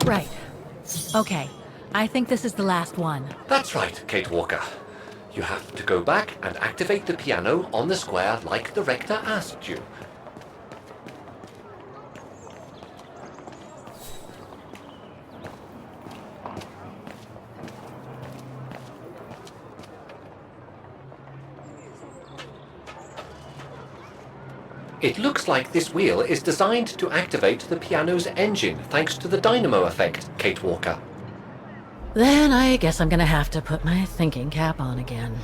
Right. Okay. I think this is the last one. That's right, Kate Walker. You have to go back and activate the piano on the square like the rector asked you. It looks like this wheel is designed to activate the piano's engine thanks to the dynamo effect, Kate Walker. Then I guess I'm gonna have to put my thinking cap on again.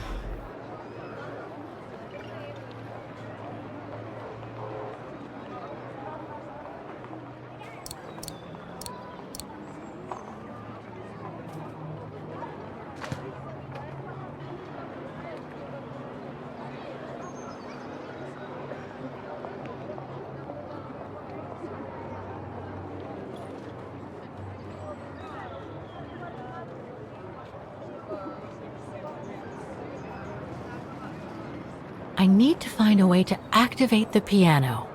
I need to find a way to activate the piano.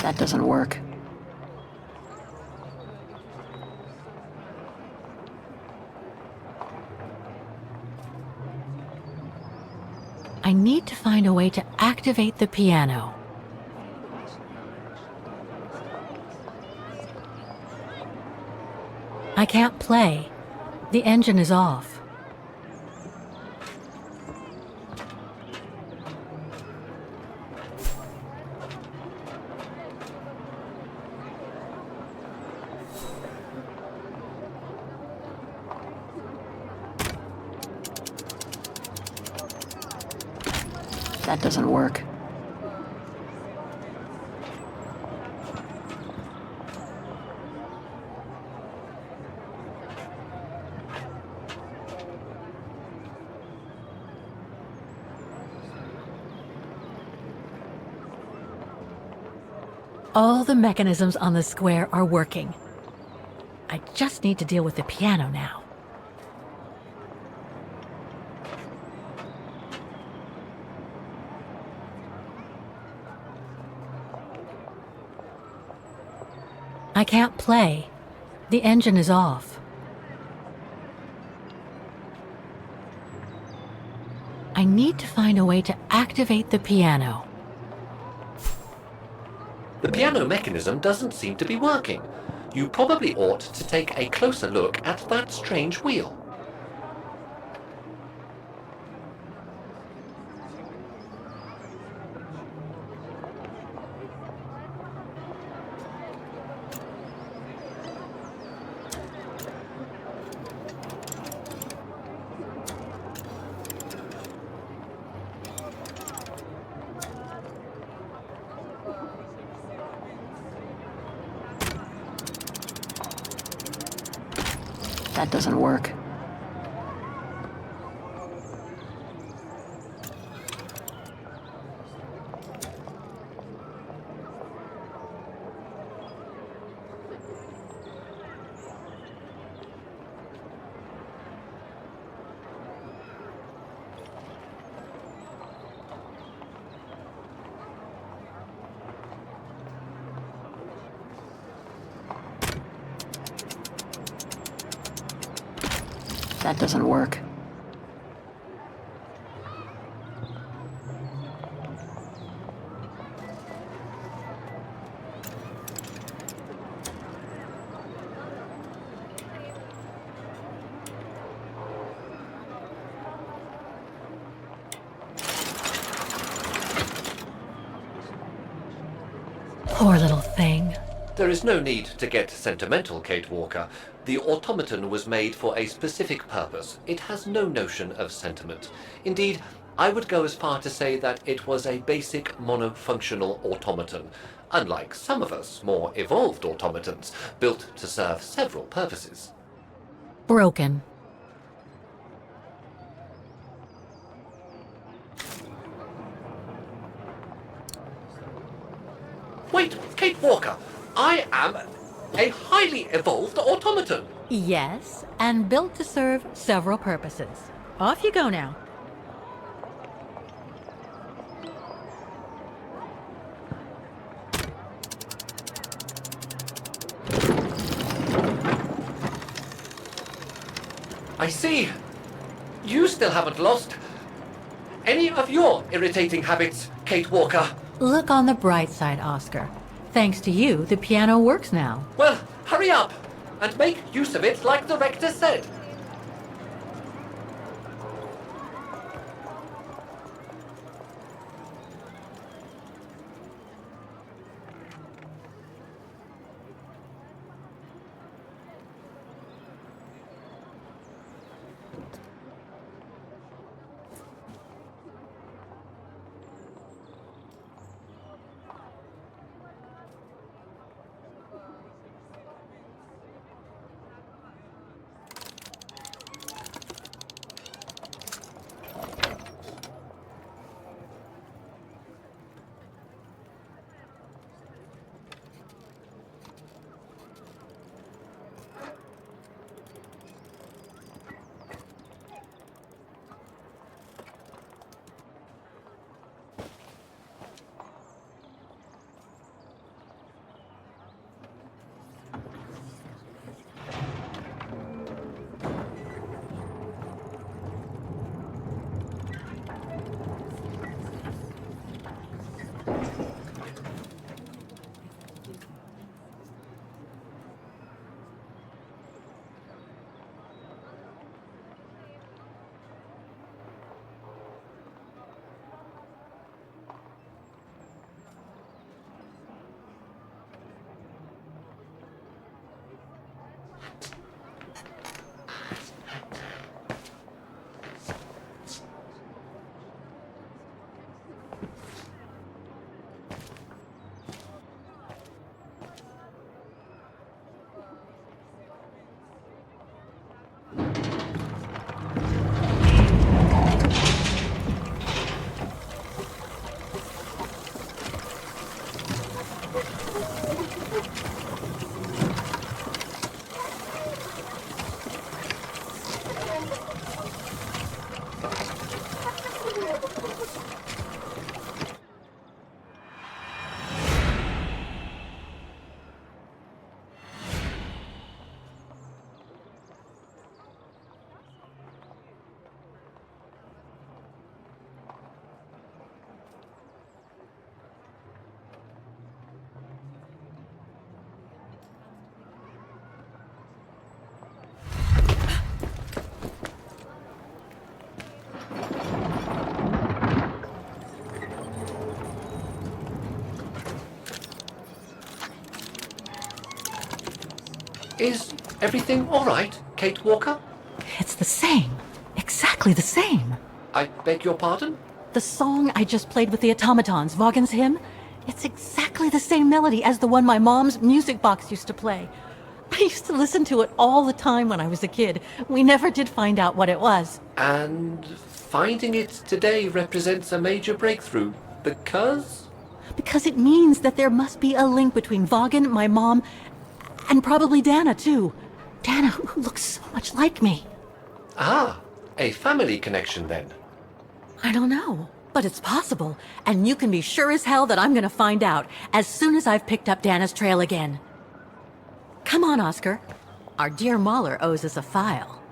That doesn't work. I need to find a way to activate the piano. I can't play. The engine is off. That doesn't work. All the mechanisms on the square are working. I just need to deal with the piano now. I can't play. The engine is off. I need to find a way to activate the piano. The piano mechanism doesn't seem to be working. You probably ought to take a closer look at that strange wheel. That doesn't work. That doesn't work. Poor little thing. There is no need to get sentimental, Kate Walker. The automaton was made for a specific purpose. It has no notion of sentiment. Indeed, I would go as far to say that it was a basic monofunctional automaton, unlike some of us more evolved automatons, built to serve several purposes. Broken. Wait, Kate Walker, I am a highly evolved automaton. Yes, and built to serve several purposes. Off you go now. I see. You still haven't lost any of your irritating habits, Kate Walker. Look on the bright side, Oscar. Thanks to you, the piano works now. Well, hurry up and make use of it like the rector said. Is everything all right, Kate Walker? It's the same. Exactly the same. I beg your pardon? The song I just played with the automatons, Vaghen's hymn, it's exactly the same melody as the one my mom's music box used to play. I used to listen to it all the time when I was a kid. We never did find out what it was. And finding it today represents a major breakthrough, because? Because it means that there must be a link between Vaghen, my mom, and probably Dana, too. Dana, who looks so much like me. Ah, a family connection then. I don't know, but it's possible. And you can be sure as hell that I'm gonna find out as soon as I've picked up Dana's trail again. Come on, Oscar. Our dear Mahler owes us a file.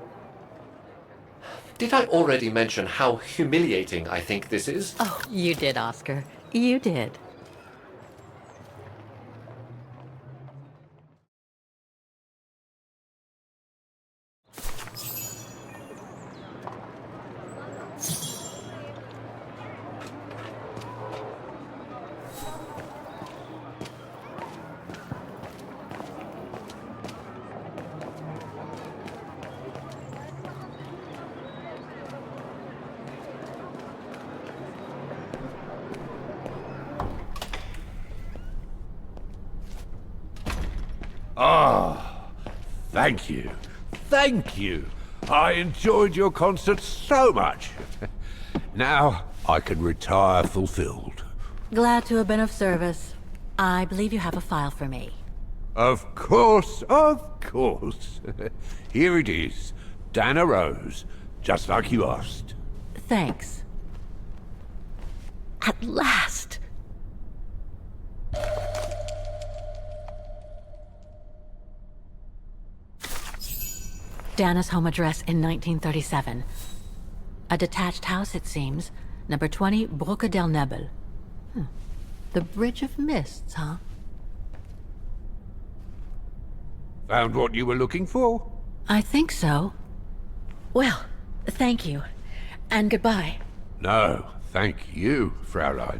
Did I already mention how humiliating I think this is? Oh, you did, Oscar. You did. Ah, thank you. Thank you. I enjoyed your concert so much. Now I can retire fulfilled. Glad to have been of service. I believe you have a file for me. Of course, of course. Here it is. Dana Roze, just like you asked. Thanks. At last! Dana's home address in 1937. A detached house, it seems. Number 20, Brücke del Nebel. The Bridge of Mists, huh? Found what you were looking for? I think so. Well, thank you. And goodbye. No, thank you, Fraulein.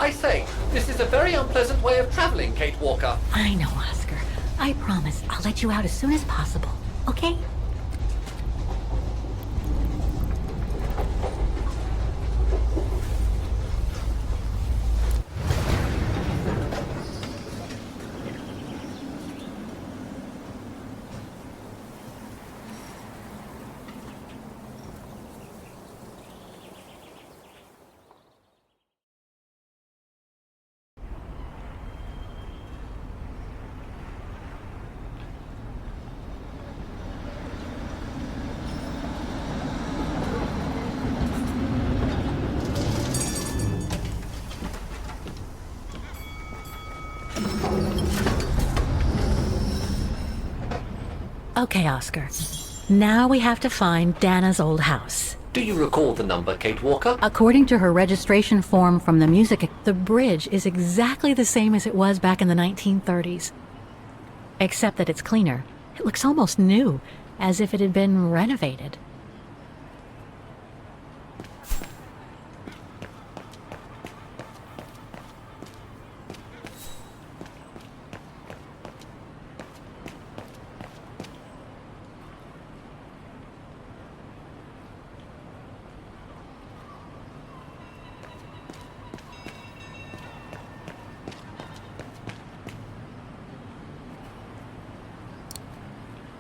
I say, this is a very unpleasant way of traveling, Kate Walker. I know, Oscar. I promise I'll let you out as soon as possible, okay? Okay, Oscar. Now we have to find Dana's old house. Do you recall the number, Kate Walker? According to her registration form from the music, the bridge is exactly the same as it was back in the 1930s. Except that it's cleaner. It looks almost new, as if it had been renovated.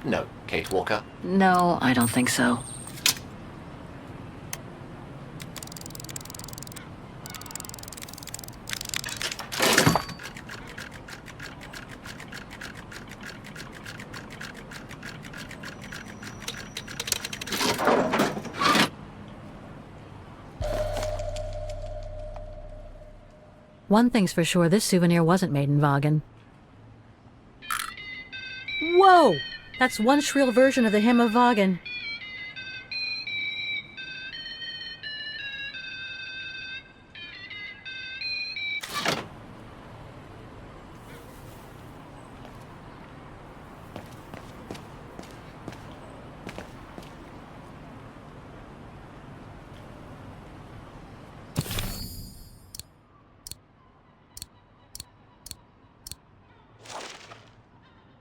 No, Kate Walker. No, I don't think so. One thing's for sure, this souvenir wasn't made in Vaghen. Whoa! That's one shrill version of the hymn of Vaghen.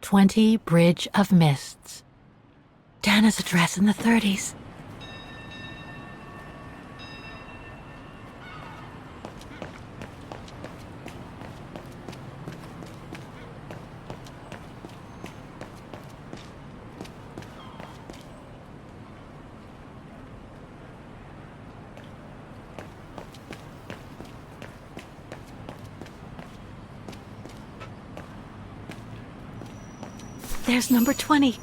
"20 Bridge of Mists." Dana's address in the 30s. There's number 20.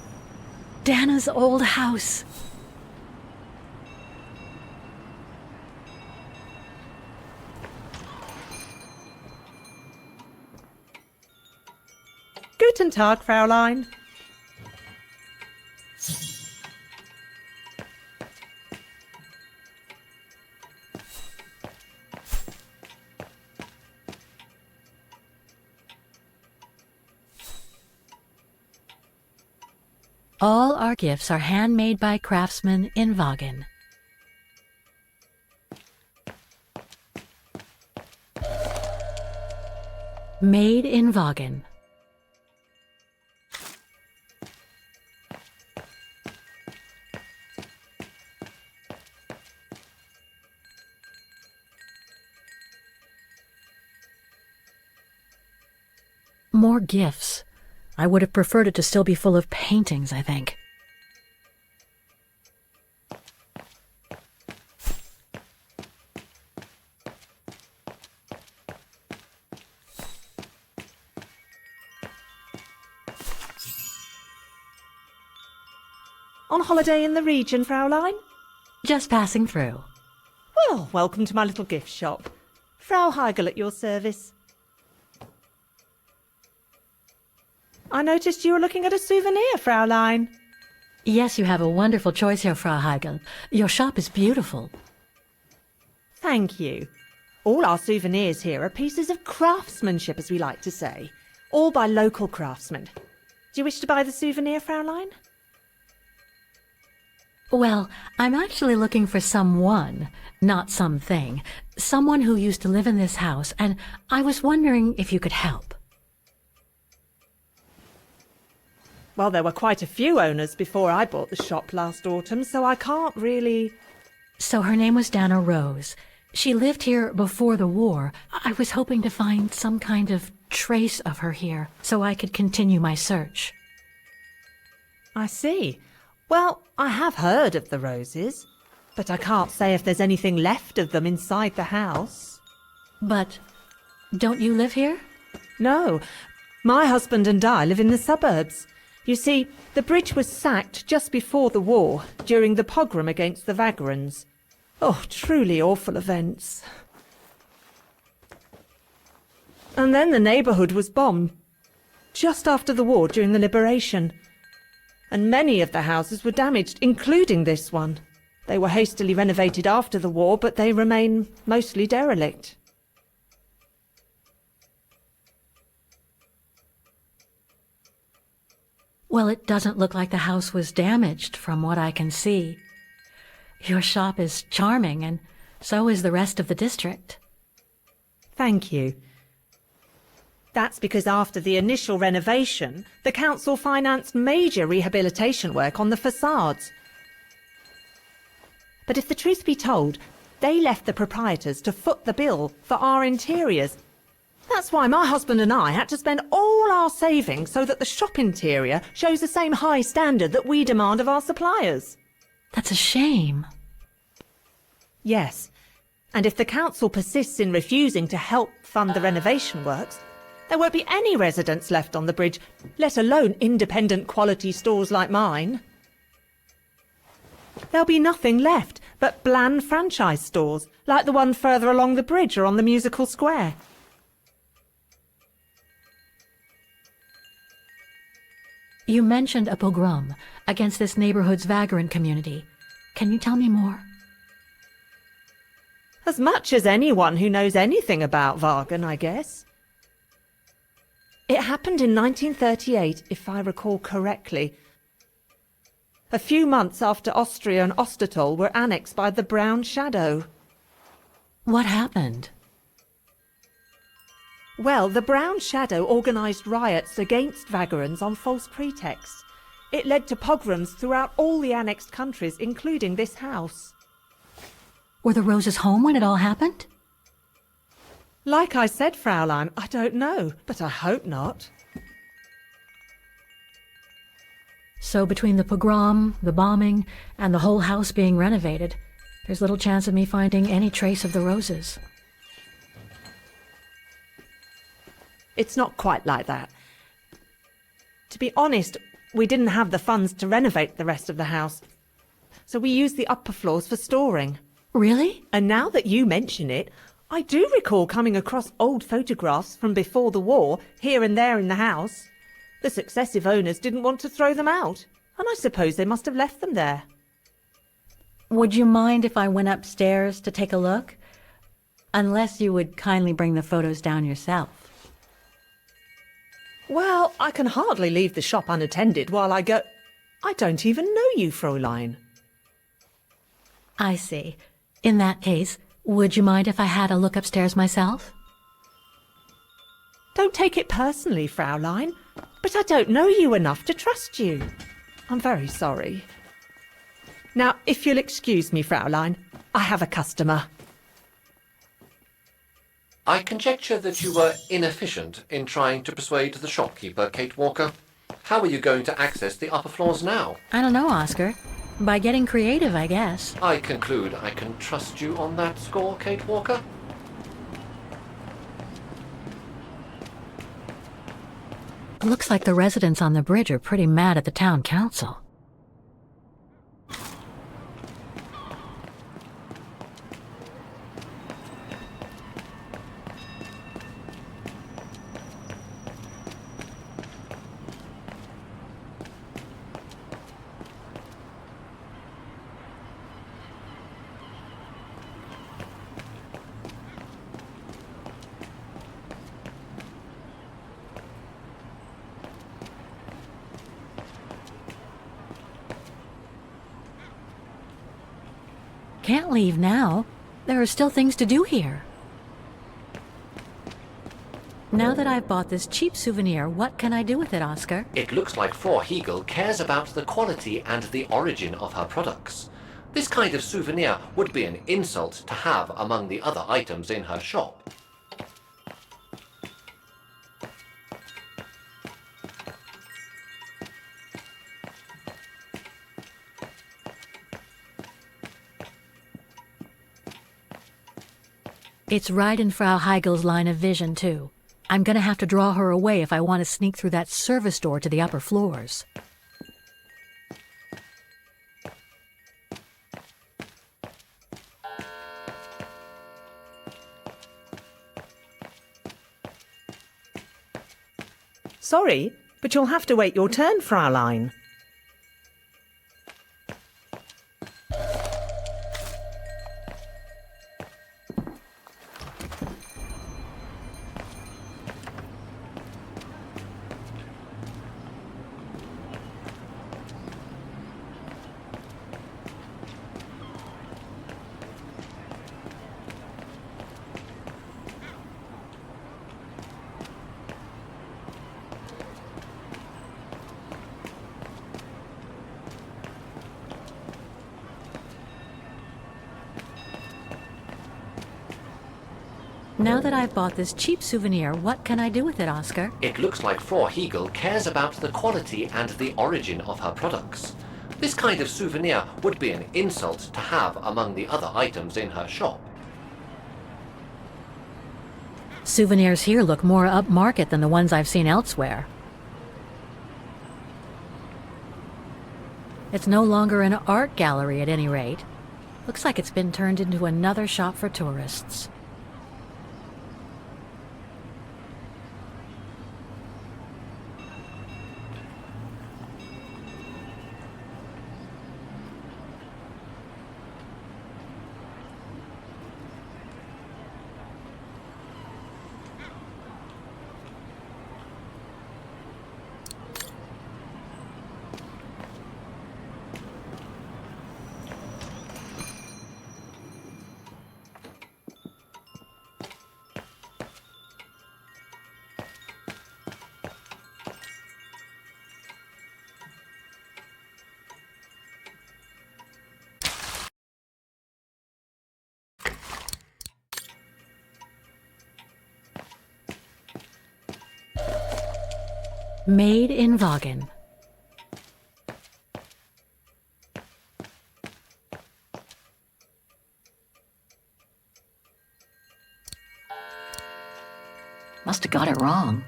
Dana's old house. Guten Tag, Fräulein. All our gifts are handmade by craftsmen in Vaghen. Made in Vaghen. More gifts. I would have preferred it to still be full of paintings, I think. On holiday in the region, Fräulein? Just passing through. Well, welcome to my little gift shop. Frau Heigl at your service. I noticed you were looking at a souvenir, Fräulein. Yes, you have a wonderful choice here, Frau Heigl. Your shop is beautiful. Thank you. All our souvenirs here are pieces of craftsmanship, as we like to say. All by local craftsmen. Do you wish to buy the souvenir, Fräulein? Well, I'm actually looking for someone, not something. Someone who used to live in this house, and I was wondering if you could help. Well, there were quite a few owners before I bought the shop last autumn, so I can't really... So her name was Dana Roze. She lived here before the war. I was hoping to find some kind of trace of her here, so I could continue my search. I see. Well, I have heard of the Roses, but I can't say if there's anything left of them inside the house. But don't you live here? No. My husband and I live in the suburbs. You see, the bridge was sacked just before the war, during the pogrom against the Vagrants. Oh, truly awful events. And then the neighbourhood was bombed, just after the war during the liberation. And many of the houses were damaged, including this one. They were hastily renovated after the war, but they remain mostly derelict. Well, it doesn't look like the house was damaged from what I can see. Your shop is charming, and so is the rest of the district. Thank you. That's because after the initial renovation, the council financed major rehabilitation work on the facades. But if the truth be told, they left the proprietors to foot the bill for our interiors. That's why my husband and I had to spend all our savings so that the shop interior shows the same high standard that we demand of our suppliers. That's a shame. Yes, and if the council persists in refusing to help fund the renovation works, there won't be any residents left on the bridge, let alone independent quality stores like mine. There'll be nothing left but bland franchise stores, like the one further along the bridge or on the musical square. You mentioned a pogrom against this neighborhood's vagrant community. Can you tell me more? As much as anyone who knows anything about Vaghen, I guess. It happened in 1938, if I recall correctly. A few months after Austria and Ostertal were annexed by the Brown Shadow. What happened? Well, the Brown Shadow organised riots against Vagrants on false pretexts. It led to pogroms throughout all the annexed countries, including this house. Were the Roses home when it all happened? Like I said, Fraulein, I don't know, but I hope not. So between the pogrom, the bombing, and the whole house being renovated, there's little chance of me finding any trace of the Roses. It's not quite like that. To be honest, we didn't have the funds to renovate the rest of the house, so we used the upper floors for storing. Really? And now that you mention it, I do recall coming across old photographs from before the war, here and there in the house. The successive owners didn't want to throw them out, and I suppose they must have left them there. Would you mind if I went upstairs to take a look? Unless you would kindly bring the photos down yourself. Well, I can hardly leave the shop unattended while I go... I don't even know you, Fräulein. I see. In that case, would you mind if I had a look upstairs myself? Don't take it personally, Fraulein, but I don't know you enough to trust you. I'm very sorry. Now, if you'll excuse me, Fraulein, I have a customer. I conjecture that you were inefficient in trying to persuade the shopkeeper, Kate Walker. How are you going to access the upper floors now? I don't know, Oscar. By getting creative, I guess. I conclude I can trust you on that score, Kate Walker? Looks like the residents on the bridge are pretty mad at the town council. can't leave now. There are still things to do here. Now that I've bought this cheap souvenir, what can I do with it, Oscar? It looks like Frau Hegel cares about the quality and the origin of her products. This kind of souvenir would be an insult to have among the other items in her shop. It's right in Frau Hegel's line of vision, too. I'm gonna have to draw her away if I want to sneak through that service door to the upper floors. Sorry, but you'll have to wait your turn, Fraulein. Now that I've bought this cheap souvenir, what can I do with it, Oscar? It looks like Frau Hegel cares about the quality and the origin of her products. This kind of souvenir would be an insult to have among the other items in her shop. Souvenirs here look more upmarket than the ones I've seen elsewhere. It's no longer an art gallery at any rate. Looks like it's been turned into another shop for tourists. Made in Vaghen. Must have got it wrong.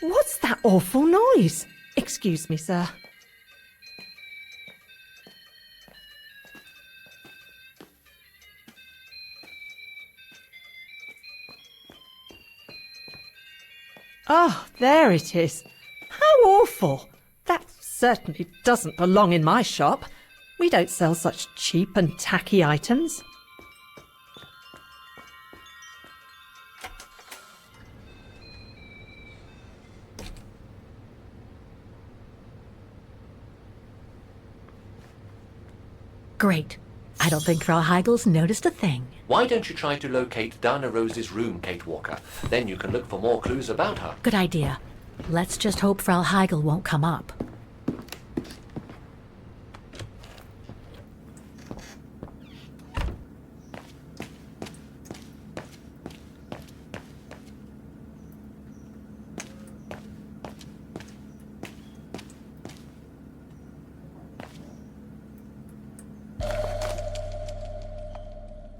What's that awful noise? Excuse me, sir. Ah, there it is. How awful! That certainly doesn't belong in my shop. We don't sell such cheap and tacky items. Great. I don't think Frau Hegel's noticed a thing. Why don't you try to locate Dana Rose's room, Kate Walker? Then you can look for more clues about her. Good idea. Let's just hope Frau Hegel won't come up.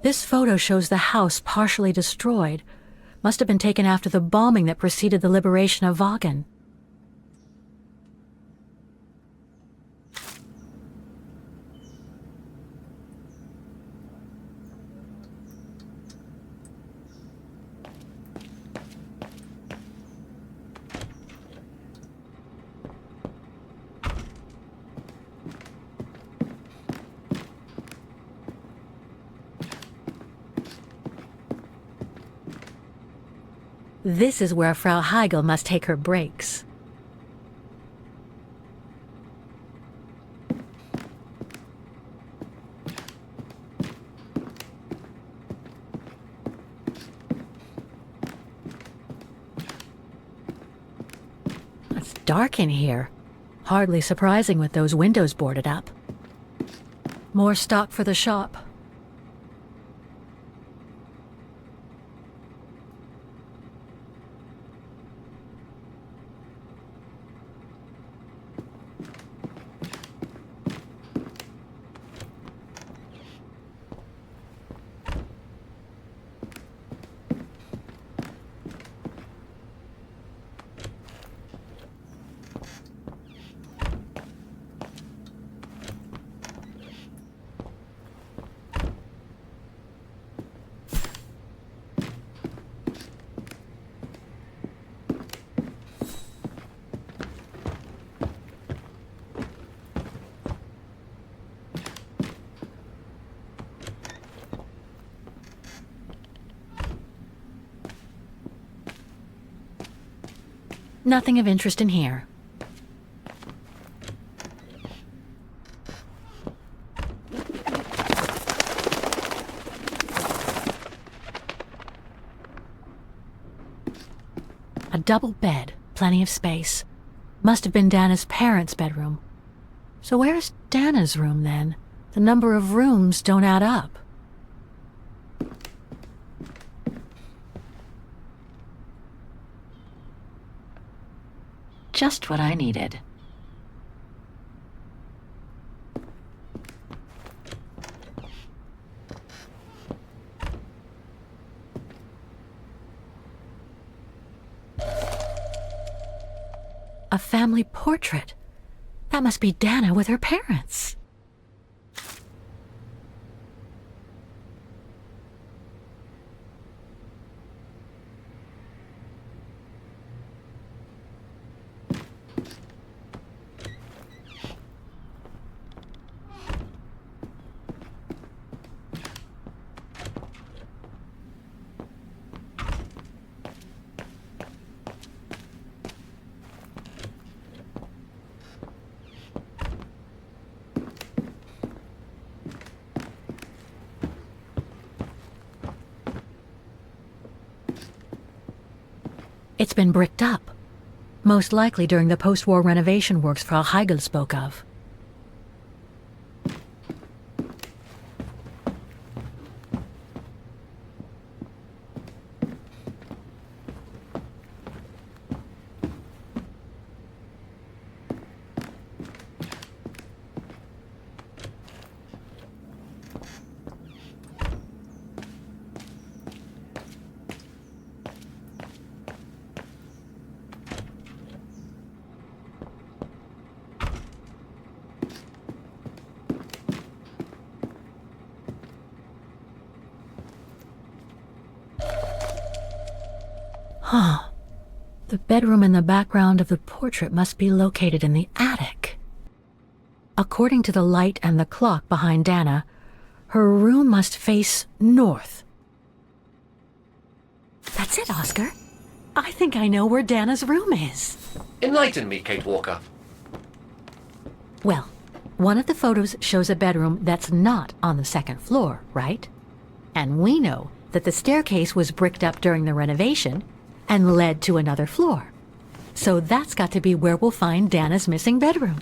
This photo shows the house partially destroyed. Must have been taken after the bombing that preceded the liberation of Vaghen. This is where Frau Heigl must take her breaks. It's dark in here. Hardly surprising with those windows boarded up. More stock for the shop. Nothing of interest in here. A double bed, plenty of space. Must have been Dana's parents' bedroom. So where's Dana's room then? The number of rooms don't add up. Just what I needed. A family portrait. That must be Dana with her parents. It's been bricked up, most likely during the post-war renovation works Frau Heigl spoke of. Huh. The bedroom in the background of the portrait must be located in the attic. According to the light and the clock behind Dana, her room must face north. That's it, Oscar. I think I know where Dana's room is. Enlighten me, Kate Walker. Well, one of the photos shows a bedroom that's not on the second floor, right? And we know that the staircase was bricked up during the renovation and led to another floor. So that's got to be where we'll find Dana's missing bedroom.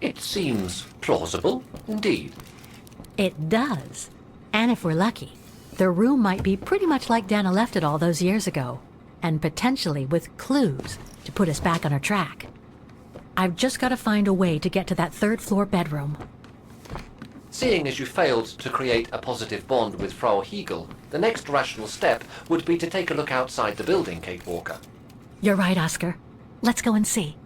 It seems plausible, indeed. It does. And if we're lucky, the room might be pretty much like Dana left it all those years ago, and potentially with clues to put us back on our track. I've just got to find a way to get to that third floor bedroom. Seeing as you failed to create a positive bond with Frau Heigl, the next rational step would be to take a look outside the building, Kate Walker. You're right, Oscar. Let's go and see.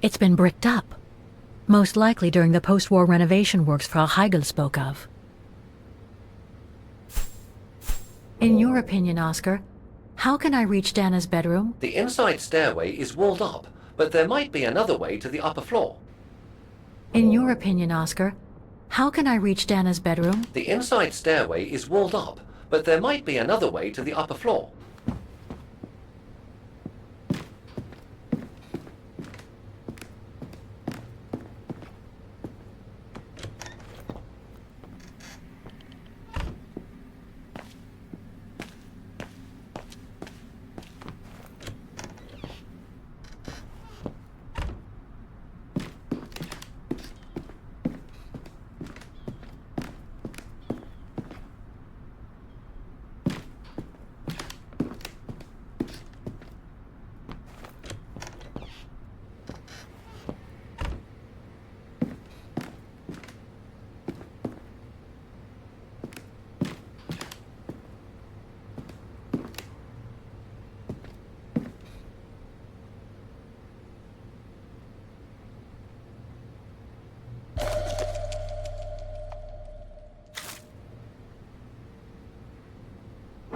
It's been bricked up. Most likely during the post-war renovation works Frau Heigl spoke of. In your opinion, Oscar, how can I reach Dana's bedroom? The inside stairway is walled up, but there might be another way to the upper floor. In your opinion, Oscar, how can I reach Dana's bedroom? The inside stairway is walled up, but there might be another way to the upper floor.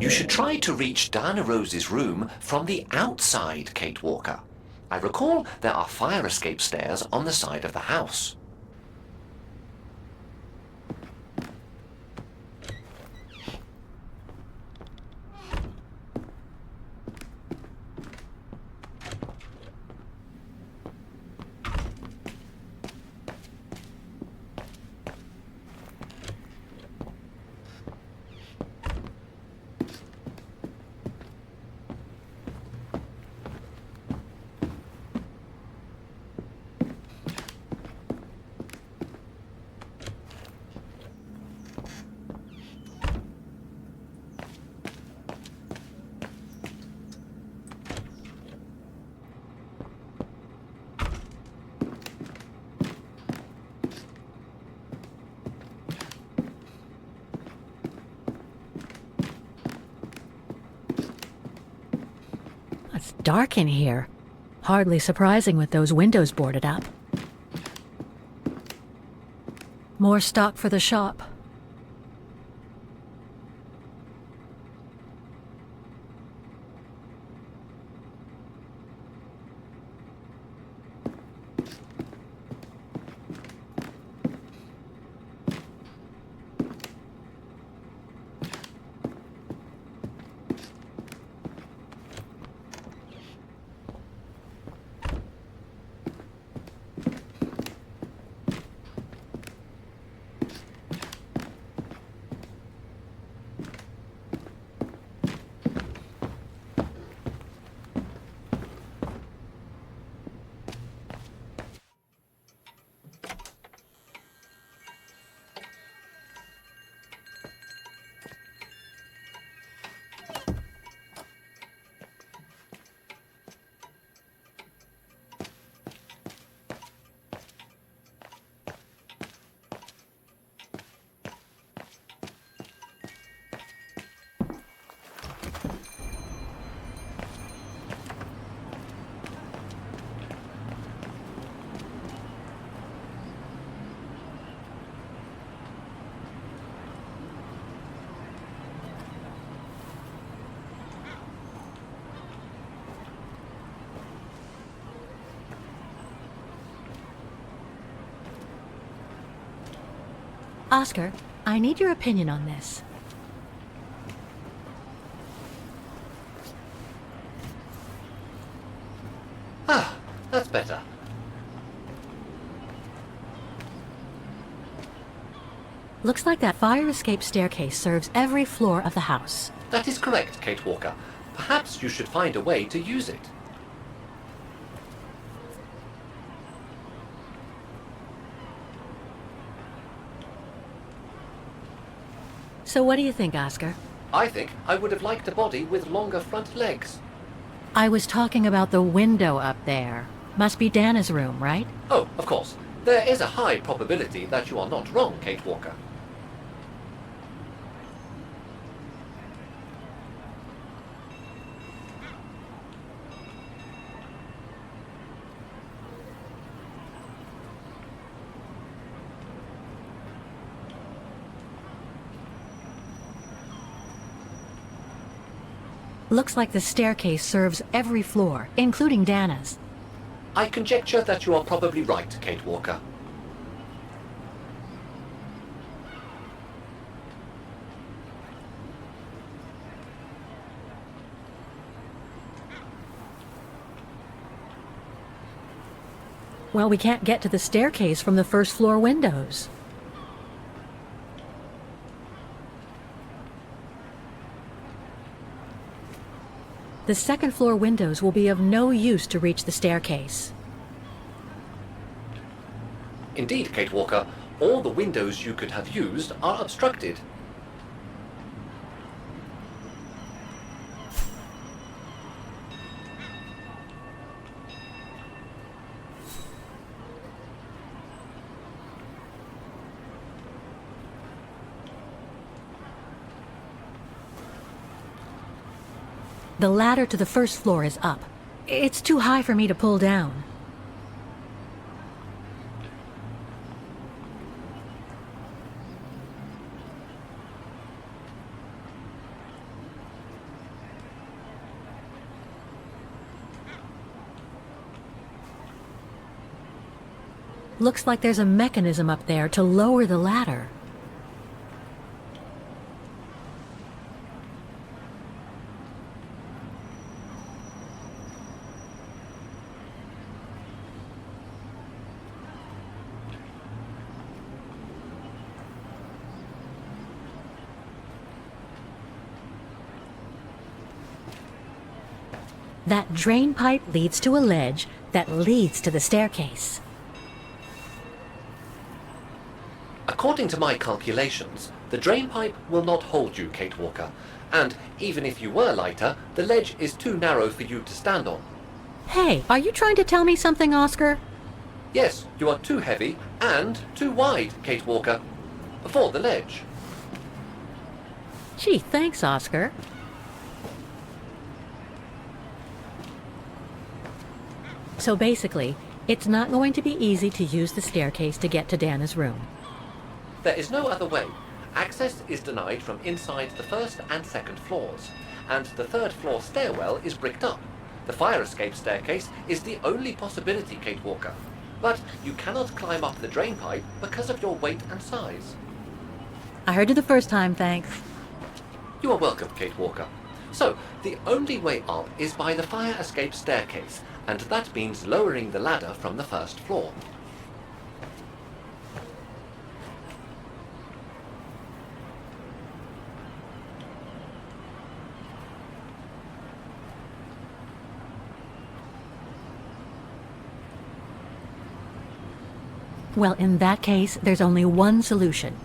You should try to reach Diana Rose's room from the outside, Kate Walker. I recall there are fire escape stairs on the side of the house. It's dark in here. Hardly surprising with those windows boarded up. More stock for the shop. Oscar, I need your opinion on this. Ah, that's better. Looks like that fire escape staircase serves every floor of the house. That is correct, Kate Walker. Perhaps you should find a way to use it. So what do you think, Oscar? I think I would have liked a body with longer front legs. I was talking about the window up there. Must be Dana's room, right? Oh, of course. There is a high probability that you are not wrong, Kate Walker. Looks like the staircase serves every floor, including Dana's. I conjecture that you are probably right, Kate Walker. Well, we can't get to the staircase from the first floor windows. The second floor windows will be of no use to reach the staircase. Indeed, Kate Walker, all the windows you could have used are obstructed. The ladder to the first floor is up. It's too high for me to pull down. Looks like there's a mechanism up there to lower the ladder. That drain pipe leads to a ledge that leads to the staircase. According to my calculations, the drain pipe will not hold you, Kate Walker, and even if you were lighter, the ledge is too narrow for you to stand on. Hey, are you trying to tell me something, Oscar? Yes, you are too heavy and too wide, Kate Walker, for the ledge. Gee, thanks, Oscar. So basically, it's not going to be easy to use the staircase to get to Dana's room. There is no other way. Access is denied from inside the first and second floors, and the third floor stairwell is bricked up. The fire escape staircase is the only possibility, Kate Walker. But you cannot climb up the drain pipe because of your weight and size. I heard you the first time, thanks. You are welcome, Kate Walker. So, the only way up is by the fire escape staircase, and that means lowering the ladder from the first floor. Well, in that case, there's only one solution.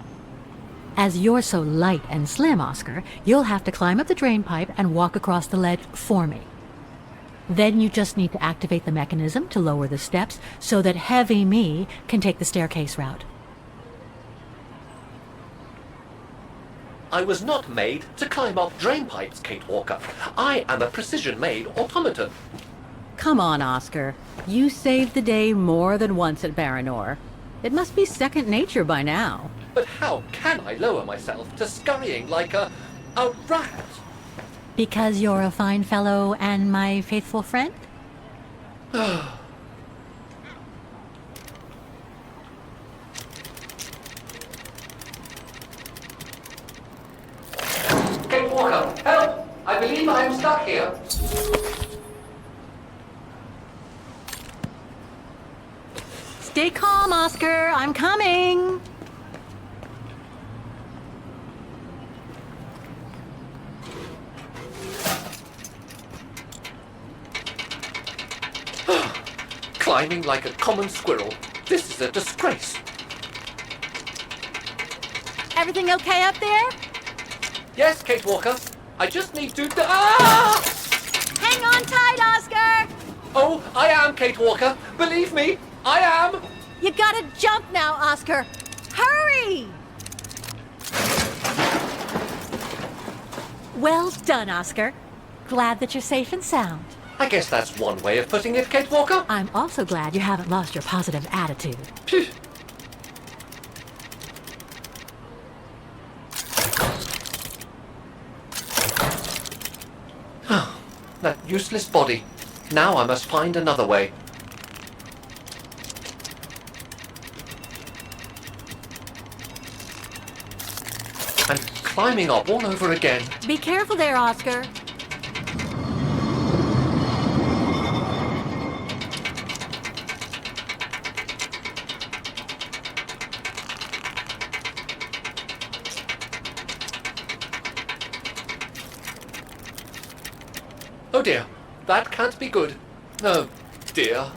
As you're so light and slim, Oscar, you'll have to climb up the drain pipe and walk across the ledge for me. Then you just need to activate the mechanism to lower the steps so that heavy me can take the staircase route. I was not made to climb up drain pipes, Kate Walker. I am a precision-made automaton. Come on, Oscar. You saved the day more than once at Baranor. It must be second nature by now. But how can I lower myself to scurrying like a rat? Because you're a fine fellow and my faithful friend? Kate Walker, help! I believe I am stuck here. Stay calm, Oscar. I'm coming. Climbing like a common squirrel. This is a disgrace. Everything okay up there? Yes, Kate Walker. I just need to... Ah! Hang on tight, Oscar! Oh, I am, Kate Walker. Believe me, I am. You gotta jump now, Oscar. Hurry! Well done, Oscar. Glad that you're safe and sound. I guess that's one way of putting it, Kate Walker. I'm also glad you haven't lost your positive attitude. Useless body. Now I must find another way. I'm climbing up all over again. Be careful there, Oscar. Oh dear, that can't be good. Oh dear.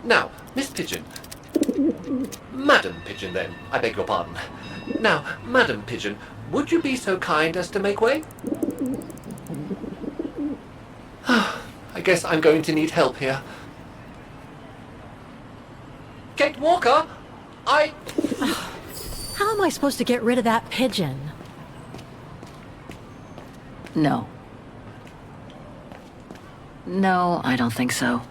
Now, Miss Pigeon. Madam Pigeon, then. I beg your pardon. Now, Madam Pigeon, would you be so kind as to make way? I guess I'm going to need help here. Kate Walker, How am I supposed to get rid of that pigeon? No. No, I don't think so.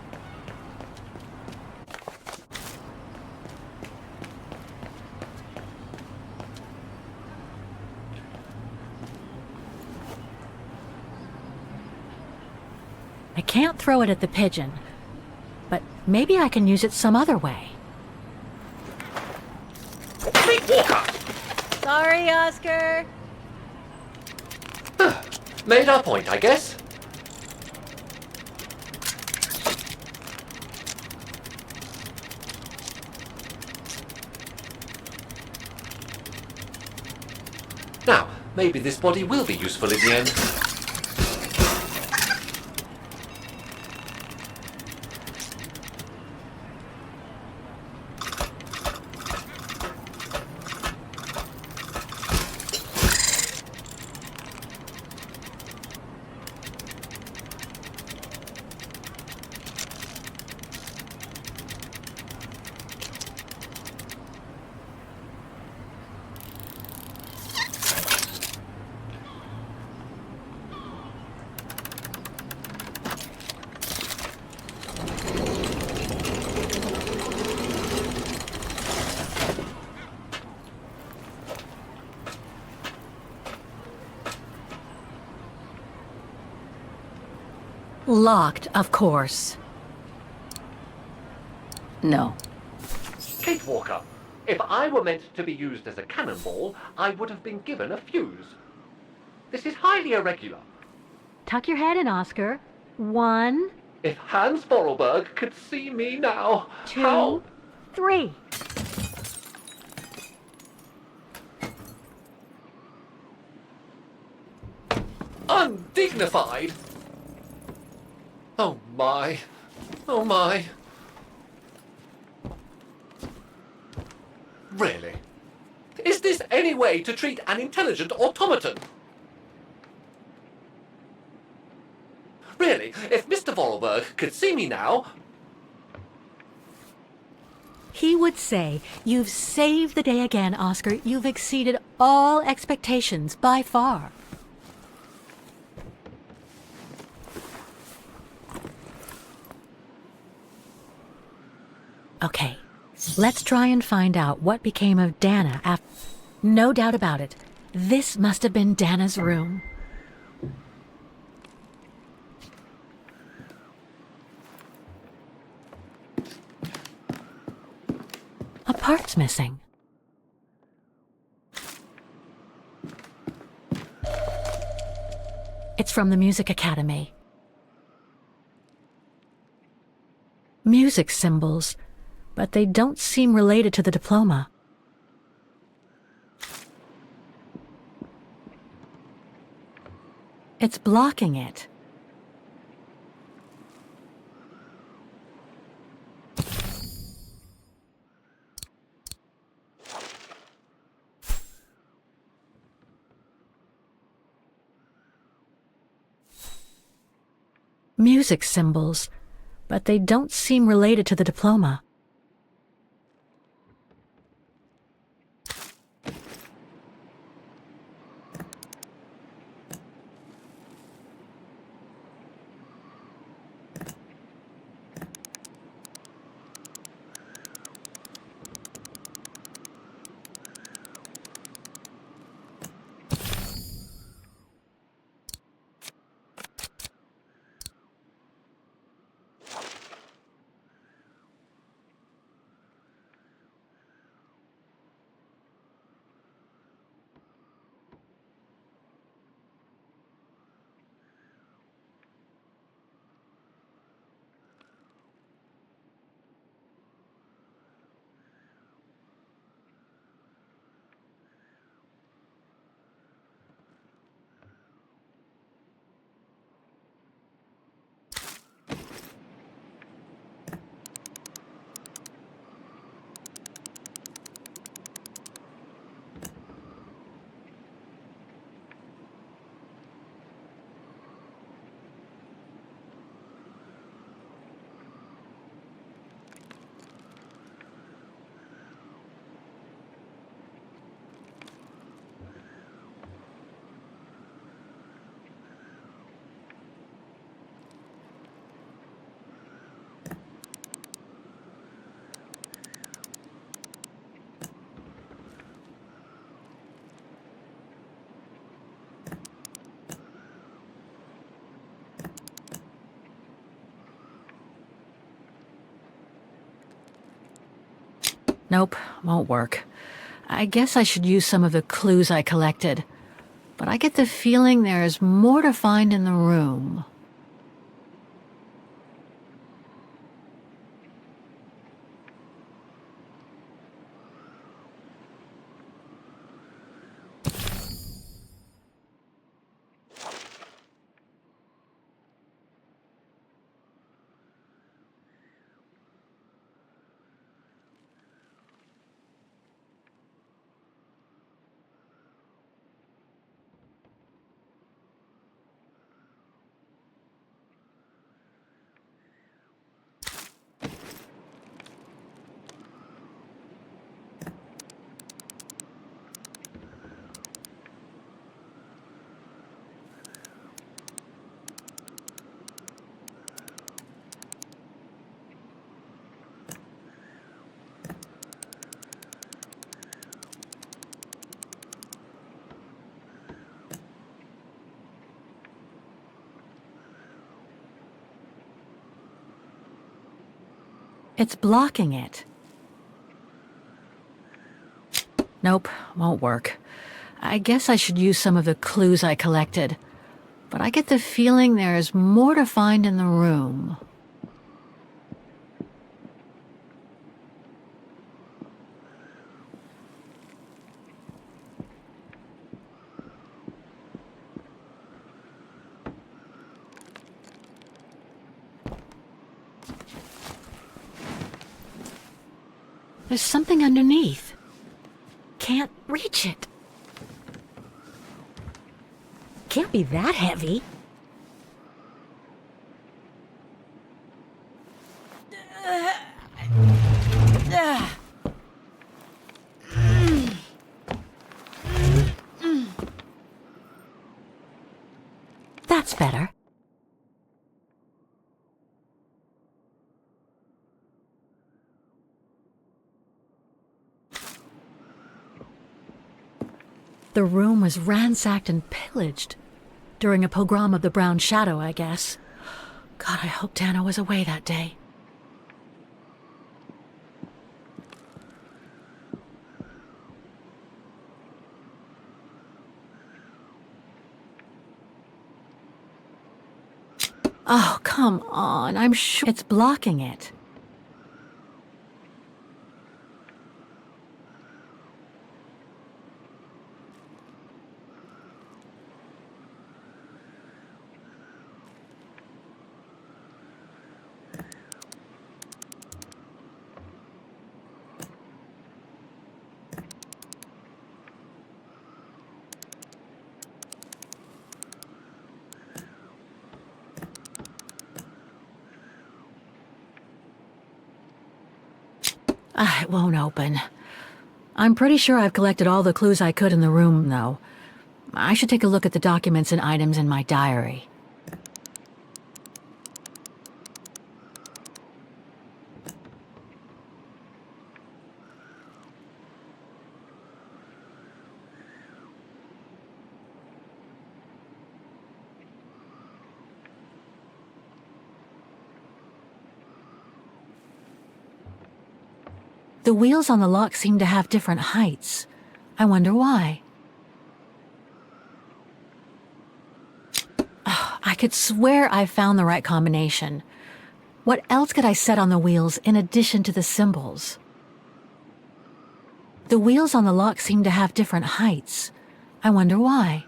I can't throw it at the pigeon, but maybe I can use it some other way. Kate Walker! Sorry, Oscar. Made our point, I guess. Now, maybe this body will be useful in the end. Locked, of course. No. Kate Walker, if I were meant to be used as a cannonball, I would have been given a fuse. This is highly irregular. Tuck your head in, Oscar. 1, If Hans Vorarlberg could see me now, 2, how... 3. Undignified! Oh my. Oh my. Really? Is this any way to treat an intelligent automaton? Really, if Mr. Vorarlberg could see me now... He would say, "You've saved the day again, Oscar. You've exceeded all expectations by far." Okay, let's try and find out what became of Dana after... No doubt about it. This must have been Dana's room. A part's missing. It's from the Music Academy. Music symbols, but they don't seem related to the diploma. It's blocking it. Music symbols, but they don't seem related to the diploma. Nope, won't work. I guess I should use some of the clues I collected. But I get the feeling there's more to find in the room. It's blocking it. Nope, won't work. I guess I should use some of the clues I collected. But I get the feeling there's more to find in the room. There's something underneath. Can't reach it. Can't be that heavy. That's better. The room was ransacked and pillaged. During a pogrom of the Brown Shadow, I guess. God, I hope Dana was away that day. Oh, come on. I'm sure it's blocking it. It won't open. I'm pretty sure I've collected all the clues I could in the room, though. I should take a look at the documents and items in my diary. The wheels on the lock seem to have different heights. I wonder why. I could swear I found the right combination. What else could I set on the wheels in addition to the symbols? The wheels on the lock seem to have different heights. I wonder why.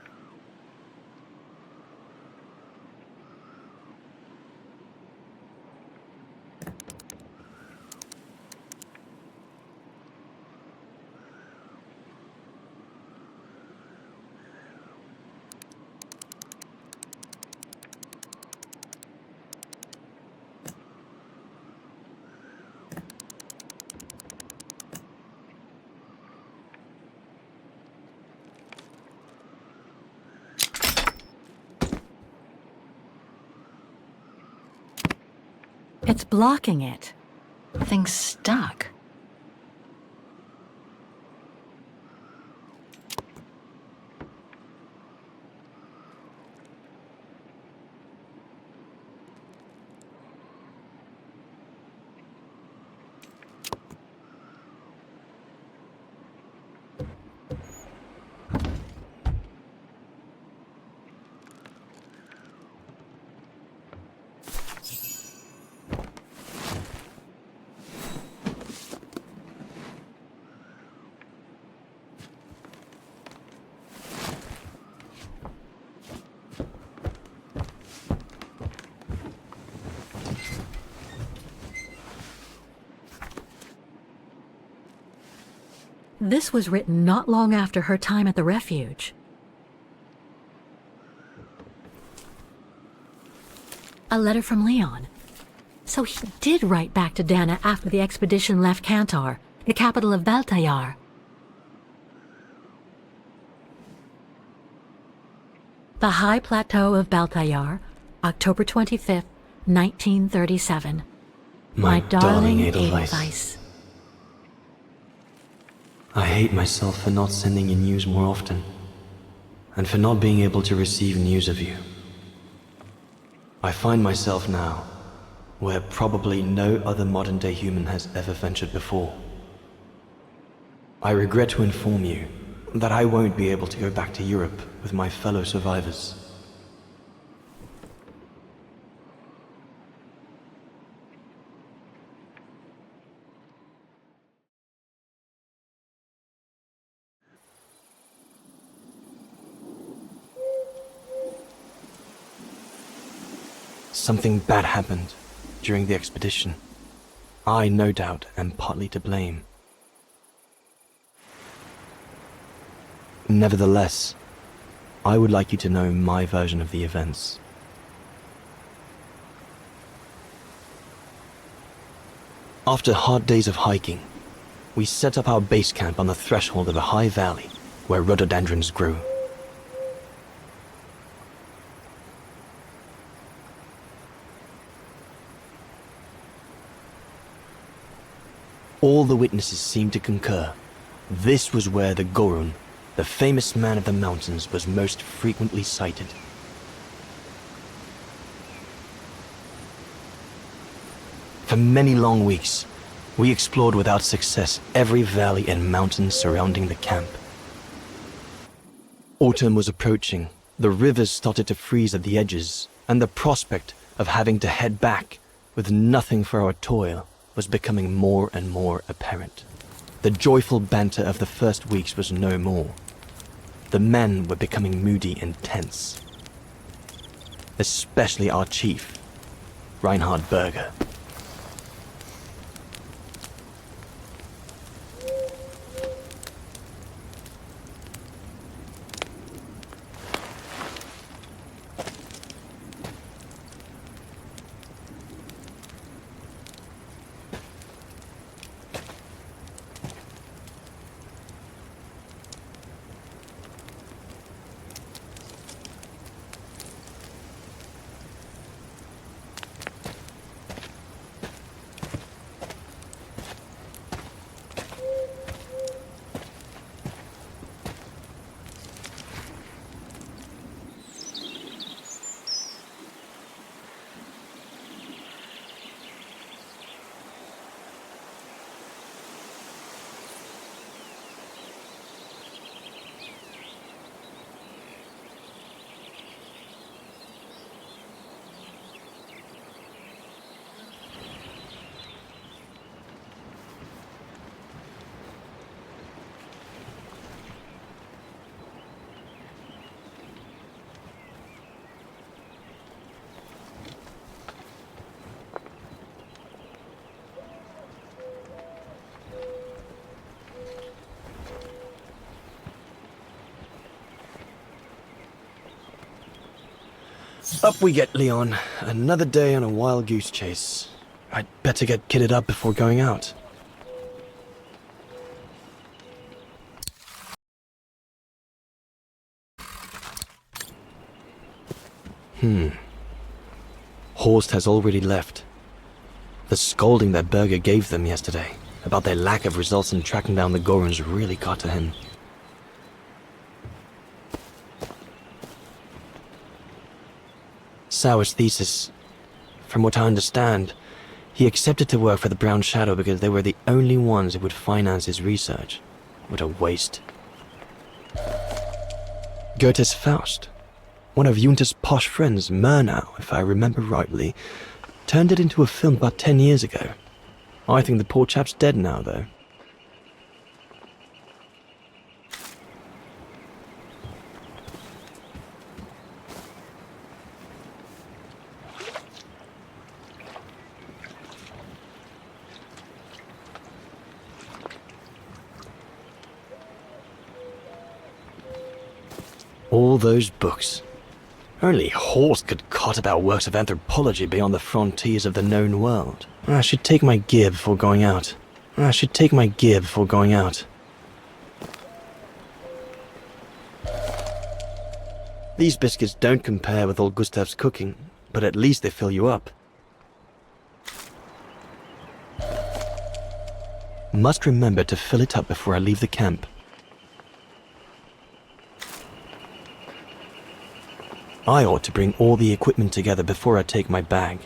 It's blocking it. Thing's stuck. This was written not long after her time at the refuge. A letter from Leon. So he did write back to Dana after the expedition left Kantar, the capital of Baltayar. The High Plateau of Baltayar, October 25th, 1937. My darling Edelweiss. I hate myself for not sending you news more often, and for not being able to receive news of you. I find myself now where probably no other modern-day human has ever ventured before. I regret to inform you that I won't be able to go back to Europe with my fellow survivors. Something bad happened during the expedition. I, no doubt, am partly to blame. Nevertheless, I would like you to know my version of the events. After hard days of hiking, we set up our base camp on the threshold of a high valley where rhododendrons grew. All the witnesses seemed to concur. This was where the Gorun, the famous man of the mountains, was most frequently sighted. For many long weeks, we explored without success every valley and mountain surrounding the camp. Autumn was approaching, the rivers started to freeze at the edges, and the prospect of having to head back with nothing for our toil was becoming more and more apparent. The joyful banter of the first weeks was no more. The men were becoming moody and tense. Especially our chief, Reinhard Berger. Up we get, Leon. Another day on a wild goose chase. I'd better get kitted up before going out. Horst has already left. The scolding that Berger gave them yesterday about their lack of results in tracking down the Goruns really got to him. Sauer's thesis. From what I understand, he accepted to work for the Brown Shadow because they were the only ones who would finance his research. What a waste. Goethe's Faust, one of Junter's posh friends, Murnau, if I remember rightly, turned it into a film about 10 years ago. I think the poor chap's dead now, though. All those books. Only Horst could cot about works of anthropology beyond the frontiers of the known world. I should take my gear before going out. These biscuits don't compare with old Gustav's cooking, but at least they fill you up. Must remember to fill it up before I leave the camp. I ought to bring all the equipment together before I take my bag.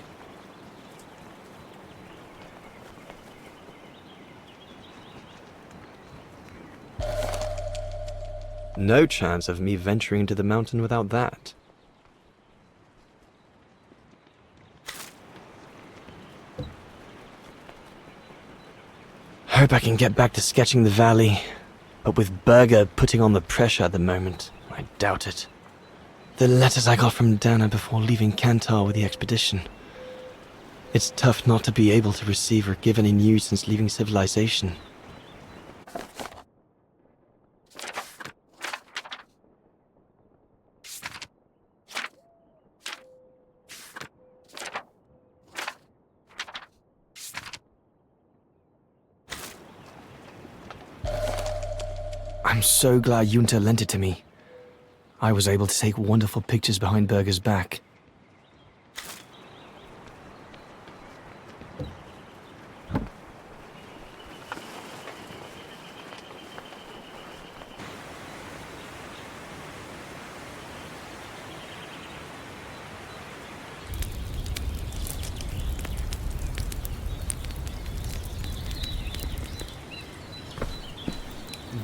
No chance of me venturing into the mountain without that. Hope I can get back to sketching the valley, but with Berger putting on the pressure at the moment, I doubt it. The letters I got from Dana before leaving Kantar with the expedition. It's tough not to be able to receive or give any news since leaving civilization. I'm so glad Junta lent it to me. I was able to take wonderful pictures behind Berger's back.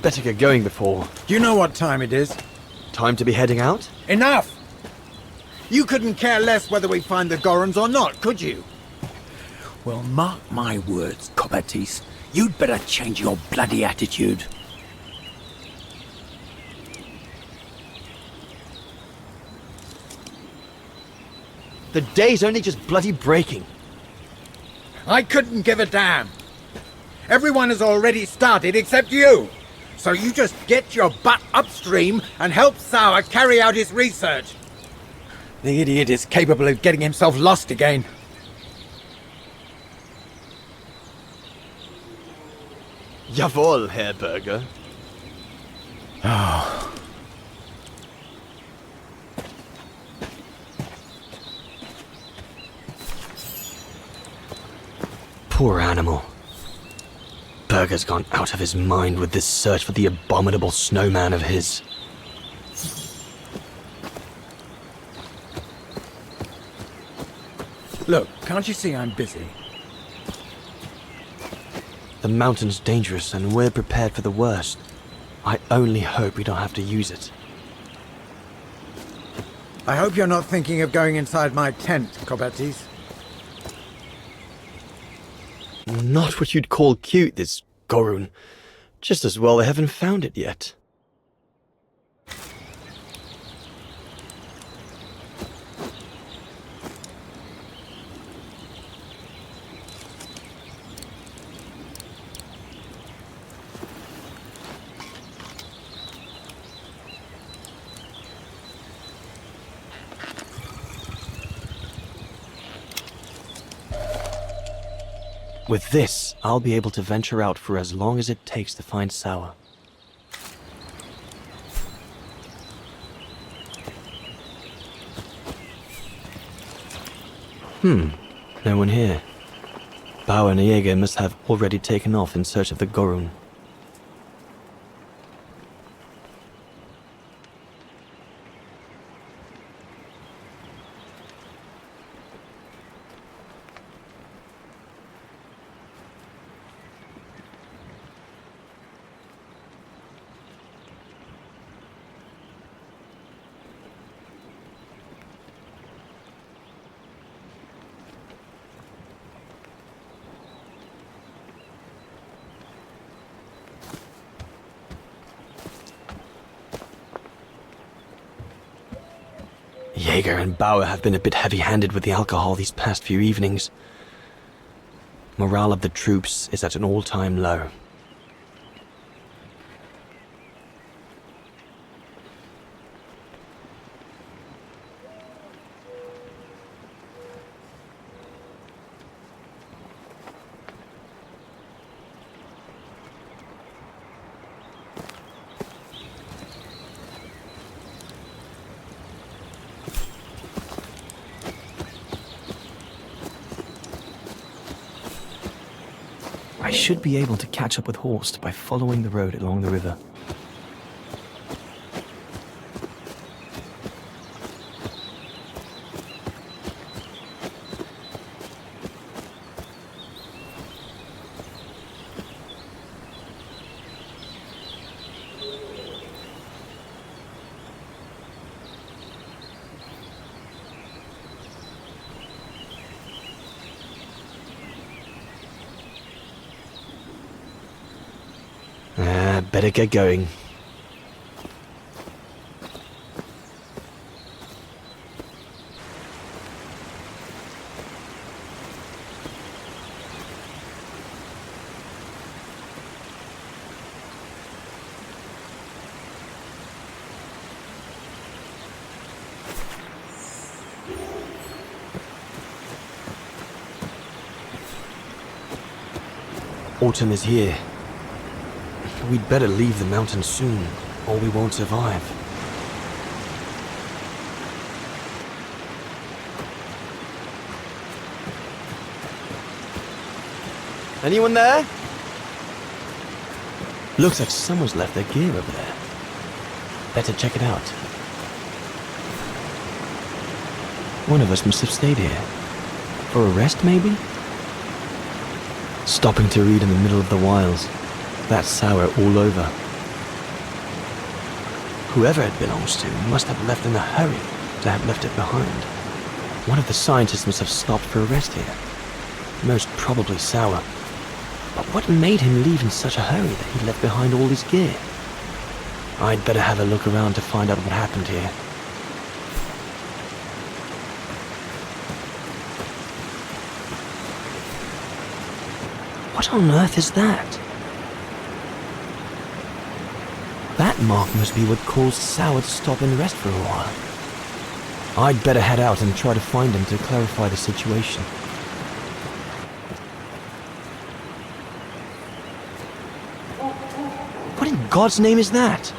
Better get going before... Do you know what time it is? Time to be heading out? Enough! You couldn't care less whether we find the Gorons or not, could you? Well, mark my words, Cobatis. You'd better change your bloody attitude. The day's only just bloody breaking. I couldn't give a damn. Everyone has already started except you. So you just get your butt upstream and help Sauer carry out his research. The idiot is capable of getting himself lost again. Jawohl, Herr Berger. Oh. Poor animal. Berger's gone out of his mind with this search for the abominable snowman of his. Look, can't you see I'm busy? The mountain's dangerous and we're prepared for the worst. I only hope we don't have to use it. I hope you're not thinking of going inside my tent, Cobatis. Not what you'd call cute, this Gorun. Just as well they haven't found it yet. With this, I'll be able to venture out for as long as it takes to find Sauer. No one here. Bauer and Jäger must have already taken off in search of the Gorun. Jäger and Bauer have been a bit heavy-handed with the alcohol these past few evenings. Morale of the troops is at an all-time low. I should be able to catch up with Horst by following the road along the river. Better get going. Autumn is here. We'd better leave the mountains soon, or we won't survive. Anyone there? Looks like someone's left their gear over there. Better check it out. One of us must have stayed here. For a rest, maybe? Stopping to read in the middle of the wilds. That's sour all over. Whoever it belongs to must have left in a hurry to have left it behind. One of the scientists must have stopped for a rest here. Most probably sour. But what made him leave in such a hurry that he left behind all his gear? I'd better have a look around to find out what happened here. What on earth is that? That mark must be what caused Sour to stop and rest for a while. I'd better head out and try to find him to clarify the situation. What in God's name is that?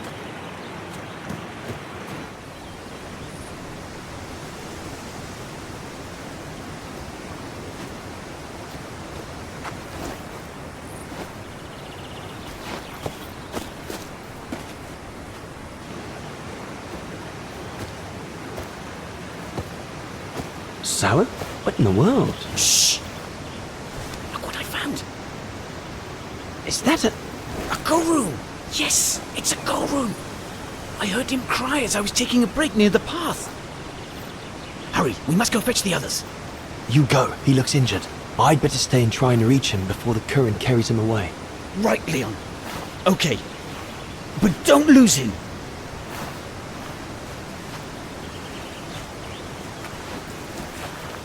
Sour? What in the world? Shh! Look what I found! Is that a go room! Yes, it's a go room! I heard him cry as I was taking a break near the path. Hurry, we must go fetch the others. You go, he looks injured. I'd better stay and try and reach him before the current carries him away. Right, Leon. Okay. But don't lose him!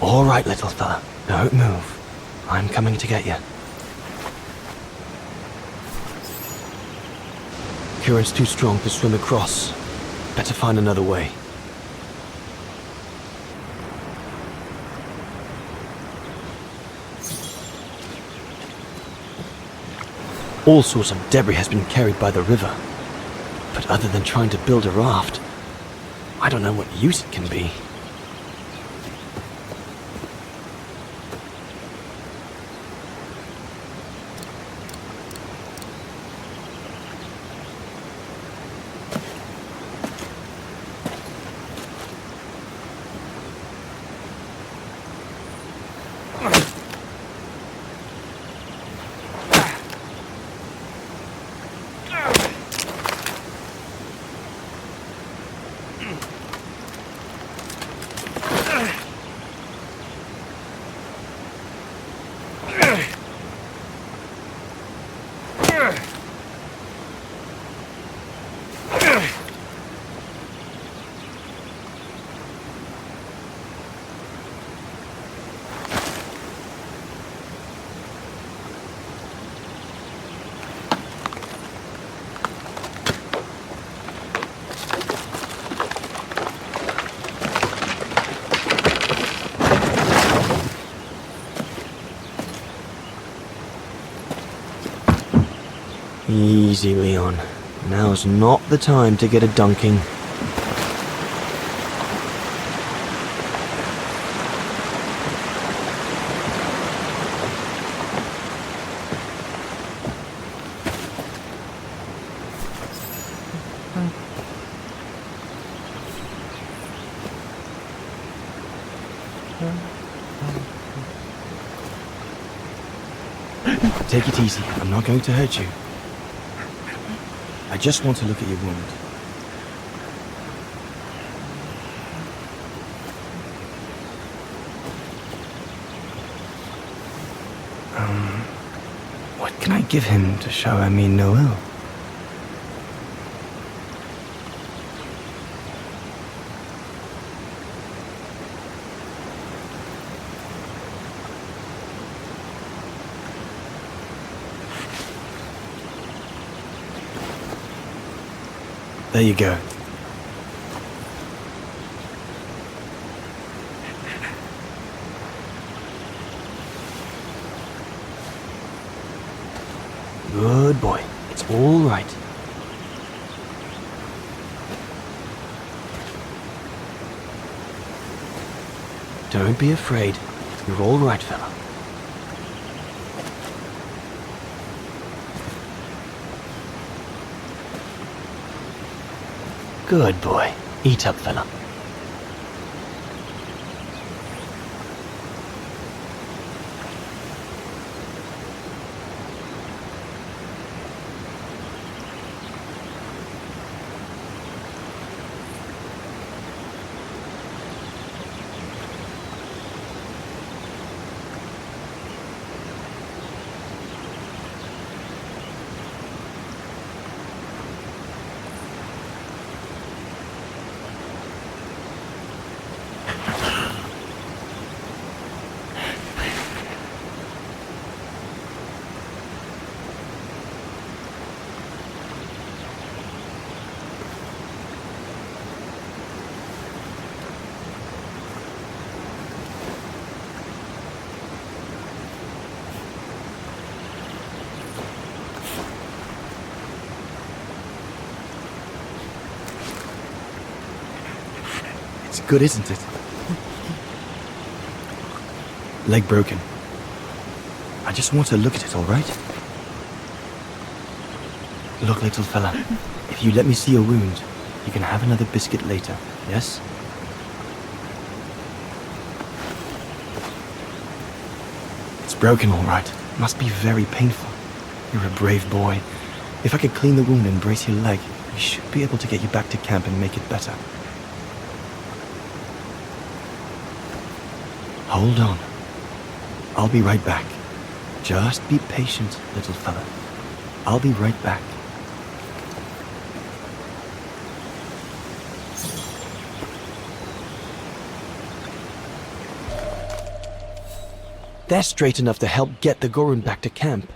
All right, little fella. Don't move. I'm coming to get you. Current's too strong to swim across. Better find another way. All sorts of debris has been carried by the river. But other than trying to build a raft, I don't know what use it can be. Easy, Leon. Now's not the time to get a dunking. Take it easy. I'm not going to hurt you. I just want to look at your wound. What can I give him to show I mean no ill? There you go. Good boy. It's all right. Don't be afraid. You're all right, fella. Good boy. Eat up, fella. It's good, isn't it? Leg broken. I just want to look at it, all right? Look, little fella, if you let me see your wound, you can have another biscuit later, yes? It's broken, all right. Must be very painful. You're a brave boy. If I could clean the wound and brace your leg, we should be able to get you back to camp and make it better. Hold on. I'll be right back. Just be patient, little fella. I'll be right back. They're straight enough to help get the Gorun back to camp.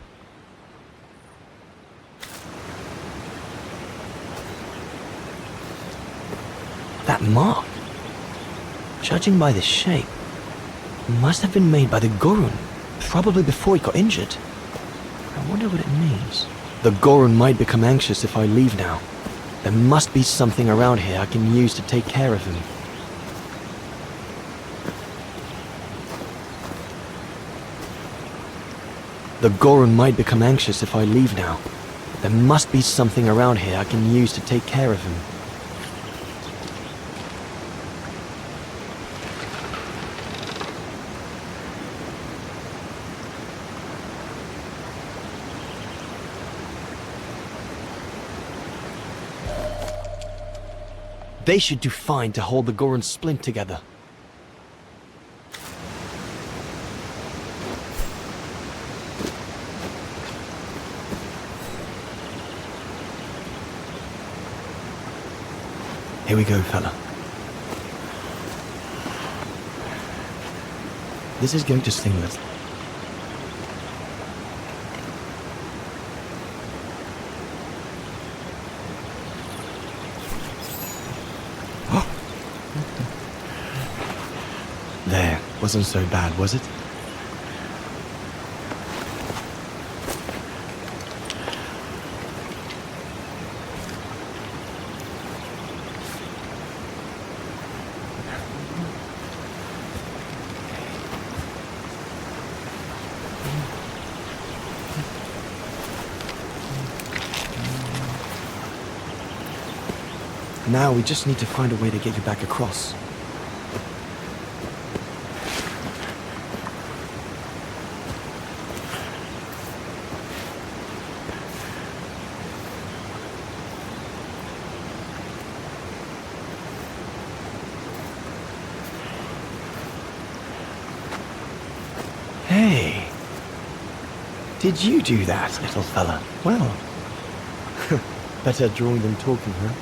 That mark, judging by the shape, must have been made by the Gorun, probably before he got injured. I wonder what it means. The Gorun might become anxious if I leave now. There must be something around here I can use to take care of him. The Gorun might become anxious if I leave now. There must be something around here I can use to take care of him. They should do fine to hold the Gorun splint together. Here we go, fella. This is going to sting little. There, wasn't so bad, was it? Now we just need to find a way to get you back across. Hey. Did you do that, little fella? Well, better drawing than talking, huh?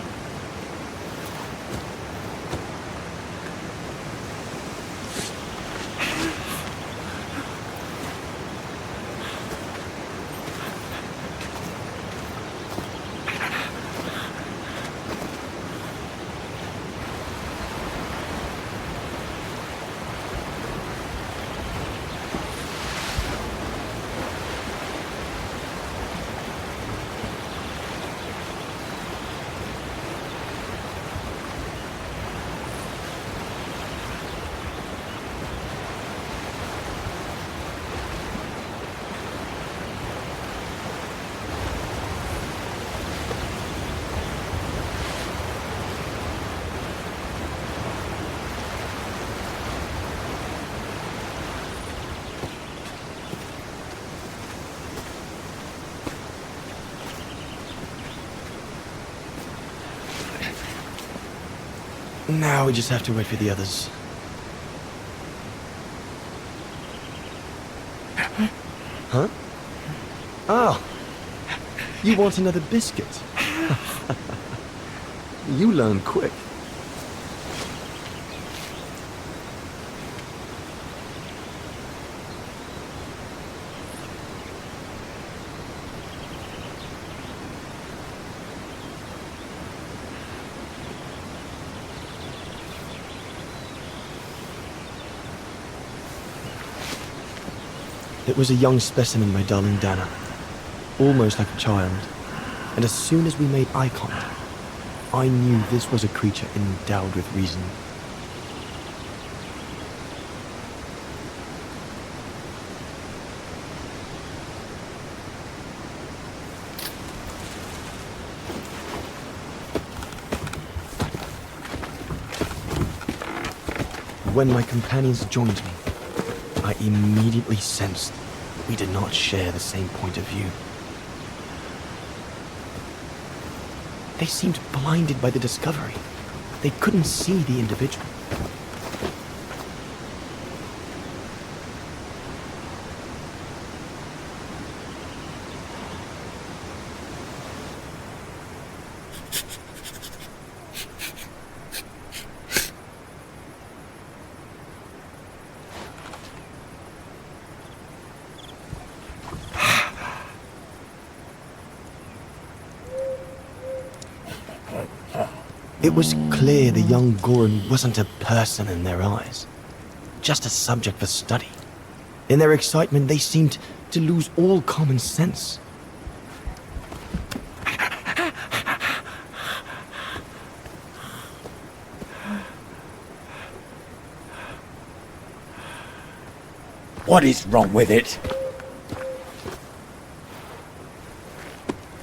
Now we just have to wait for the others. Huh? Oh, you want another biscuit? You learn quick. It was a young specimen, my darling Dana. Almost like a child. And as soon as we made eye contact, I knew this was a creature endowed with reason. When my companions joined me, I immediately sensed we did not share the same point of view. They seemed blinded by the discovery. They couldn't see the individual. It was clear the young Goran wasn't a person in their eyes, just a subject for study. In their excitement, they seemed to lose all common sense. What is wrong with it?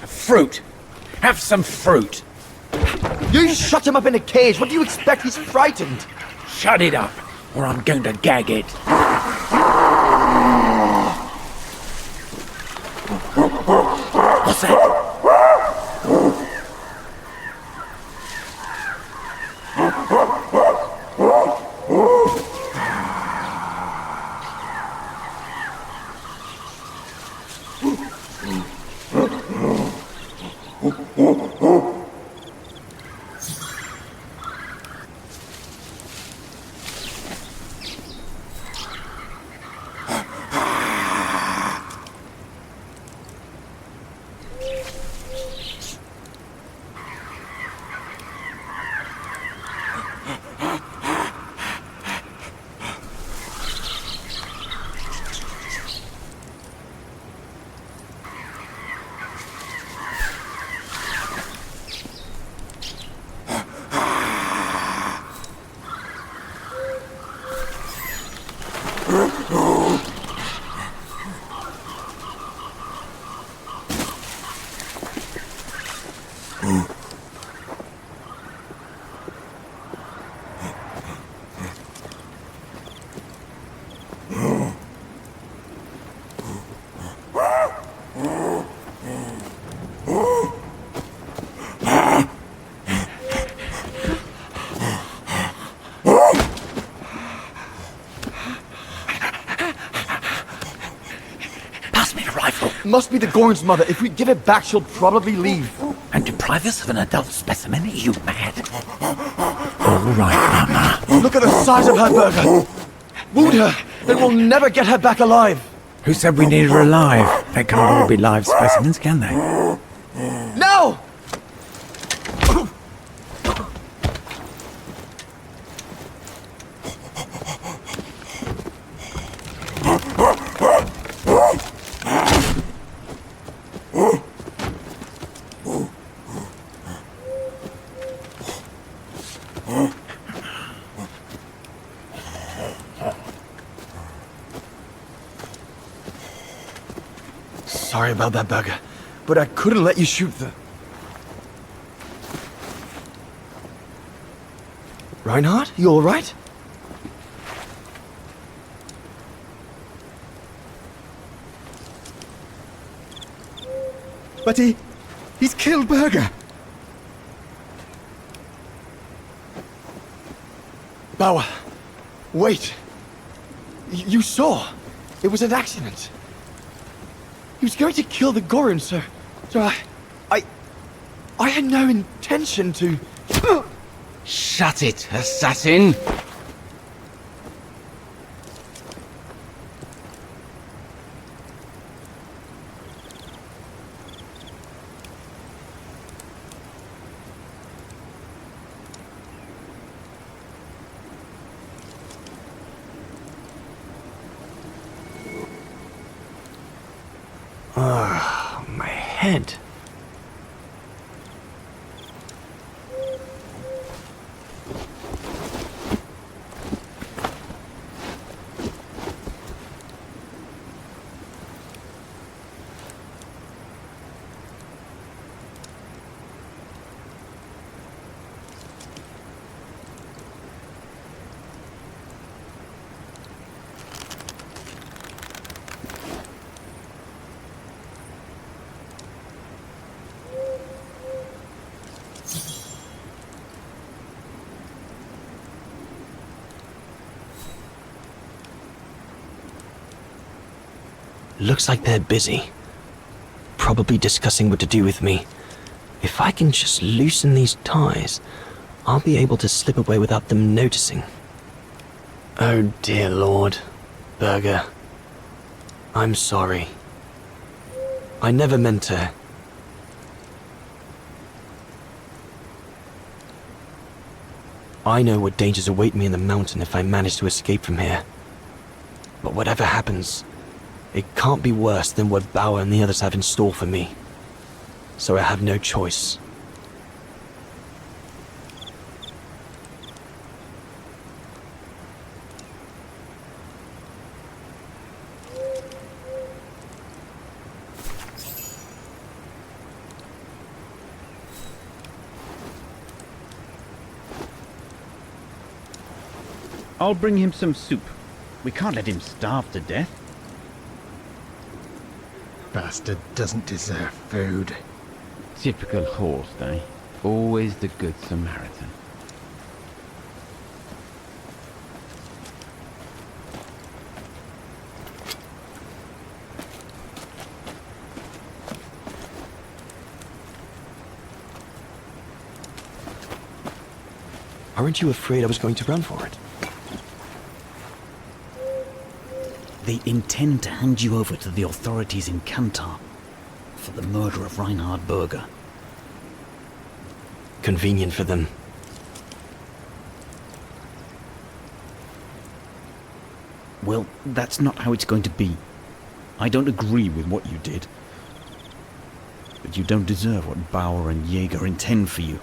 Fruit! Have some fruit! You shut him up in a cage! What do you expect? He's frightened! Shut it up, or I'm going to gag it. What's that? Pass me the rifle. Must be the Gorn's mother. If we give it back, she'll probably leave. And deprive us of an adult specimen? Are you mad? All right, Mama. Look at the size of her burger. Wound her, then we'll never get her back alive. Who said we need her alive? They can't all be live specimens, can they? No! Sorry about that, Burger, but I couldn't let you shoot the... Reinhard, you all right? But he's killed Burger. Bauer, wait. You saw. It was an accident. He was going to kill the Gorin, sir. So I had no intention to... Shut it, assassin! My head. Looks like they're busy. Probably discussing what to do with me. If I can just loosen these ties, I'll be able to slip away without them noticing. Oh dear Lord, Burger. I'm sorry. I never meant to... I know what dangers await me in the mountain if I manage to escape from here. But whatever happens, it can't be worse than what Bauer and the others have in store for me. So I have no choice. I'll bring him some soup. We can't let him starve to death. Bastard doesn't deserve food. Typical horse, eh? Always the good Samaritan. Aren't you afraid I was going to run for it? They intend to hand you over to the authorities in Kantar for the murder of Reinhard Berger. Convenient for them. Well, that's not how it's going to be. I don't agree with what you did. But you don't deserve what Bauer and Jaeger intend for you.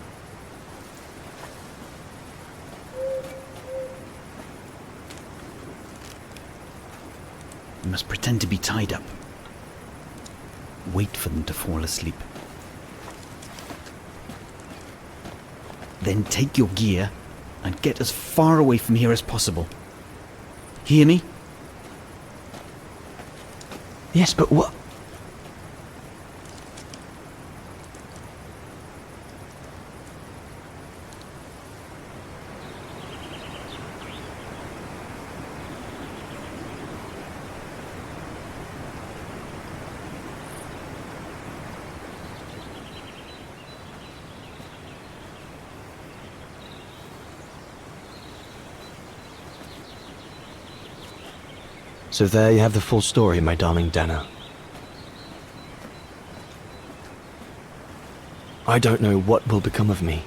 You must pretend to be tied up. Wait for them to fall asleep. Then take your gear and get as far away from here as possible. Hear me? Yes, but what? So there you have the full story, my darling Dana. I don't know what will become of me,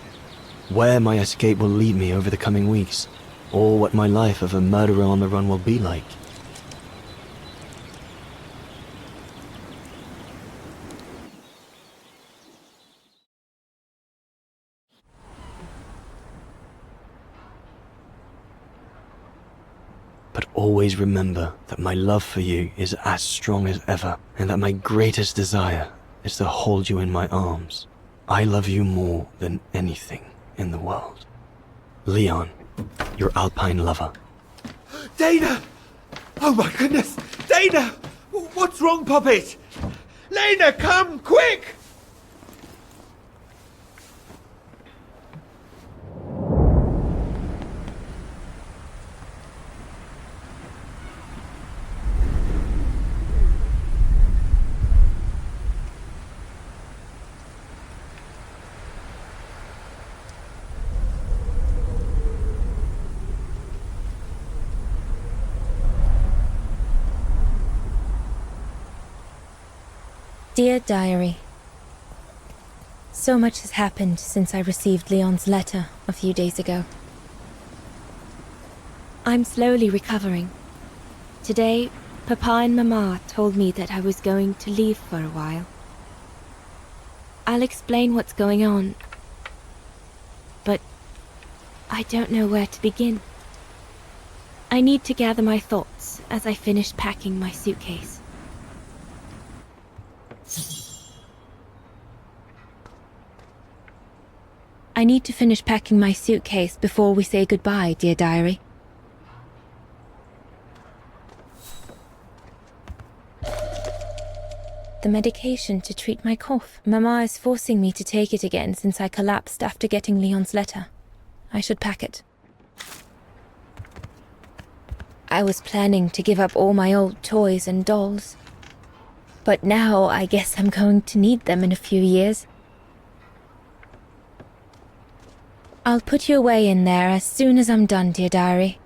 where my escape will lead me over the coming weeks, or what my life of a murderer on the run will be like. But always remember that my love for you is as strong as ever, and that my greatest desire is to hold you in my arms. I love you more than anything in the world. Leon, your Alpine lover. Dana! Oh my goodness! Dana! What's wrong, Puppet? Lena, come, quick! Dear Diary, so much has happened since I received Leon's letter a few days ago. I'm slowly recovering. Today, Papa and Mama told me that I was going to leave for a while. I'll explain what's going on, but I don't know where to begin. I need to gather my thoughts as I finish packing my suitcase. I need to finish packing my suitcase before we say goodbye, dear diary. The medication to treat my cough. Mama is forcing me to take it again since I collapsed after getting Leon's letter. I should pack it. I was planning to give up all my old toys and dolls. But now I guess I'm going to need them in a few years. I'll put you away in there as soon as I'm done, dear diary.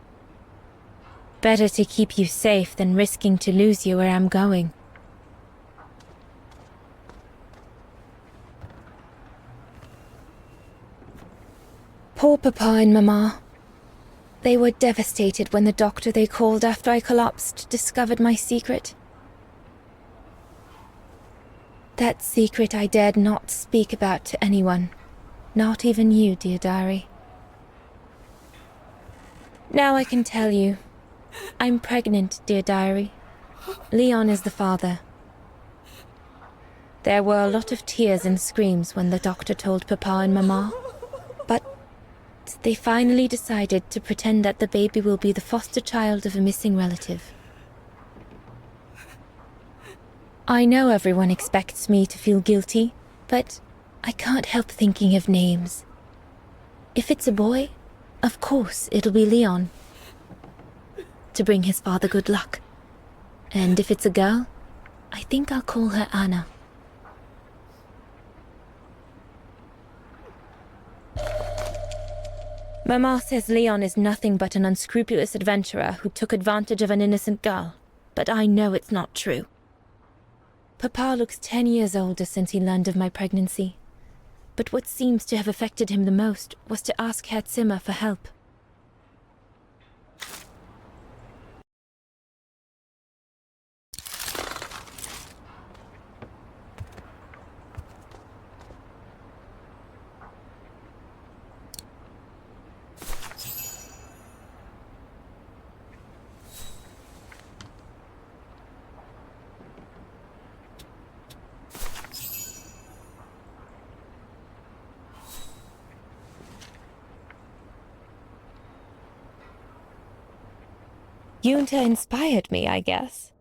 Better to keep you safe than risking to lose you where I'm going. Poor Papa and Mama. They were devastated when the doctor they called after I collapsed discovered my secret. That secret I dared not speak about to anyone. Not even you, dear diary. Now I can tell you. I'm pregnant, dear diary. Leon is the father. There were a lot of tears and screams when the doctor told Papa and Mama. But they finally decided to pretend that the baby will be the foster child of a missing relative. I know everyone expects me to feel guilty, but I can't help thinking of names. If it's a boy, of course it'll be Leon, to bring his father good luck. And if it's a girl, I think I'll call her Anna. Mama says Leon is nothing but an unscrupulous adventurer who took advantage of an innocent girl, but I know it's not true. Papa looks 10 years older since he learned of my pregnancy. But what seems to have affected him the most was to ask Herr Zimmer for help. Yunta inspired me, I guess.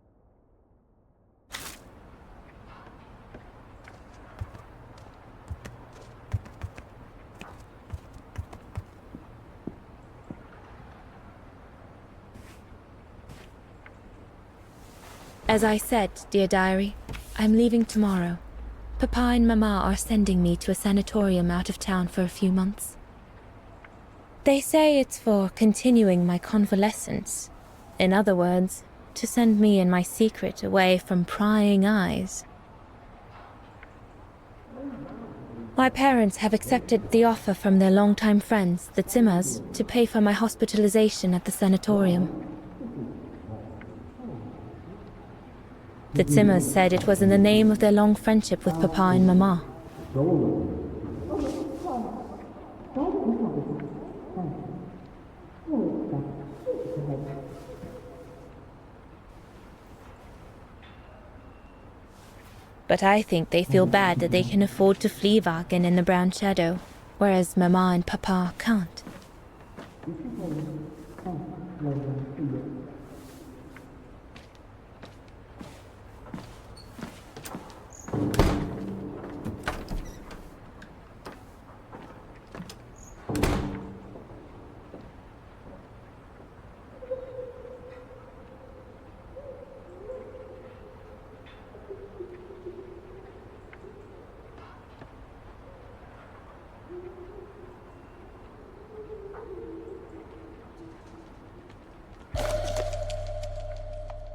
As I said, dear diary, I'm leaving tomorrow. Papa and Mama are sending me to a sanatorium out of town for a few months. They say it's for continuing my convalescence. In other words, to send me and my secret away from prying eyes. My parents have accepted the offer from their longtime friends, the Zimmers, to pay for my hospitalization at the sanatorium. The Zimmers said it was in the name of their long friendship with Papa and Mama. But I think they feel bad that they can afford to flee Vaghen in the Brown Shadow, whereas Mama and Papa can't.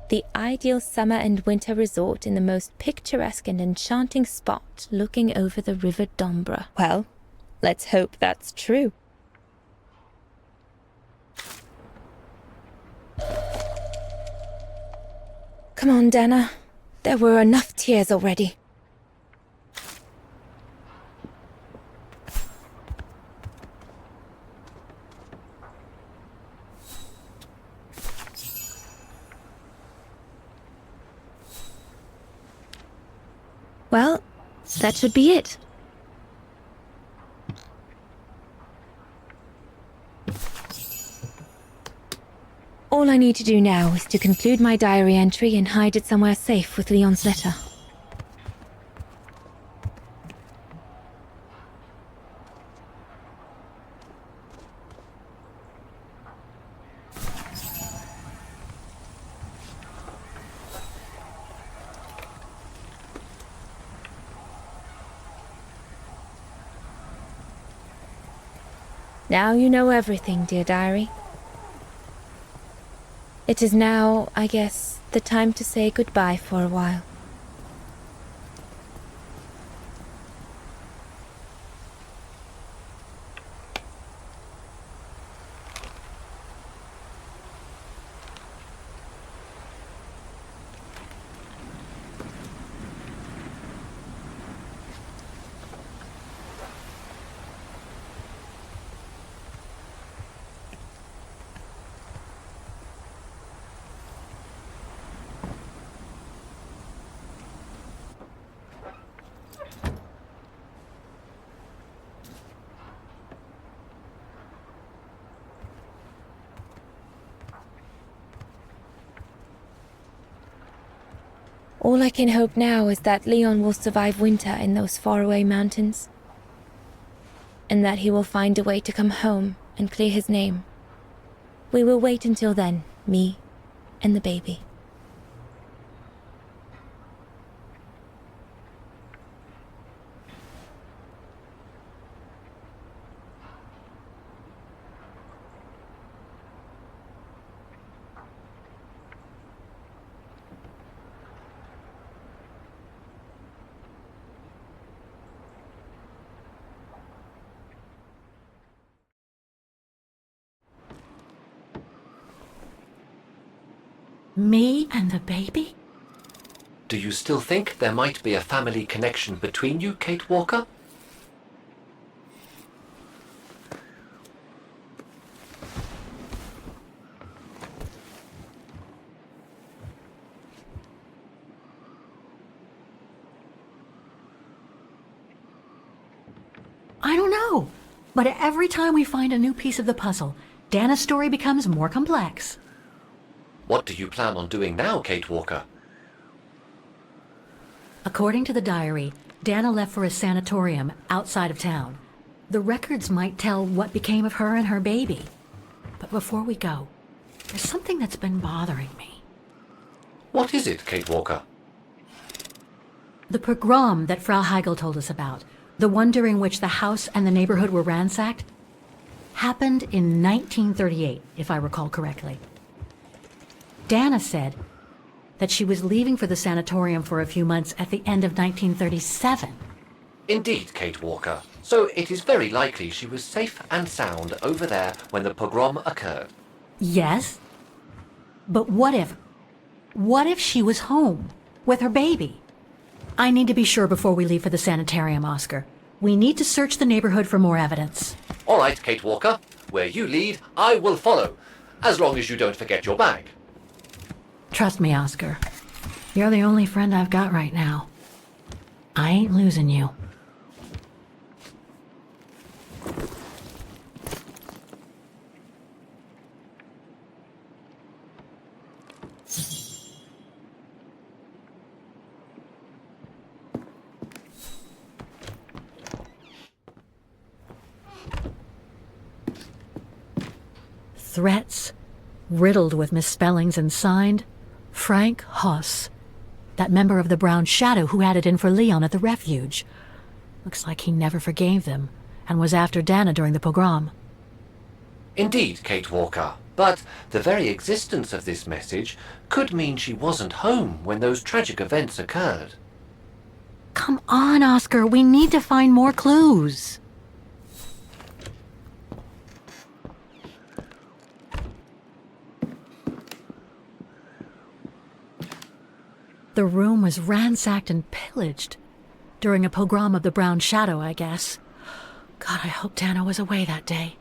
The ideal summer and winter resort in the most picturesque and enchanting spot looking over the River Dombra. Well, let's hope that's true. Come on, Dana. There were enough tears already. Well, that should be it. All I need to do now is to conclude my diary entry and hide it somewhere safe with Leon's letter. Now you know everything, dear diary. It is now, I guess, the time to say goodbye for a while. All I can hope now is that Leon will survive winter in those faraway mountains, and that he will find a way to come home and clear his name. We will wait until then, me and the baby. Me and the baby? Do you still think there might be a family connection between you, Kate Walker? I don't know. But every time we find a new piece of the puzzle, Dana's story becomes more complex. What do you plan on doing now, Kate Walker? According to the diary, Dana left for a sanatorium outside of town. The records might tell what became of her and her baby. But before we go, there's something that's been bothering me. What is it, Kate Walker? The pogrom that Frau Heigl told us about, the one during which the house and the neighborhood were ransacked, happened in 1938, if I recall correctly. Dana said that she was leaving for the sanatorium for a few months at the end of 1937. Indeed, Kate Walker. So it is very likely she was safe and sound over there when the pogrom occurred. Yes? But what if she was home with her baby? I need to be sure before we leave for the sanitarium, Oscar. We need to search the neighborhood for more evidence. All right, Kate Walker. Where you lead, I will follow. As long as you don't forget your bag. Trust me, Oscar. You're the only friend I've got right now. I ain't losing you. Threats, riddled with misspellings and signed, Frank Hoss, that member of the Brown Shadow who had it in for Leon at the refuge. Looks like he never forgave them, and was after Dana during the pogrom. Indeed, Kate Walker. But the very existence of this message could mean she wasn't home when those tragic events occurred. Come on, Oscar, we need to find more clues. The room was ransacked and pillaged during a pogrom of the Brown Shadow, I guess. God, I hope Dana was away that day.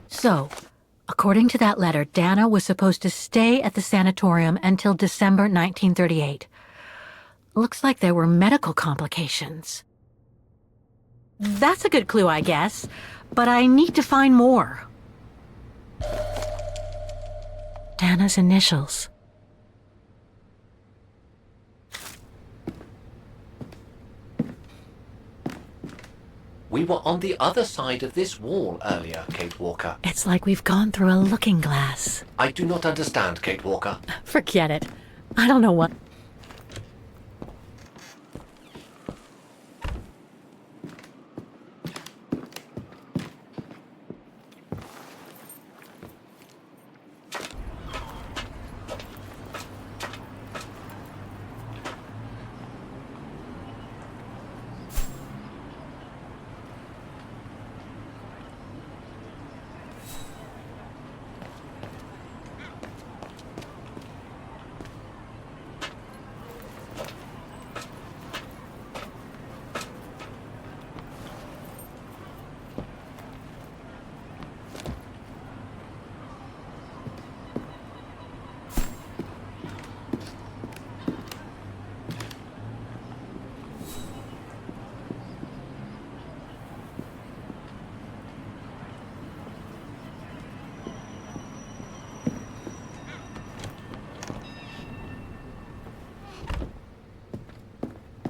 So, according to that letter, Dana was supposed to stay at the sanatorium until December 1938. Looks like there were medical complications. That's a good clue, I guess, but I need to find more. Dana's initials. We were on the other side of this wall earlier, Kate Walker. It's like we've gone through a looking glass. I do not understand, Kate Walker. Forget it. I don't know what...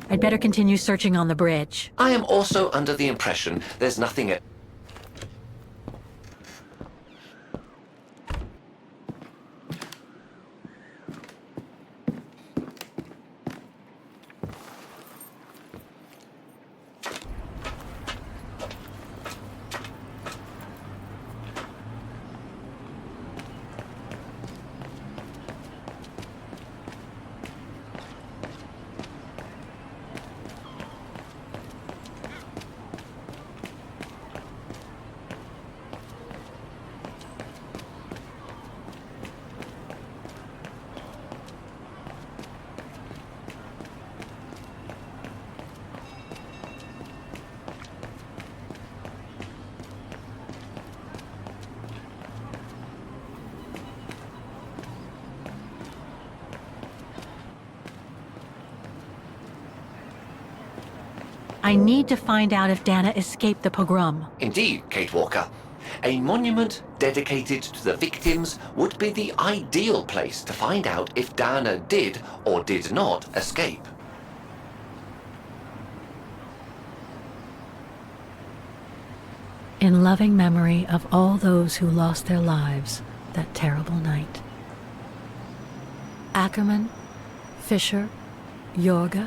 I'd better continue searching on the bridge. I am also under the impression there's nothing at... I need to find out if Dana escaped the pogrom. Indeed, Kate Walker. A monument dedicated to the victims would be the ideal place to find out if Dana did or did not escape. In loving memory of all those who lost their lives that terrible night. Ackerman, Fisher, Jorge.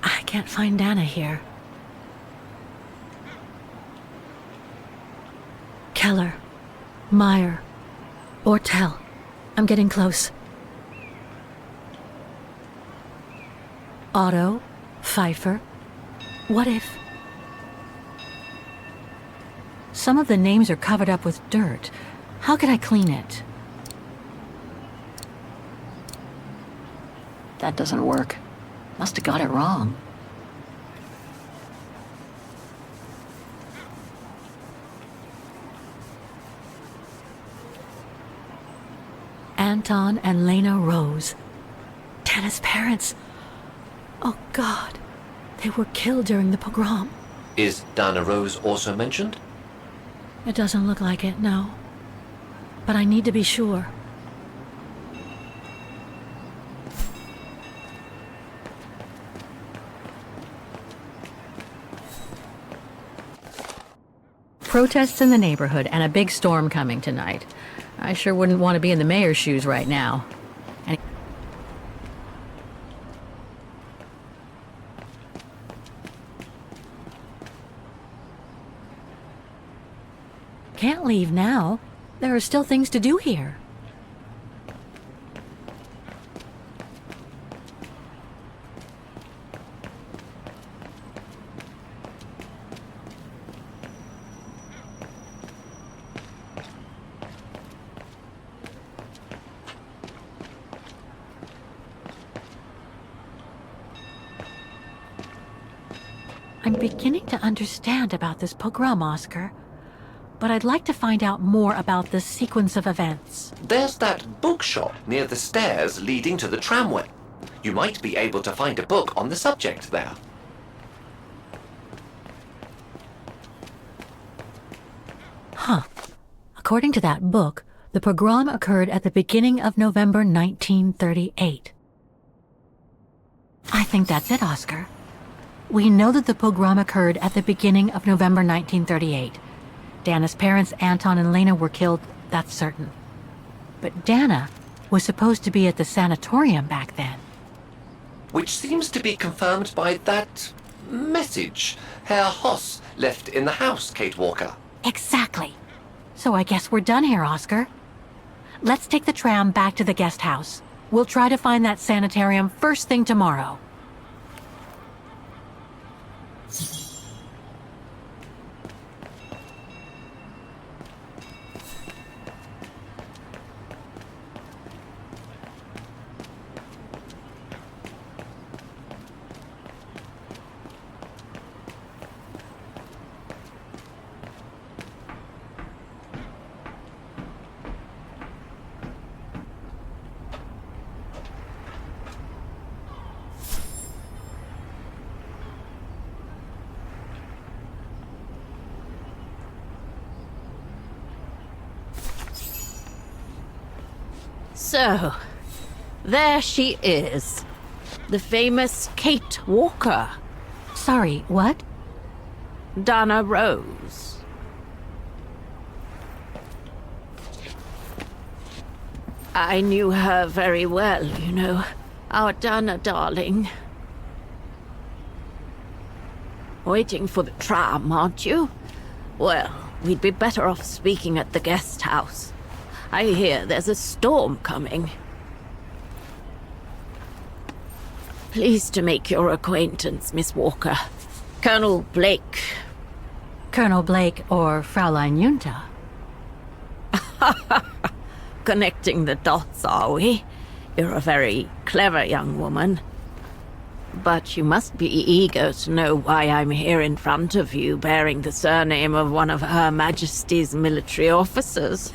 I can't find Dana here. Keller, Meyer, Ortel. I'm getting close. Otto, Pfeiffer. What if... Some of the names are covered up with dirt. How could I clean it? That doesn't work. Must have got it wrong. Anton and Lena Roze. Dana's parents. Oh God, they were killed during the pogrom. Is Dana Roze also mentioned? It doesn't look like it, no. But I need to be sure. Protests in the neighborhood and a big storm coming tonight. I sure wouldn't want to be in the mayor's shoes right now. And can't leave now. There are still things to do here. I'm beginning to understand about this pogrom, Oscar. But I'd like to find out more about the sequence of events. There's that bookshop near the stairs leading to the tramway. You might be able to find a book on the subject there. Huh. According to that book, the pogrom occurred at the beginning of November 1938. I think that's it, Oscar. We know that the pogrom occurred at the beginning of November 1938. Dana's parents, Anton and Lena, were killed, that's certain. But Dana was supposed to be at the sanatorium back then. Which seems to be confirmed by that message Herr Hoss left in the house, Kate Walker. Exactly. So I guess we're done here, Oscar. Let's take the tram back to the guest house. We'll try to find that sanitarium first thing tomorrow. So, there she is. The famous Kate Walker. Sorry, what? Dana Roze. I knew her very well, you know. Our Dana darling. Waiting for the tram, aren't you? Well, we'd be better off speaking at the guest house. I hear there's a storm coming. Pleased to make your acquaintance, Miss Walker. Colonel Blake. Colonel Blake or Fraulein Junta? Connecting the dots, are we? You're a very clever young woman. But you must be eager to know why I'm here in front of you, bearing the surname of one of Her Majesty's military officers.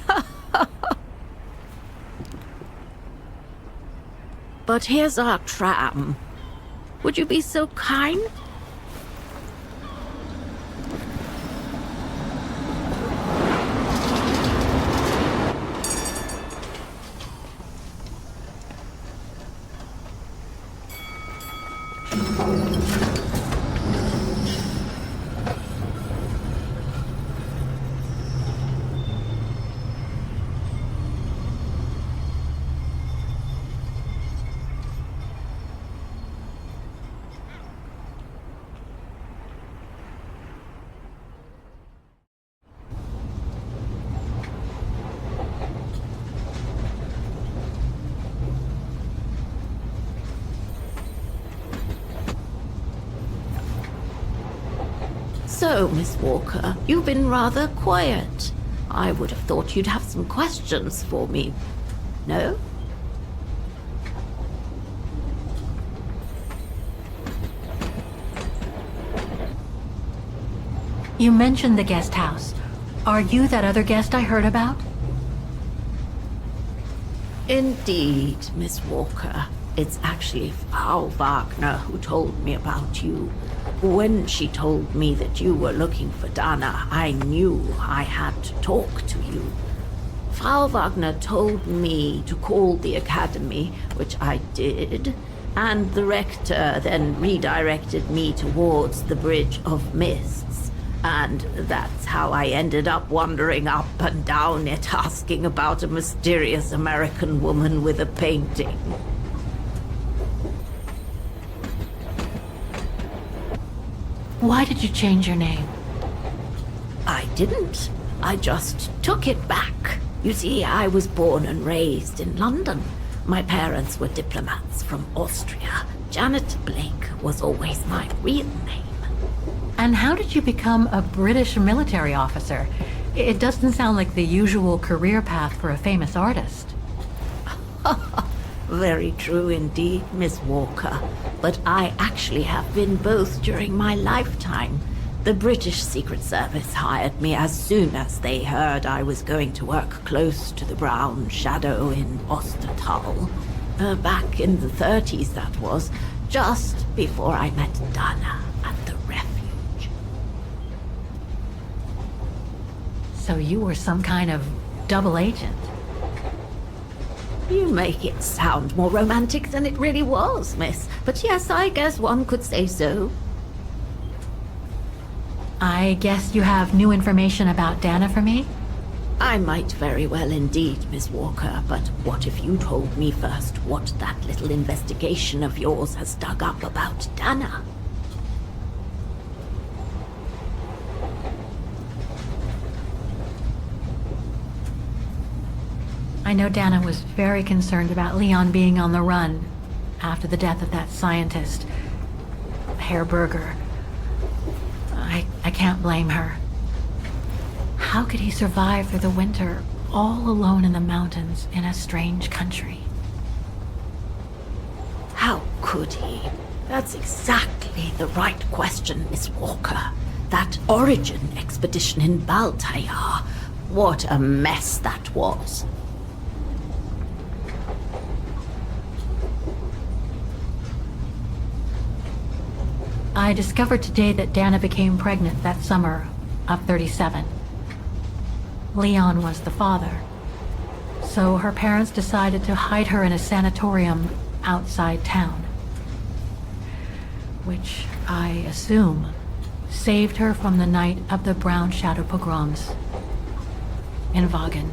But here's our tram. Would you be so kind? So, Miss Walker, you've been rather quiet. I would have thought you'd have some questions for me. No? You mentioned the guest house. Are you that other guest I heard about? Indeed, Miss Walker. It's actually Frau Wagner who told me about you. When she told me that you were looking for Dana, I knew I had to talk to you. Frau Wagner told me to call the academy, which I did, and the rector then redirected me towards the Bridge of Mists. And that's how I ended up wandering up and down it, asking about a mysterious American woman with a painting. Why did you change your name? I didn't. I just took it back. You see, I was born and raised in London. My parents were diplomats from Austria. Janet Blake was always my real name. And how did you become a British military officer? It doesn't sound like the usual career path for a famous artist. Very true indeed, Miss Walker. But I actually have been both during my lifetime. The British Secret Service hired me as soon as they heard I was going to work close to the Brown Shadow in Ostertal. Back in the 30s, that was, just before I met Dana at the refuge. So you were some kind of double agent? You make it sound more romantic than it really was, miss. But yes, I guess one could say so. I guess you have new information about Dana for me? I might very well indeed, Miss Walker, but what if you told me first what that little investigation of yours has dug up about Dana? I know Dana was very concerned about Leon being on the run after the death of that scientist, Herr Berger. I can't blame her. How could he survive through the winter, all alone in the mountains in a strange country? How could he? That's exactly the right question, Miss Walker. That origin expedition in Baltayar. What a mess that was. I discovered today that Dana became pregnant that summer of 37. Leon was the father. So her parents decided to hide her in a sanatorium outside town. Which, I assume, saved her from the night of the Brown Shadow pogroms in Vaghen.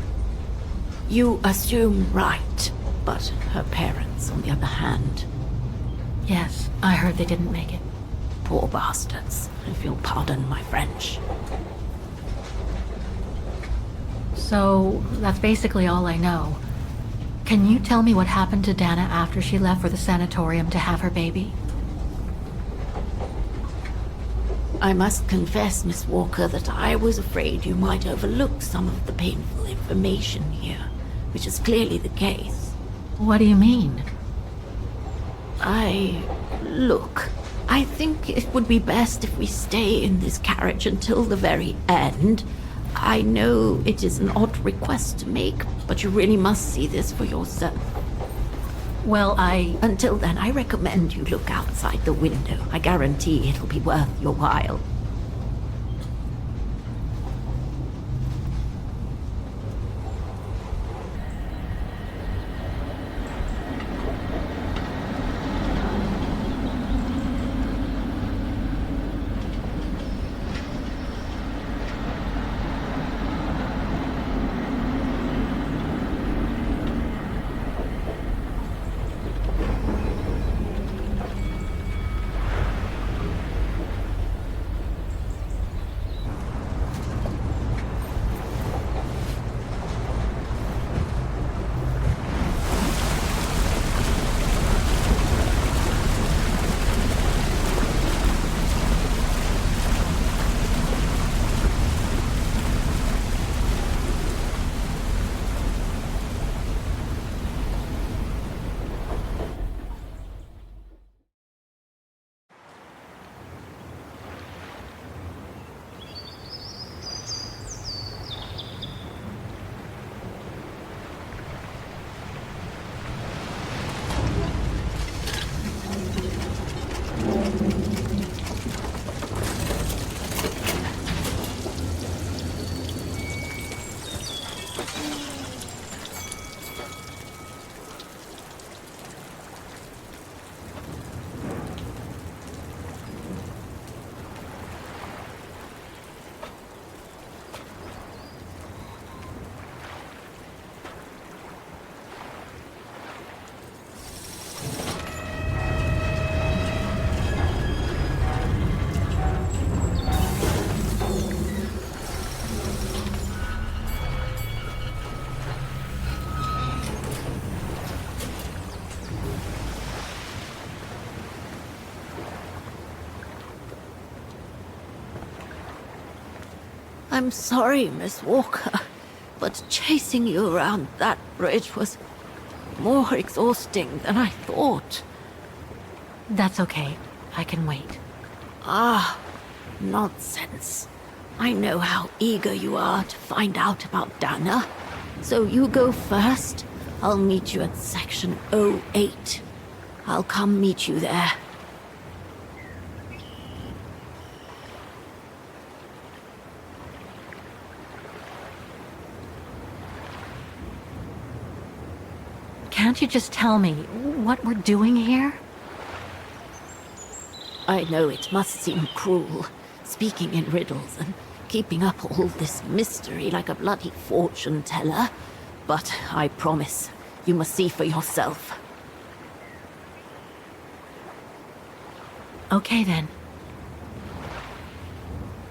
You assume right, but her parents, on the other hand... Yes, I heard they didn't make it. Poor bastards, if you'll pardon my French. So, that's basically all I know. Can you tell me what happened to Dana after she left for the sanatorium to have her baby? I must confess, Miss Walker, that I was afraid you might overlook some of the painful information here, which is clearly the case. What do you mean? Look, I think it would be best if we stay in this carriage until the very end. I know it is an odd request to make, but you really must see this for yourself. Well, Until then, I recommend you look outside the window. I guarantee it'll be worth your while. I'm sorry, Miss Walker, but chasing you around that bridge was more exhausting than I thought. That's okay. I can wait. Ah, nonsense. I know how eager you are to find out about Dana. So you go first. I'll meet you at section 08. I'll come meet you there. Can't you just tell me what we're doing here? I know it must seem cruel, speaking in riddles and keeping up all this mystery like a bloody fortune teller, but I promise you must see for yourself. Okay then.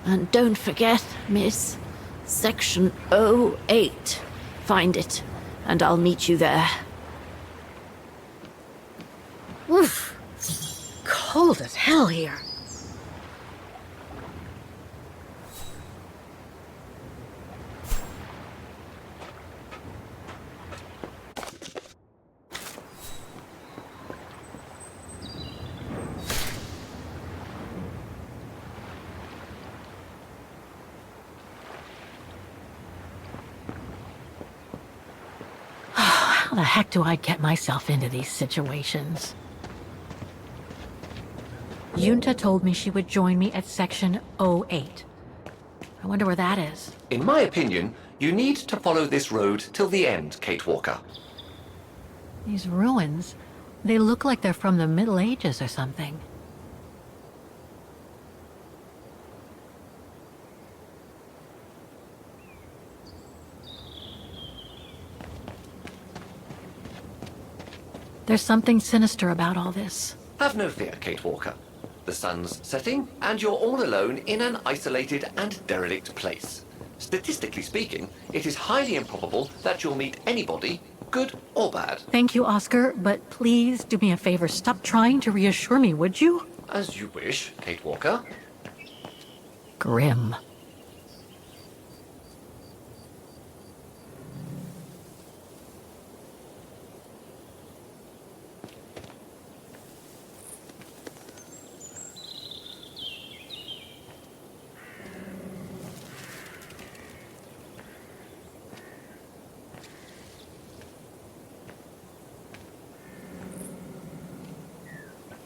And don't forget, miss, section 08. Find it, and I'll meet you there. Oof. Cold as hell here. How the heck do I get myself into these situations? Yunta told me she would join me at section 08. I wonder where that is. In my opinion, you need to follow this road till the end, Kate Walker. These ruins, they look like they're from the Middle Ages or something. There's something sinister about all this. Have no fear, Kate Walker. The sun's setting, and you're all alone in an isolated and derelict place. Statistically speaking, it is highly improbable that you'll meet anybody, good or bad. Thank you, Oscar, but please do me a favor. Stop trying to reassure me, would you? As you wish, Kate Walker. Grim.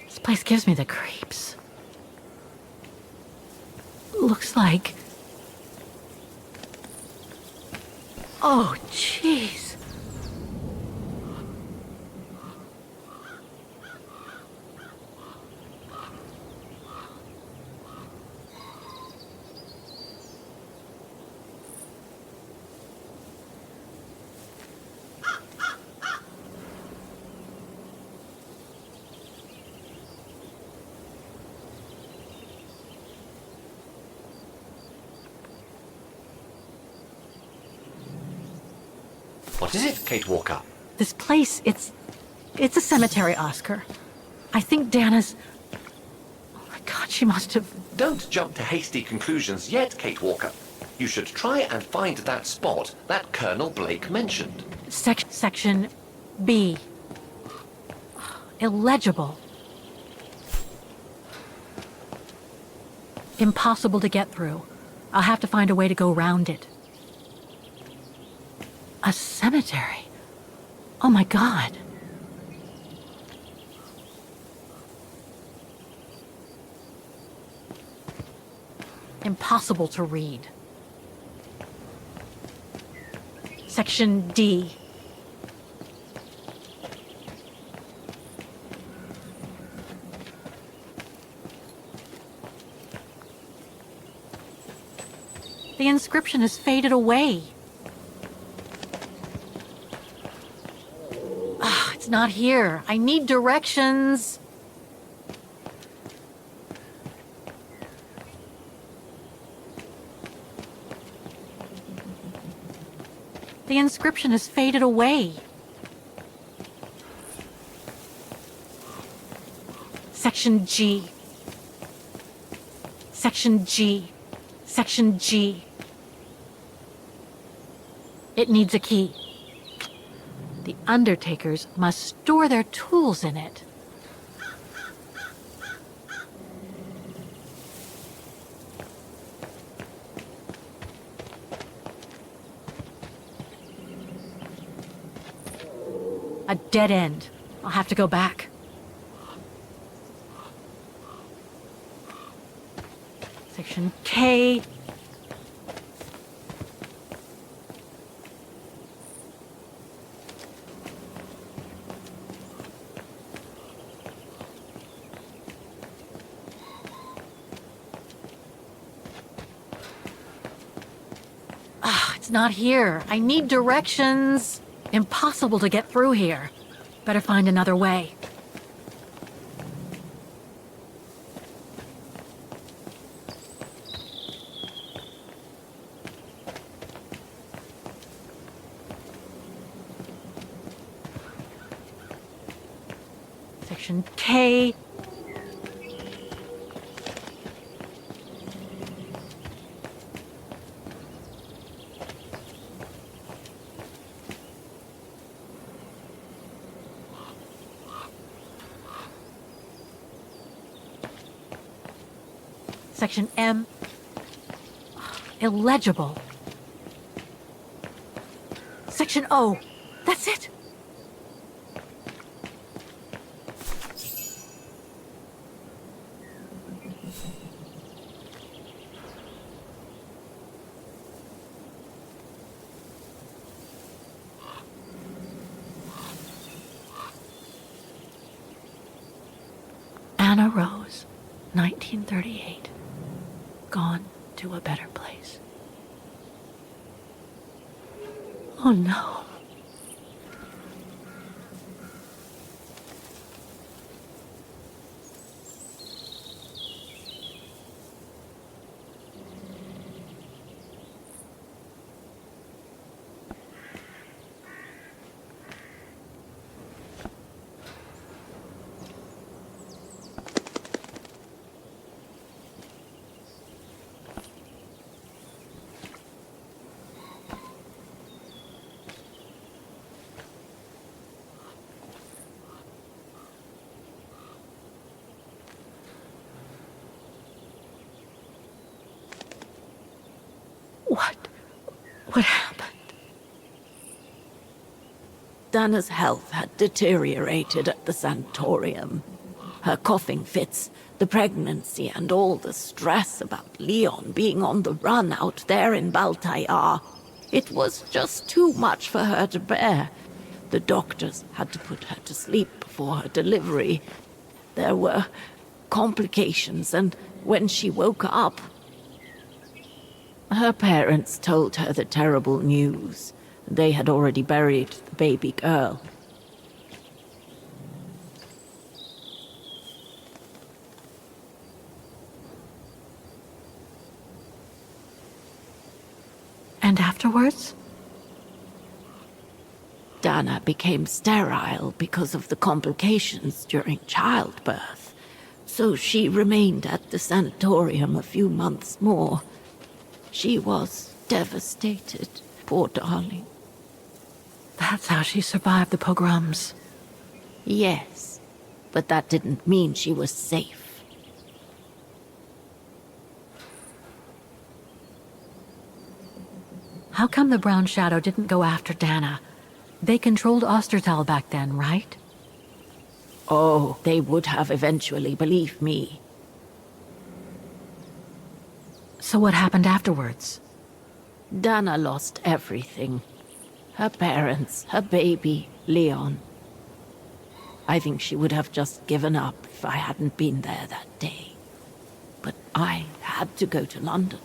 This place gives me the creeps. Looks like... Oh, jeez. What is it, Kate Walker? This place, it's a cemetery, Oscar. I think Dana's... Oh my god, she must have... Don't jump to hasty conclusions yet, Kate Walker. You should try and find that spot that Colonel Blake mentioned. Section B. Illegible. Impossible to get through. I'll have to find a way to go round it. A cemetery? Oh my god. Impossible to read. Section D. The inscription has faded away. Ah, it's not here. I need directions. The inscription has faded away. Section G. Section G. Section G. It needs a key. The undertakers must store their tools in it. A dead end. I'll have to go back. Section K. It's not here. I need directions. Impossible to get through here. Better find another way. Section K. Section M. Illegible. Section O. That's it. Anna Roze, 1938. Gone to a better place. Oh no. What happened? Dana's health had deteriorated at the sanatorium. Her coughing fits, the pregnancy, and all the stress about Leon being on the run out there in Baltayar. It was just too much for her to bear. The doctors had to put her to sleep before her delivery. There were complications, and when she woke up, her parents told her the terrible news. They had already buried the baby girl. And afterwards? Dana became sterile because of the complications during childbirth. So she remained at the sanatorium a few months more. She was devastated, poor darling. That's how she survived the pogroms. Yes, but that didn't mean she was safe. How come the Brown Shadow didn't go after Dana? They controlled Ostertal back then, right? Oh, they would have eventually, believe me. So what happened afterwards? Dana lost everything. Her parents, her baby, Leon. I think she would have just given up if I hadn't been there that day. But I had to go to London.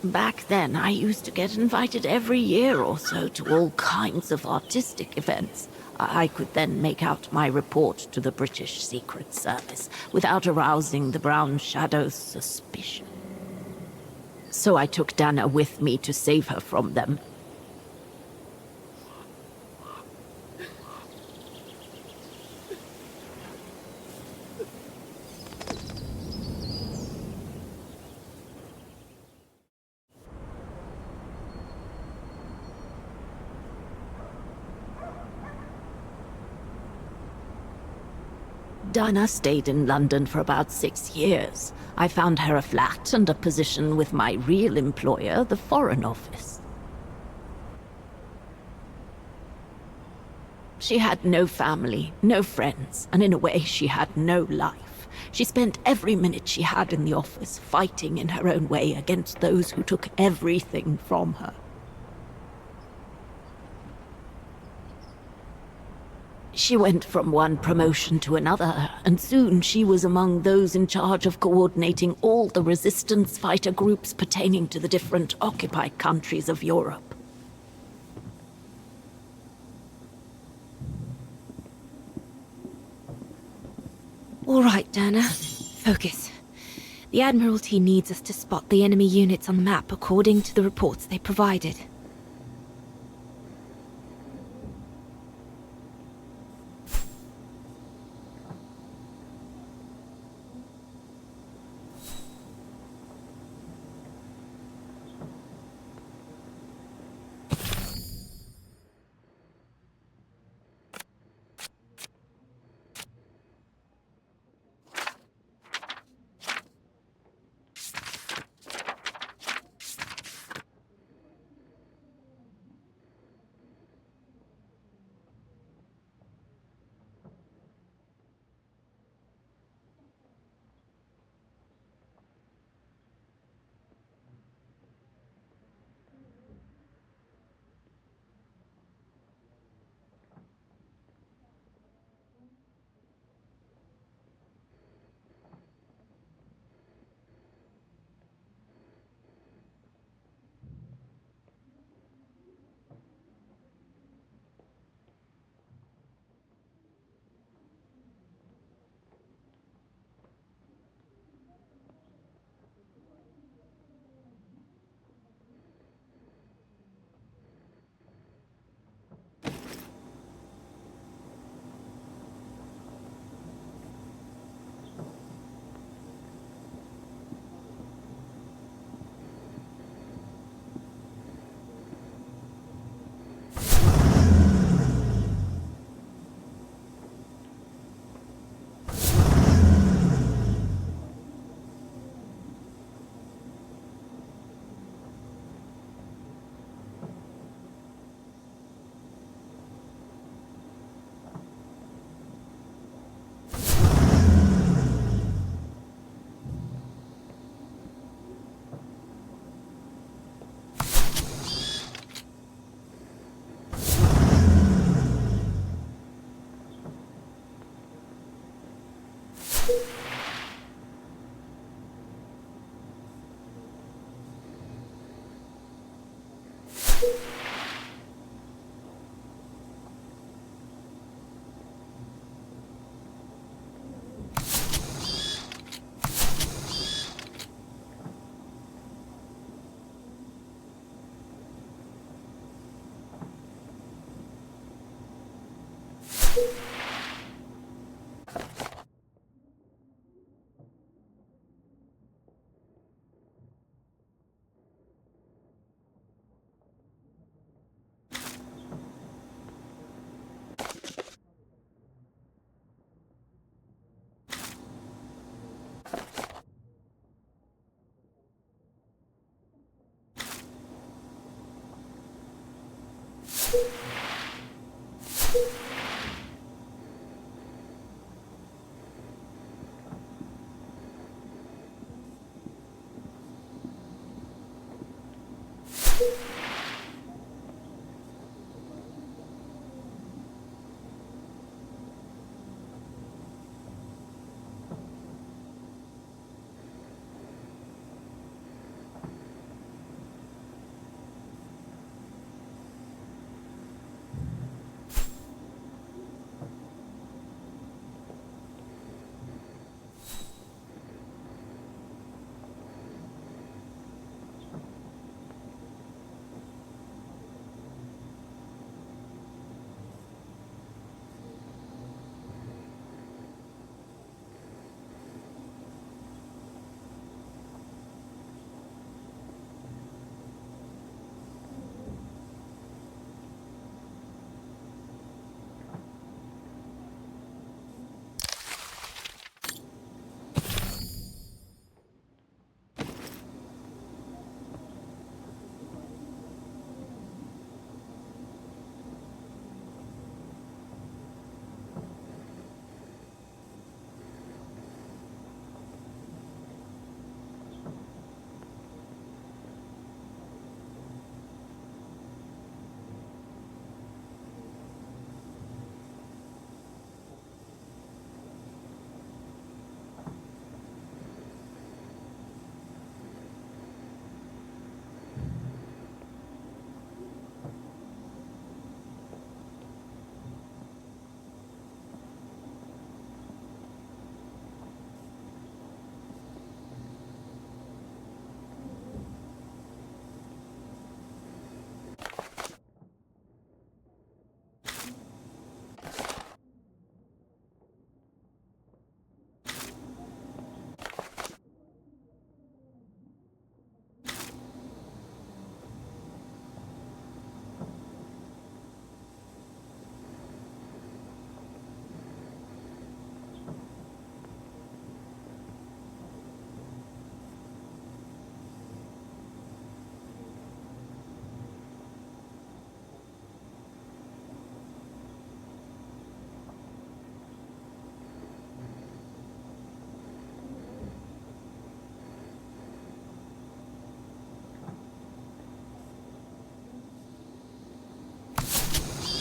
Back then, I used to get invited every year or so to all kinds of artistic events. I could then make out my report to the British Secret Service without arousing the Brown Shadow's suspicion. So I took Dana with me to save her from them. Dana stayed in London for about 6 years. I found her a flat and a position with my real employer, the Foreign Office. She had no family, no friends, and in a way she had no life. She spent every minute she had in the office fighting in her own way against those who took everything from her. She went from one promotion to another, and soon she was among those in charge of coordinating all the resistance fighter groups pertaining to the different occupied countries of Europe. All right, Dana. Focus. The Admiralty needs us to spot the enemy units on the map according to the reports they provided.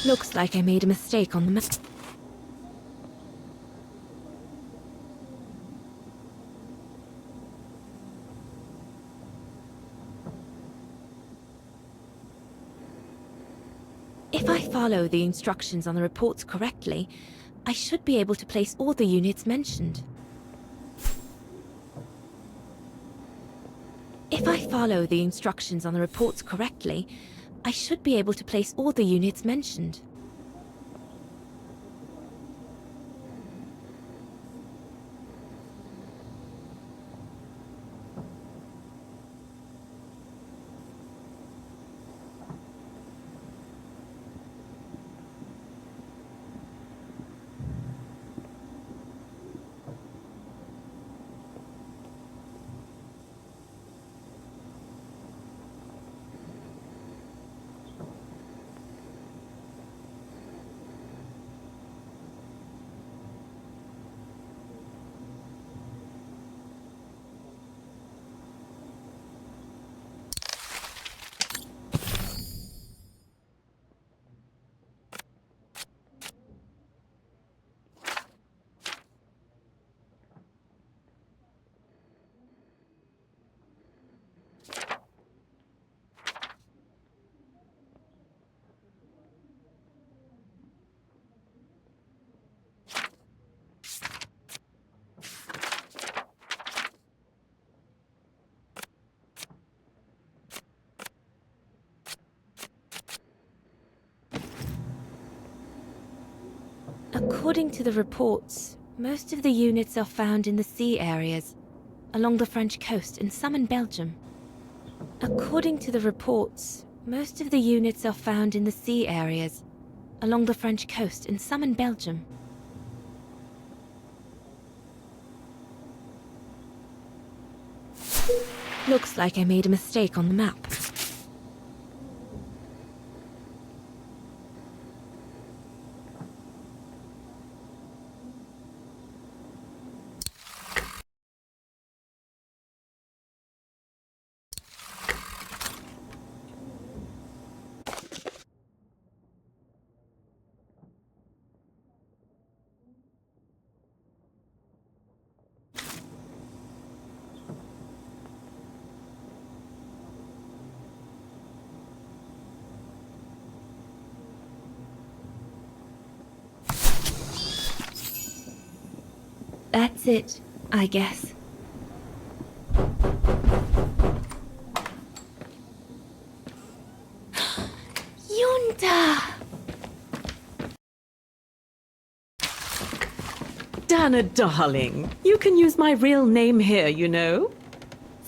Looks like I made a mistake on the map. If I follow the instructions on the reports correctly, I should be able to place all the units mentioned. If I follow the instructions on the reports correctly, I should be able to place all the units mentioned. According to the reports, most of the units are found in the sea areas, along the French coast and some in Belgium. According to the reports, most of the units are found in the sea areas, along the French coast and some in Belgium. Looks like I made a mistake on the map. That's it, I guess. Yunta! Dana, darling, you can use my real name here, you know.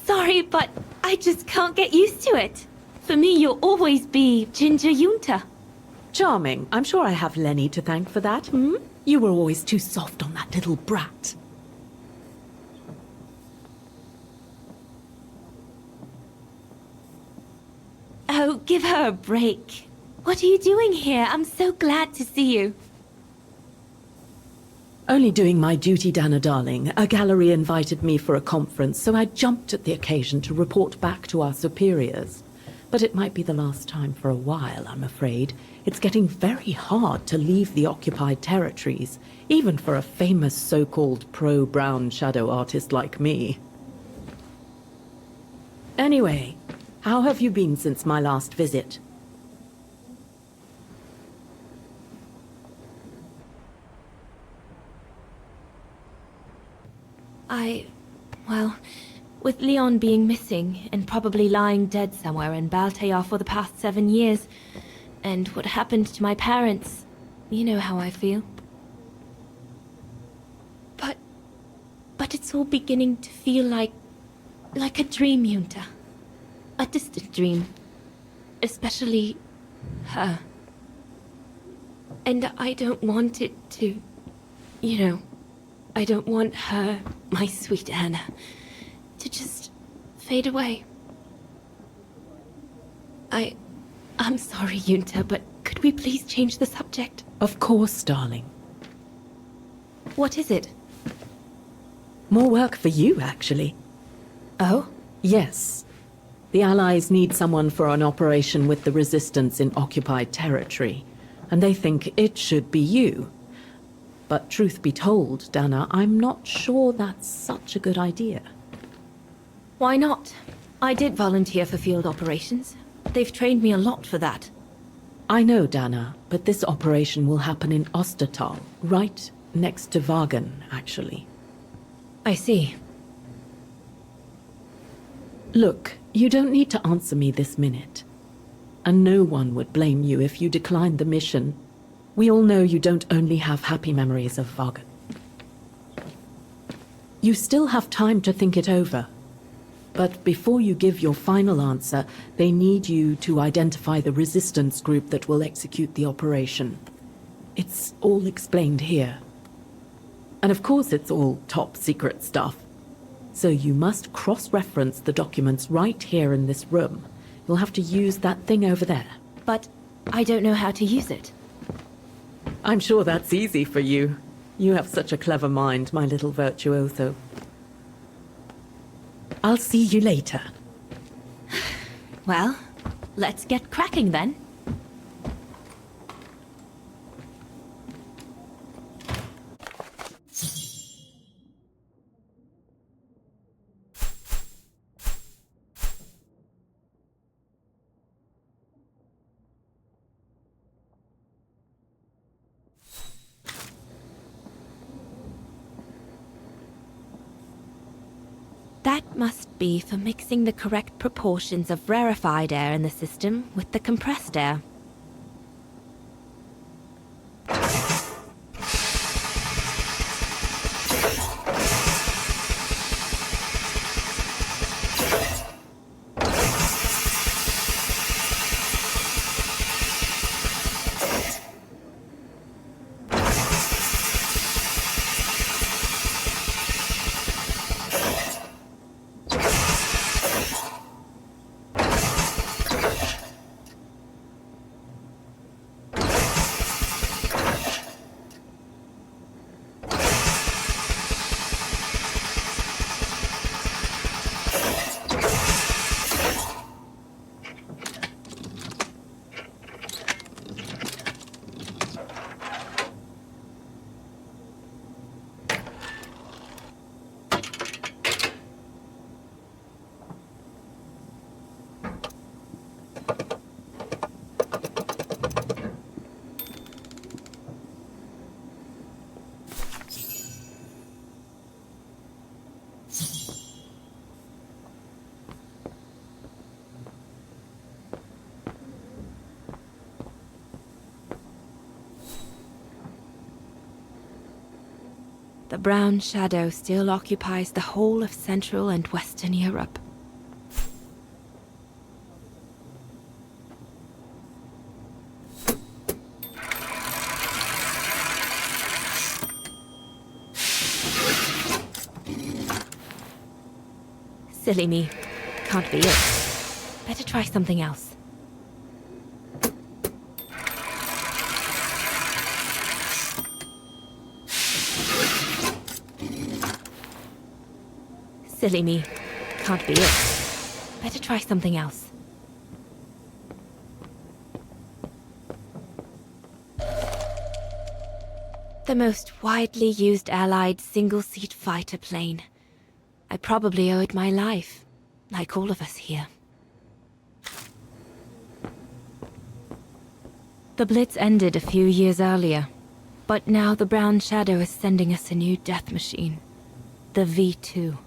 Sorry, but I just can't get used to it. For me, you'll always be Ginger Yunta. Charming. I'm sure I have Lenny to thank for that, hmm? You were always too soft on that little brat. Oh, give her a break. What are you doing here? I'm so glad to see you. Only doing my duty, Dana, darling. A gallery invited me for a conference, so I jumped at the occasion to report back to our superiors. But it might be the last time for a while, I'm afraid. It's getting very hard to leave the occupied territories, even for a famous so-called pro-brown shadow artist like me. Anyway, how have you been since my last visit? Well, with Leon being missing and probably lying dead somewhere in Baltayar for the past 7 years, and what happened to my parents, you know how I feel. But it's all beginning to feel like a dream, Yunta. A distant dream. Especially her. And I don't want it to, I don't want her, my sweet Anna, to just fade away. I'm sorry, Yunta, but could we please change the subject? Of course, darling. What is it? More work for you, actually. Oh? Yes. The Allies need someone for an operation with the Resistance in occupied territory. and they think it should be you. But truth be told, Dana, I'm not sure that's such a good idea. Why not? I did volunteer for field operations. They've trained me a lot for that. I know, Dana, but this operation will happen in Ostertal, right next to Vaghen, actually. I see. Look, you don't need to answer me this minute. And no one would blame you if you declined the mission. We all know you don't only have happy memories of Vaghen. You still have time to think it over. But before you give your final answer, they need you to identify the resistance group that will execute the operation. It's all explained here. And of course it's all top secret stuff. So you must cross-reference the documents right here in this room. You'll have to use that thing over there. But I don't know how to use it. I'm sure that's easy for you. You have such a clever mind, my little virtuoso. I'll see you later. Well, let's get cracking then. That must be for mixing the correct proportions of rarefied air in the system with the compressed air. The brown shadow still occupies the whole of Central and Western Europe. Silly me. Can't be it. Better try something else. Silly me. Can't be it. Better try something else. The most widely used Allied single-seat fighter plane. I probably owe it my life, like all of us here. The Blitz ended a few years earlier, but now the Brown Shadow is sending us a new death machine. The V2.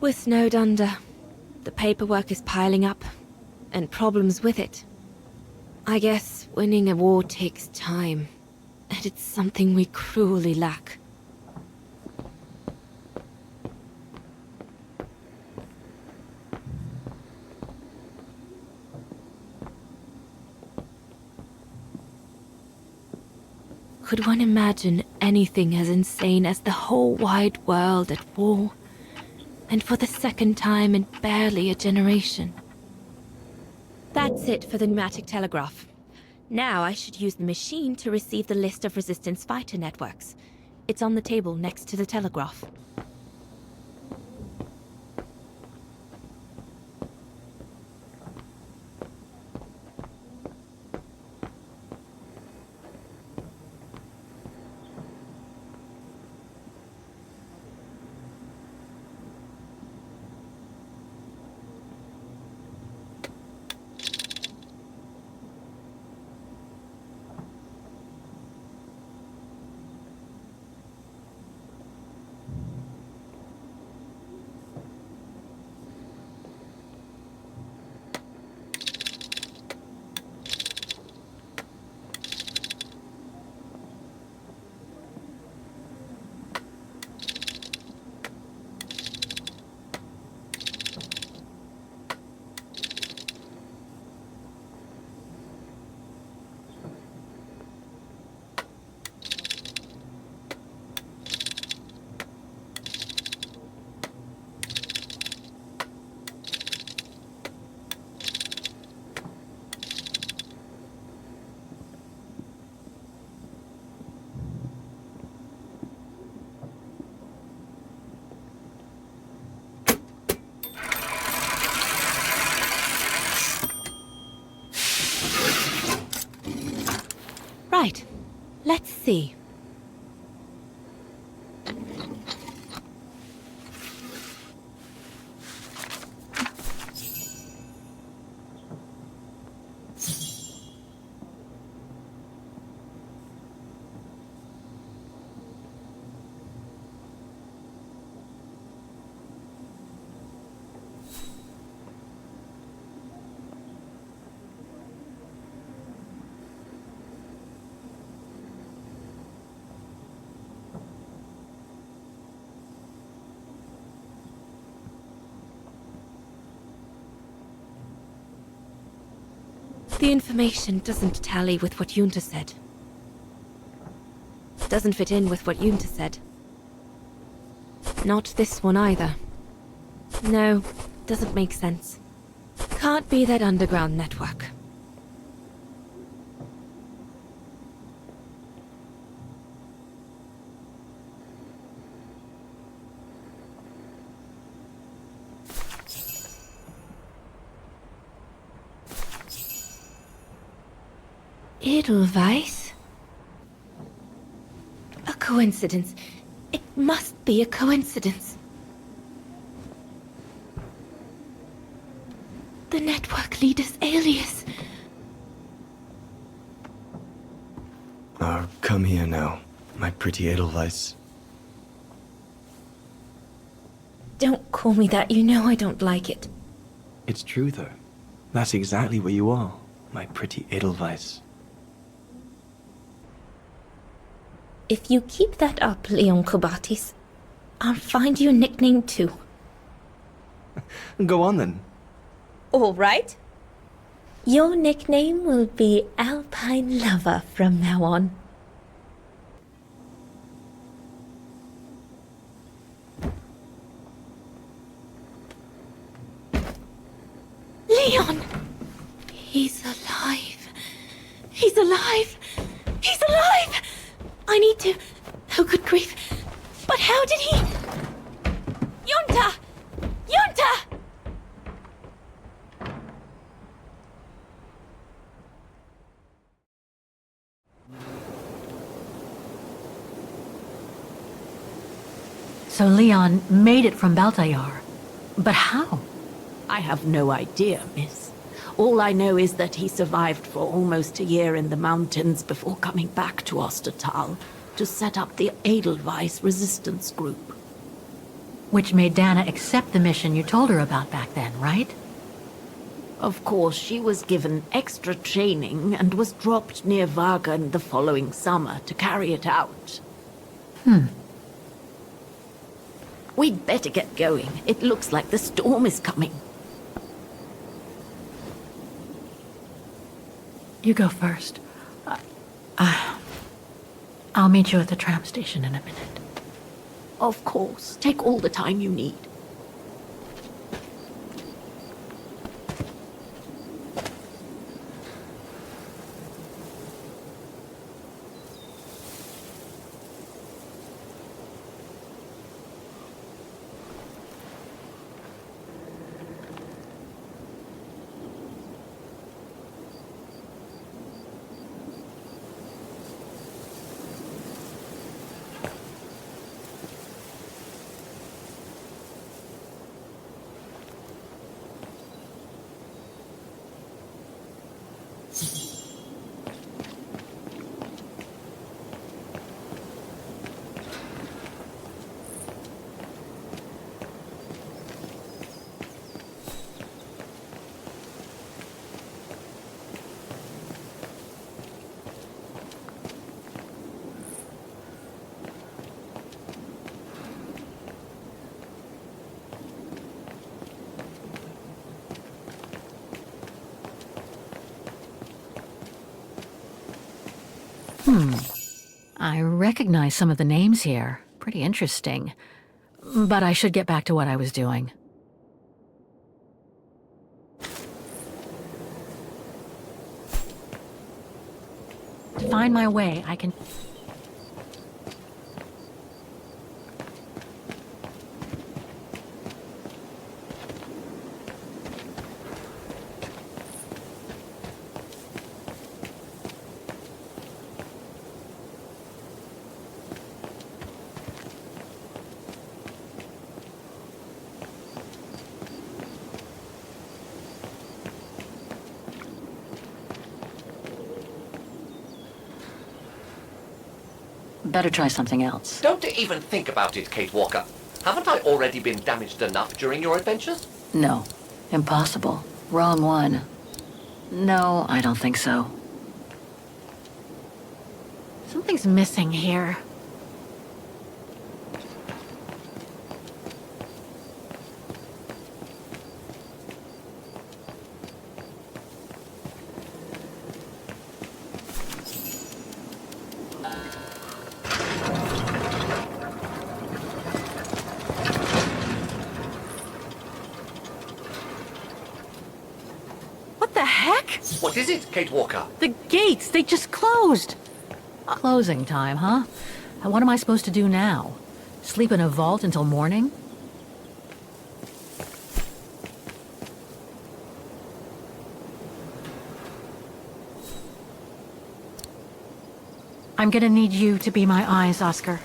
We're snowed under. The paperwork is piling up, and problems with it. I guess winning a war takes time, and it's something we cruelly lack. Could one imagine anything as insane as the whole wide world at war? And for the second time in barely a generation. That's it for the pneumatic telegraph. Now I should use the machine to receive the list of resistance fighter networks. It's on the table next to the telegraph. Right. Let's see. The information doesn't tally with what Junta said. Doesn't fit in with what Junta said. Not this one either. No, doesn't make sense. Can't be that underground network. Edelweiss? A coincidence. It must be a coincidence. The network leader's alias. Oh, come here now, my pretty Edelweiss. Don't call me that, you know I don't like it. It's true, though. That's exactly what you are, my pretty Edelweiss. If you keep that up, Leon Kobatis, I'll find you a nickname too. Go on then. All right. Your nickname will be Alpine Lover from now on. Leon! He's alive. He's alive! He's alive! I need to... Oh, good grief. But how did he... Junta! Junta! So Leon made it from Baltayar. But how? I have no idea, miss. All I know is that he survived for almost a year in the mountains before coming back to Ostertal to set up the Edelweiss resistance group. Which made Dana accept the mission you told her about back then, right? Of course, she was given extra training and was dropped near Vaghen the following summer to carry it out. We'd better get going. It looks like the storm is coming. You go first. I'll meet you at the tram station in a minute. Of course. Take all the time you need. I recognize some of the names here. Pretty interesting. But I should get back to what I was doing. To find my way, I can... Better try something else. Don't even think about it, Kate Walker. Haven't I already been damaged enough during your adventures? No. Impossible. Wrong one. No, I don't think so. Something's missing here. What is it, Kate Walker? The gates, they just closed. Closing time, huh? And what am I supposed to do now? Sleep in a vault until morning? I'm gonna need you to be my eyes, Oscar.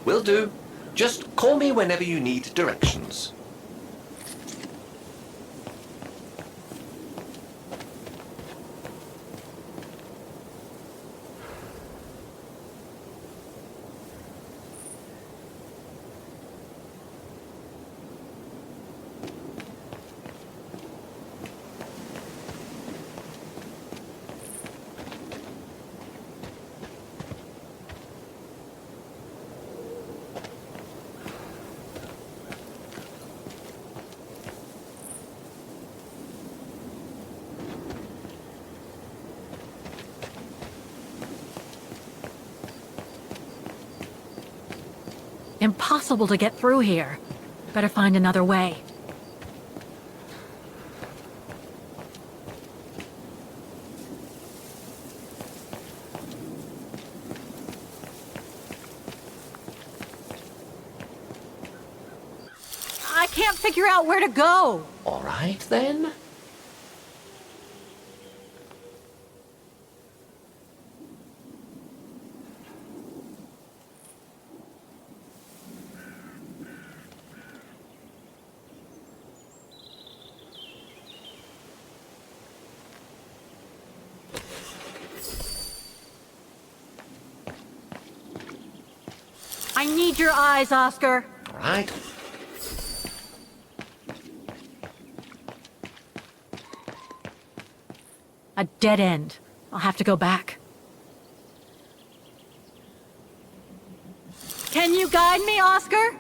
Will do. Just call me whenever you need directions. Impossible to get through here. Better find another way. I can't figure out where to go. All right, then. I need your eyes, Oscar. All right. A dead end. I'll have to go back. Can you guide me, Oscar?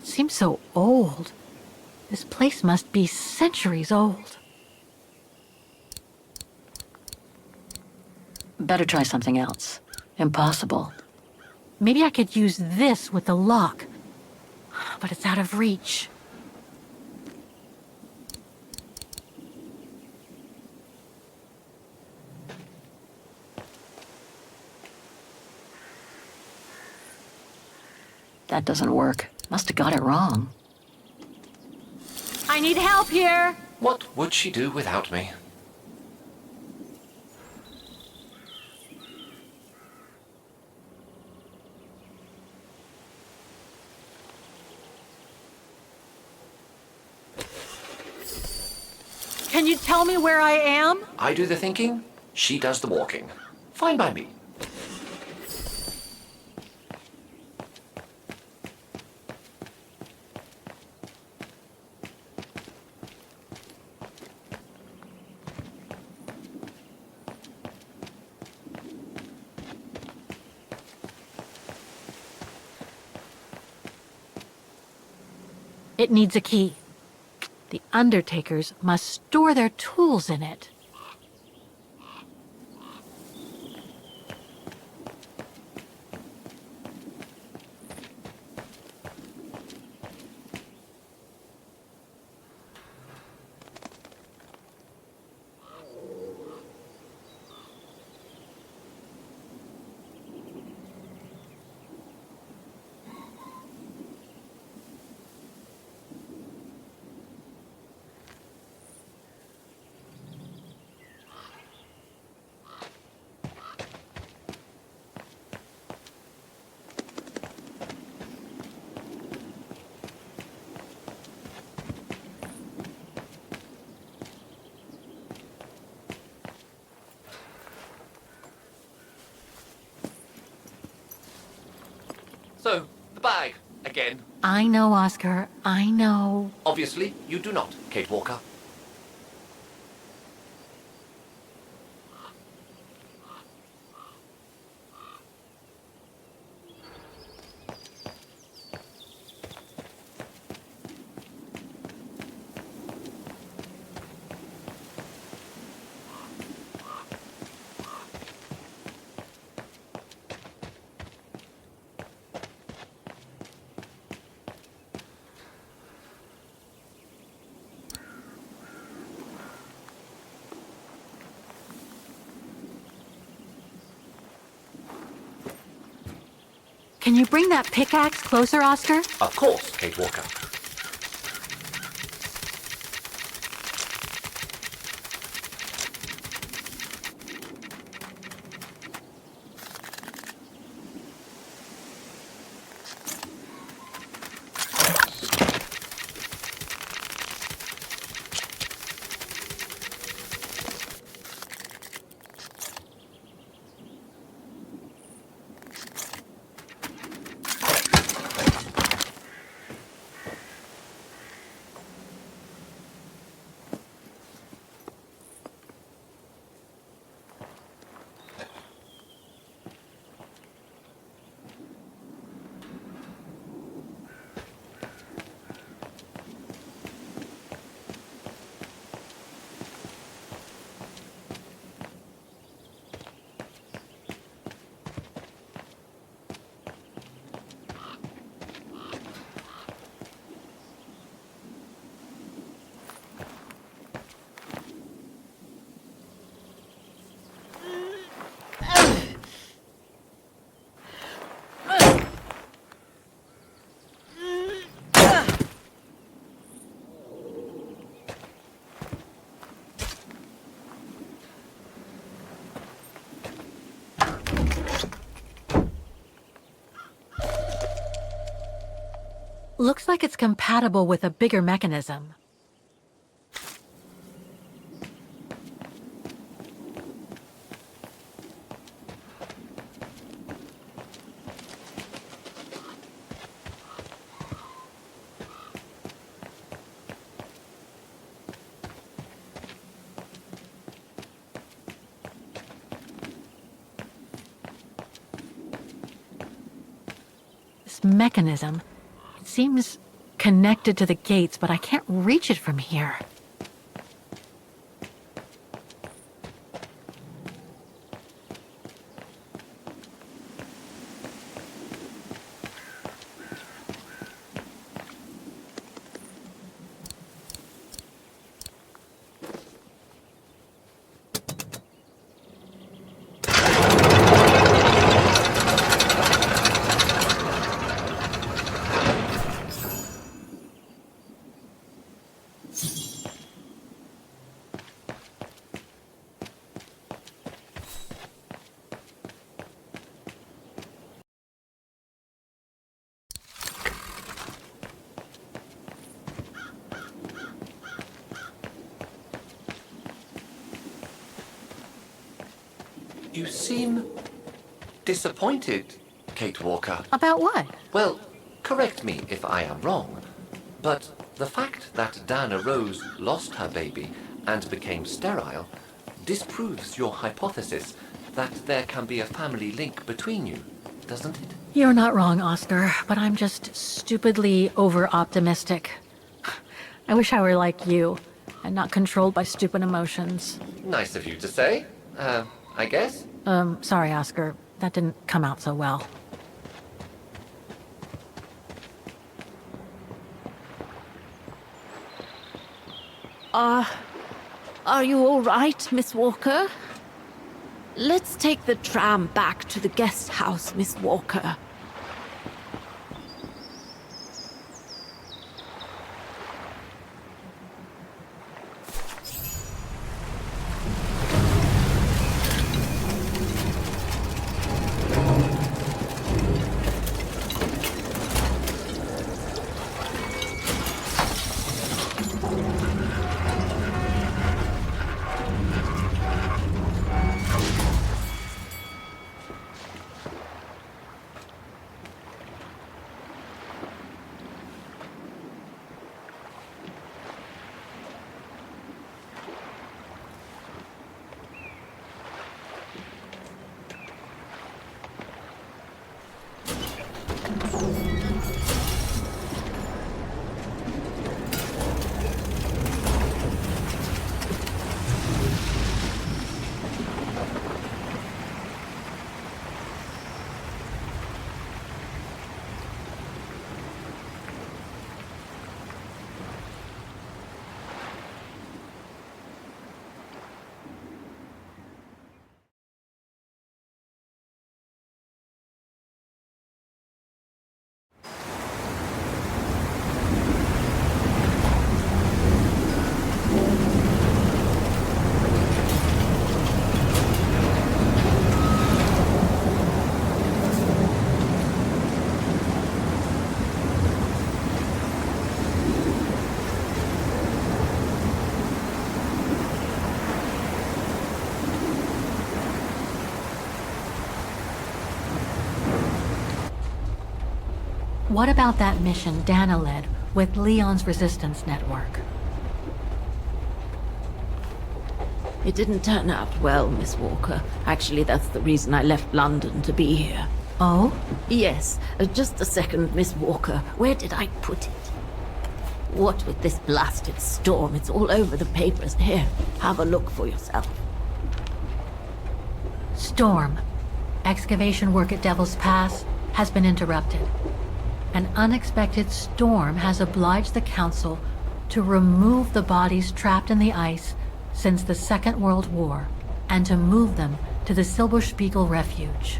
Seems so old. This place must be centuries old. Better try something else. Impossible. Maybe I could use this with the lock, but it's out of reach. That doesn't work. Must have got it wrong. I need help here! What would she do without me? Can you tell me where I am? I do the thinking, she does the walking. Fine by me. It needs a key. The undertakers must store their tools in it. So, the bag, again. I know, Oscar. I know. Obviously, you do not, Kate Walker. Can you bring that pickaxe closer, Oscar? Of course, Kate Walker. Looks like it's compatible with a bigger mechanism. This mechanism, it seems connected to the gates, but I can't reach it from here. You seem disappointed, Kate Walker. About what? Well, correct me if I am wrong, but the fact that Dana Roze lost her baby and became sterile disproves your hypothesis that there can be a family link between you, doesn't it? You're not wrong, Oscar, but I'm just stupidly over-optimistic. I wish I were like you, and not controlled by stupid emotions. Nice of you to say, I guess. Sorry, Oscar. That didn't come out so well. Are you all right, Miss Walker? Let's take the tram back to the guest house, Miss Walker. What about that mission Dana led with Leon's resistance network? It didn't turn out well, Miss Walker. Actually, that's the reason I left London to be here. Oh? Yes. Just a second, Miss Walker. Where did I put it? What with this blasted storm? It's all over the papers. Here, have a look for yourself. Storm. Excavation work at Devil's Pass has been interrupted. An unexpected storm has obliged the Council to remove the bodies trapped in the ice since the Second World War and to move them to the Silberspiegel Refuge.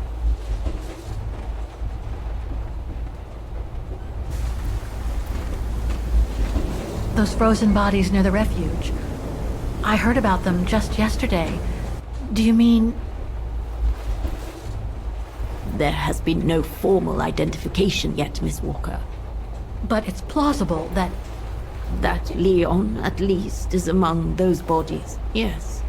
Those frozen bodies near the refuge. I heard about them just yesterday. Do you mean... There has been no formal identification yet, Miss Walker. But it's plausible that... That Leon, at least, is among those bodies, yes.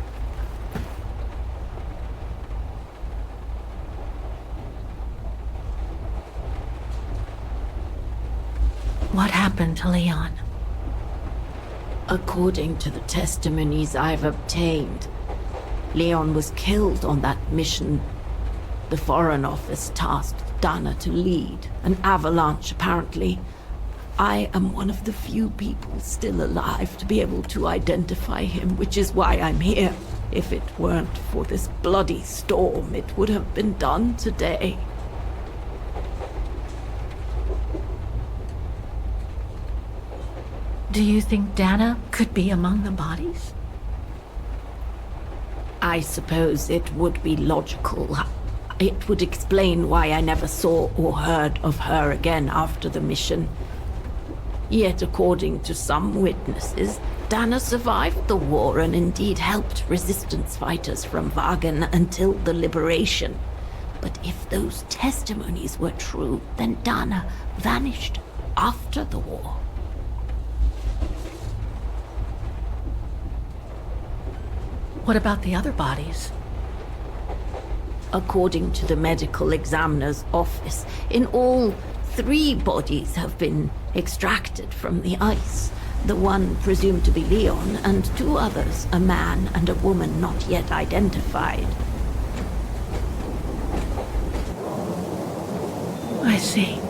What happened to Leon? According to the testimonies I've obtained, Leon was killed on that mission the Foreign Office tasked Dana to lead. An avalanche, apparently. I am one of the few people still alive to be able to identify him, which is why I'm here. If it weren't for this bloody storm, it would have been done today. Do you think Dana could be among the bodies? I suppose it would be logical. It would explain why I never saw or heard of her again after the mission. Yet, according to some witnesses, Dana survived the war and indeed helped resistance fighters from Vaghen until the liberation. But if those testimonies were true, then Dana vanished after the war. What about the other bodies? According to the medical examiner's office, in all, 3 bodies have been extracted from the ice. The one presumed to be Leon, and 2 others, a man and a woman not yet identified. I see.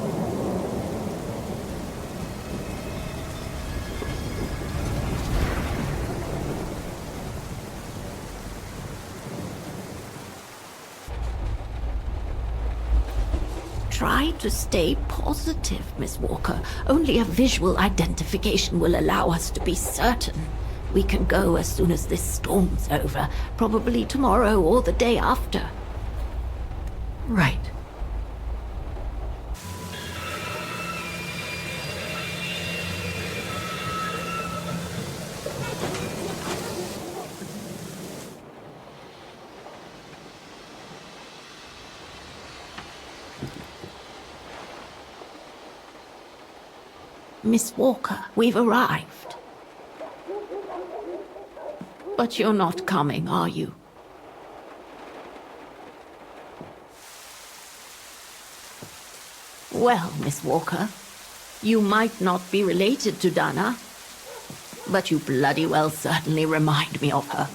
Try to stay positive, Miss Walker. Only a visual identification will allow us to be certain. We can go as soon as this storm's over, probably tomorrow or the day after. Right. Miss Walker, we've arrived. But you're not coming, are you? Well, Miss Walker, you might not be related to Dana, but you bloody well certainly remind me of her.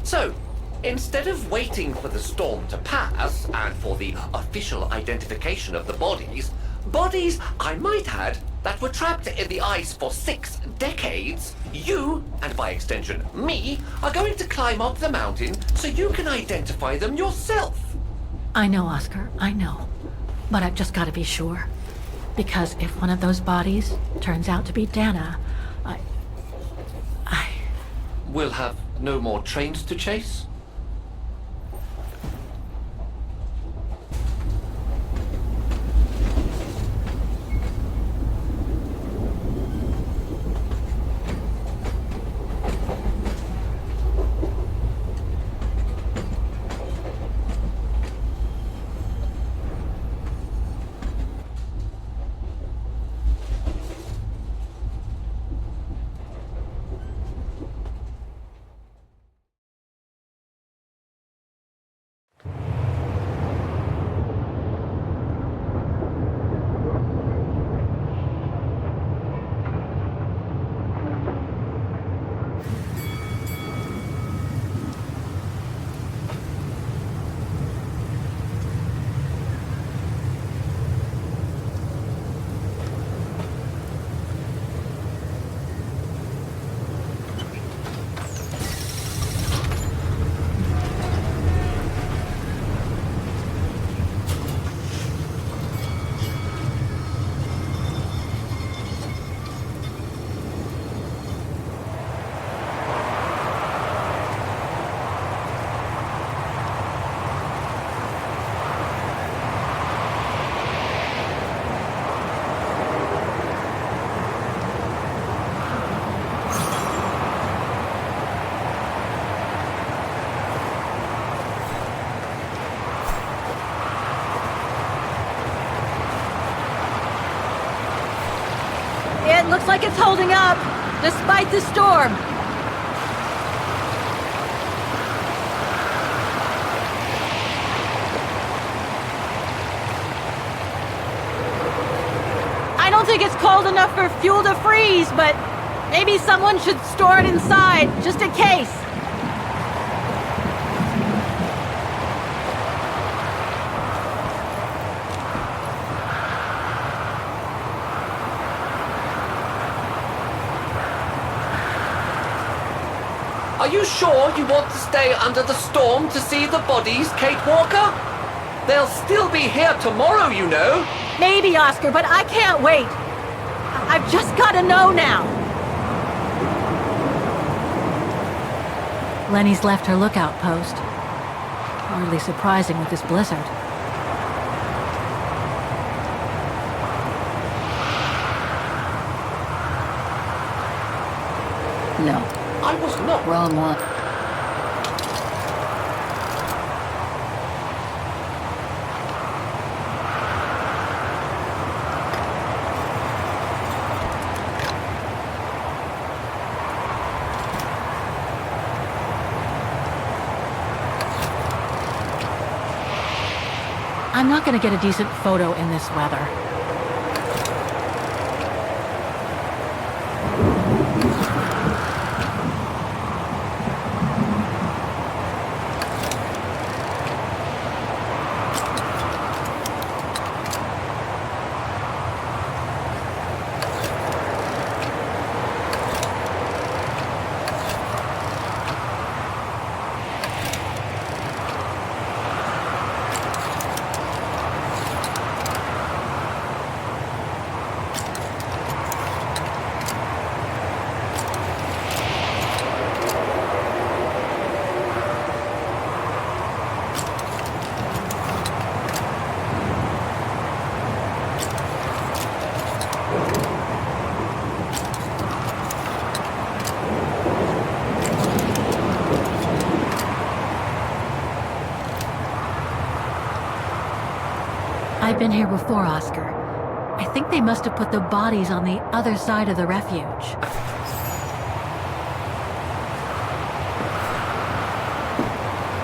So, instead of waiting for the storm to pass and for the official identification of the bodies, I might add, that were trapped in the ice for 6 decades, you, and by extension me, are going to climb up the mountain so you can identify them yourself. I know, Oscar, I know. But I've just got to be sure. Because if one of those bodies turns out to be Dana, We'll have no more trains to chase? It looks like it's holding up, despite the storm. I don't think it's cold enough for fuel to freeze, but Maybe someone should store it inside, just in case. Are you sure you want to stay under the storm to see the bodies, Kate Walker? They'll still be here tomorrow, you know. Maybe, Oscar, but I can't wait. I've just gotta know now. Lenny's left her lookout post. Hardly surprising with this blizzard. No. I was not. Wrong one. I'm not gonna get a decent photo in this weather. I've been here before, Oscar. I think they must have put the bodies on the other side of the refuge.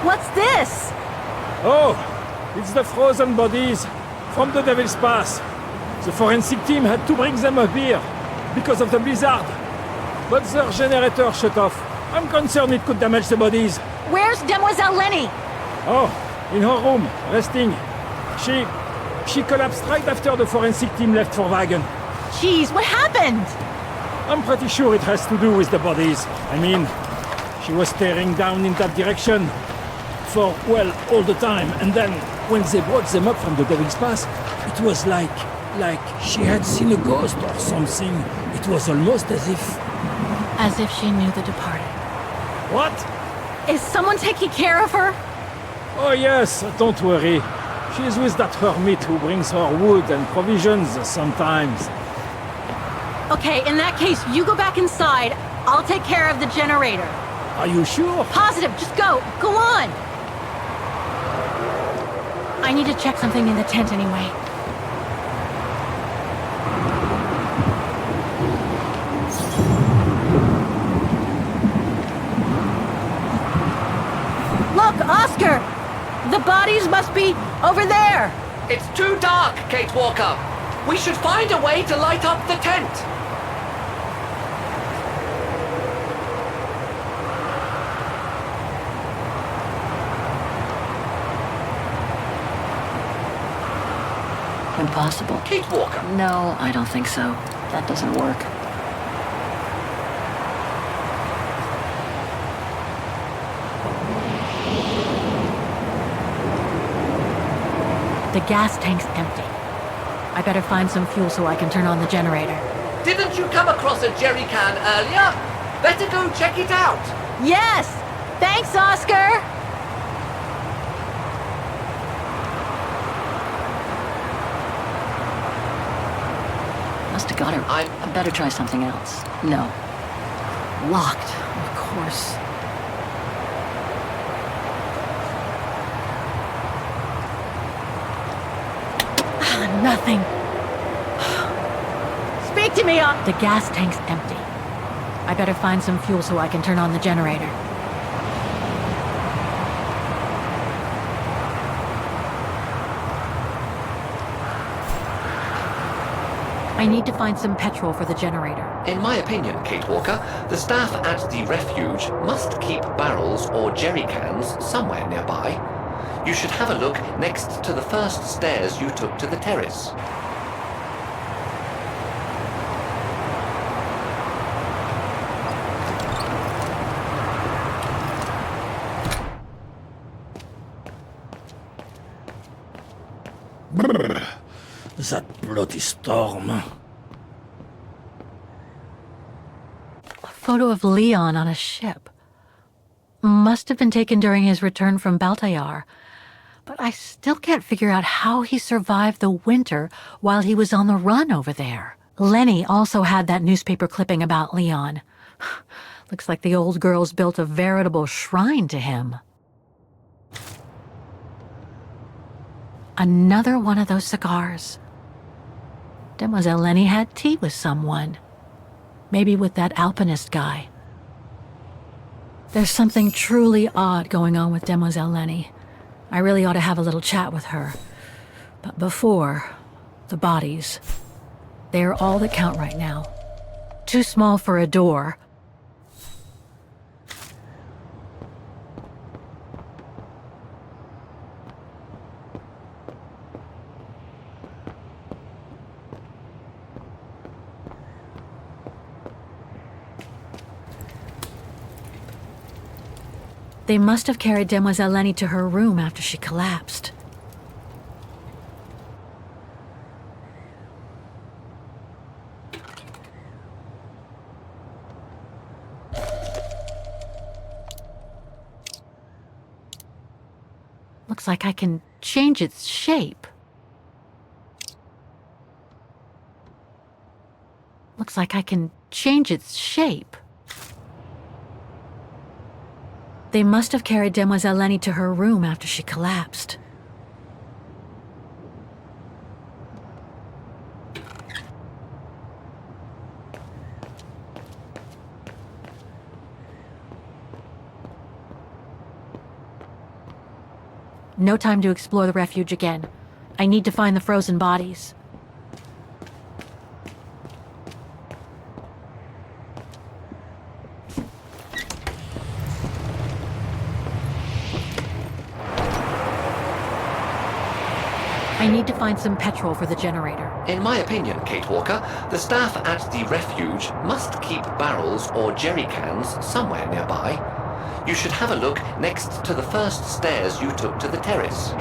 What's this? Oh, it's the frozen bodies from the Devil's Pass. The forensic team had to bring them up here because of the blizzard. But their generator shut off. I'm concerned it could damage the bodies. Where's Demoiselle Lenny? Oh, in her room, resting. She collapsed right after the forensic team left for Vaghen. Jeez, what happened? I'm pretty sure it has to do with the bodies. I mean, she was staring down in that direction for, well, all the time. And then, when they brought them up from the Devil's Pass, it was like she had seen a ghost or something. It was almost as if... As if she knew the departed. What? Is someone taking care of her? Oh yes, don't worry. She's with that hermit who brings her wood and provisions sometimes. Okay, in that case, you go back inside. I'll take care of the generator. Are you sure? Positive, just go. Go on. I need to check something in the tent anyway. Look, Oscar! The bodies must be over there! It's too dark, Kate Walker. We should find a way to light up the tent. Impossible. Kate Walker. No, I don't think so. That doesn't work. The gas tank's empty. I better find some fuel so I can turn on the generator. Didn't you come across a jerry can earlier? Better go check it out. Yes! Thanks, Oscar! Must have got her. I better try something else. No. Locked, of course. Nothing. Speak to me, The gas tank's empty. I better find some fuel so I can turn on the generator. I need to find some petrol for the generator. In my opinion, Kate Walker, the staff at the refuge must keep barrels or jerry cans somewhere nearby. You should have a look next to the first stairs you took to the terrace. That bloody storm. A photo of Leon on a ship. Must have been taken during his return from Baltayar. But I still can't figure out how he survived the winter while he was on the run over there. Lenny also had that newspaper clipping about Leon. Looks like the old girls built a veritable shrine to him. Another one of those cigars. Demoiselle Lenny had tea with someone. Maybe with that alpinist guy. There's something truly odd going on with Demoiselle Lenny. I really ought to have a little chat with her. But before, the bodies. They're all that count right now. Too small for a door. They must have carried Demoiselle Lenny to her room after she collapsed. Looks like I can change its shape. Looks like I can change its shape. They must have carried Demoiselle Lenny to her room after she collapsed. No time to explore the refuge again. I need to find the frozen bodies. I need to find some petrol for the generator. In my opinion, Kate Walker, the staff at the refuge must keep barrels or jerry cans somewhere nearby. You should have a look next to the first stairs you took to the terrace.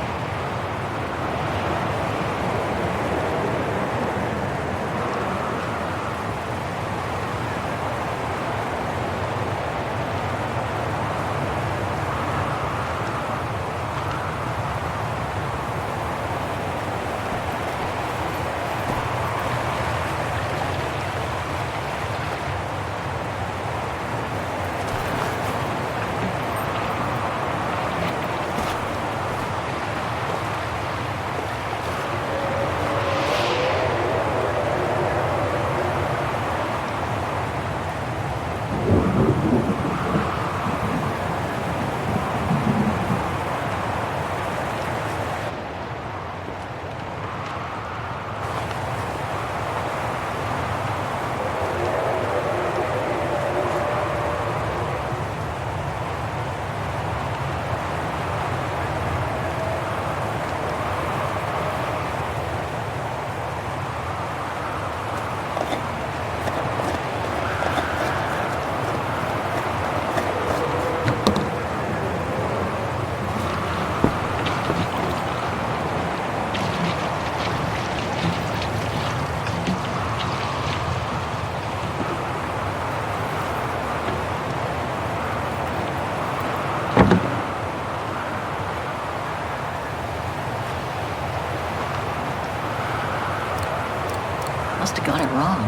Must have got it wrong.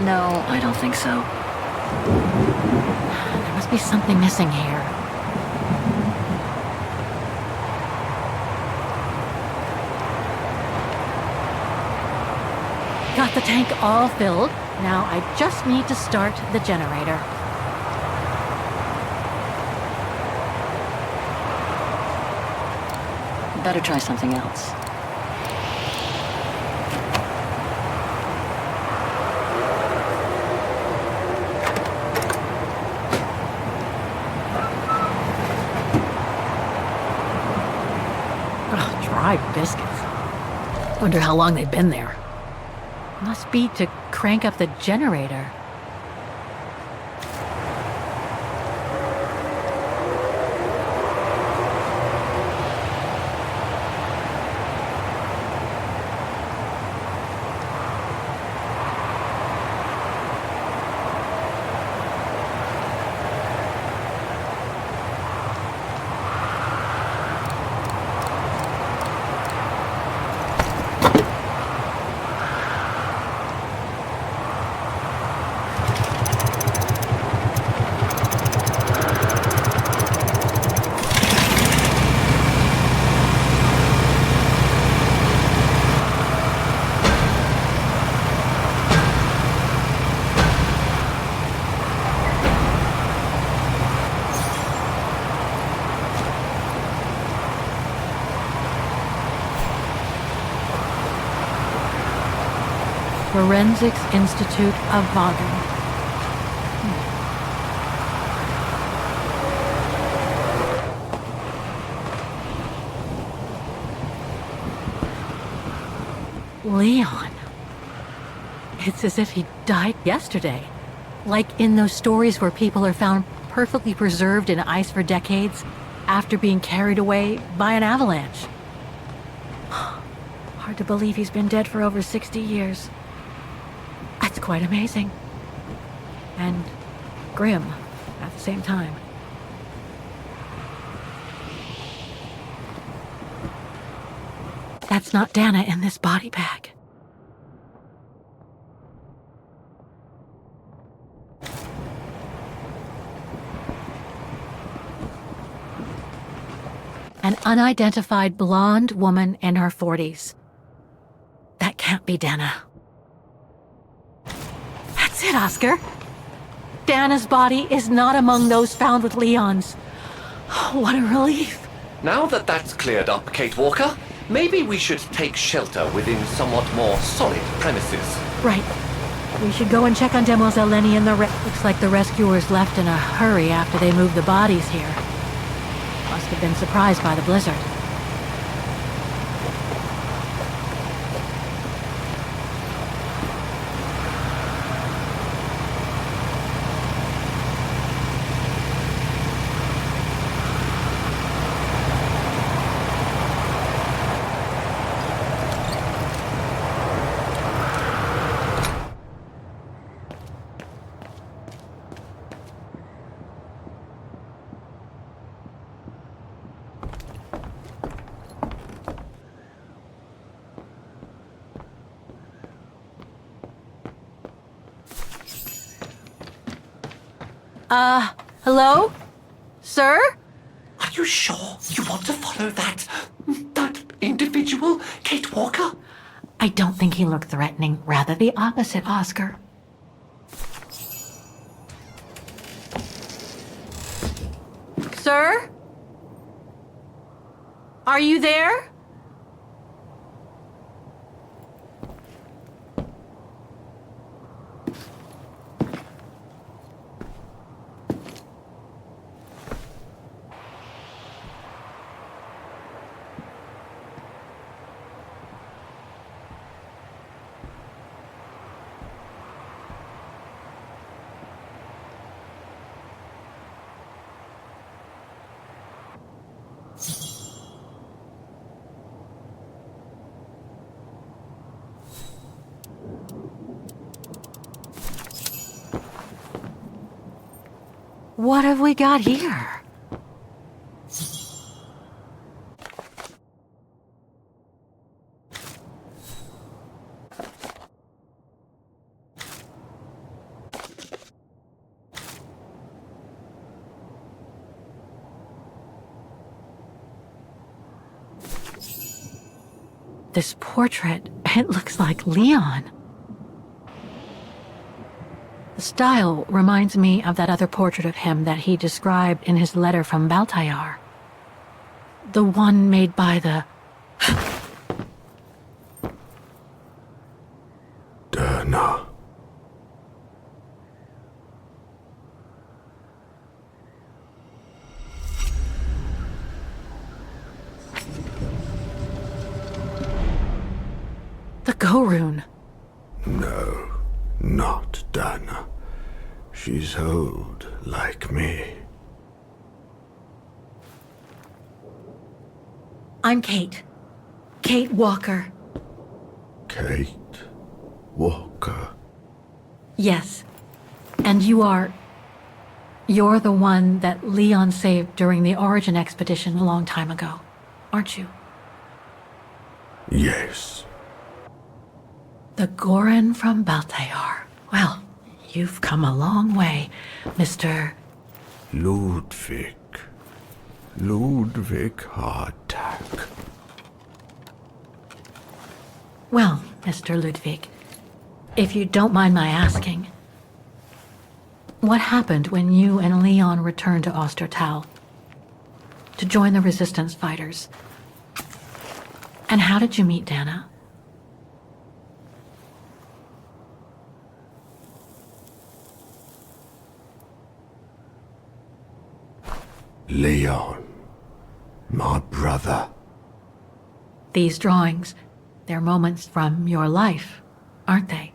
No, I don't think so. There must be something missing here. Got the tank all filled. Now I just need to start the generator. Better try something else. fried biscuits. Wonder how long they've been there. Must be to crank up the generator. Forensics Institute of Vaghen. Leon. It's as if he died yesterday. Like in those stories where people are found perfectly preserved in ice for decades after being carried away by an avalanche. Hard to believe he's been dead for over 60 years. That's quite amazing. And grim at the same time. That's not Dana in this body bag. An unidentified blonde woman in her 40s. That can't be Dana. That's it, Oscar. Dana's body is not among those found with Leon's. What a relief. Now that that's cleared up, Kate Walker, maybe we should take shelter within somewhat more solid premises. Right. We should go and check on Demoiselle Lenny and the Looks like the rescuers left in a hurry after they moved the bodies here. Must have been surprised by the blizzard. Hello? Sir? Are you sure you want to follow that individual, Kate Walker? I don't think he looked threatening. Rather the opposite, Oscar. Sir? Are you there? What have we got here? This portrait, it looks like Leon. The style reminds me of that other portrait of him that he described in his letter from Baltayar. The one made by the... Dana. Gorun. No, not Dana. She's old, like me. I'm Kate. Kate Walker. Kate Walker. Yes. And you're the one that Leon saved during the Origin expedition a long time ago, aren't you? Yes. The Gorin from Baltayar. Well, you've come a long way, Mr. Ludwig. Ludwig Hardtack. Well, Mr. Ludwig, if you don't mind my asking, what happened when you and Leon returned to Ostertal to join the resistance fighters? And how did you meet Dana? Leon. My brother. These drawings, they're moments from your life, aren't they?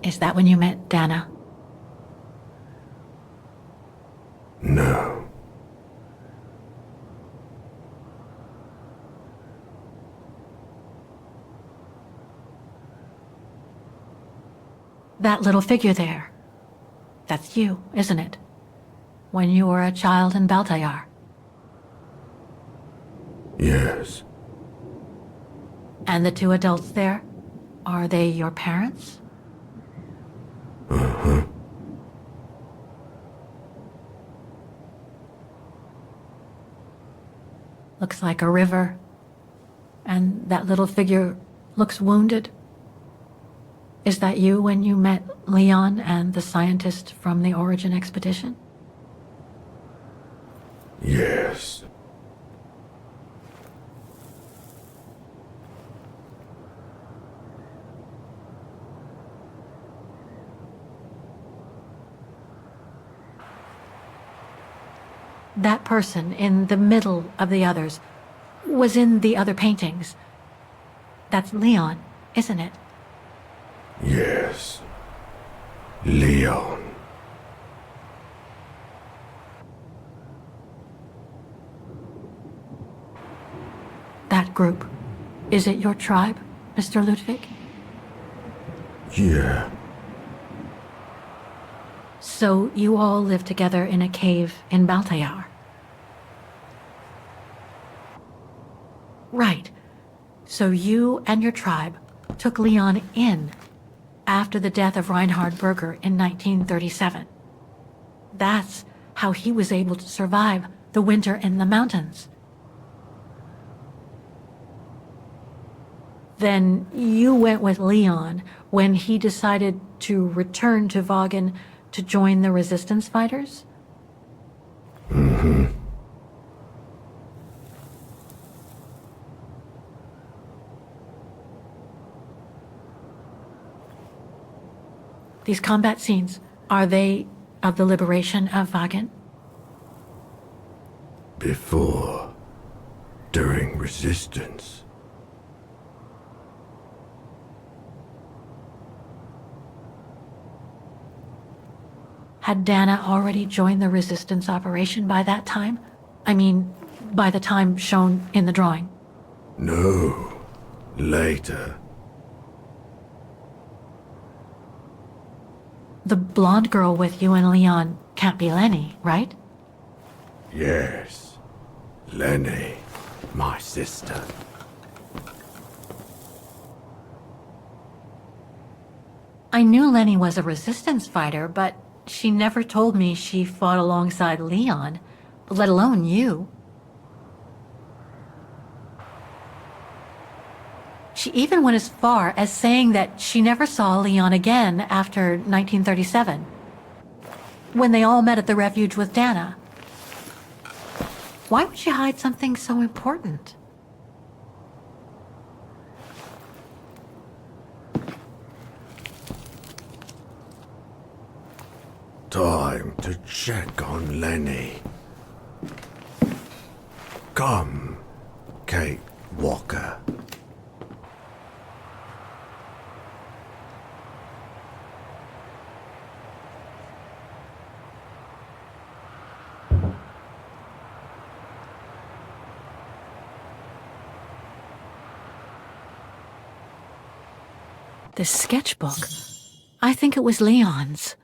Is that when you met Dana? No. That little figure there. That's you, isn't it? When you were a child in Baltayar. Yes. And the two adults there? Are they your parents? Uh-huh. Looks like a river. And that little figure looks wounded. Is that you when you met Leon and the scientist from the Origin expedition? Yes. That person in the middle of the others was in the other paintings. That's Leon, isn't it? Yes. Leon. That group. Is it your tribe, Mr. Ludwig? Yeah. So you all live together in a cave in Baltayar? Right. So you and your tribe took Leon in after the death of Reinhard Berger in 1937. That's how he was able to survive the winter in the mountains. Then you went with Leon when he decided to return to Vaghen to join the resistance fighters? Mm-hmm. These combat scenes, are they of the liberation of Vaghen? Before. During resistance. Had Dana already joined the resistance operation by that time? I mean, by the time shown in the drawing. No. Later. The blonde girl with you and Leon can't be Lenny, right? Yes. Lenny. My sister. I knew Lenny was a resistance fighter, but she never told me she fought alongside Leon, let alone you. She even went as far as saying that she never saw Leon again after 1937, when they all met at the refuge with Dana. Why would she hide something so important? Time to check on Lenny. Come, Kate Walker. This sketchbook. I think it was Leon's.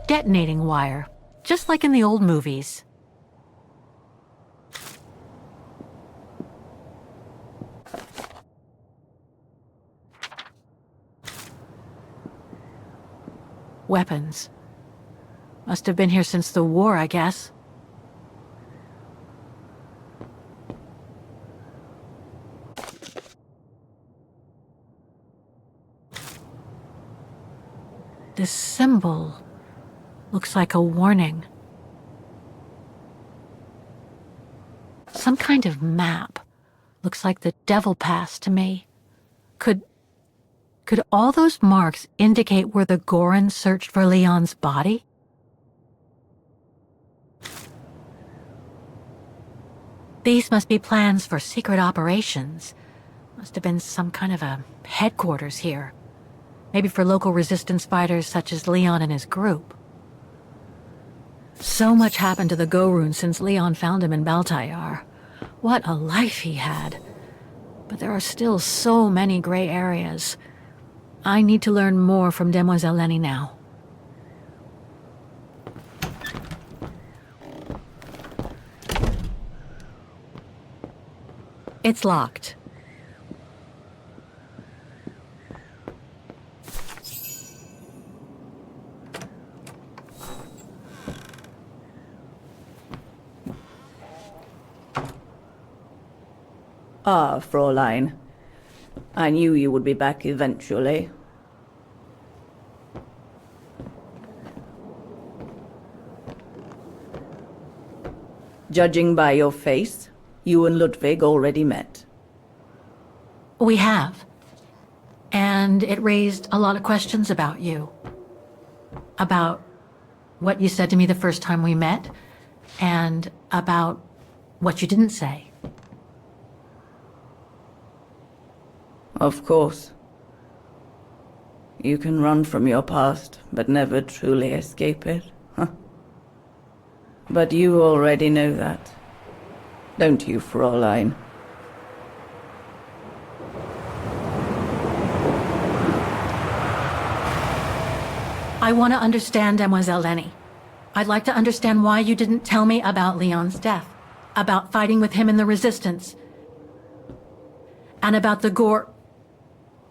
Detonating wire, just like in the old movies. Weapons. Must have been here since the war, I guess. This symbol looks like a warning. Some kind of map. Looks like the Devil Pass to me. Could all those marks indicate where the Goran searched for Leon's body? These must be plans for secret operations. Must have been some kind of a headquarters here. Maybe for local resistance fighters such as Leon and his group. So much happened to the Gorun since Leon found him in Baltayar. What a life he had. But there are still so many gray areas. I need to learn more from Demoiselle Lenny now. It's locked. Ah, Fräulein. I knew you would be back eventually. Judging by your face, you and Ludwig already met. We have. And it raised a lot of questions about you. About what you said to me the first time we met, and about what you didn't say. Of course. You can run from your past, but never truly escape it. Huh? But you already know that. Don't you, Fräulein? I want to understand Demoiselle Lenny. I'd like to understand why you didn't tell me about Leon's death, about fighting with him in the Resistance, and about the Gore,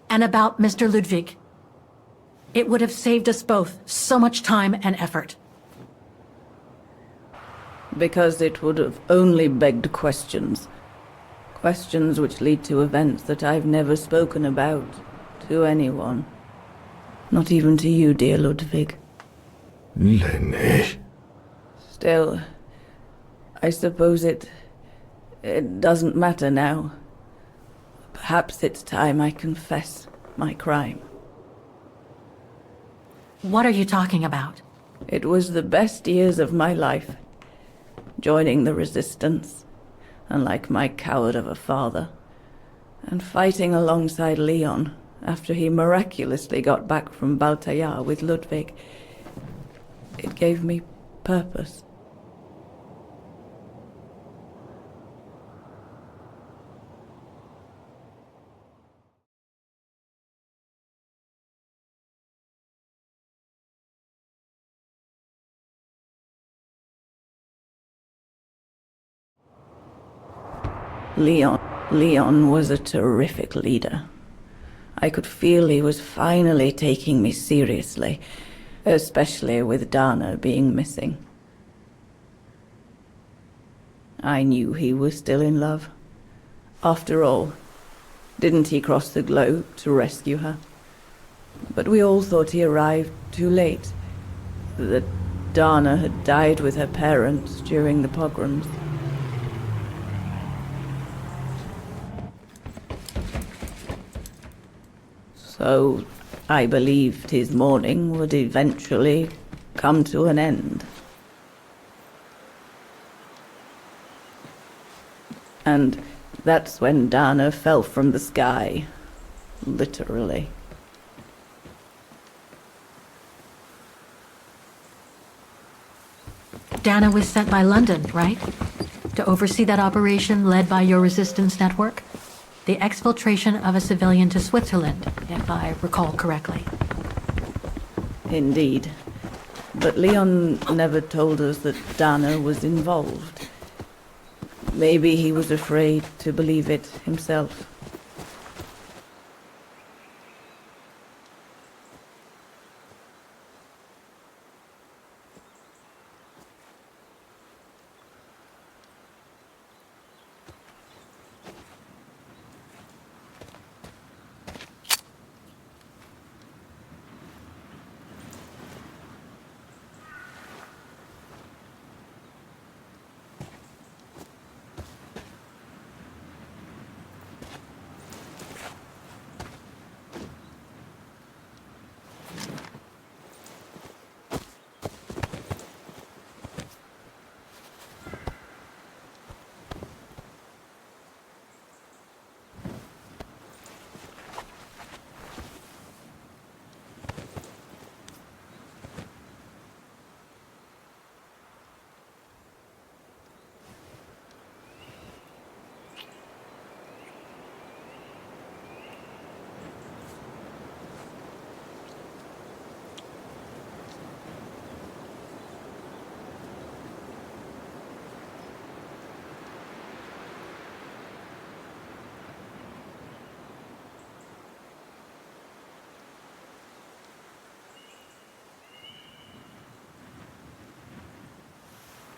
and about Mr. Ludwig. It would have saved us both so much time and effort. Because it would have only begged questions. Questions which lead to events that I've never spoken about to anyone. Not even to you, dear Ludwig. Lenny. Still, I suppose it doesn't matter now. Perhaps it's time I confess my crime. What are you talking about? It was the best years of my life. Joining the Resistance, unlike my coward of a father, and fighting alongside Leon after he miraculously got back from Baltayar with Ludwig. It gave me purpose. Leon was a terrific leader. I could feel he was finally taking me seriously, especially with Dana being missing. I knew he was still in love. After all, didn't he cross the globe to rescue her? But we all thought he arrived too late. That Dana had died with her parents during the pogroms. So I believed his mourning would eventually come to an end. And that's when Dana fell from the sky, literally. Dana was sent by London, right? To oversee that operation led by your resistance network? The exfiltration of a civilian to Switzerland, if I recall correctly. Indeed. But Leon never told us that Dana was involved. Maybe he was afraid to believe it himself.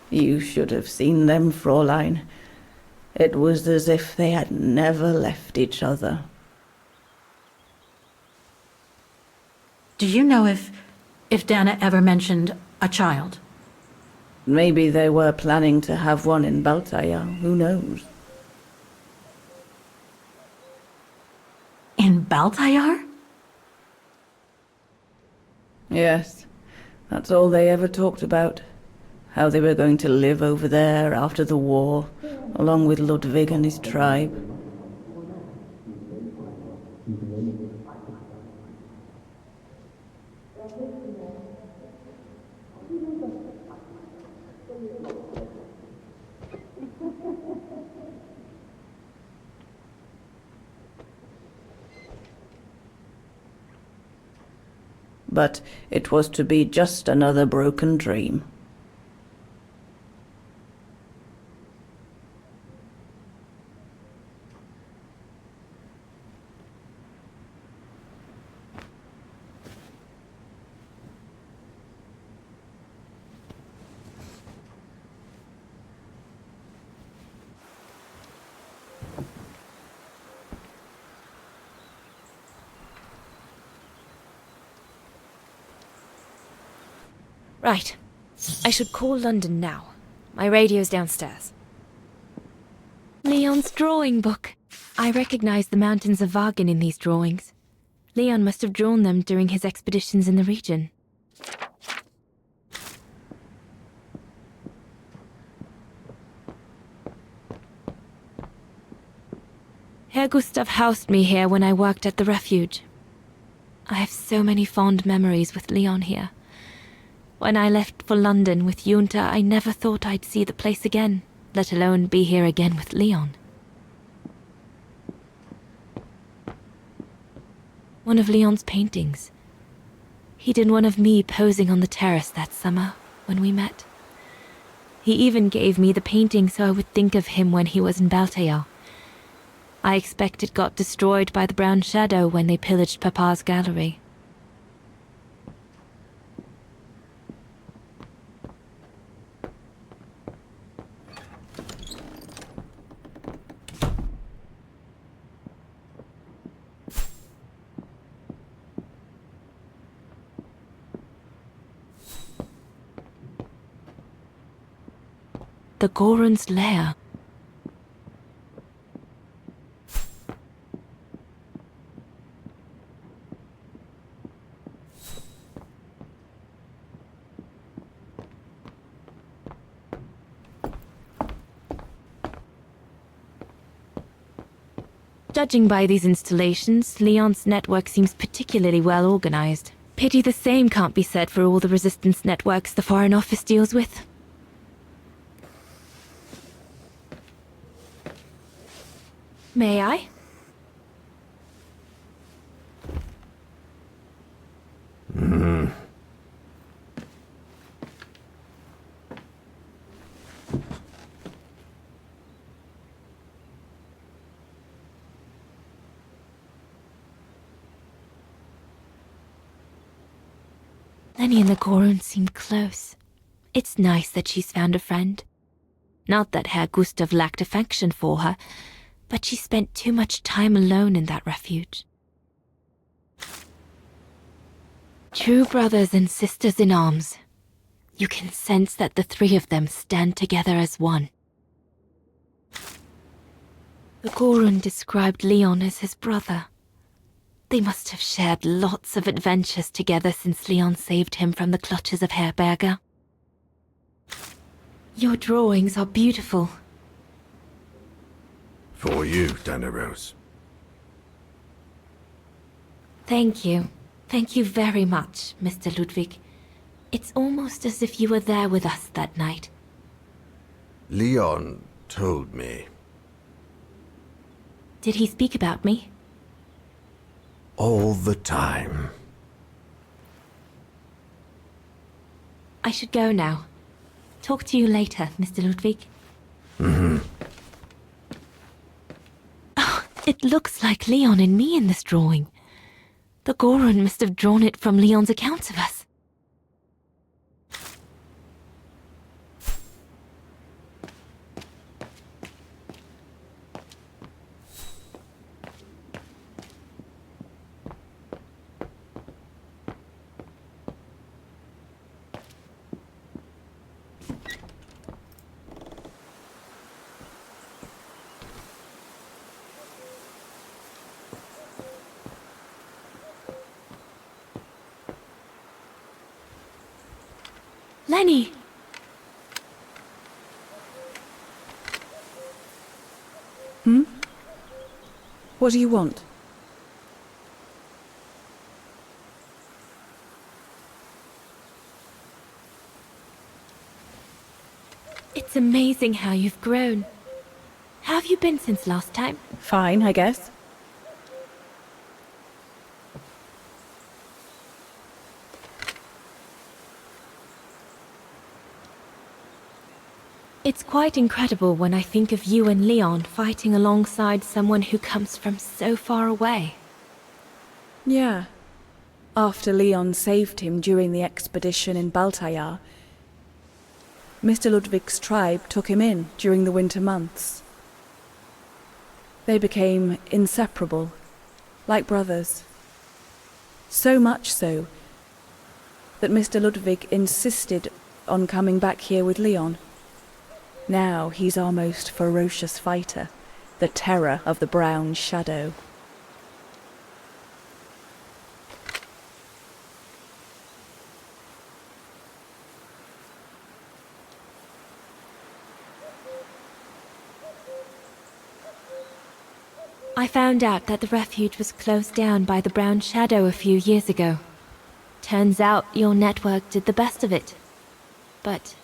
You should have seen them, Fräulein. It was as if they had never left each other. Do you know if Dana ever mentioned a child? Maybe they were planning to have one in Baltaya, who knows? In Baltayar? Yes, that's all they ever talked about. How they were going to live over there after the war, along with Ludwig and his tribe. But it was to be just another broken dream. Right. I should call London now. My radio's downstairs. Leon's drawing book. I recognize the mountains of Vaghen in these drawings. Leon must have drawn them during his expeditions in the region. Herr Gustav housed me here when I worked at the refuge. I have so many fond memories with Leon here. When I left for London with Junta, I never thought I'd see the place again, let alone be here again with Leon. One of Leon's paintings. He did one of me posing on the terrace that summer when we met. He even gave me the painting so I would think of him when he was in Baltaya. I expect it got destroyed by the Brown Shadow when they pillaged Papa's gallery. the Goron's lair. Judging by these installations, Leon's network seems particularly well organized. Pity the same can't be said for all the resistance networks the Foreign Office deals with. May I? Lenny and the Goron seem close. It's nice that she's found a friend. Not that Herr Gustav lacked affection for her, but she spent too much time alone in that refuge. True brothers and sisters in arms. You can sense that the three of them stand together as one. The Goron described Leon as his brother. They must have shared lots of adventures together since Leon saved him from the clutches of Herberger. Your drawings are beautiful. For you, Dana Rose. Thank you. Thank you very much, Mr. Ludwig. It's almost as if you were there with us that night. Leon told me. Did he speak about me? All the time. I should go now. Talk to you later, Mr. Ludwig. Mm-hmm. Oh, it looks like Leon and me in this drawing. The Goron must have drawn it from Leon's accounts of us. Lenny! What do you want? It's amazing how you've grown. How have you been since last time? Fine, I guess. It's quite incredible when I think of you and Leon fighting alongside someone who comes from so far away. Yeah. After Leon saved him during the expedition in Baltayar, Mr. Ludwig's tribe took him in during the winter months. They became inseparable, like brothers. So much so that Mr. Ludwig insisted on coming back here with Leon. Now he's our most ferocious fighter, the terror of the Brown Shadow. I found out that the refuge was closed down by the Brown Shadow a few years ago. Turns out your network did the best of it. But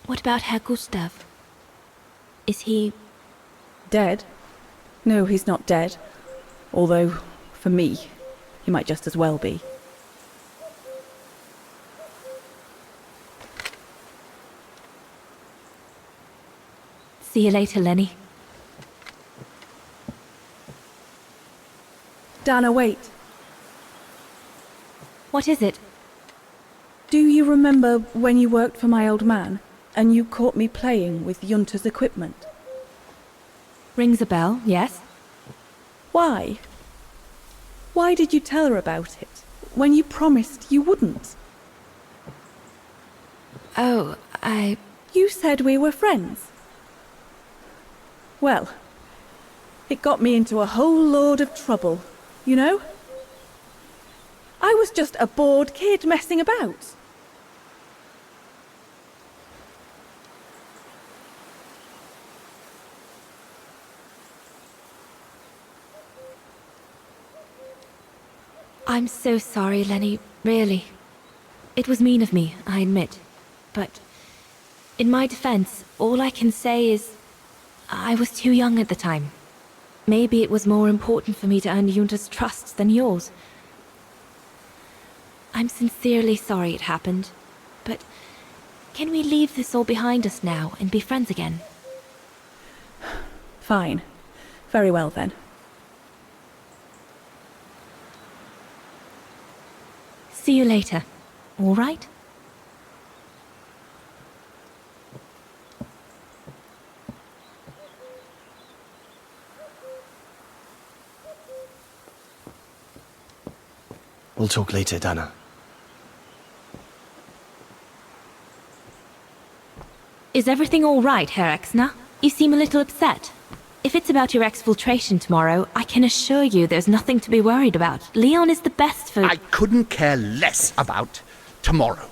what about Herr Gustav? Is he... dead? No, he's not dead. Although, for me, he might just as well be. See you later, Lenny. Dana, wait. What is it? Do you remember when you worked for my old man, and you caught me playing with Junta's equipment? Rings a bell, yes. Why? Why did you tell her about it, when you promised you wouldn't? Oh, I You said we were friends. Well, it got me into a whole load of trouble, you know? I was just a bored kid messing about. I'm so sorry, Lenny, really. It was mean of me, I admit. But in my defense, all I can say is I was too young at the time. Maybe it was more important for me to earn Yunta's trust than yours. I'm sincerely sorry it happened, but can we leave this all behind us now and be friends again? Fine. Very well then. See you later, all right? We'll talk later, Dana. Is everything all right, Herr Exner? You seem a little upset. If it's about your exfiltration tomorrow, I can assure you there's nothing to be worried about. Leon is the best for... I couldn't care less about tomorrow.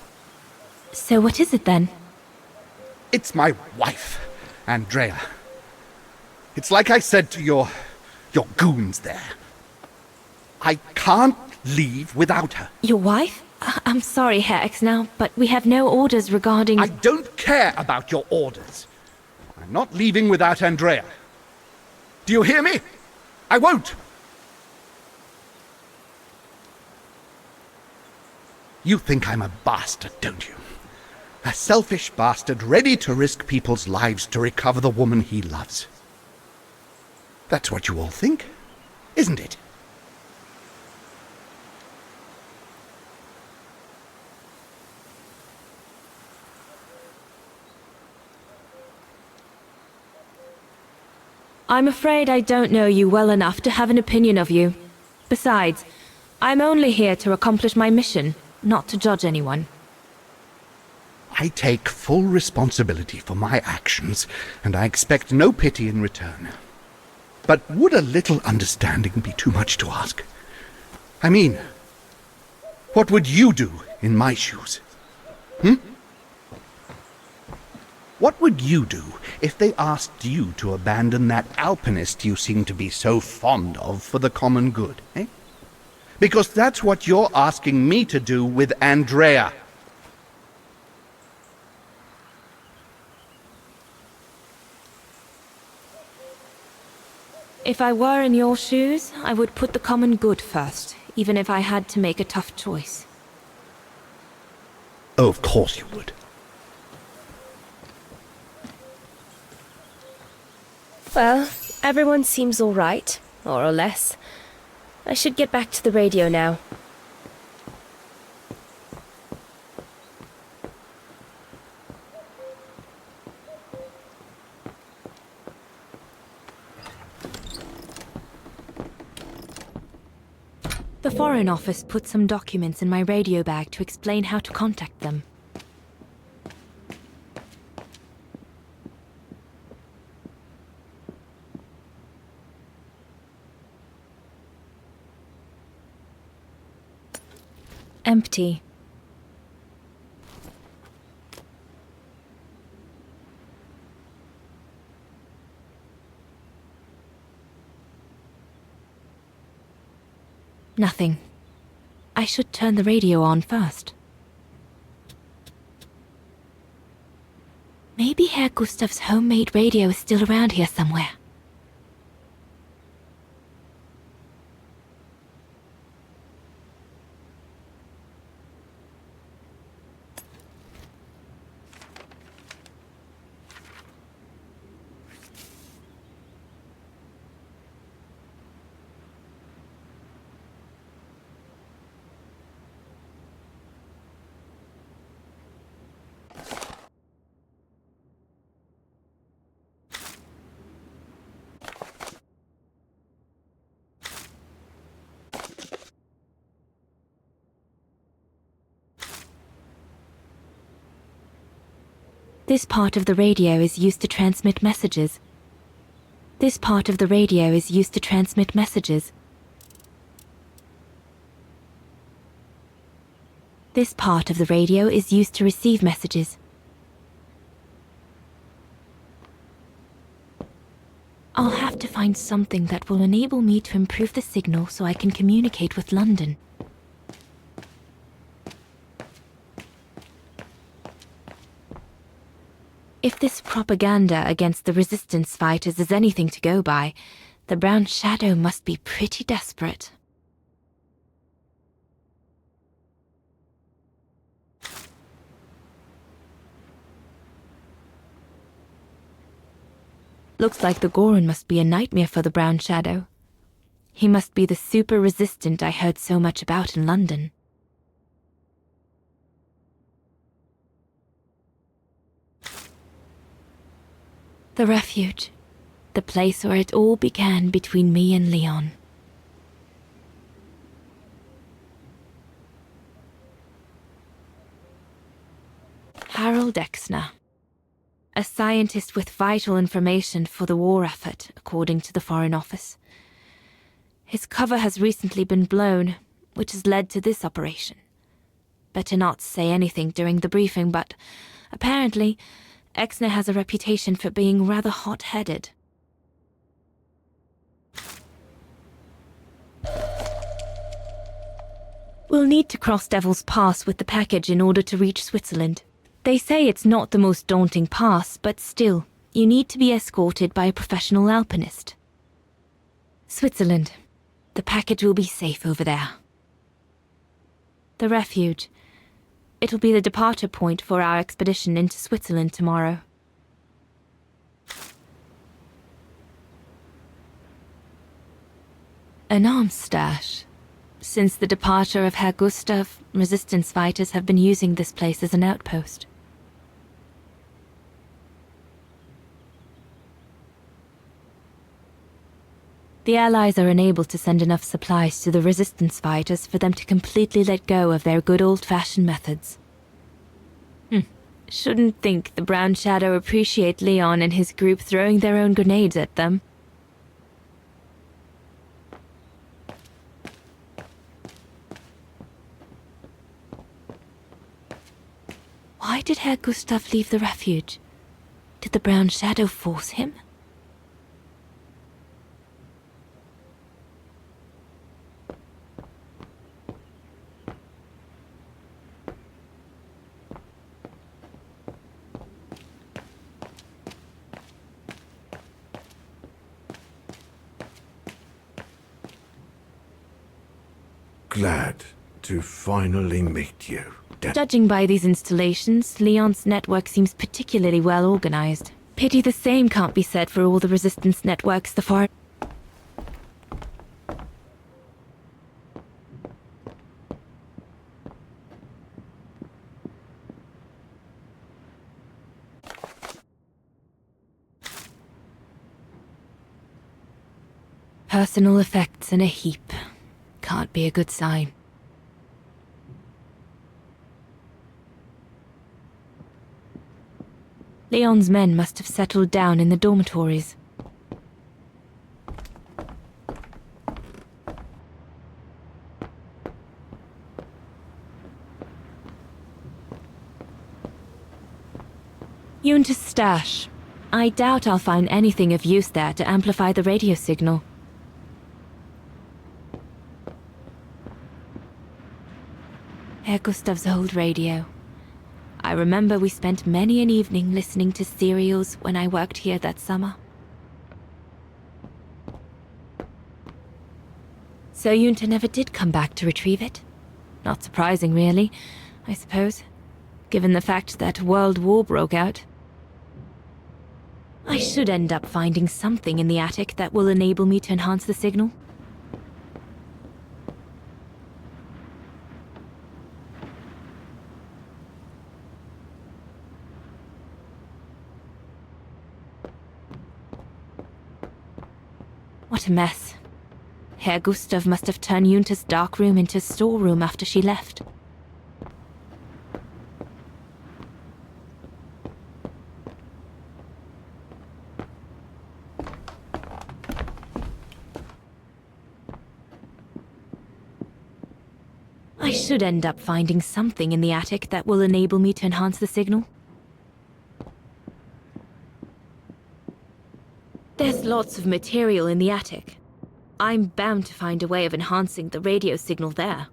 So what is it then? It's my wife, Andrea. It's like I said to your goons there. I can't leave without her. Your wife? I'm sorry, Herr Exner, but we have no orders regarding... I don't care about your orders. I'm not leaving without Andrea. Do you hear me? I won't! You think I'm a bastard, don't you? A selfish bastard ready to risk people's lives to recover the woman he loves. That's what you all think, isn't it? I'm afraid I don't know you well enough to have an opinion of you. Besides, I'm only here to accomplish my mission, not to judge anyone. I take full responsibility for my actions, and I expect no pity in return. But would a little understanding be too much to ask? I mean, what would you do in my shoes? What would you do if they asked you to abandon that alpinist you seem to be so fond of for the common good, eh? Because that's what you're asking me to do with Andrea. If I were in your shoes, I would put the common good first, even if I had to make a tough choice. Oh, of course you would. Well, everyone seems all right, more or less. I should get back to the radio now. The Foreign Office put some documents in my radio bag to explain how to contact them. Empty. Nothing. I should turn the radio on first. Maybe Herr Gustav's homemade radio is still around here somewhere. This part of the radio is used to transmit messages. This part of the radio is used to transmit messages. This part of the radio is used to receive messages. I'll have to find something that will enable me to improve the signal so I can communicate with London. If this propaganda against the resistance fighters is anything to go by, the Brown Shadow must be pretty desperate. Looks like the Goron must be a nightmare for the Brown Shadow. He must be the super resistant I heard so much about in London. The refuge. The place where it all began between me and Leon. Harold Exner. A scientist with vital information for the war effort, according to the Foreign Office. His cover has recently been blown, which has led to this operation. Better not say anything during the briefing, but apparently, Exner has a reputation for being rather hot-headed. We'll need to cross Devil's Pass with the package in order to reach Switzerland. They say it's not the most daunting pass, but still, you need to be escorted by a professional alpinist. Switzerland. The package will be safe over there. The refuge. It'll be the departure point for our expedition into Switzerland tomorrow. An arms stash. Since the departure of Herr Gustav, resistance fighters have been using this place as an outpost. The Allies are unable to send enough supplies to the resistance fighters for them to completely let go of their good old-fashioned methods. Shouldn't think the Brown Shadow appreciate Leon and his group throwing their own grenades at them. Why did Herr Gustav leave the refuge? Did the Brown Shadow force him? Glad to finally meet you. Judging by these installations, Leon's network seems particularly well organized. Pity the same can't be said for all the resistance networks the far... Personal effects in a heap. Can't be a good sign. Leon's men must have settled down in the dormitories. Yunta's stash. I doubt I'll find anything of use there to amplify the radio signal. Herr Gustav's old radio. I remember we spent many an evening listening to serials when I worked here that summer. So Yunta never did come back to retrieve it? Not surprising, really, I suppose, given the fact that World War broke out. I should end up finding something in the attic that will enable me to enhance the signal. What a mess. Herr Gustav must have turned Yunta's dark room into a storeroom after she left. I should end up finding something in the attic that will enable me to enhance the signal. There's lots of material in the attic. I'm bound to find a way of enhancing the radio signal there.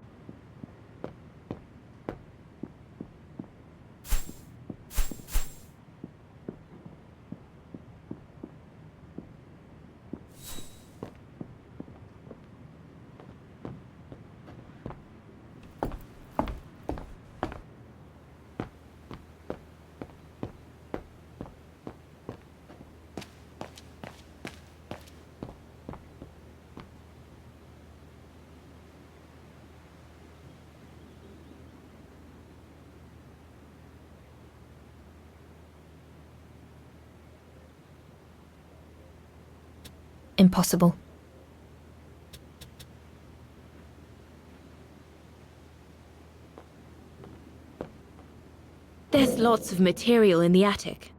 Impossible. There's lots of material in the attic.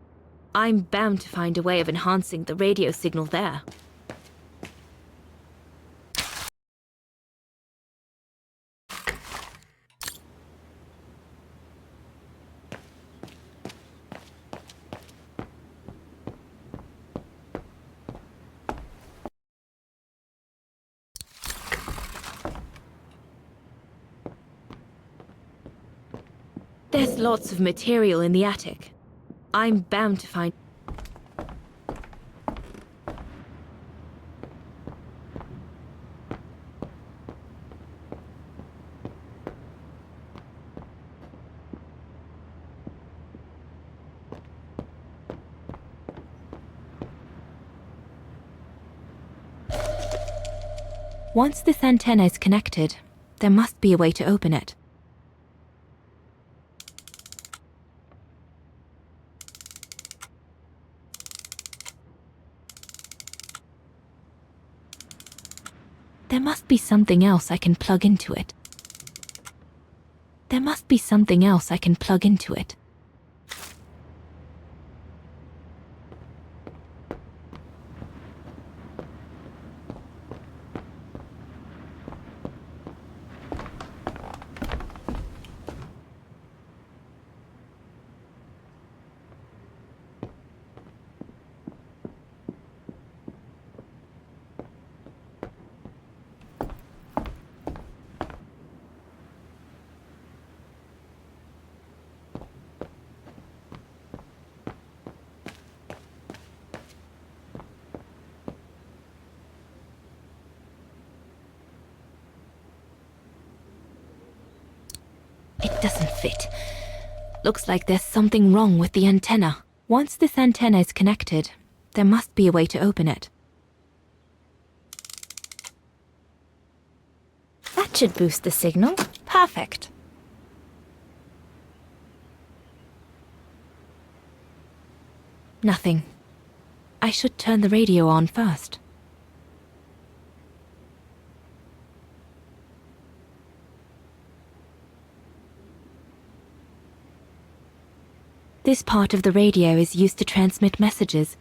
I'm bound to find a way of enhancing the radio signal there. There's lots of material in the attic. I'm bound to find... Once this antenna is connected, there must be a way to open it. There must be something else I can plug into it. There must be something else I can plug into it. It doesn't fit. Looks like there's something wrong with the antenna. Once this antenna is connected, there must be a way to open it. That should boost the signal. Perfect. Nothing. I should turn the radio on first. This part of the radio is used to transmit messages.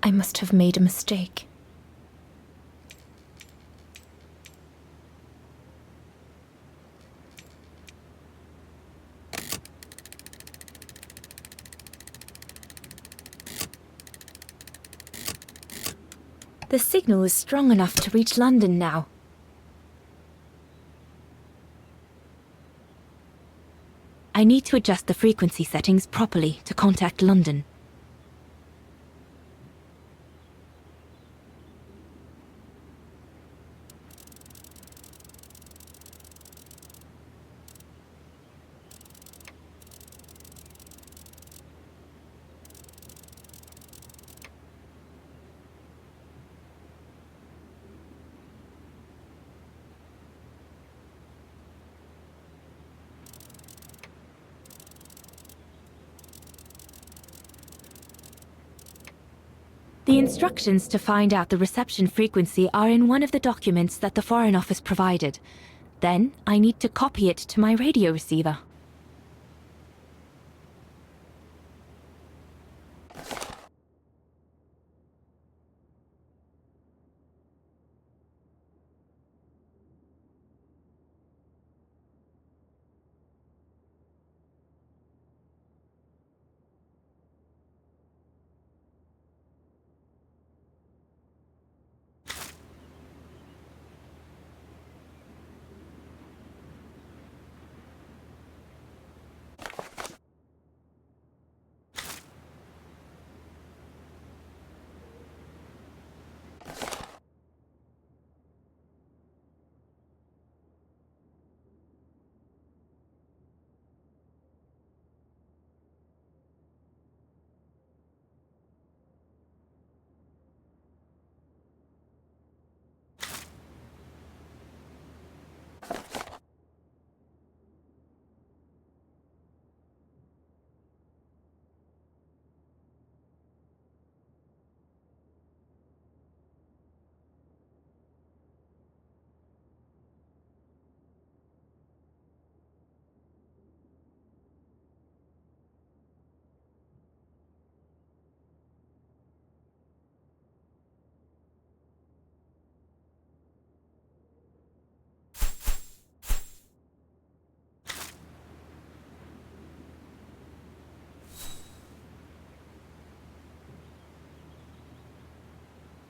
I must have made a mistake. The signal is strong enough to reach London now. I need to adjust the frequency settings properly to contact London. The instructions to find out the reception frequency are in one of the documents that the Foreign Office provided. Then, I need to copy it to my radio receiver.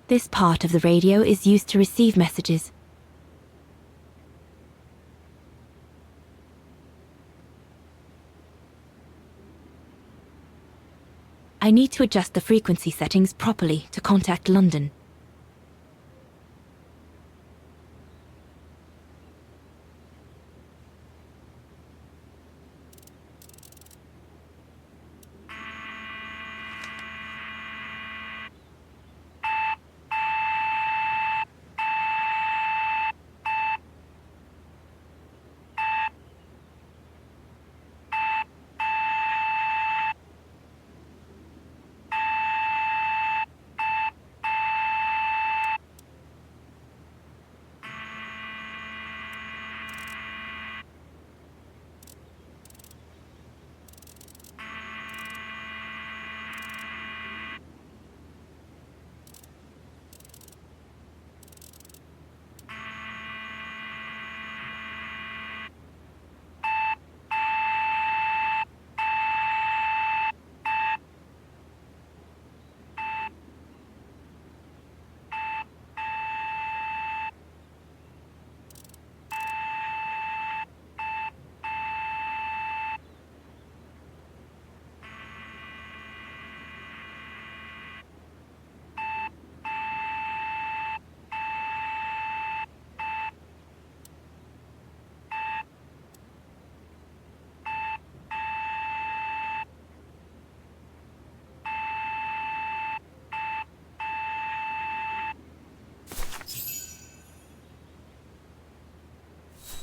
This part of the radio is used to receive messages. I need to adjust the frequency settings properly to contact London.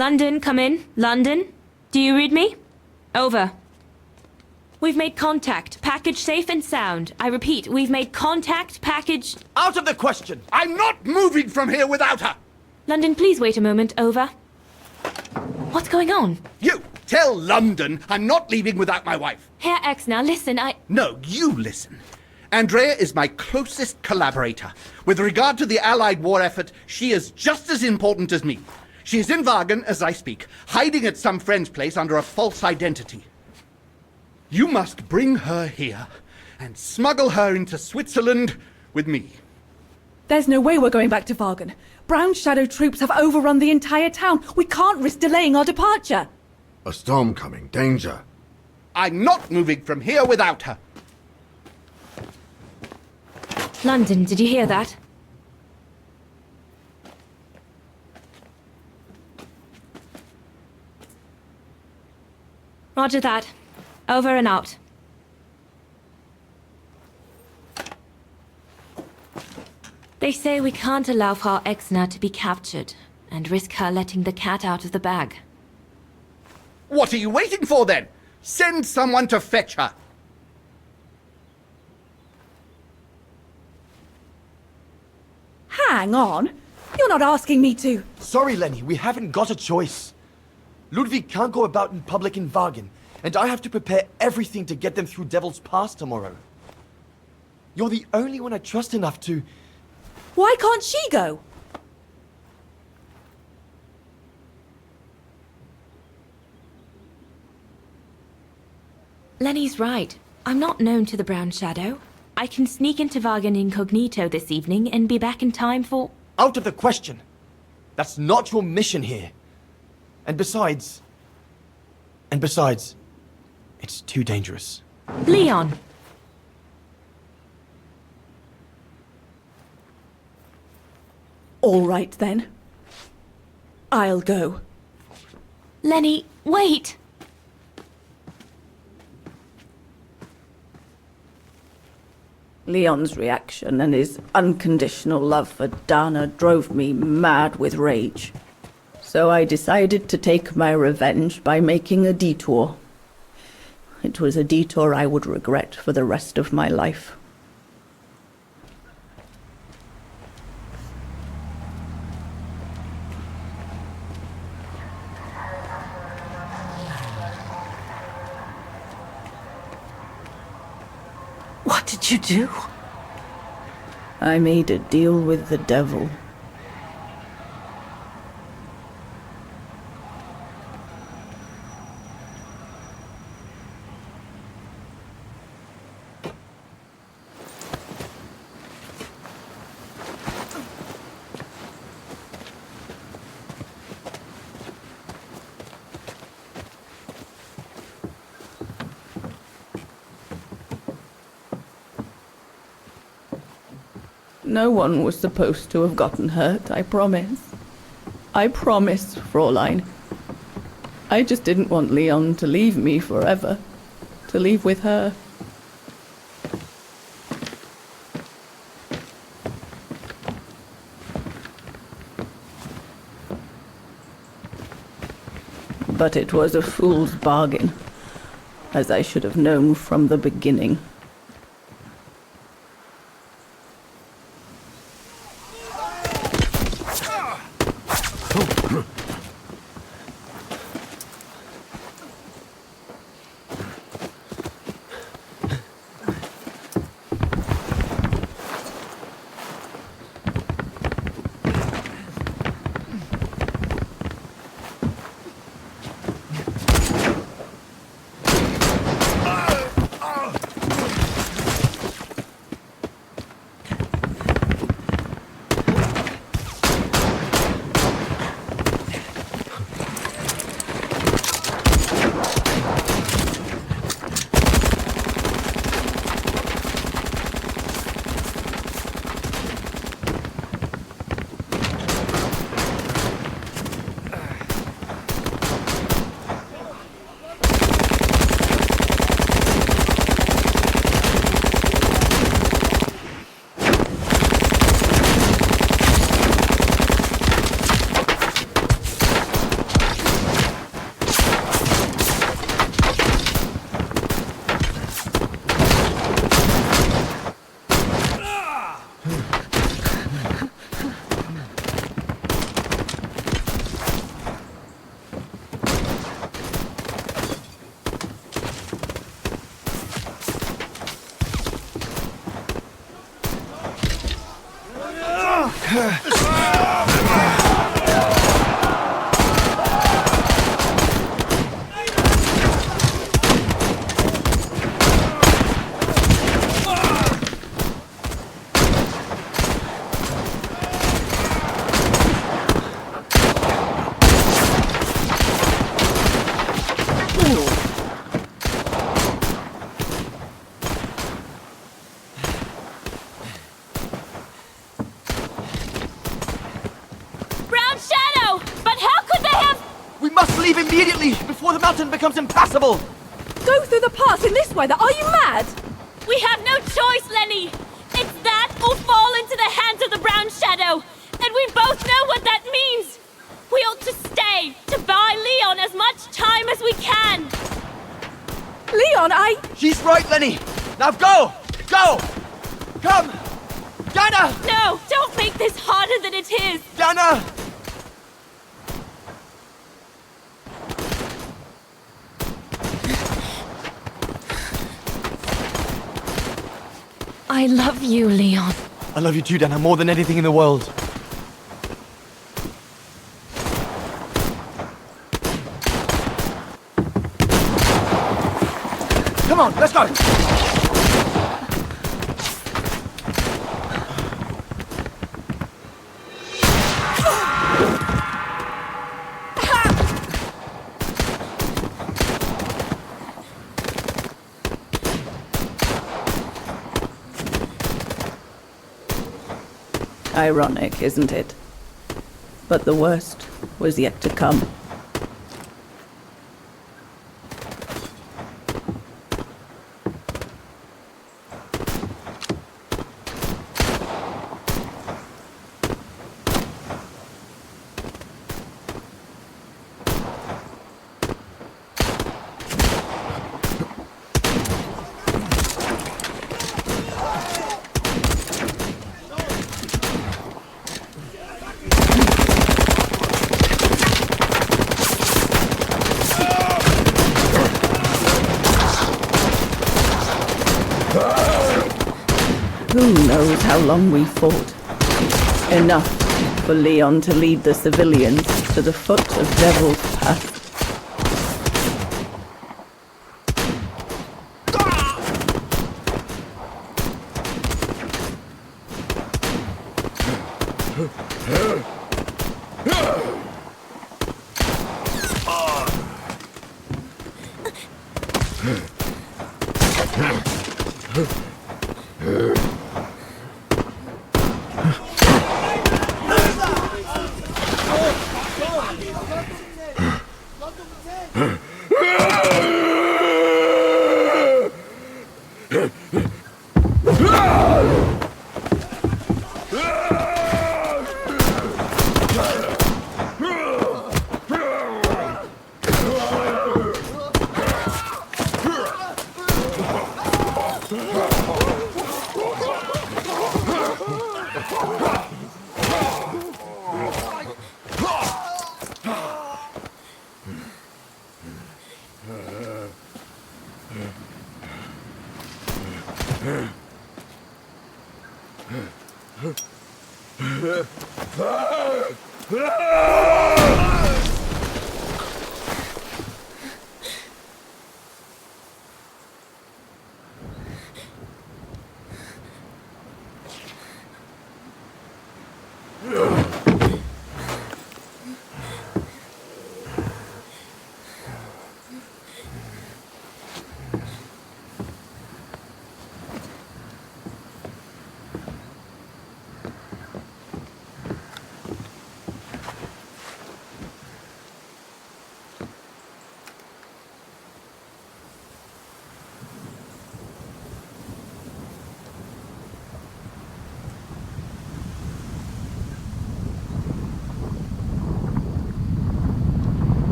London, come in. London? Do you read me? Over. We've made contact. Package safe and sound. I repeat, we've made contact. Package... Out of the question! I'm not moving from here without her! London, please wait a moment. Over. What's going on? You! Tell London I'm not leaving without my wife! Herr X, now listen, No, you listen. Andrea is my closest collaborator. With regard to the Allied war effort, she is just as important as me. She is in Vaghen as I speak, hiding at some friend's place under a false identity. You must bring her here and smuggle her into Switzerland with me. There's no way we're going back to Vaghen. Brown Shadow troops have overrun the entire town. We can't risk delaying our departure. A storm coming. Danger. I'm not moving from here without her. London, did you hear that? Roger that. Over and out. They say we can't allow Frau Exner to be captured, and risk her letting the cat out of the bag. What are you waiting for then? Send someone to fetch her. Hang on. You're not asking me to. Sorry, Lenny, we haven't got a choice. Ludwig can't go about in public in Vaghen, and I have to prepare everything to get them through Devil's Pass tomorrow. You're the only one I trust enough to... Why can't she go? Lenny's right. I'm not known to the Brown Shadow. I can sneak into Vaghen incognito this evening and be back in time for... Out of the question. That's not your mission here. And besides, it's too dangerous. Leon! All right, then. I'll go. Lenny, wait! Leon's reaction and his unconditional love for Dana drove me mad with rage. So I decided to take my revenge by making a detour. It was a detour I would regret for the rest of my life. What did you do? I made a deal with the devil. No one was supposed to have gotten hurt, I promise. I promise, Fräulein. I just didn't want Leon to leave me forever. To leave with her. But it was a fool's bargain, as I should have known from the beginning. Immediately, before the mountain becomes impassable! Go through the pass in this weather? Are you mad? We have no choice, Lenny! It's that or fall into the hands of the Brown Shadow! And we both know what that means! We ought to stay, to buy Leon as much time as we can! Leon, She's right, Lenny! Now go! Go! Come! Dana! No! Don't make this harder than it is! Dana! I love you, Leon. I love you too, Dana, more than anything in the world. Come on, let's go! Ironic, isn't it? But the worst was yet to come. Who knows how long we fought? Enough for Leon to lead the civilians to the foot of Devil's Path.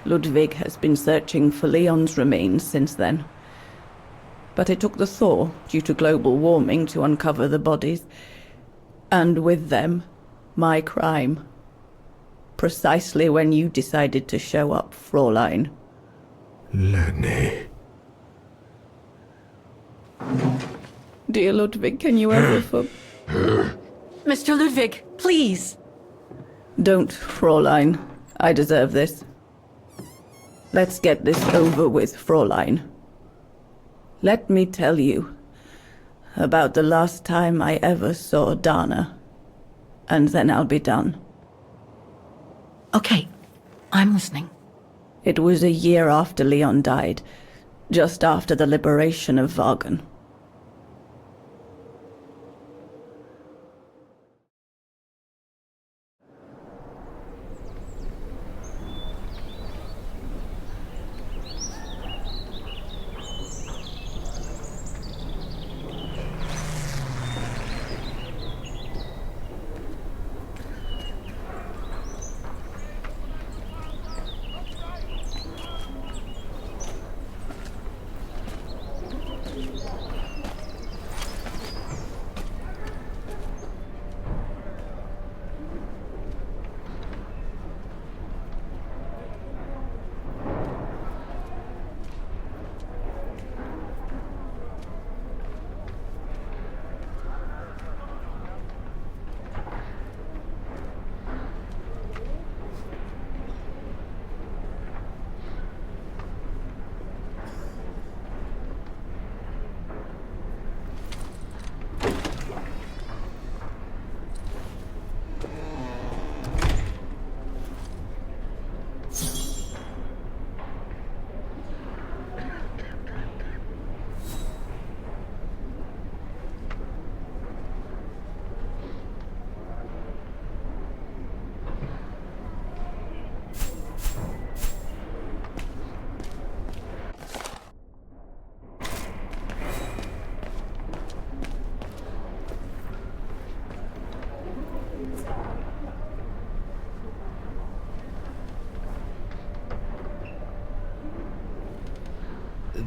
Ludwig has been searching for Leon's remains since then. But it took the thaw due to global warming to uncover the bodies. And with them, my crime. Precisely when you decided to show up, Fräulein. Lenny. Dear Ludwig, can you ever Mr. Ludwig, please! Don't, Fräulein. I deserve this. Let's get this over with, Fräulein. Let me tell you about the last time I ever saw Dana, and then I'll be done. Okay, I'm listening. It was a year after Leon died, just after the liberation of Vaghen.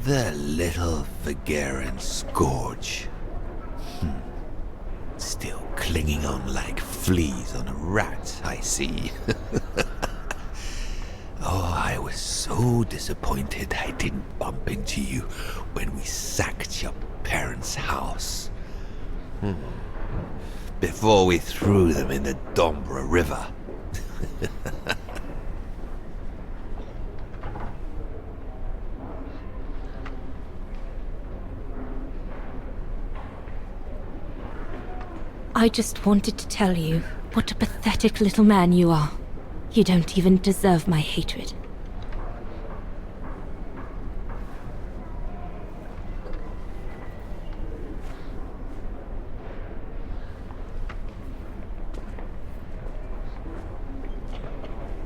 The little Vaghen scourge. Still clinging on like fleas on a rat, I see. Oh, I was so disappointed I didn't bump into you when we sacked your parents' house. Before we threw them in the Dombra River. I just wanted to tell you what a pathetic little man you are. You don't even deserve my hatred.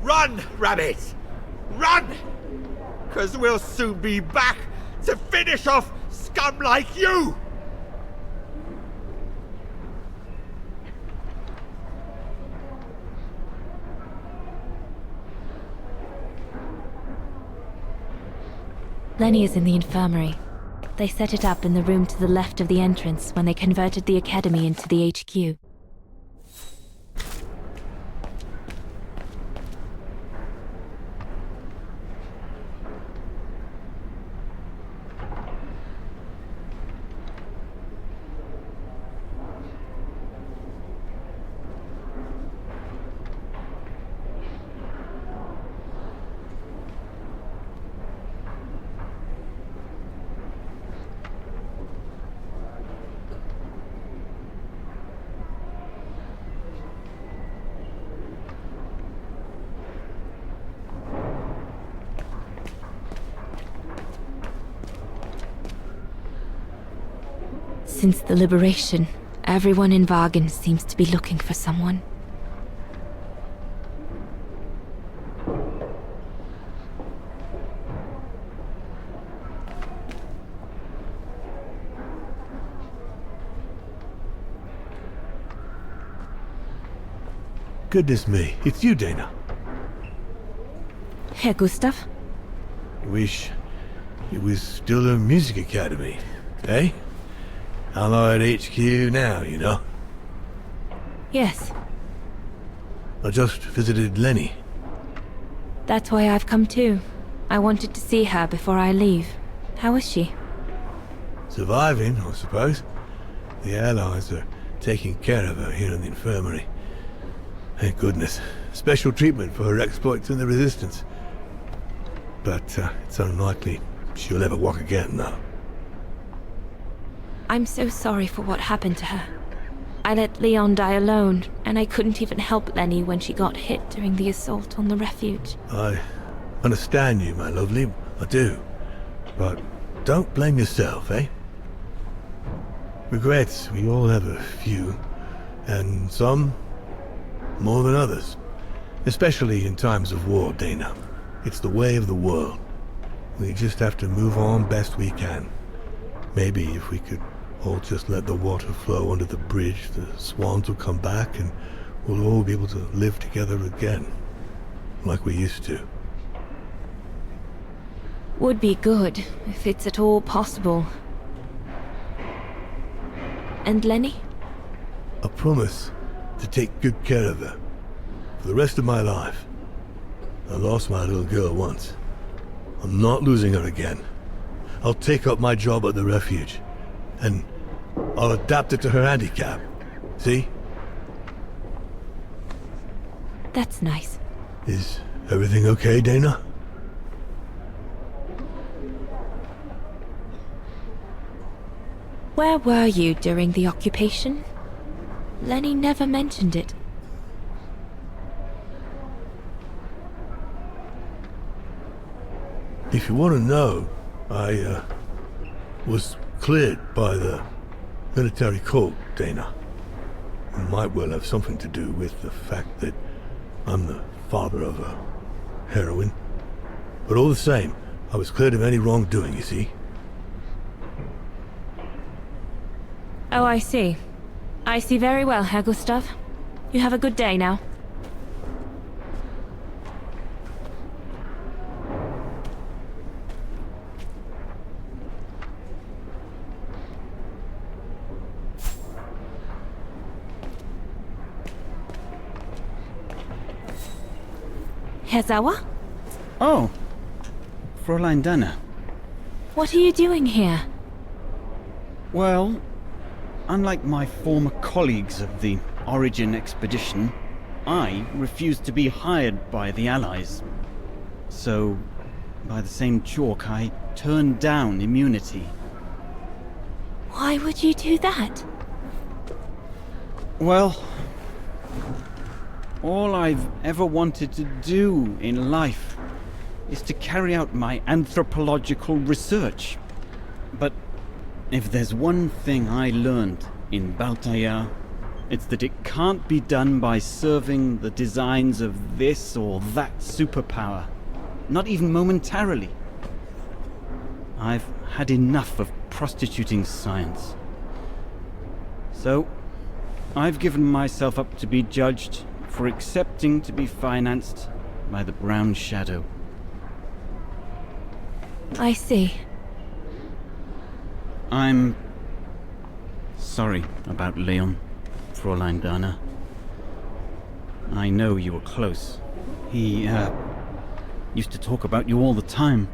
Run, Rabbit! Run! 'Cause we'll soon be back to finish off scum like you! Lenny is in the infirmary. They set it up in the room to the left of the entrance when they converted the academy into the HQ. Since the liberation, everyone in Vaghen seems to be looking for someone. Goodness me, it's you, Dana. Herr Gustav? Wish it was still a music academy, eh? Allied HQ now, you know. Yes, I just visited Lenny. that's why I've come too. I wanted to see her before I leave. How is she? Surviving, I suppose. The Allies are taking care of her here in the infirmary. Thank goodness. Special treatment for her exploits in the Resistance. But it's unlikely she'll ever walk again now. I'm so sorry for what happened to her. I let Leon die alone, and I couldn't even help Lenny when she got hit during the assault on the refuge. I understand you, my lovely. I do. But don't blame yourself, eh? Regrets, we all have a few. And some more than others. Especially in times of war, Dana. It's the way of the world. We just have to move on best we can. Maybe if we could all just let the water flow under the bridge, the swans will come back and we'll all be able to live together again. Like we used to. Would be good, if it's at all possible. And Lenny? I promise to take good care of her. For the rest of my life. I lost my little girl once. I'm not losing her again. I'll take up my job at the refuge. And I'll adapt it to her handicap. See? That's nice. Is everything okay, Dana? Where were you during the occupation? Lenny never mentioned it. If you want to know, I was cleared by the military court, Dana. It might well have something to do with the fact that I'm the father of a heroine. But all the same, I was cleared of any wrongdoing, you see. Oh, I see. I see very well, Herr Gustav. You have a good day now. Herr Sauer? Oh, Fräulein Dana. What are you doing here? Well, unlike my former colleagues of the Origin expedition, I refused to be hired by the Allies. So, by the same chalk, I turned down immunity. Why would you do that? Well, all I've ever wanted to do in life is to carry out my anthropological research. But if there's one thing I learned in Baltaya, it's that it can't be done by serving the designs of this or that superpower. Not even momentarily. I've had enough of prostituting science. So, I've given myself up to be judged for accepting to be financed by the Brown Shadow. I see. I'm sorry about Leon, Fräulein Dana. I know you were close. He, used to talk about you all the time.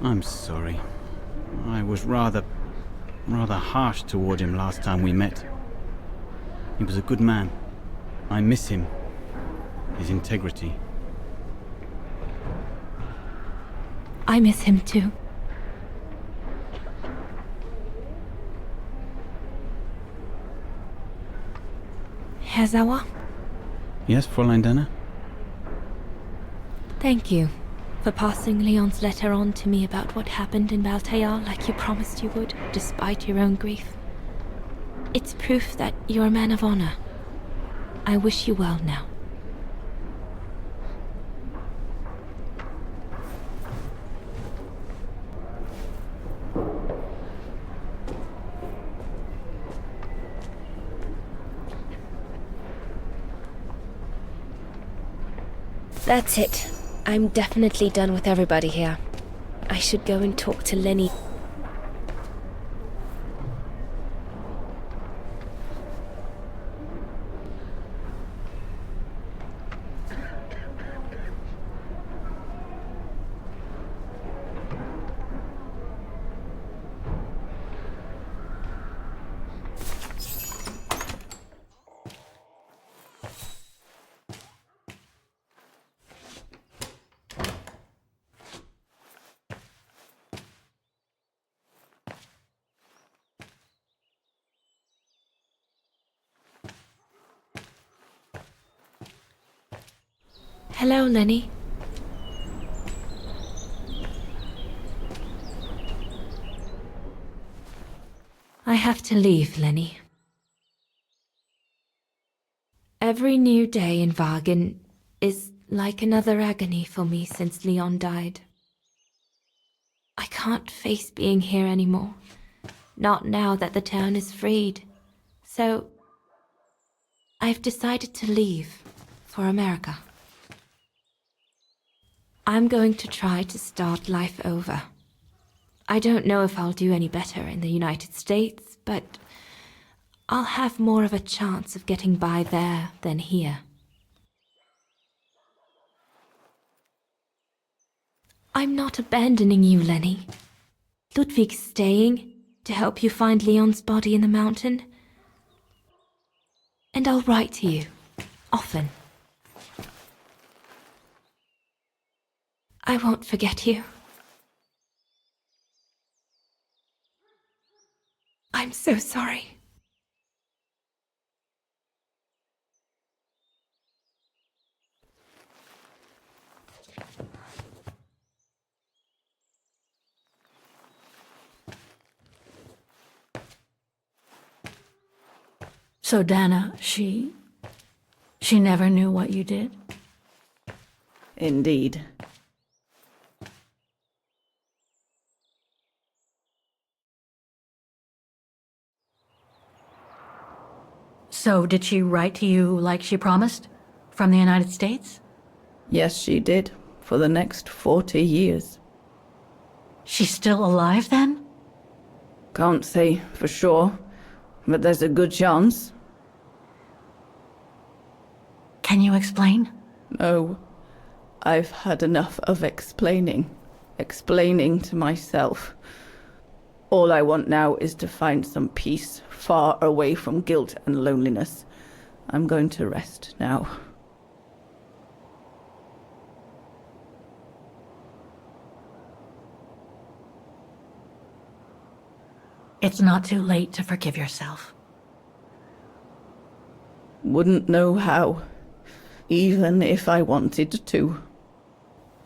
I'm sorry. I was rather harsh toward him last time we met. He was a good man. I miss him. His integrity. I miss him too. Herr Sauer? Yes, Fräulein Dana? Thank you for passing Leon's letter on to me about what happened in Baltaya like you promised you would, despite your own grief. It's proof that you're a man of honor. I wish you well now. That's it. I'm definitely done with everybody here. I should go and talk to Lenny. Hello, Lenny. I have to leave, Lenny. Every new day in Vaghen is like another agony for me since Leon died. I can't face being here anymore. Not now that the town is freed. So, I've decided to leave for America. I'm going to try to start life over. I don't know if I'll do any better in the United States, but I'll have more of a chance of getting by there than here. I'm not abandoning you, Lenny. Ludwig's staying to help you find Leon's body in the mountain. And I'll write to you, often. I won't forget you. I'm so sorry. So Dana, she never knew what you did? Indeed. So did she write to you like she promised? From the United States? Yes, she did. For the next 40 years. She's still alive then? Can't say for sure, but there's a good chance. Can you explain? No. I've had enough of explaining. Explaining to myself. All I want now is to find some peace, far away from guilt and loneliness. I'm going to rest now. It's not too late to forgive yourself. Wouldn't know how, even if I wanted to.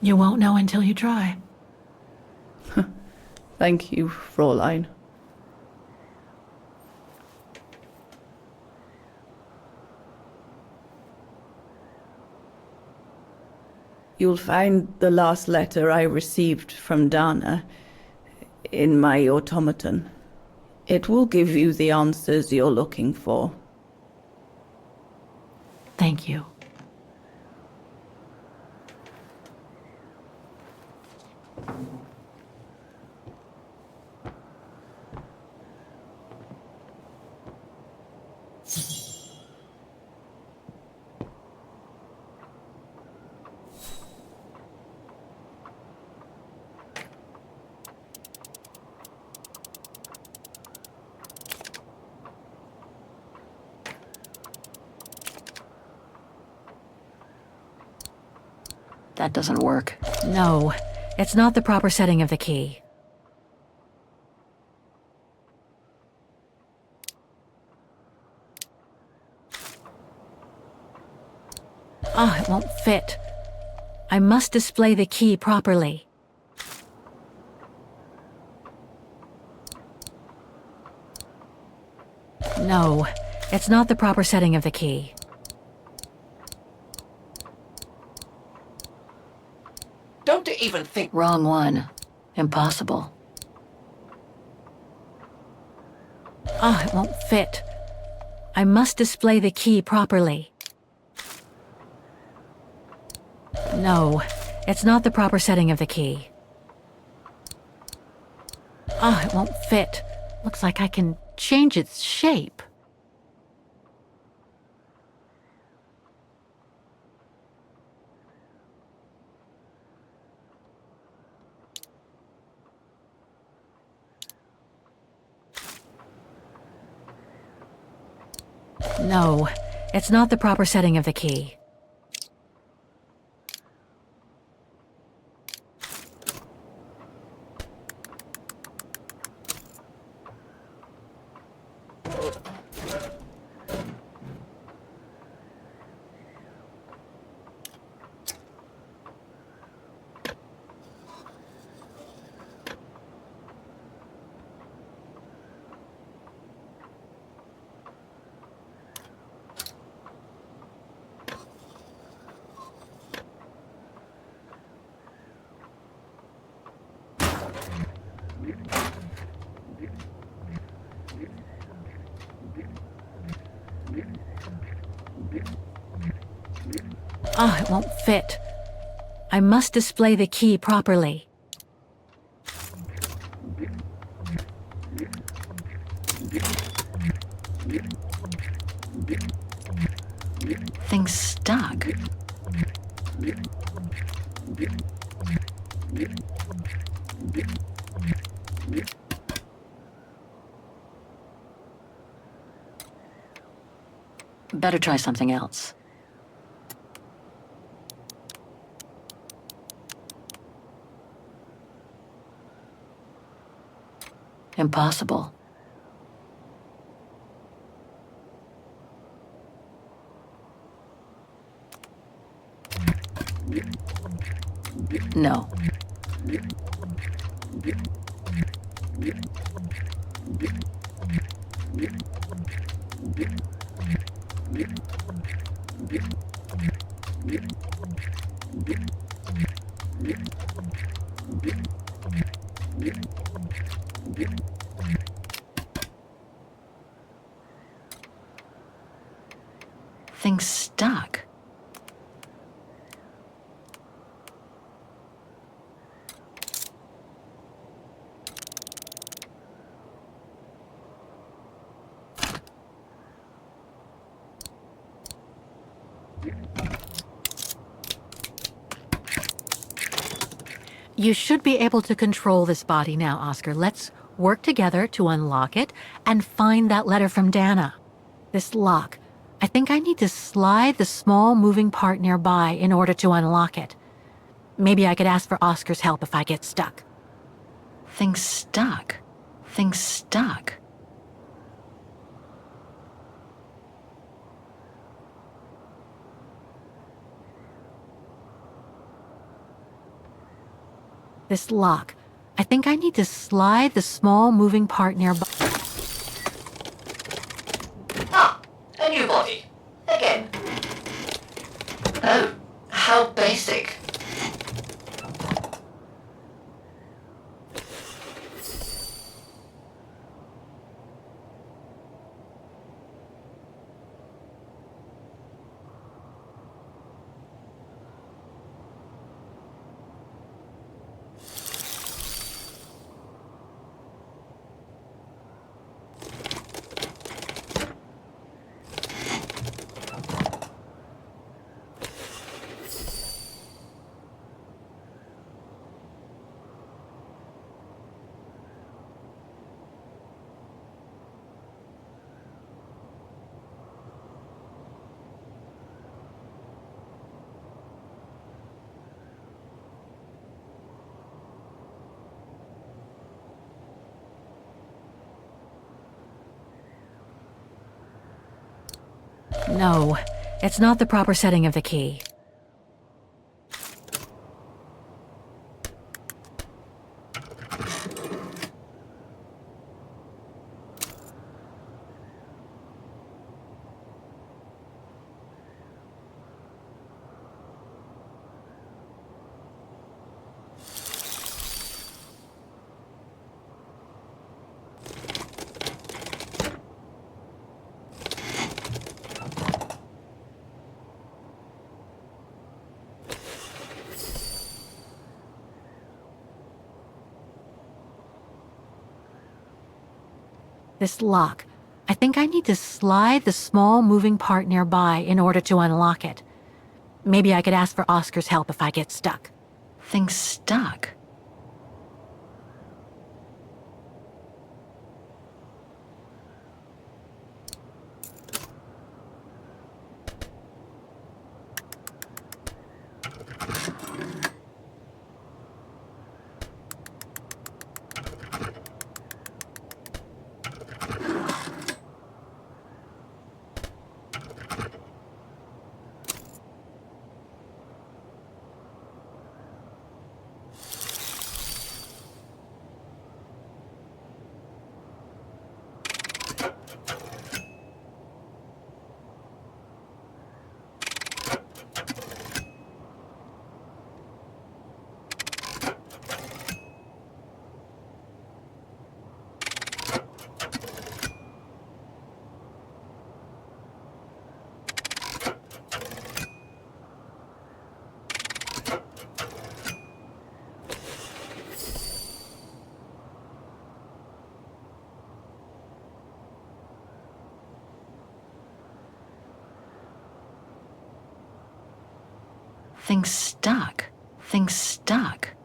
You won't know until you try. Thank you, Fräulein. You'll find the last letter I received from Dana in my automaton. It will give you the answers you're looking for. Thank you. That doesn't work. No, it's not the proper setting of the key. Ah, it won't fit. I must display the key properly. No, it's not the proper setting of the key. Don't even think... Wrong one. Impossible. Ah, it won't fit. I must display the key properly. No, it's not the proper setting of the key. Oh, it won't fit. Looks like I can change its shape. No, it's not the proper setting of the key. Ah, it won't fit. I must display the key properly. Thing's stuck. Better try something else. Impossible. No. Thing's stuck. You should be able to control this body now, Oscar. Let's work together to unlock it and find that letter from Dana. This lock. I think I need to slide the small moving part nearby in order to unlock it. Maybe I could ask for Oscar's help if I get stuck. Thing's stuck. Thing's stuck. This lock. I think I need to slide the small moving part nearby. Ah, a new body. Again. Oh, how basic. No, it's not the proper setting of the key. This lock. I think I need to slide the small moving part nearby in order to unlock it. Maybe I could ask for Oscar's help if I get stuck. Things stuck? Things stuck. Things stuck.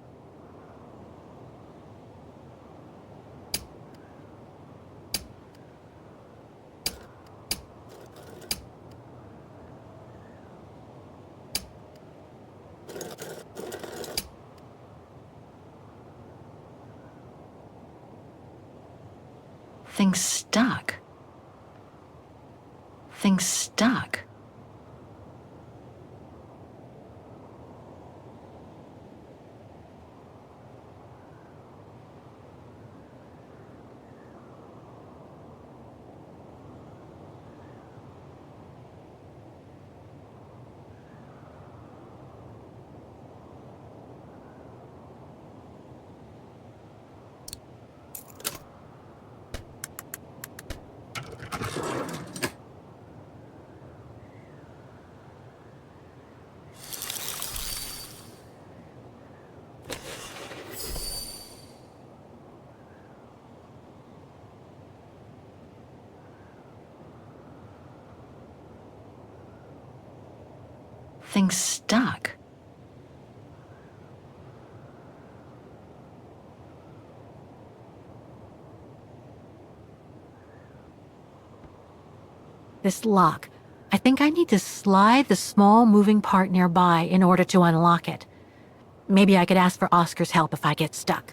Things stuck. Things stuck. Things stuck. This lock. I think I need to slide the small moving part nearby in order to unlock it. Maybe I could ask for Oscar's help if I get stuck.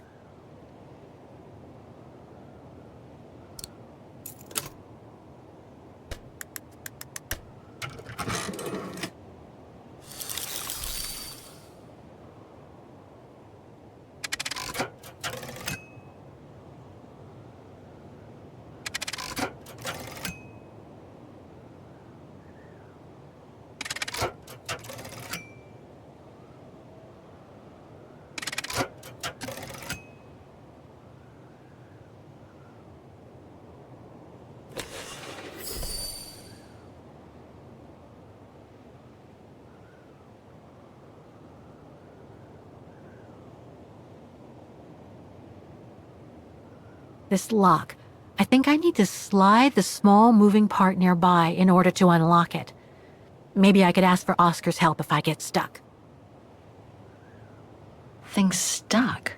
This lock. I think I need to slide the small moving part nearby in order to unlock it. Maybe I could ask for Oscar's help if I get stuck. Things stuck.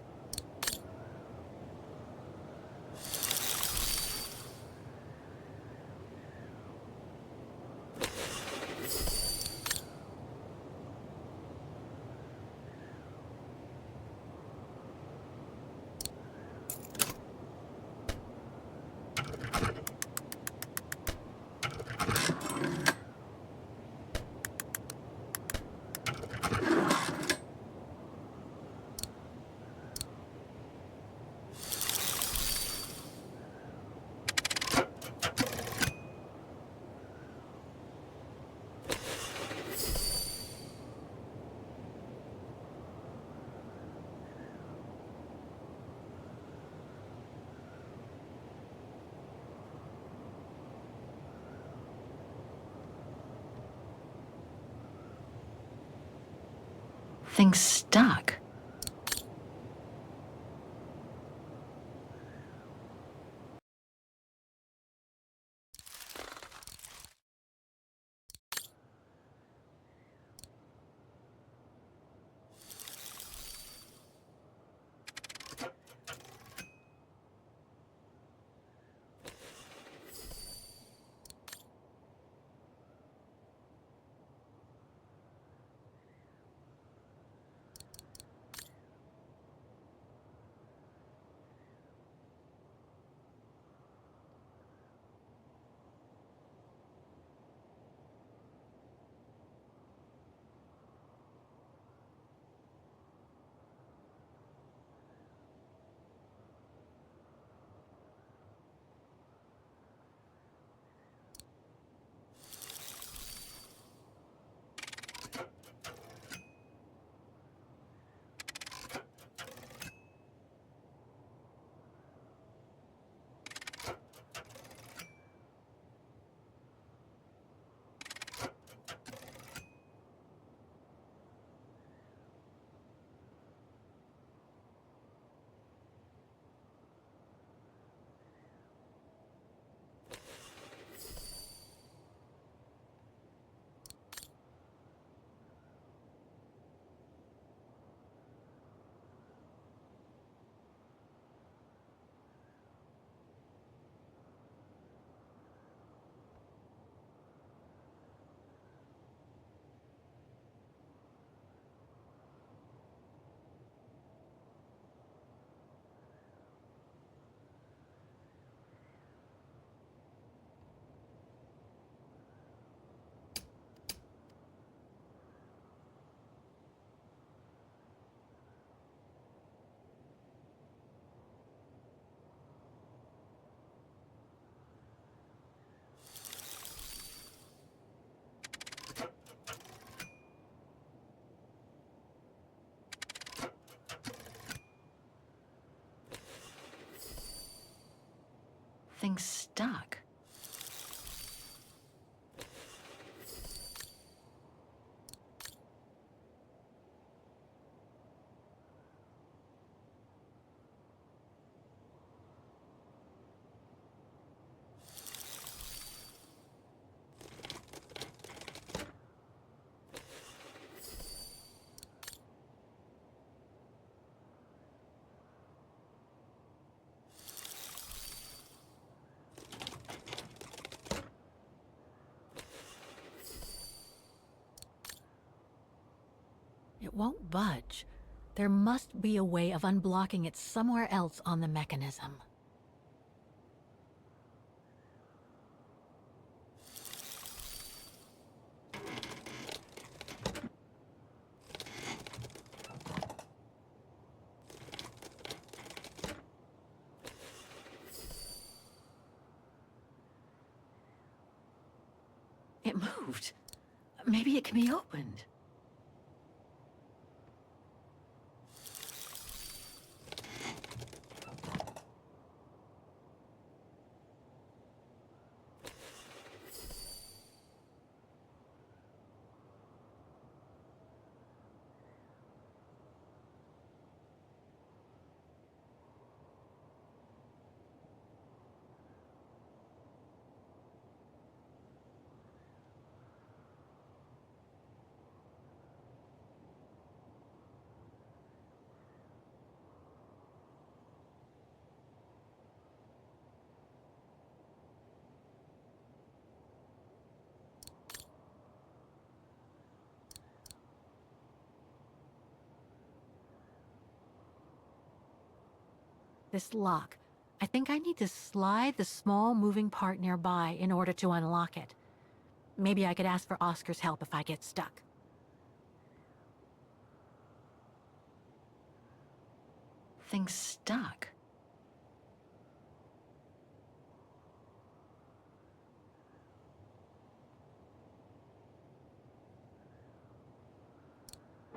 Things stuck. Thing's stuck. It won't budge. There must be a way of unblocking it somewhere else on the mechanism. It moved. Maybe it can be opened. This lock. I think I need to slide the small moving part nearby in order to unlock it. Maybe I could ask for Oscar's help if I get stuck. Thing's stuck.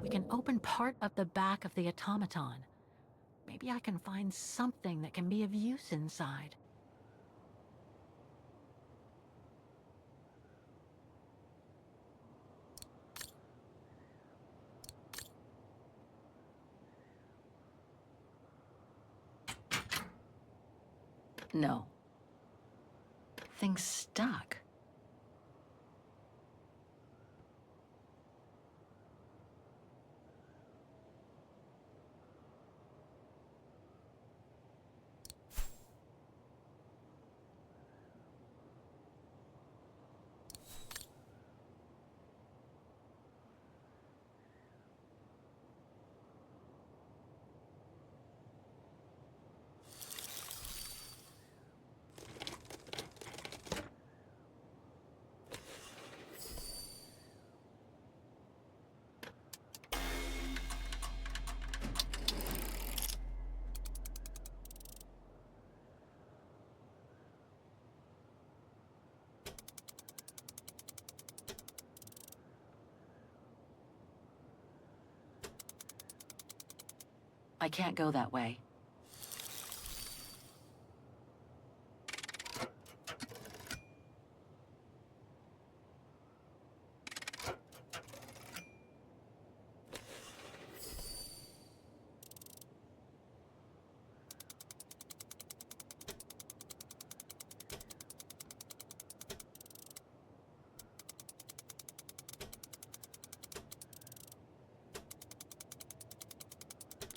We can open part of the back of the automaton. Maybe I can find something that can be of use inside. No. Thing's stuck. I can't go that way.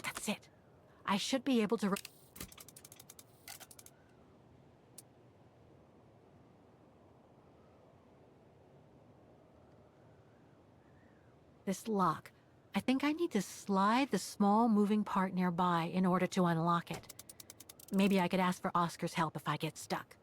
That's it. I should be able to... This lock. I think I need to slide the small moving part nearby in order to unlock it. Maybe I could ask for Oscar's help if I get stuck.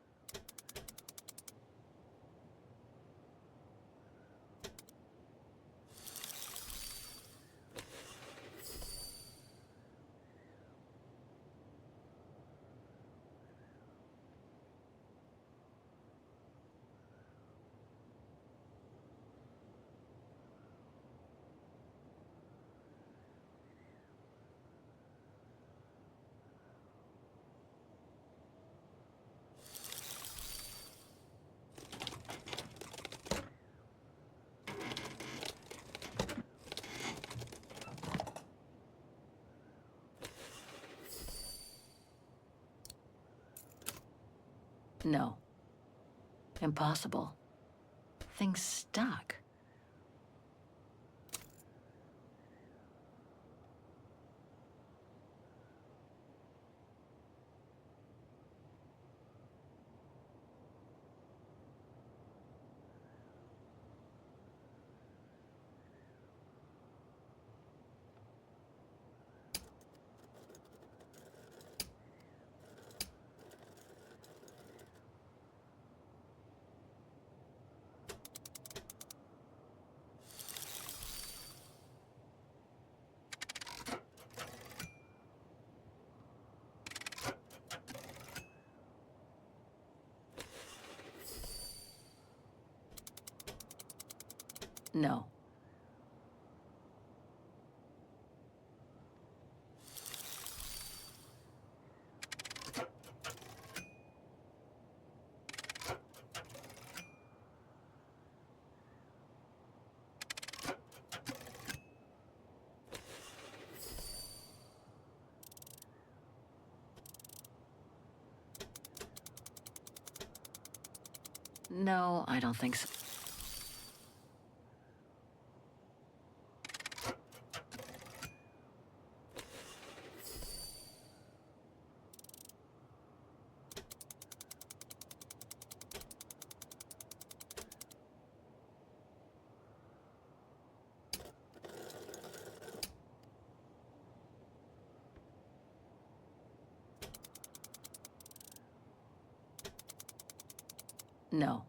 No. Impossible. Thing's stuck. No. No, I don't think so. No.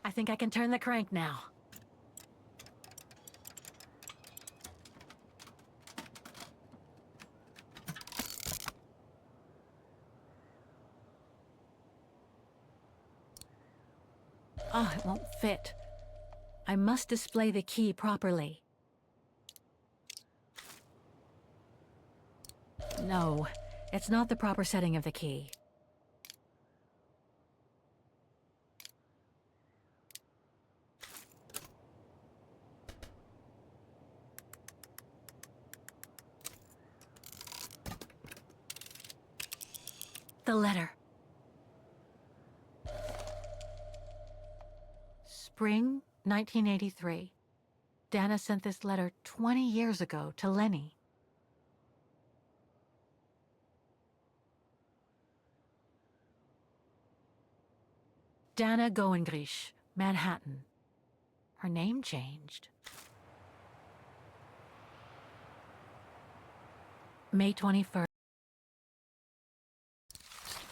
I think I can turn the crank now. Oh, it won't fit. I must display the key properly. No, it's not the proper setting of the key. The letter. Spring 1983. Dana sent this letter 20 years ago to Lenny. Dana Goengrish, Manhattan. Her name changed. May 21st,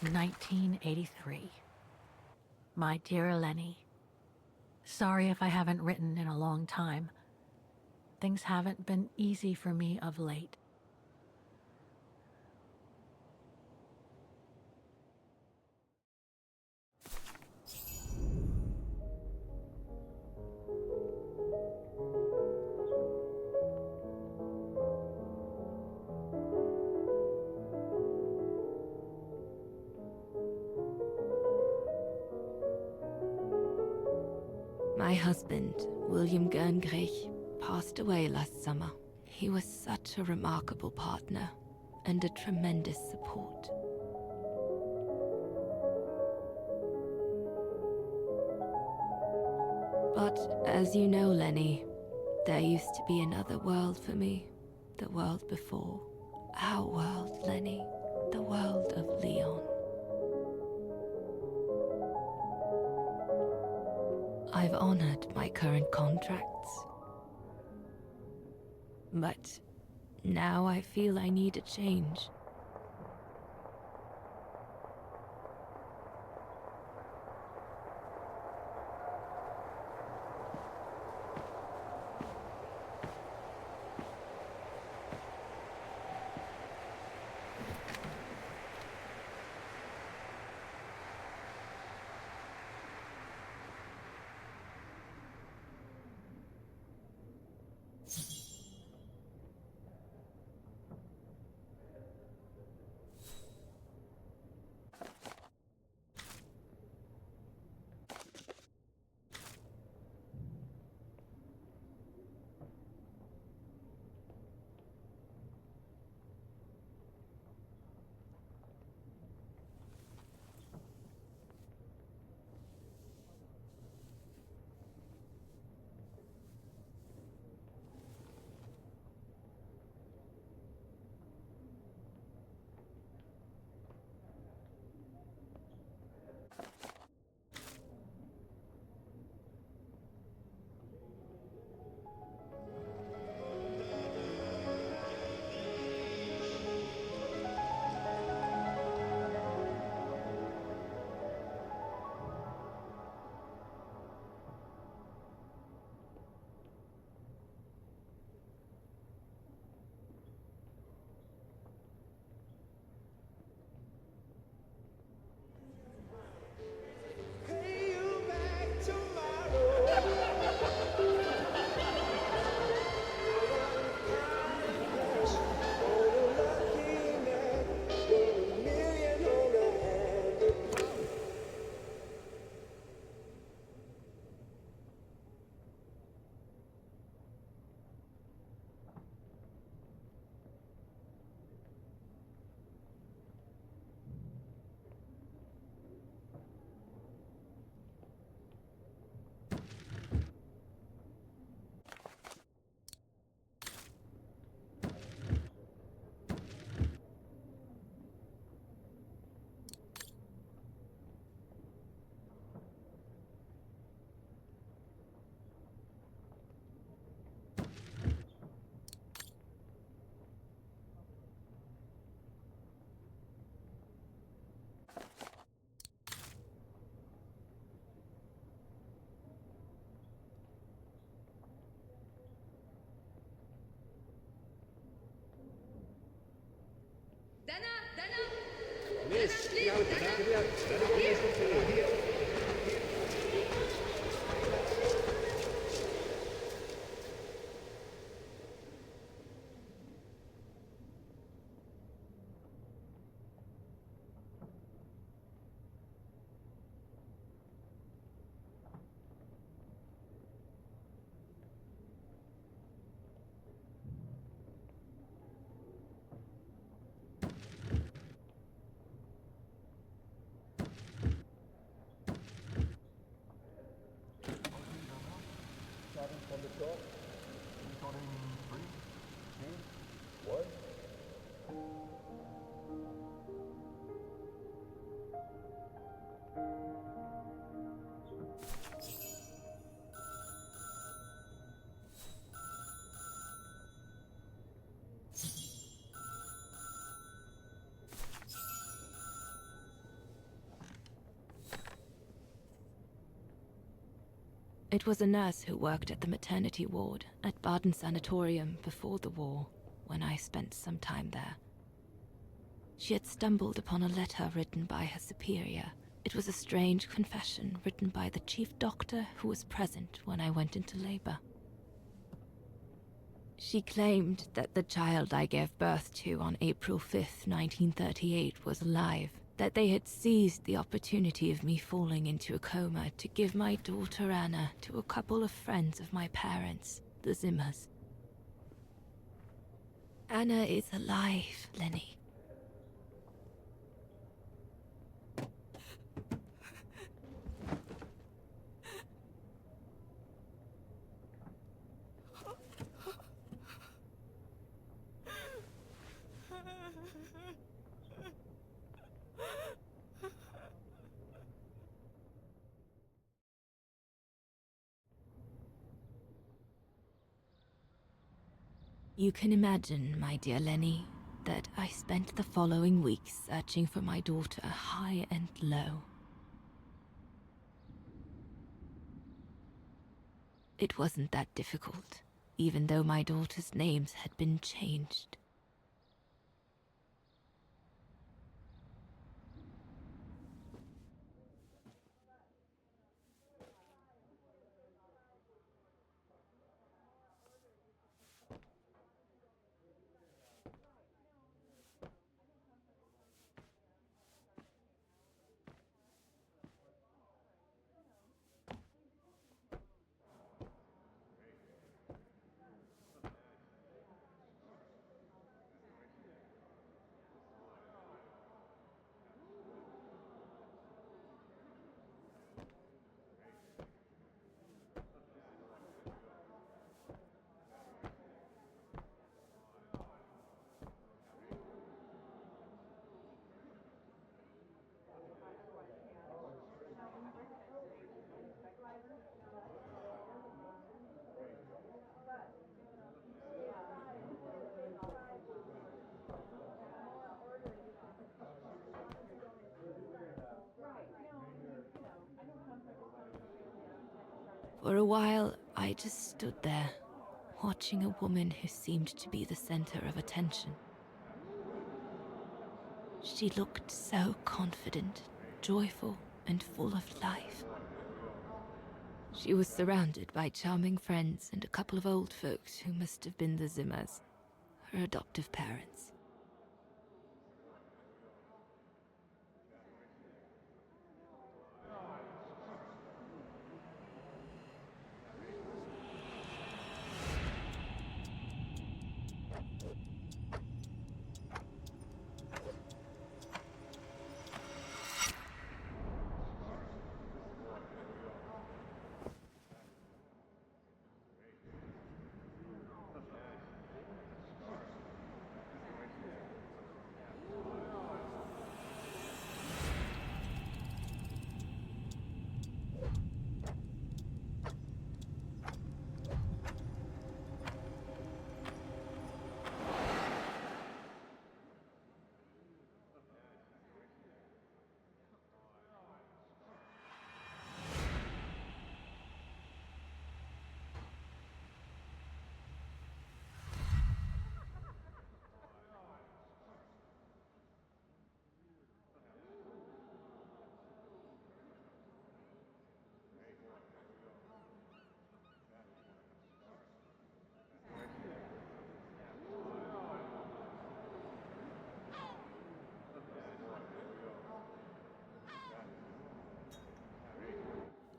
1983. My dear Lenny, sorry if I haven't written in a long time. Things haven't been easy for me of late. My husband, William Gerngrich, passed away last summer. He was such a remarkable partner and a tremendous support. But as you know, Lenny, there used to be another world for me. The world before. Our world, Lenny. The world of Leon. I've honored my current contracts. But now I feel I need a change. Starting from the top, recording 3, 2, 1. It was a nurse who worked at the maternity ward at Baden Sanatorium before the war, when I spent some time there. She had stumbled upon a letter written by her superior. It was a strange confession written by the chief doctor who was present when I went into labor. She claimed that the child I gave birth to on April 5th, 1938 was alive, that they had seized the opportunity of me falling into a coma to give my daughter Anna to a couple of friends of my parents, the Zimmers. Anna is alive, Lenny. You can imagine, my dear Lenny, that I spent the following weeks searching for my daughter high and low. It wasn't that difficult, even though my daughter's names had been changed. For a while, I just stood there, watching a woman who seemed to be the center of attention. She looked so confident, joyful, and full of life. She was surrounded by charming friends and a couple of old folks who must have been the Zimmers, her adoptive parents.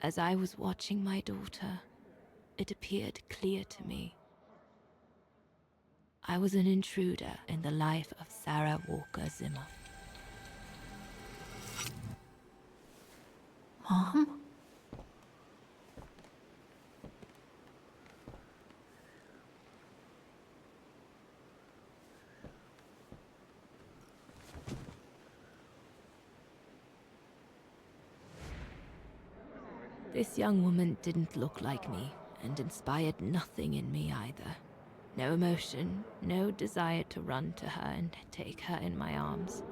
As I was watching my daughter, it appeared clear to me. I was an intruder in the life of Sarah Walker Zimmer. Mom? This young woman didn't look like me, and inspired nothing in me either. No emotion, no desire to run to her and take her in my arms.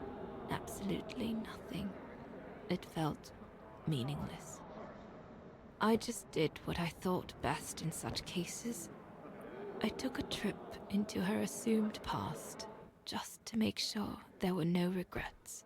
Absolutely nothing. It felt meaningless. I just did what I thought best in such cases. I took a trip into her assumed past, just to make sure there were no regrets.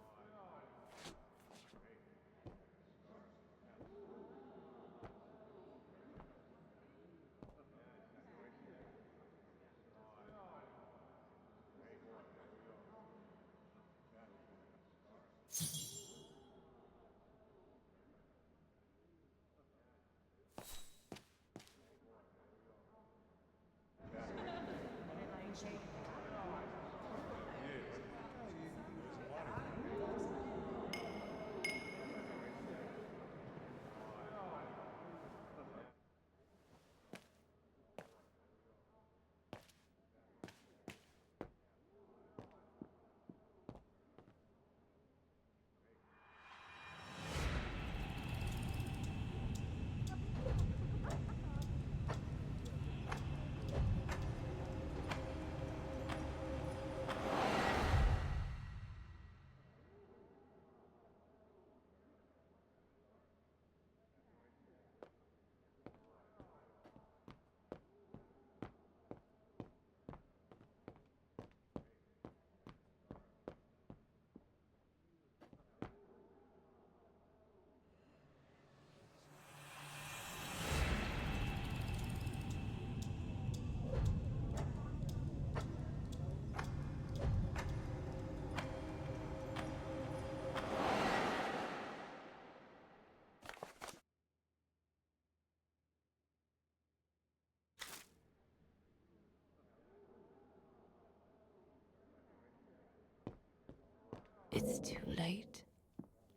It's too late.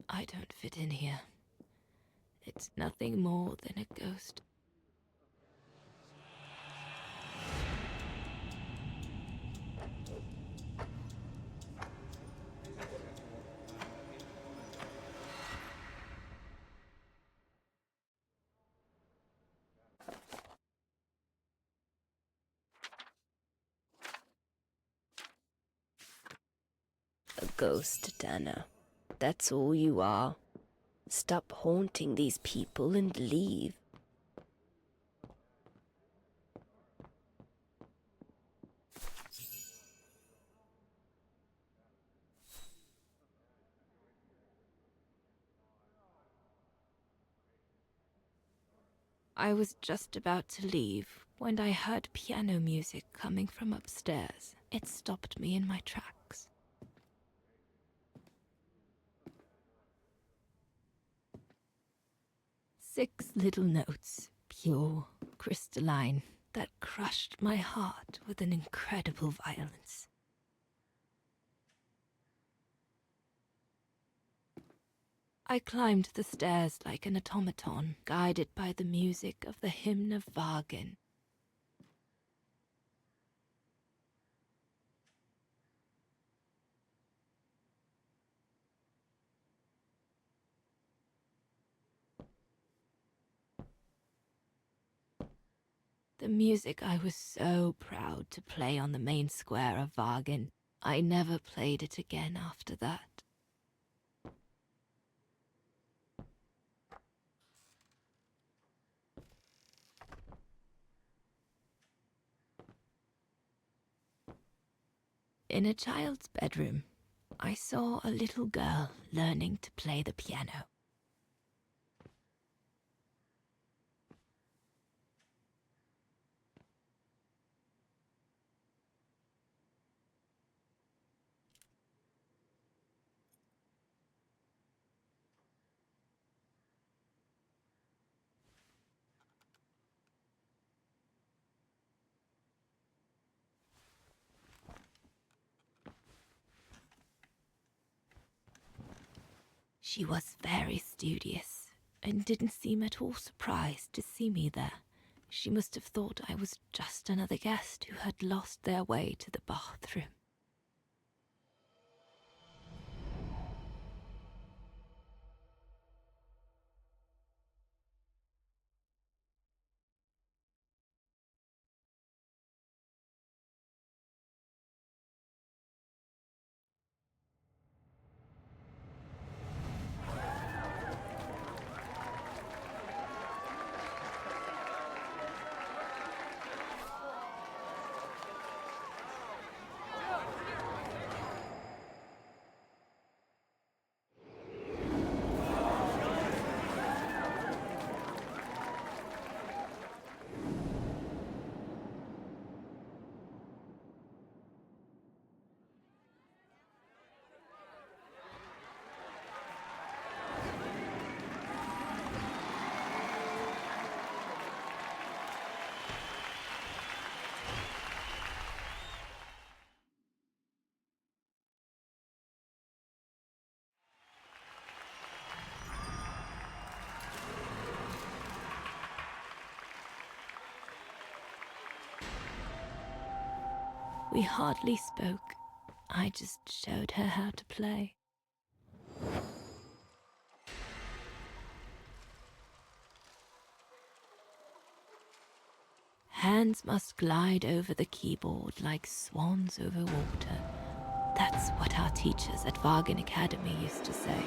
I don't fit in here. It's nothing more than a ghost. A ghost, Dana. That's all you are. Stop haunting these people and leave. I was just about to leave when I heard piano music coming from upstairs. It stopped me in my tracks. Six little notes, pure, crystalline, that crushed my heart with an incredible violence. I climbed the stairs like an automaton, guided by the music of the hymn of Vaghen. The music I was so proud to play on the main square of Vaghen. I never played it again after that. In a child's bedroom, I saw a little girl learning to play the piano. She was very studious, and didn't seem at all surprised to see me there. She must have thought I was just another guest who had lost their way to the bathroom. We hardly spoke. I just showed her how to play. Hands must glide over the keyboard like swans over water. That's what our teachers at Vaghen Academy used to say.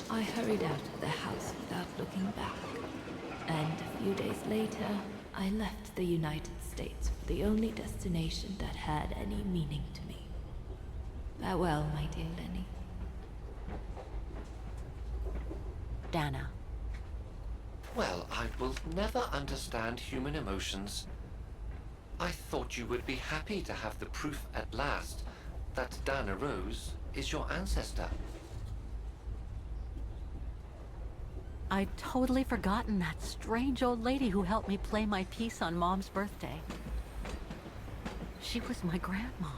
I hurried out of the house without looking back, and a few days later, I left the United States for the only destination that had any meaning to me. Farewell, my dear Lenny. Dana. Well, I will never understand human emotions. I thought you would be happy to have the proof at last that Dana Roze is your ancestor. I'd totally forgotten that strange old lady who helped me play my piece on Mom's birthday. She was my grandma.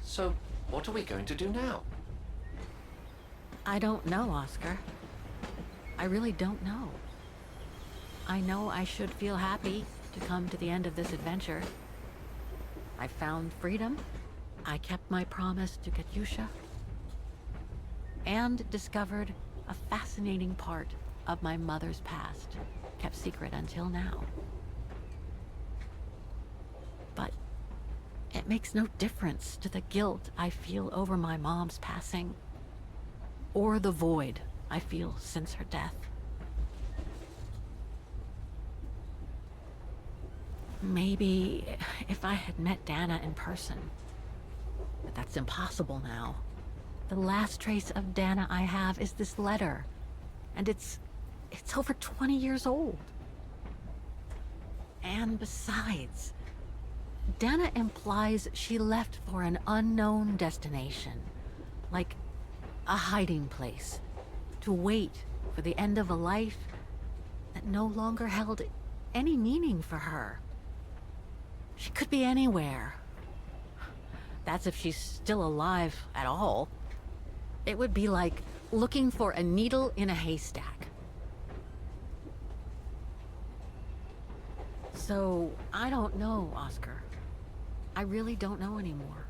So, what are we going to do now? I don't know, Oscar. I really don't know. I know I should feel happy to come to the end of this adventure. I found freedom. I kept my promise to Katyusha. And discovered a fascinating part of my mother's past, kept secret until now. But it makes no difference to the guilt I feel over my mom's passing, or the void I feel since her death. Maybe if I had met Dana in person, but that's impossible now. The last trace of Dana I have is this letter, and it's over 20 years old. And besides, Dana implies she left for an unknown destination, like a hiding place, to wait for the end of a life that no longer held any meaning for her. She could be anywhere. That's if she's still alive at all. It would be like looking for a needle in a haystack. So, I don't know, Oscar. I really don't know anymore.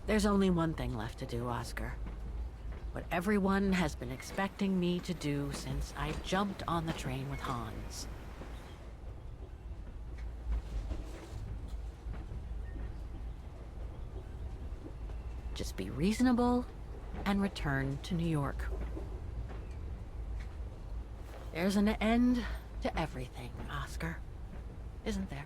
There's only one thing left to do, Oscar. What everyone has been expecting me to do since I jumped on the train with Hans. Just be reasonable and return to New York. There's an end to everything, Oscar. Isn't there?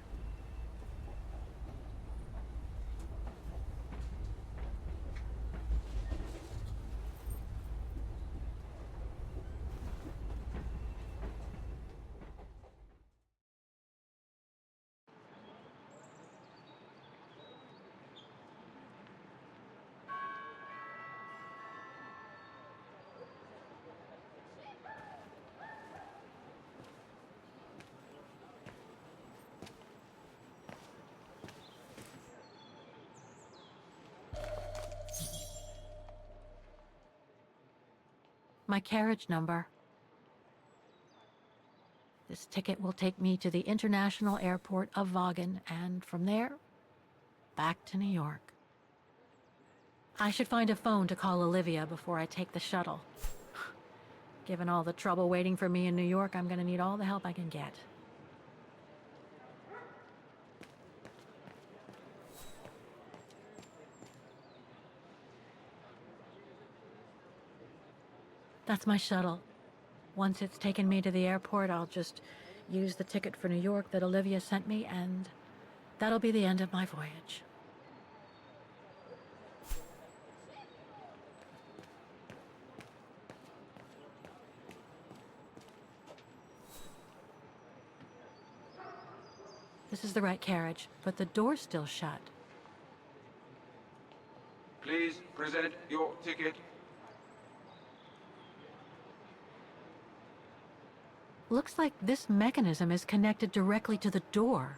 My carriage number. This ticket will take me to the international airport of Vaghen, and from there, back to New York. I should find a phone to call Olivia before I take the shuttle. Given all the trouble waiting for me in New York, I'm gonna need all the help I can get. That's my shuttle. Once it's taken me to the airport, I'll just use the ticket for New York that Olivia sent me, and that'll be the end of my voyage. This is the right carriage, but the door's still shut. Please present your ticket. Looks like this mechanism is connected directly to the door.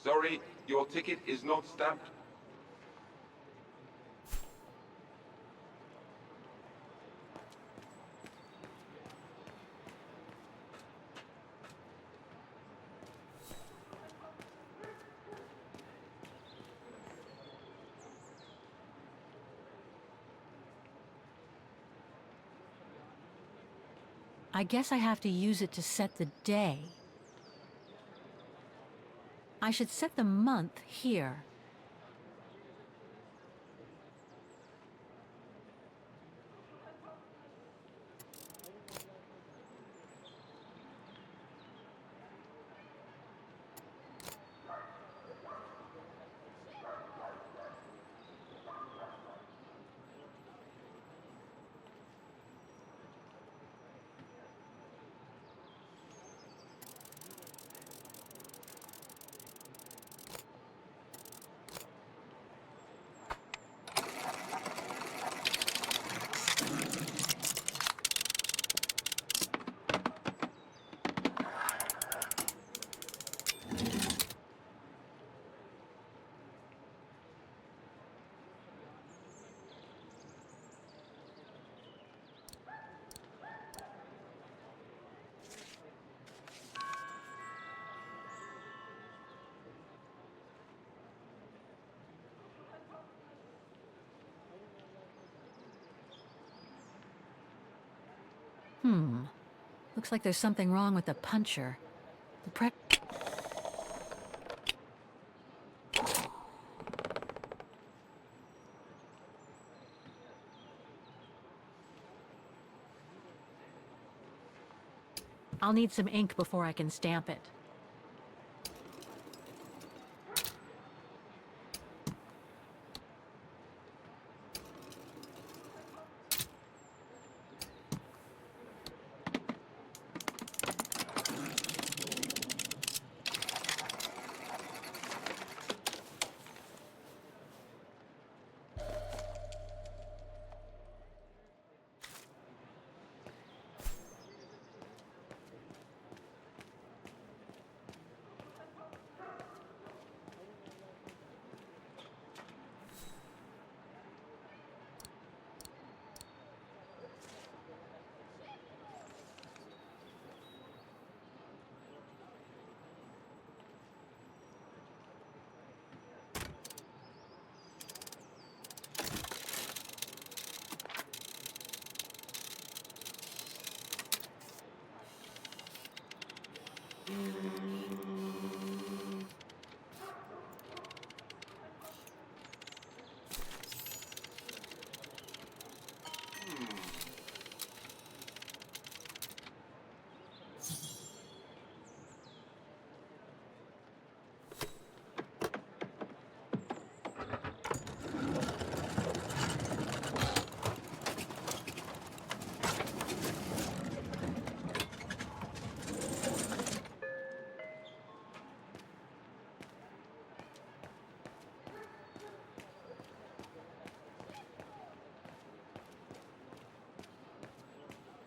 Sorry, your ticket is not stamped. I guess I have to use it to set the day. I should set the month here. Looks like there's something wrong with the puncher. The I'll need some ink before I can stamp it.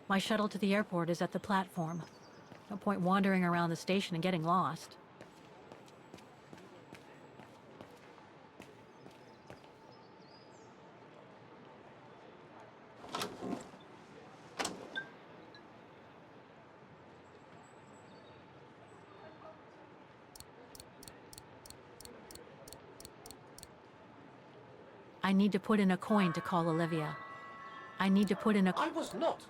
My shuttle to the airport is at the platform. No point wandering around the station and getting lost. I need to put in a coin to call Olivia. I need to put in a... I was not.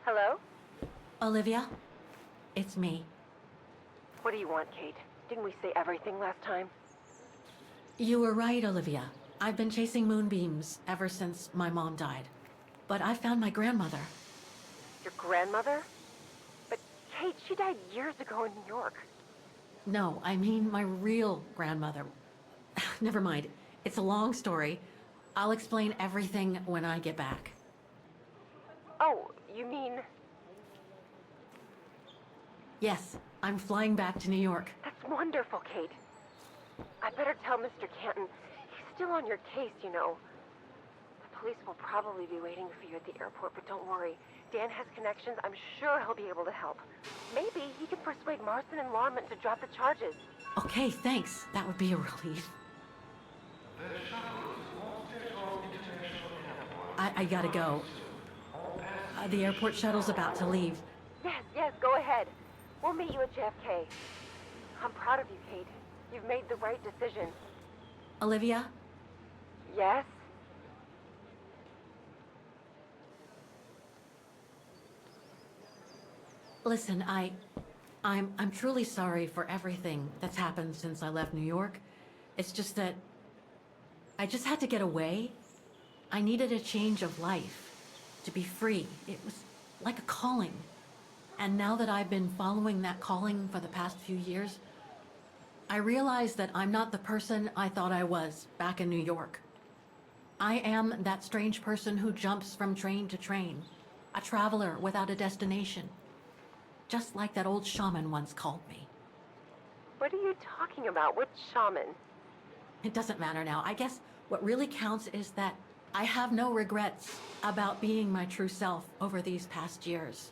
Hello? Olivia? It's me. What do you want, Kate? Didn't we say everything last time? You were right, Olivia. I've been chasing moonbeams ever since my mom died. But I found my grandmother. Your grandmother? But Kate, she died years ago in New York. No, I mean my real grandmother. Never mind. It's a long story. I'll explain everything when I get back. Oh, you mean... Yes, I'm flying back to New York. That's wonderful, Kate. I better tell Mr. Canton. He's still on your case, you know. The police will probably be waiting for you at the airport, but don't worry. Dan has connections. I'm sure he'll be able to help. Maybe he can persuade Marston and Lorman to drop the charges. Okay, thanks. That would be a relief. I gotta go. The airport shuttle's about to leave. Yes, go ahead. We'll meet you at JFK. I'm proud of you, Kate. You've made the right decision. Olivia? Yes? Listen, I'm truly sorry for everything that's happened since I left New York. It's just that I just had to get away. I needed a change of life, to be free. It was like a calling. And now that I've been following that calling for the past few years, I realize that I'm not the person I thought I was back in New York. I am that strange person who jumps from train to train, a traveler without a destination. Just like that old shaman once called me. What are you talking about? Which shaman? It doesn't matter now. I guess what really counts is that I have no regrets about being my true self over these past years.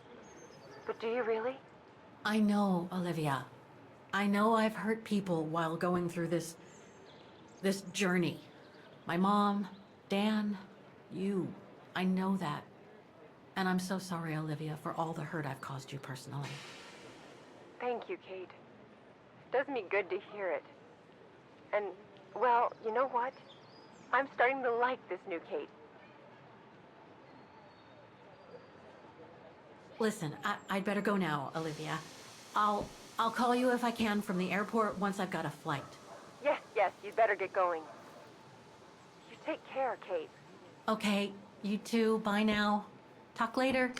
But do you really? I know, Olivia. I know I've hurt people while going through this journey. My mom, Dan, you. I know that. And I'm so sorry, Olivia, for all the hurt I've caused you personally. Thank you, Kate. It does me good to hear it. And, well, you know what? I'm starting to like this new Kate. Listen, I'd better go now, Olivia. I'll call you if I can from the airport once I've got a flight. Yes, you'd better get going. You take care, Kate. Okay, you too. Bye now. Talk later.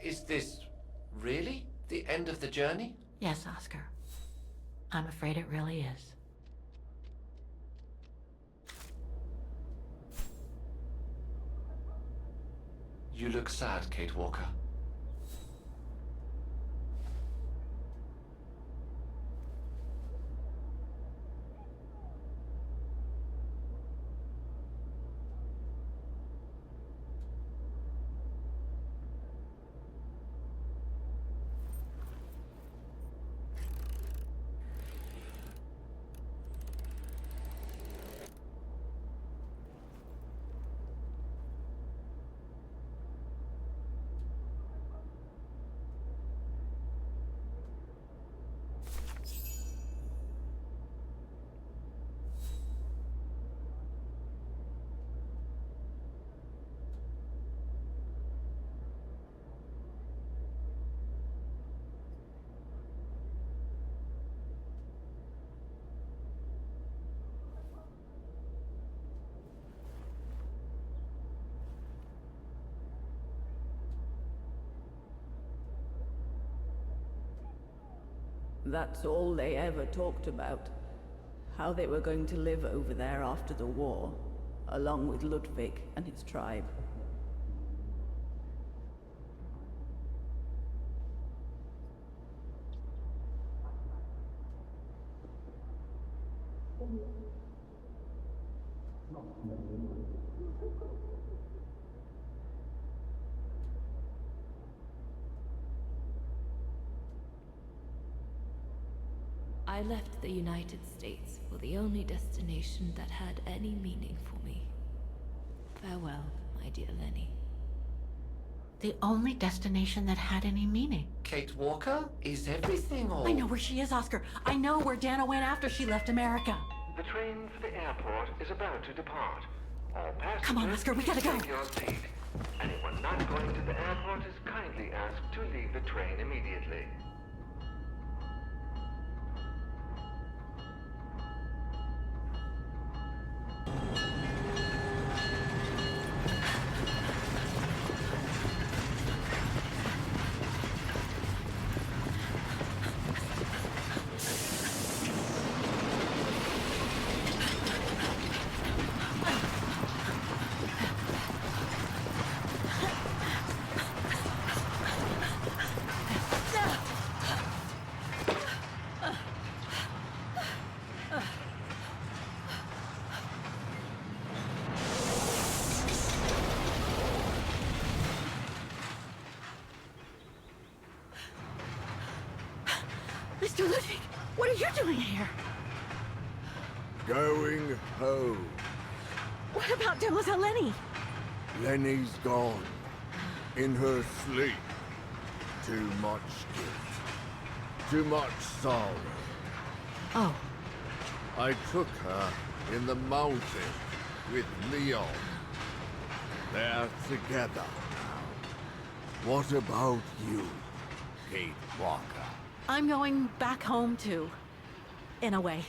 Is this really the end of the journey? Yes, Oscar. I'm afraid it really is. You look sad, Kate Walker. That's all they ever talked about. How they were going to live over there after the war, along with Ludwig and his tribe. I left the United States for the only destination that had any meaning for me. Farewell, my dear Lenny. The only destination that had any meaning. Kate Walker? Is everything all... I know where she is, Oscar. I know where Dana went after she left America. The train for the airport is about to depart. All passengers, Come on, Oscar, we gotta go. take your seat. Anyone not going to the airport is kindly asked to leave the train immediately. Mr. Ludwig, what are you doing here? Going home. What about Demoiselle Lenny? Lenny's gone. In her sleep. Too much guilt. Too much sorrow. Oh. I took her in the mountain with Leon. They're together now. What about you, Kate Walker? I'm going back home too. In a way.